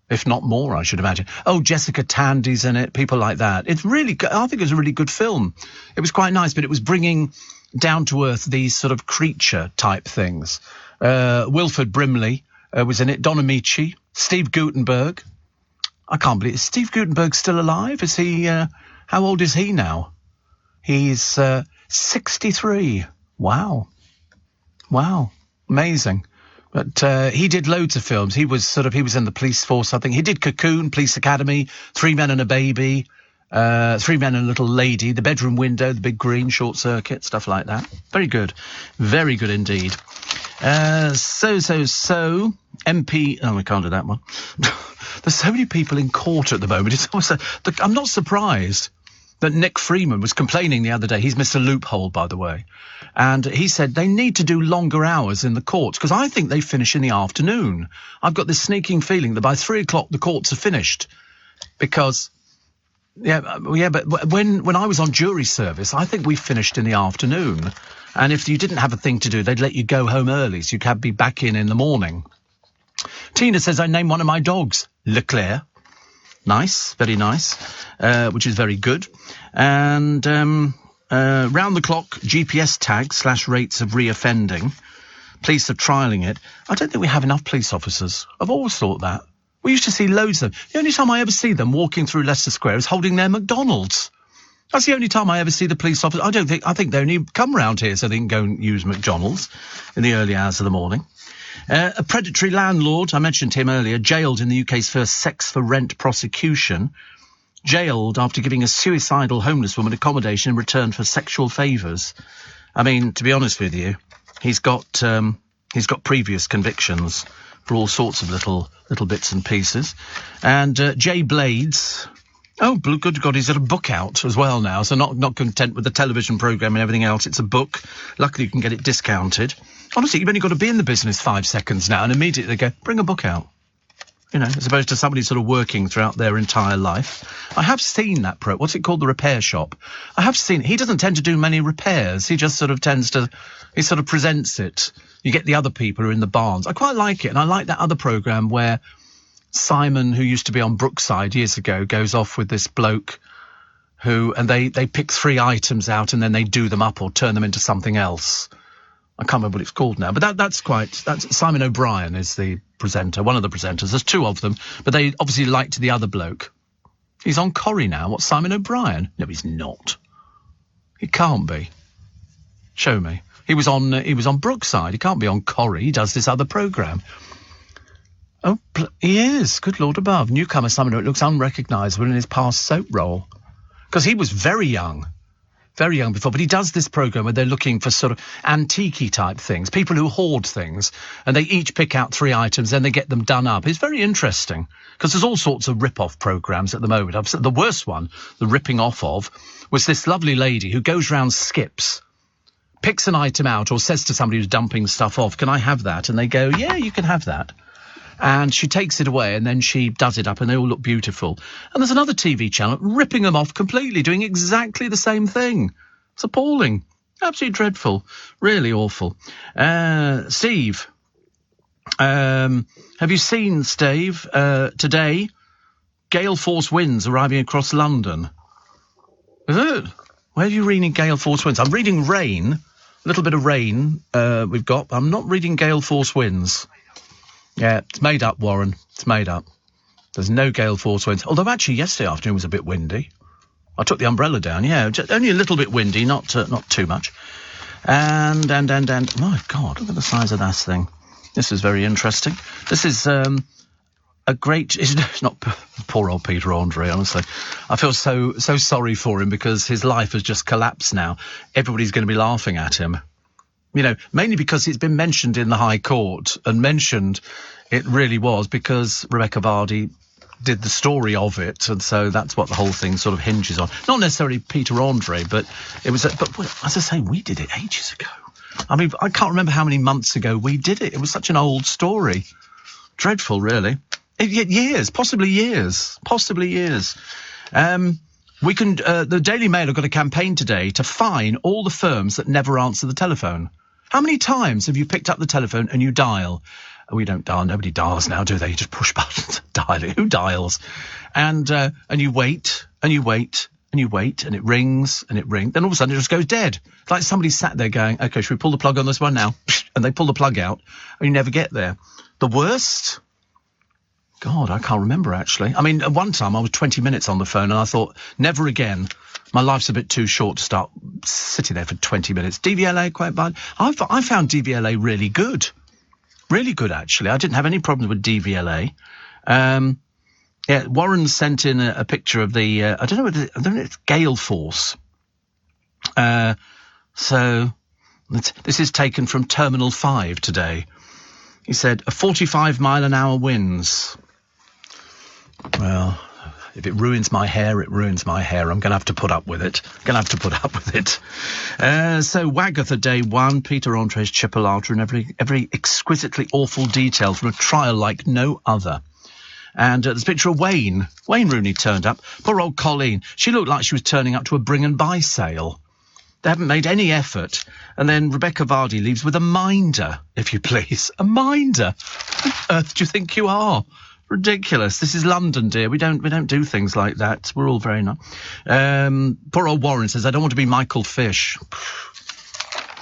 if not more, I should imagine. Oh, Jessica Tandy's in it, people like that. It's really good. I think it was a really good film. It was quite nice, but it was bringing down to earth, these sort of creature type things. Wilford Brimley was in it. Don Amici, Steve Guttenberg. I can't believe is Steve Guttenberg still alive? Is he? How old is he now? He's 63. Wow, amazing. But he did loads of films. He was in the police force, I think. He did Cocoon, Police Academy, 3 Men and a Baby, 3 Men and a Little Lady, The Bedroom Window, The Big Green, Short Circuit, stuff like that. Very good indeed. So MP. Oh, we can't do that one. There's so many people in court at the moment. It's almost I'm not surprised that Nick Freeman was complaining the other day. He's Mr. Loophole, by the way. And he said they need to do longer hours in the courts because I think they finish in the afternoon. I've got this sneaking feeling that by 3 o'clock the courts are finished because, but when I was on jury service, I think we finished in the afternoon. And if you didn't have a thing to do, they'd let you go home early so you could be back in the morning. Tina says, I named one of my dogs Leclerc. Nice, very nice, which is very good. And round the clock GPS tag / rates of reoffending. Police are trialling it. I don't think we have enough police officers. I've always thought that. We used to see loads of them. The only time I ever see them walking through Leicester Square is holding their McDonald's. That's the only time I ever see the police officers. I think they only come round here so they can go and use McDonald's in the early hours of the morning. A predatory landlord, I mentioned him earlier, jailed in the UK's first sex-for-rent prosecution. Jailed after giving a suicidal homeless woman accommodation in return for sexual favours. I mean, to be honest with you, he's got previous convictions for all sorts of little bits and pieces. And Jay Blades, oh, good God, he's got a book out as well now, so not content with the television programme and everything else, it's a book. Luckily, you can get it discounted. Honestly, you've only got to be in the business 5 seconds now, and immediately they go, bring a book out. You know, as opposed to somebody sort of working throughout their entire life. I have seen that what's it called, the repair shop. I have seen, he doesn't tend to do many repairs. He just sort of he sort of presents it. You get the other people who are in the barns. I quite like it, and I like that other programme where Simon, who used to be on Brookside years ago, goes off with this bloke and they pick 3 items out and then they do them up or turn them into something else. I can't remember what it's called now, but that's Simon O'Brien is the presenter, one of the presenters. There's 2 of them, but they obviously liked the other bloke. He's on Corrie now. What's Simon O'Brien? No, he's not. He can't be. Show me. He was on Brookside. He can't be on Corrie. He does this other programme. Oh, he is. Good Lord above. Newcomer Simon, it looks unrecognisable in his past soap role. Because he was very young before, but he does this programme where they're looking for sort of antique-y type things, people who hoard things, and they each pick out 3 items, then they get them done up. It's very interesting, because there's all sorts of rip-off programmes at the moment. The worst one, the ripping off of, was this lovely lady who goes round skips, picks an item out, or says to somebody who's dumping stuff off, can I have that? And they go, yeah, you can have that. And she takes it away, and then she does it up, and they all look beautiful. And there's another TV channel ripping them off completely, doing exactly the same thing. It's appalling. Absolutely dreadful. Really awful. Steve, have you seen, Steve, today, gale force winds arriving across London? Is it? Where are you reading gale force winds? I'm reading rain. A little bit of rain we've got. I'm not reading gale force winds. Yeah, it's made up, Warren. It's made up. There's no gale force winds. Although actually yesterday afternoon was a bit windy. I took the umbrella down. Yeah, only a little bit windy, not too much. And my God, look at the size of that thing. This is very interesting. This is a great. It's not poor old Peter Andre. Honestly, I feel so sorry for him because his life has just collapsed now. Everybody's going to be laughing at him. You know, mainly because it's been mentioned in the High Court, and mentioned it really was because Rebecca Vardy did the story of it, and so that's what the whole thing sort of hinges on. Not necessarily Peter Andre, but it was. But as I say, we did it ages ago. I mean, I can't remember how many months ago we did it. It was such an old story. Dreadful, really. Possibly years. We can. The Daily Mail have got a campaign today to fine all the firms that never answer the telephone. How many times have you picked up the telephone and you dial? We don't dial. Nobody dials now, do they? You just push buttons and dial it. Who dials? And you wait, and you wait, and you wait, and it rings, and it rings. Then all of a sudden it just goes dead. It's like somebody sat there going, OK, should we pull the plug on this one now? And they pull the plug out, and you never get there. The worst? God, I can't remember, actually. I mean, at one time I was 20 minutes on the phone, and I thought, never again. My life's a bit too short to start sitting there for 20 minutes. DVLA, quite bad. I found DVLA really good. Really good, actually. I didn't have any problems with DVLA. Yeah, Warren sent in a picture of the, I don't know if it's Gale Force. So this is taken from Terminal 5 today. He said, a 45-mile-an-hour winds. Well, if it ruins my hair, it ruins my hair. I'm going to have to put up with it. So Wagatha Day 1, Peter Andre's Chipolata, and every exquisitely awful detail from a trial like no other. And there's a picture of Wayne. Wayne Rooney turned up. Poor old Colleen. She looked like she was turning up to a bring and buy sale. They haven't made any effort. And then Rebecca Vardy leaves with a minder, if you please. A minder? What on earth do you think you are? Ridiculous. This is London, dear. We don't do things like that. We're all very nice. Poor old Warren says, I don't want to be Michael Fish.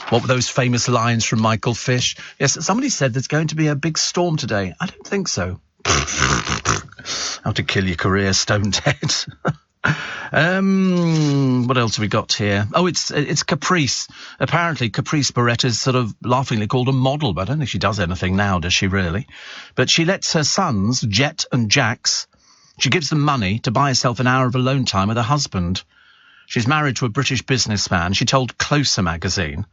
What were those famous lines from Michael Fish? Yes, somebody said there's going to be a big storm today. I don't think so. How to kill your career, Stone Dead. What else have we got here? Oh, it's Caprice. Apparently, Caprice Barrett is sort of laughingly called a model, but I don't think she does anything now, does she really? But she lets her sons, Jet and Jax, she gives them money to buy herself an hour of alone time with her husband. She's married to a British businessman. She told Closer magazine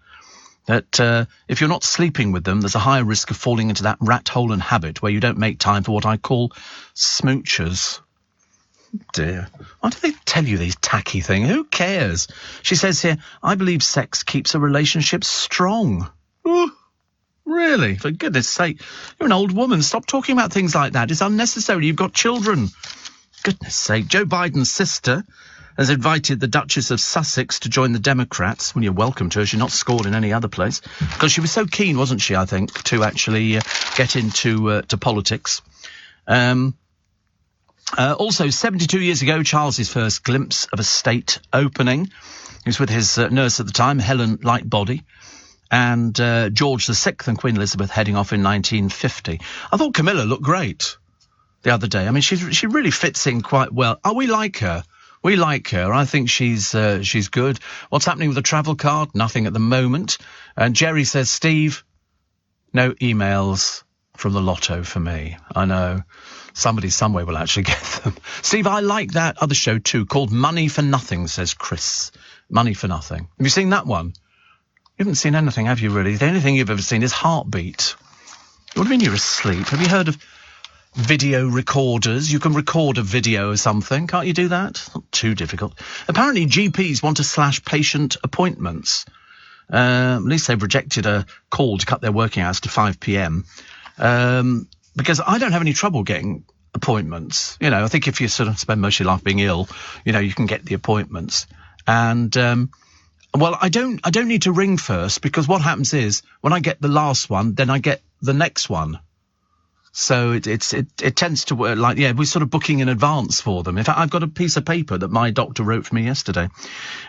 that if you're not sleeping with them, there's a higher risk of falling into that rat hole and habit where you don't make time for what I call smoochers. Dear, why do they tell you these tacky things? Who cares? She says here, I believe sex keeps a relationship strong. Ooh, really? For goodness sake, you're an old woman. Stop talking about things like that. It's unnecessary. You've got children. Goodness sake. Joe Biden's sister has invited the Duchess of Sussex to join the Democrats. Well, you're welcome to her. She's not scored in any other place. Because she was so keen, wasn't she, I think, to actually get into to politics. Also, 72 years ago, Charles's first glimpse of a state opening. He was with his nurse at the time, Helen Lightbody, and George VI and Queen Elizabeth heading off in 1950. I thought Camilla looked great the other day. I mean, she really fits in quite well. Oh, we like her. We like her. I think she's good. What's happening with the travel card? Nothing at the moment. And Jerry says, Steve, no emails from the lotto for me. I know. Somebody somewhere will actually get them. Steve, I like that other show too, called Money for Nothing, says Chris. Money for Nothing. Have you seen that one? You haven't seen anything, have you, really? The only thing you've ever seen is Heartbeat. What do you mean you're asleep? Have you heard of video recorders? You can record a video or something. Can't you do that? Not too difficult. Apparently, GPs want to slash patient appointments. At least they've rejected a call to cut their working hours to 5 p.m. Because I don't have any trouble getting appointments. You know, I think if you sort of spend most of your life being ill, you know, you can get the appointments. And, well, I don't need to ring first, because what happens is when I get the last one, then I get the next one. So it tends to work like, yeah, we're sort of booking in advance for them. In fact, I've got a piece of paper that my doctor wrote for me yesterday.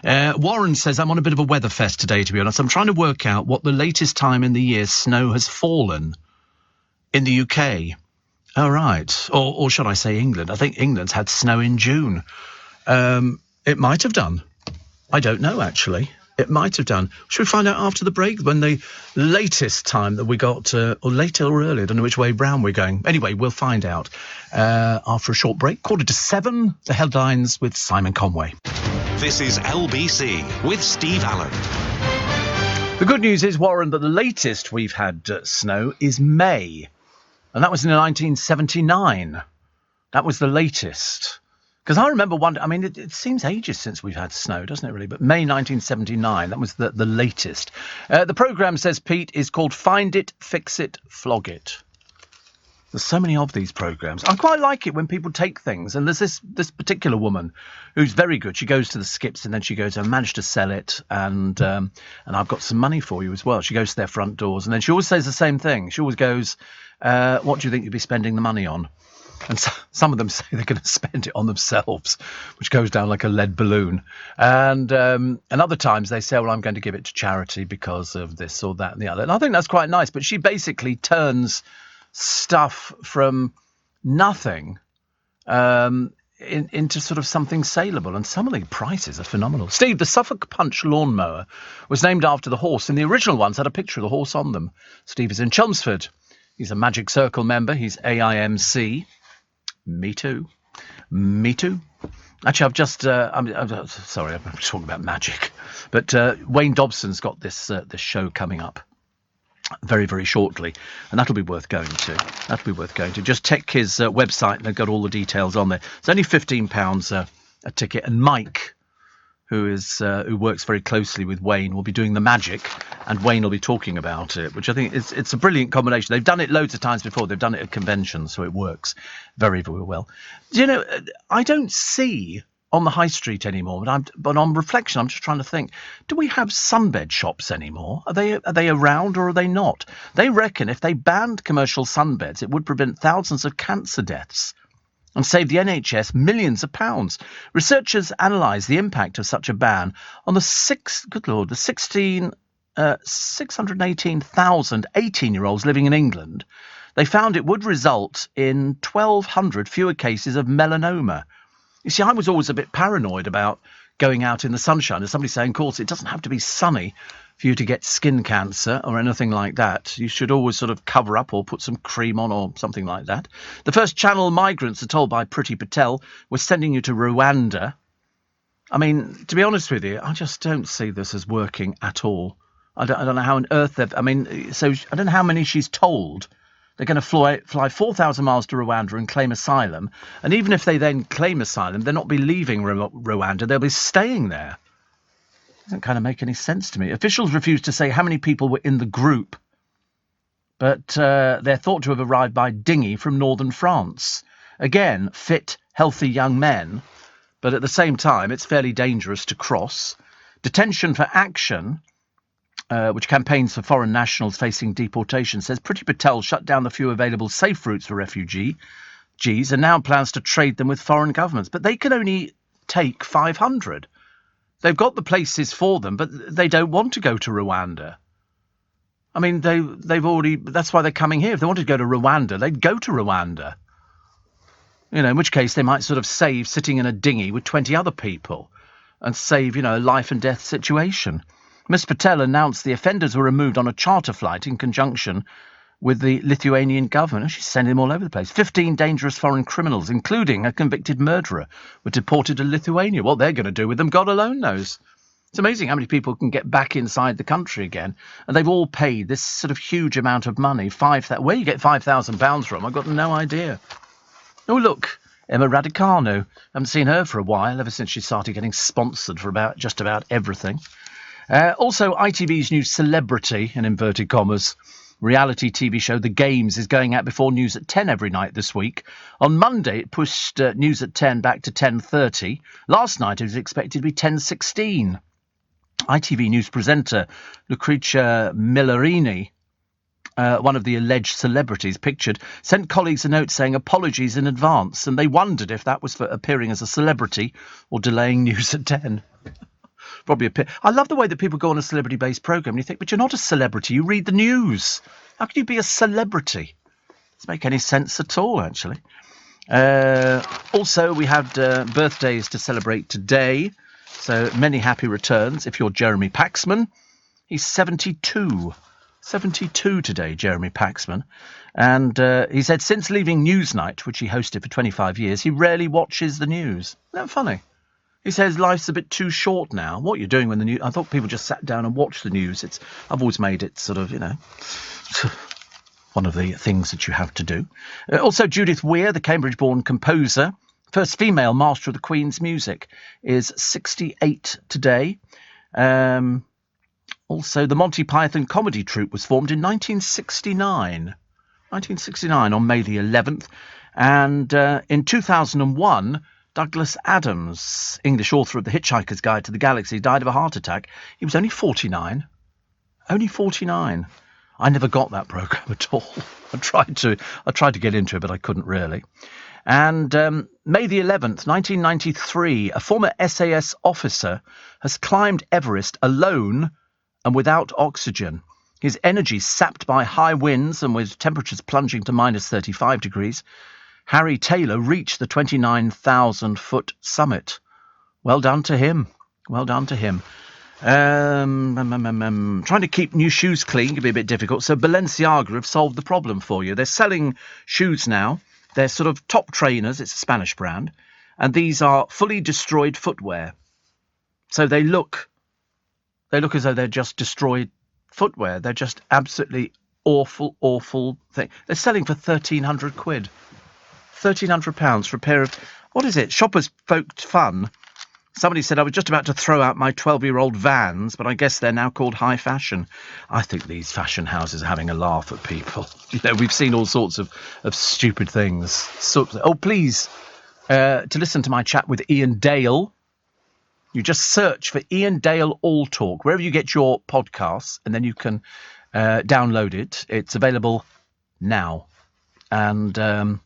Warren says, I'm on a bit of a weather fest today, to be honest. I'm trying to work out what the latest time in the year snow has fallen in the UK. Oh, right. Or should I say England? I think England's had snow in June. It might have done. I don't know, actually. It might have done. Should we find out after the break when the latest time that we got, or later or earlier, I don't know which way round we're going. Anyway, we'll find out after a short break. 6:45, the headlines with Simon Conway. This is LBC with Steve Allen. The good news is, Warren, that the latest we've had snow is May. And that was in 1979. That was the latest. Because I remember it seems ages since we've had snow, doesn't it really? But May 1979, that was the latest. The programme, says Pete, is called Find It, Fix It, Flog It. There's so many of these programmes. I quite like it when people take things. And there's this particular woman who's very good. She goes to the skips and then she goes, I managed to sell it and I've got some money for you as well. She goes to their front doors and then she always says the same thing. She always goes, what do you think you'd be spending the money on? And some of them say they're going to spend it on themselves, which goes down like a lead balloon. And other times they say, well, I'm going to give it to charity because of this or that and the other. And I think that's quite nice. But she basically turns stuff from nothing into sort of something saleable. And some of the prices are phenomenal. Steve, the Suffolk Punch lawnmower was named after the horse, and the original ones had a picture of the horse on them. Steve is in Chelmsford. He's a Magic Circle member. He's AIMC. Me too. Me too. Actually, I've just... I'm sorry, I'm talking about magic. But Wayne Dobson's got this show coming up very, very shortly. And that'll be worth going to. Just check his website and they've got all the details on there. It's only £15 a ticket. And Mike, who works very closely with Wayne, will be doing the magic, and Wayne will be talking about it, which I think it's a brilliant combination. They've done it loads of times before. They've done it at conventions, so it works very, very well. Do you know, I don't see on the high street anymore, but on reflection, I'm just trying to think, do we have sunbed shops anymore? Are they around or are they not? They reckon if they banned commercial sunbeds, it would prevent thousands of cancer deaths and save the NHS millions of pounds. Researchers analysed the impact of such a ban on the 618,000 18-year-olds living in England. They found it would result in 1,200 fewer cases of melanoma. You see, I was always a bit paranoid about going out in the sunshine. As somebody saying, of course, it doesn't have to be sunny for you to get skin cancer or anything like that. You should always sort of cover up or put some cream on or something like that. The first Channel migrants are told by Priti Patel, we're sending you to Rwanda. I mean, to be honest with you, I just don't see this as working at all. I don't know how on earth they've... I mean, so I don't know how many she's told. They're going to fly 4,000 miles to Rwanda and claim asylum. And even if they then claim asylum, they'll not be leaving Rwanda. They'll be staying there. Doesn't kind of make any sense to me. Officials refused to say how many people were in the group, but they're thought to have arrived by dinghy from northern France. Again, fit, healthy young men, but at the same time, it's fairly dangerous to cross. Detention for Action, which campaigns for foreign nationals facing deportation, says Priti Patel shut down the few available safe routes for refugees and now plans to trade them with foreign governments. But they can only take 500. They've got the places for them, but they don't want to go to Rwanda. I mean, they've already... That's why they're coming here. If they wanted to go to Rwanda, they'd go to Rwanda. You know, in which case they might sort of save sitting in a dinghy with 20 other people and save, you know, a life and death situation. Ms. Patel announced the offenders were removed on a charter flight in conjunction with the Lithuanian government. She's sending them all over the place. 15 dangerous foreign criminals, including a convicted murderer, were deported to Lithuania. What they're going to do with them, God alone knows. It's amazing how many people can get back inside the country again. And they've all paid this sort of huge amount of money. Where you get £5,000 from, I've got no idea. Oh, look, Emma Raducanu. I haven't seen her for a while, ever since she started getting sponsored for just about everything. Also, ITV's new celebrity, in inverted commas, reality TV show The Games is going out before news at 10 every night this week. On Monday, it pushed news at 10 back to 10:30. Last night, it was expected to be 10:16. ITV News presenter Lucrezia Millarini, one of the alleged celebrities pictured, sent colleagues a note saying apologies in advance, and they wondered if that was for appearing as a celebrity or delaying news at 10. Probably I love the way that people go on a celebrity-based programme and you think, but you're not a celebrity, you read the news. How can you be a celebrity? Doesn't make any sense at all, actually. Also, we had birthdays to celebrate today, so many happy returns. If you're Jeremy Paxman, he's 72. 72 today, Jeremy Paxman. And he said since leaving Newsnight, which he hosted for 25 years, he rarely watches the news. Isn't that funny? He says life's a bit too short now. What are you doing when the news... I thought people just sat down and watched the news. I've always made it sort of, you know, one of the things that you have to do. Also, Judith Weir, the Cambridge-born composer, first female master of the Queen's music, is 68 today. Also, the Monty Python comedy troupe was formed in 1969. 1969 on May the 11th. And in 2001... Douglas Adams, English author of The Hitchhiker's Guide to the Galaxy, died of a heart attack. He was only 49. Only 49. I never got that programme at all. I tried to get into it, but I couldn't really. And May the 11th, 1993, a former SAS officer has climbed Everest alone and without oxygen. His energy sapped by high winds and with temperatures plunging to minus 35 degrees, Harry Taylor reached the 29,000-foot summit. Well done to him. Well done to him. Trying to keep new shoes clean can be a bit difficult, so Balenciaga have solved the problem for you. They're selling shoes now. They're sort of top trainers. It's a Spanish brand. And these are fully destroyed footwear. So they look as though they're just destroyed footwear. They're just absolutely awful thing. They're selling for 1,300 quid. £1,300 for a pair of, what is it? Shoppers Folk Fun. Somebody said I was just about to throw out my 12-year-old Vans, but I guess they're now called high fashion. I think these fashion houses are having a laugh at people. You know, we've seen all sorts of stupid things. Please, to listen to my chat with Ian Dale, you just search for Ian Dale All Talk, wherever you get your podcasts, and then you can download it. It's available now. And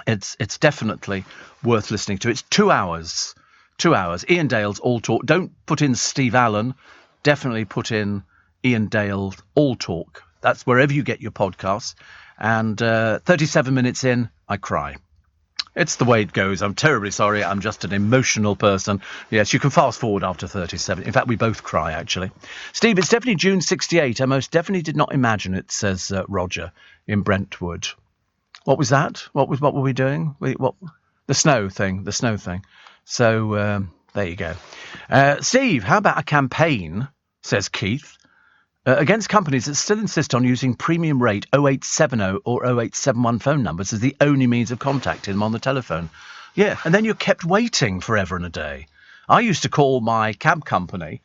it's definitely worth listening to. It's 2 hours. 2 hours. Ian Dale's All Talk. Don't put in Steve Allen. Definitely put in Ian Dale All Talk. That's wherever you get your podcasts. And 37 minutes in, I cry. It's the way it goes. I'm terribly sorry. I'm just an emotional person. Yes, you can fast forward after 37. In fact, we both cry, actually. Steve, it's definitely June 68. I most definitely did not imagine it, says Roger in Brentwood. What was that? What were we doing? The snow thing. So there you go. Steve, how about a campaign, says Keith, against companies that still insist on using premium rate 0870 or 0871 phone numbers as the only means of contacting them on the telephone? Yeah, and then you're kept waiting forever and a day. I used to call my cab company,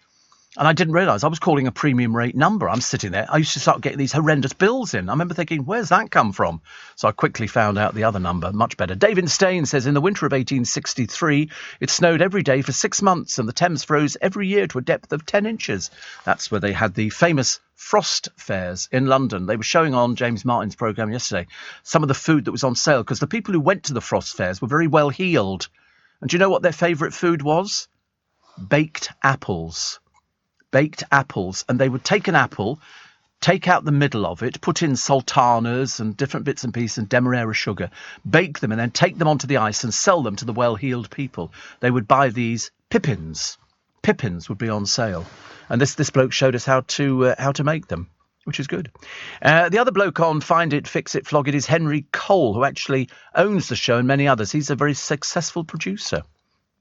and I didn't realise I was calling a premium rate number. I'm sitting there. I used to start getting these horrendous bills in. I remember thinking, where's that come from? So I quickly found out the other number, much better. David Stain says, in the winter of 1863, it snowed every day for 6 months, and the Thames froze every year to a depth of 10 inches. That's where they had the famous frost fairs in London. They were showing on James Martin's programme yesterday some of the food that was on sale, because the people who went to the frost fairs were very well heeled. And do you know what their favourite food was? Baked apples. Baked apples. And they would take an apple, take out the middle of it, put in sultanas and different bits and pieces and demerara sugar, bake them, and then take them onto the ice and sell them to the well-heeled people. They would buy these pippins. Pippins would be on sale. And this bloke showed us how to make them, which is good. The other bloke on Find It, Fix It, Flog It is Henry Cole, who actually owns the show and many others. He's a very successful producer.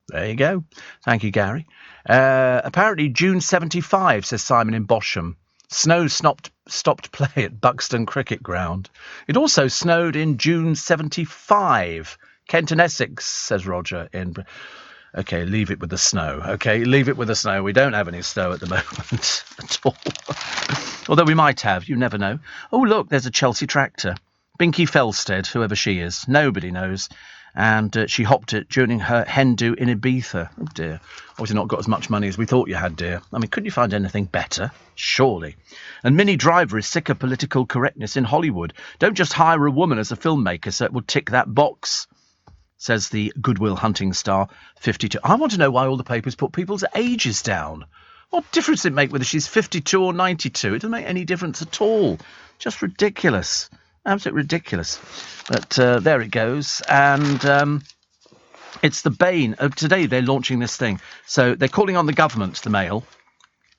There you go. Thank you, Gary. Apparently June 75, says Simon in Bosham. Snow stopped play at Buxton Cricket Ground. It also snowed in June 75. Kent and Essex, says Roger in... OK, leave it with the snow. OK, leave it with the snow. We don't have any snow at the moment at all. Although we might have, you never know. Oh, look, there's a Chelsea tractor. Binky Felstead, whoever she is. Nobody knows. And she hopped it during her hen do in Ibiza. Oh, dear. Obviously not got as much money as we thought you had, dear. I mean, couldn't you find anything better? Surely. And Minnie Driver is sick of political correctness in Hollywood. Don't just hire a woman as a filmmaker so it will tick that box, says the Goodwill Hunting star 52. I want to know why all the papers put people's ages down. What difference does it make whether she's 52 or 92? It doesn't make any difference at all. Just ridiculous. Absolutely ridiculous. But there it goes. And it's the bane of today. They're launching this thing. So they're calling on the government, the Mail,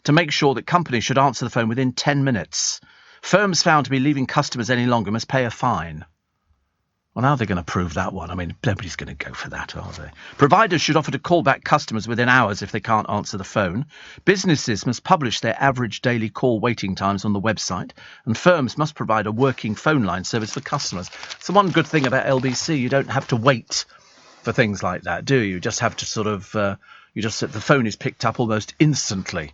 to make sure that companies should answer the phone within 10 minutes. Firms found to be leaving customers any longer must pay a fine. Well, how are they going to prove that one? I mean, nobody's going to go for that, are they? Providers should offer to call back customers within hours if they can't answer the phone. Businesses must publish their average daily call waiting times on the website. And firms must provide a working phone line service for customers. So one good thing about LBC, you don't have to wait for things like that, do you? You just have to sort of, the phone is picked up almost instantly.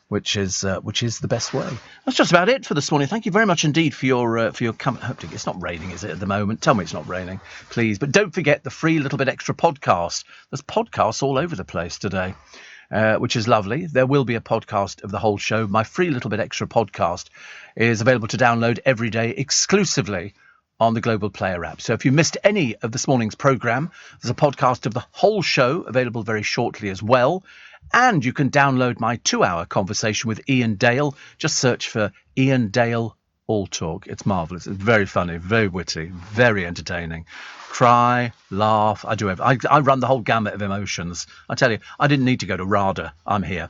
Which is the best way. That's just about it for this morning. Thank you very much indeed for your comment. Hopefully it's not raining, is it, at the moment? Tell me it's not raining, please. But don't forget the free little bit extra podcast. There's podcasts all over the place today. which is lovely. There will be a podcast of the whole show. My free Little Bit Extra podcast is available to download every day exclusively on the Global Player app. So if you missed any of this morning's programme, there's a podcast of the whole show available very shortly as well. And you can download my 2-hour conversation with Ian Dale. Just search for Ian Dale All Talk. It's marvellous. It's very funny, very witty, very entertaining. Cry, laugh, I do everything. I run the whole gamut of emotions. I tell you, I didn't need to go to RADA. I'm here.